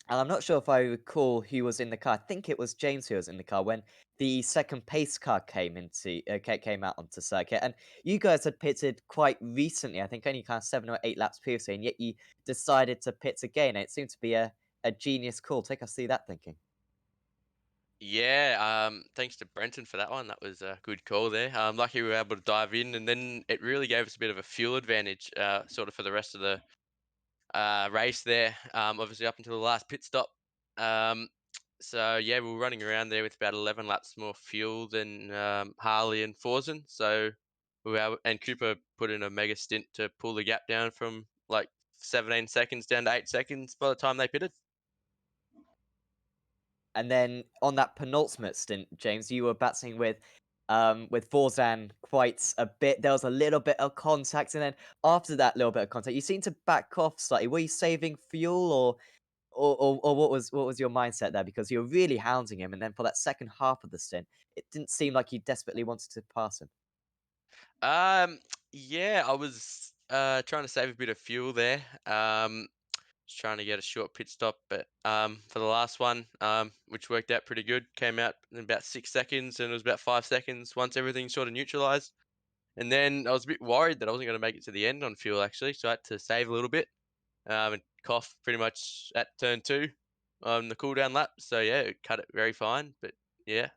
And I'm not sure if I recall who was in the car. I think it was James who was in the car when the second pace car came out onto circuit. And you guys had pitted quite recently, I think only kind of 7 or 8 laps previously, and yet you decided to pit again. It seemed to be a genius call. Take us through that thinking. Yeah, thanks to Brenton for that one. That was a good call there. Lucky we were able to dive in, and then it really gave us a bit of a fuel advantage, sort of for the rest of the race there. Obviously up until the last pit stop. Um, so yeah, we were running around there with about 11 laps more fuel than Harley and Forzen. So and Cooper put in a mega stint to pull the gap down from like 17 seconds down to 8 seconds by the time they pitted. And then on that penultimate stint, James, you were battling with Forzan quite a bit. There was a little bit of contact, and then after that little bit of contact, you seemed to back off slightly. Were you saving fuel, or what was your mindset there? Because you were really hounding him, and then for that second half of the stint, it didn't seem like you desperately wanted to pass him. Um, yeah, I was trying to save a bit of fuel there. Just trying to get a short pit stop, but for the last one, which worked out pretty good, came out in about 6 seconds, and it was about 5 seconds once everything sort of neutralized. And then I was a bit worried that I wasn't going to make it to the end on fuel actually, so I had to save a little bit and cough pretty much at turn 2 on the cool down lap. So yeah, it cut it very fine, but yeah.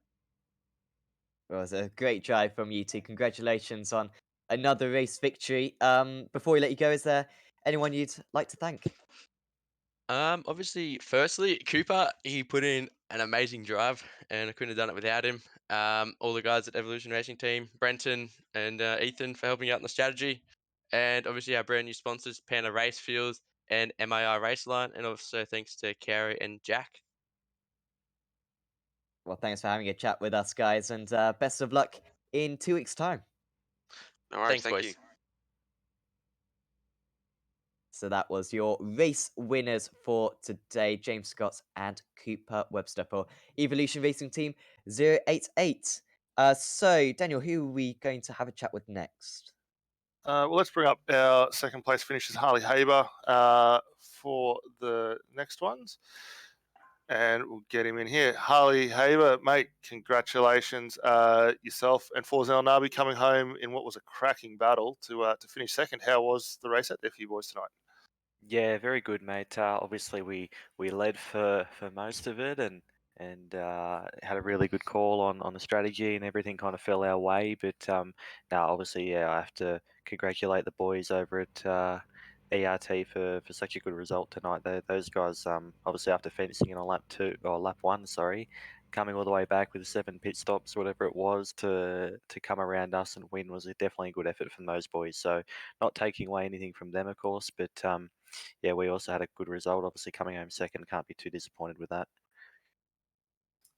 Well, it was a great drive from you two. Congratulations on another race victory. Before we let you go, is there anyone you'd like to thank? Obviously, firstly, Cooper, he put in an amazing drive, and I couldn't have done it without him. All the guys at Evolution Racing Team, Brenton and Ethan for helping out in the strategy, and obviously our brand new sponsors, Panda Race Fuels and MIR Raceline, and also thanks to Carrie and Jack. Well, thanks for having a chat with us, guys, and best of luck in 2 weeks' time. No worries. Thanks, Thank boys. you. So that was your race winners for today, James Scott and Cooper Webster for Evolution Racing Team 088. So, Daniel, who are we going to have a chat with next? Well, let's bring up our second place finishers, Harley Haber, for the next ones. and we'll get him in here. Harley Haber, mate, congratulations. Yourself and Forzel Nabi coming home in what was a cracking battle to finish second. How was the race out there for you boys tonight? Yeah, very good, mate. Obviously, we led for most of it, and had a really good call on the strategy, and everything kind of fell our way. But no, obviously, yeah, I have to congratulate the boys over at ERT for such a good result tonight. Those guys, obviously, after finishing in on lap one, sorry, coming all the way back with 7 pit stops, whatever it was, to come around us and win was definitely a good effort from those boys. So, not taking away anything from them, of course, but yeah, we also had a good result. Obviously, coming home second, can't be too disappointed with that.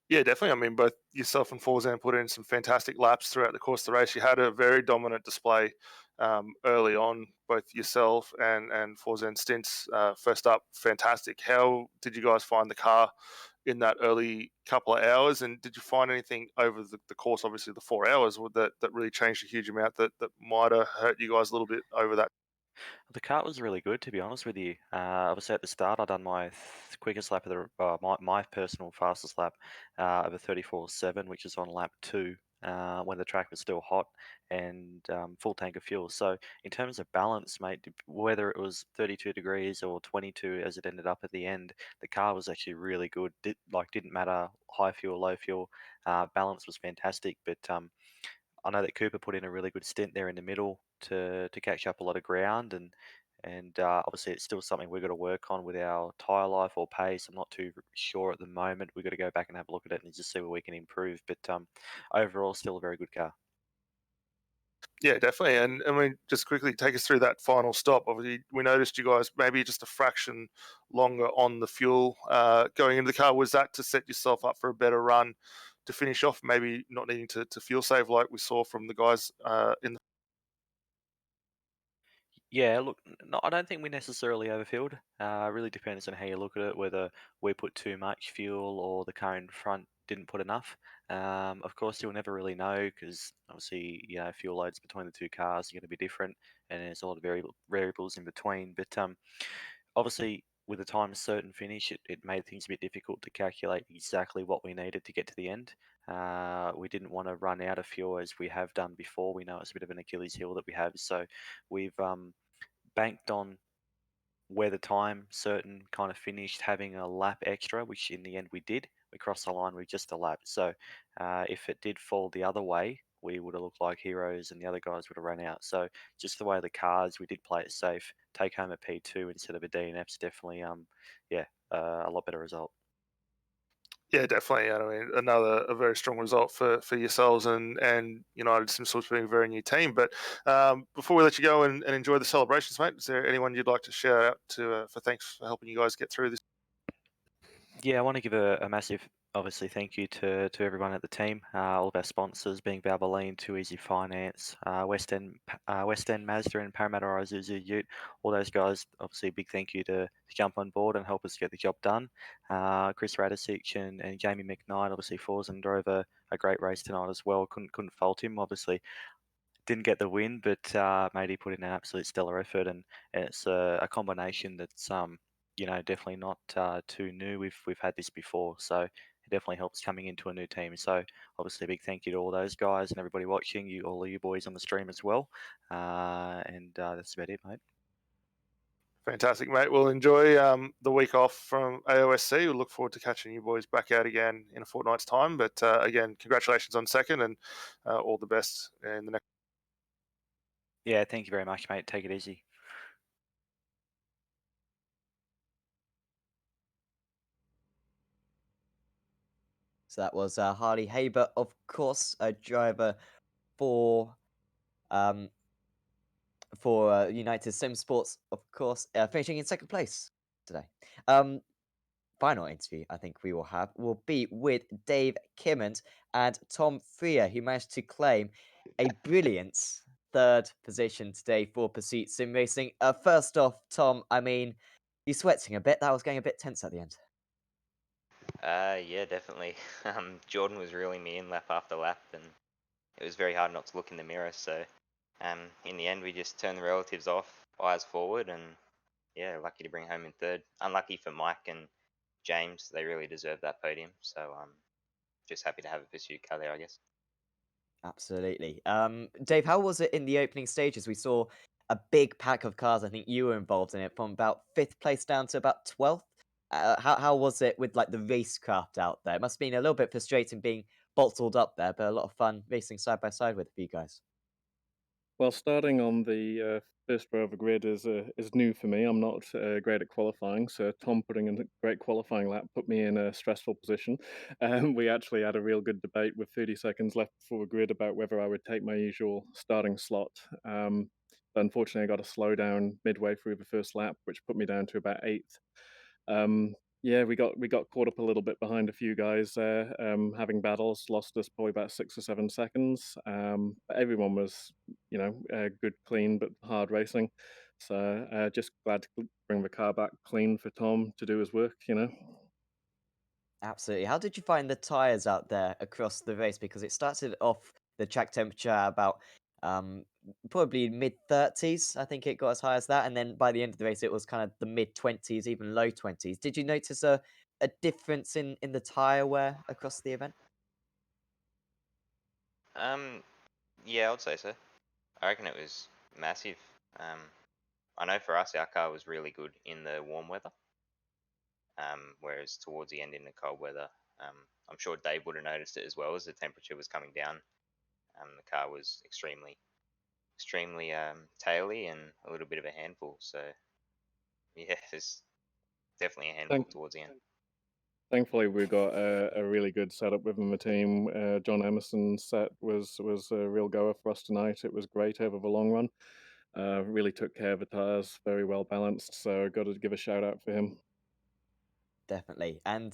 Yeah, definitely. I mean, both yourself and Forzan put in some fantastic laps throughout the course of the race. You had a very dominant display early on, both yourself and Forzan stints. First up, fantastic. How did you guys find the car in that early couple of hours? And did you find anything over the course, obviously the 4 hours, that really changed a huge amount that might have hurt you guys a little bit over that? The kart was really good, to be honest with you. Obviously, at the start, I done my quickest lap of my personal fastest lap of a 34.7, which is on lap two. When the track was still hot and full tank of fuel. So in terms of balance, mate, whether it was 32 degrees or 22 as it ended up at the end, the car was actually really good. Didn't matter high fuel, low fuel, balance was fantastic. But I know that Cooper put in a really good stint there in the middle to catch up a lot of ground, and obviously it's still something we've got to work on with our tyre life or pace. I'm not too sure at the moment. We've got to go back and have a look at it and just see where we can improve. But overall, still a very good car. Yeah, definitely. And I mean, just quickly take us through that final stop. Obviously, we noticed you guys maybe just a fraction longer on the fuel going into the car. Was that to set yourself up for a better run to finish off, maybe not needing to fuel save like we saw from the guys in the. Yeah, look, no, I don't think we necessarily overfilled. Really depends on how you look at it, whether we put too much fuel or the car in front didn't put enough. Of course, you'll never really know because obviously, fuel loads between the two cars are going to be different, and there's a lot of variables in between. But obviously, with the time certain finish, it made things a bit difficult to calculate exactly what we needed to get to the end. We didn't want to run out of fuel as we have done before. We know it's a bit of an Achilles heel that we have, so we've banked on where the time certain kind of finished having a lap extra, which in the end we did. We crossed the line with just a lap. So if it did fall the other way, we would have looked like heroes and the other guys would have run out. So just the way of the cards, we did play it safe. Take home a P2 instead of a DNF's definitely, a lot better result. Yeah, definitely. I mean, a very strong result for yourselves and United Simsports being a very new team. But before we let you go and enjoy the celebrations, mate, is there anyone you'd like to shout out to for thanks for helping you guys get through this? Yeah, I want to give a massive, obviously, thank you to everyone at the team, all of our sponsors, being Valvoline, Too Easy Finance, West End Mazda, and Parramatta Isuzu Ute. All those guys, obviously, a big thank you to jump on board and help us get the job done. Chris Radicic and Jamie McKnight, obviously, Forzen drove a great race tonight as well. Couldn't fault him, obviously. Didn't get the win, but mate, he put in an absolute stellar effort, and it's a combination that's definitely not too new. We've had this before, so it definitely helps coming into a new team. So obviously, a big thank you to all those guys and everybody watching, all of you boys on the stream as well, and that's about it, mate. Fantastic, mate. We'll enjoy the week off from AOSC. We'll look forward to catching you boys back out again in a fortnight's time. But again, congratulations on second and all the best in the next. Yeah, thank you very much, mate. Take it easy. So that was Harley Haber, of course, a driver for um, United Sim Sports, of course, finishing in second place today. Final interview I think we will be with Dave Kimmond and Tom Freer, who managed to claim a brilliant third position today for Pursuit Sim Racing. First off, Tom, I mean, you sweating a bit. That was getting a bit tense at the end. Yeah, definitely. Jordan was reeling me in lap after lap, and it was very hard not to look in the mirror. So, in the end, we just turned the relatives off, eyes forward, and yeah, lucky to bring home in third. Unlucky for Mike and James. They really deserve that podium. So just happy to have a pursuit car there, I guess. Absolutely. Dave, how was it in the opening stages? We saw a big pack of cars. I think you were involved in it from about 5th place down to about 12th. How was it with like the racecraft out there? It must have been a little bit frustrating being bottled up there, but a lot of fun racing side by side with you guys. Well, starting on the first row of the grid is new for me. I'm not great at qualifying, so Tom putting in a great qualifying lap put me in a stressful position. We actually had a real good debate with 30 seconds left before the grid about whether I would take my usual starting slot. But unfortunately, I got a slowdown midway through the first lap, which put me down to about 8th. Yeah, we got caught up a little bit behind a few guys there, having battles, lost us probably about 6 or 7 seconds. But everyone was, good, clean, but hard racing. So just glad to bring the car back clean for Tom to do his work. Absolutely. How did you find the tyres out there across the race? Because it started off the track temperature about um, probably mid 30s. I think it got as high as that. And then by the end of the race, it was kind of the mid 20s, even low 20s. Did you notice a difference in the tyre wear across the event? Yeah, I would say so. I reckon it was massive. Um, I know for us, our car was really good in the warm weather, whereas towards the end in the cold weather, I'm sure Dave would have noticed it as well as the temperature was coming down. The car was extremely taily and a little bit of a handful. So yeah, it's definitely a handful Thank, towards the end. Thankfully, we got a really good setup within the team. John Emerson's set was a real goer for us tonight. It was great over the long run. Really took care of the tires, very well balanced. So got to give a shout out for him. Definitely. And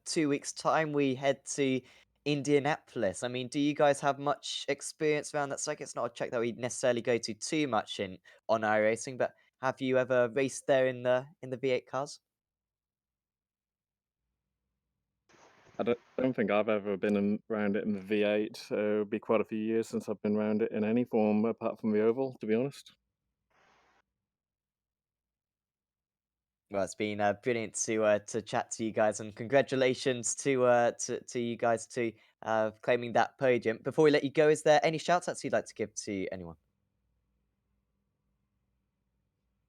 2 weeks' time, we head to Indianapolis. I mean, do you guys have much experience around that circuit? It's not a track that we necessarily go to too much in on iRacing, but have you ever raced there in the V8 cars? I don't think I've ever been around it in the V8. It'll be quite a few years since I've been around it in any form apart from the oval, to be honest. Well, it's been brilliant to chat to you guys, and congratulations to you guys to claiming that podium. Before we let you go, is there any shout outs you'd like to give to anyone?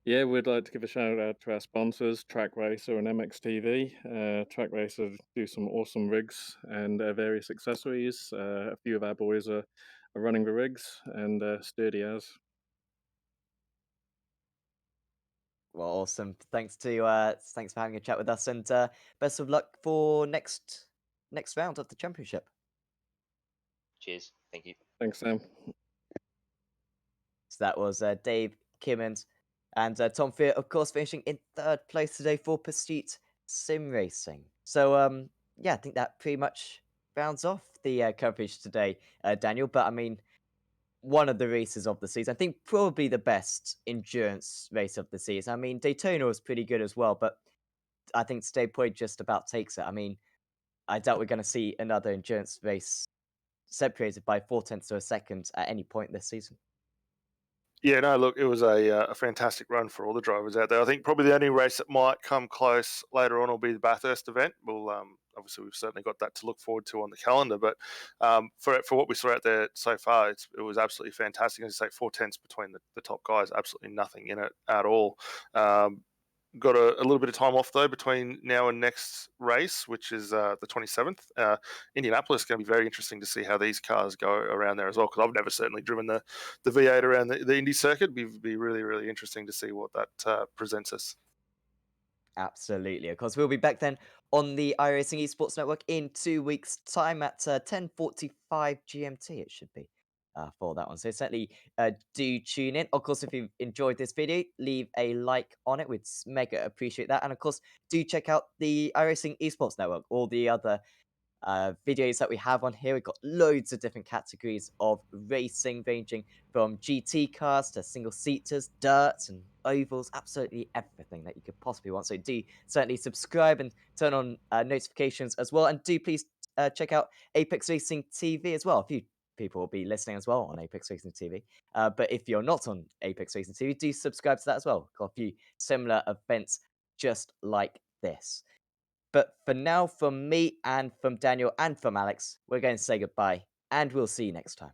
Yeah, we'd like to give a shout out to our sponsors, Track Racer and MXTV. Track Racer do some awesome rigs and various accessories. A few of our boys are running the rigs and sturdy as. Well, awesome. Thanks for having a chat with us, and best of luck for next round of the championship. Cheers. Thank you. Thanks, Sam. So that was Dave Kimmons and Tom Fear, of course, finishing in 3rd place today for Pursuit Sim Racing. So yeah, I think that pretty much rounds off the coverage today, Daniel. But I mean, one of the races of the season. I think probably the best endurance race of the season. I mean, Daytona was pretty good as well, but I think today probably just about takes it. I mean, I doubt we're going to see another endurance race separated by 4/10 of a second at any point this season. Yeah, no, look, it was a fantastic run for all the drivers out there. I think probably the only race that might come close later on will be the Bathurst event. Well, obviously we've certainly got that to look forward to on the calendar, but for what we saw out there so far, it was absolutely fantastic. As I say, 4/10 between the top guys, absolutely nothing in it at all. Got a little bit of time off though between now and next race, which is the 27th. Indianapolis is going to be very interesting to see how these cars go around there as well, because I've never certainly driven the V8 around the Indy circuit. It'd be really, really interesting to see what that presents us. Absolutely. Of course, we'll be back then on the iRacing Esports Network in 2 weeks' time at 10:45 GMT, it should be, for that one. So certainly do tune in. Of course, if you enjoyed this video, leave a like on it. We'd mega appreciate that. And of course, do check out the iRacing Esports Network, all the other videos that we have on here. We've got loads of different categories of racing, ranging from GT cars to single seaters, dirts, and ovals. Absolutely everything that you could possibly want. So do certainly subscribe and turn on notifications as well. And do please check out Apex Racing TV as well. A few people will be listening as well on Apex Racing TV. But if you're not on Apex Racing TV, do subscribe to that as well. Got a few similar events just like this. But for now, from me and from Daniel and from Alex, we're going to say goodbye, and we'll see you next time.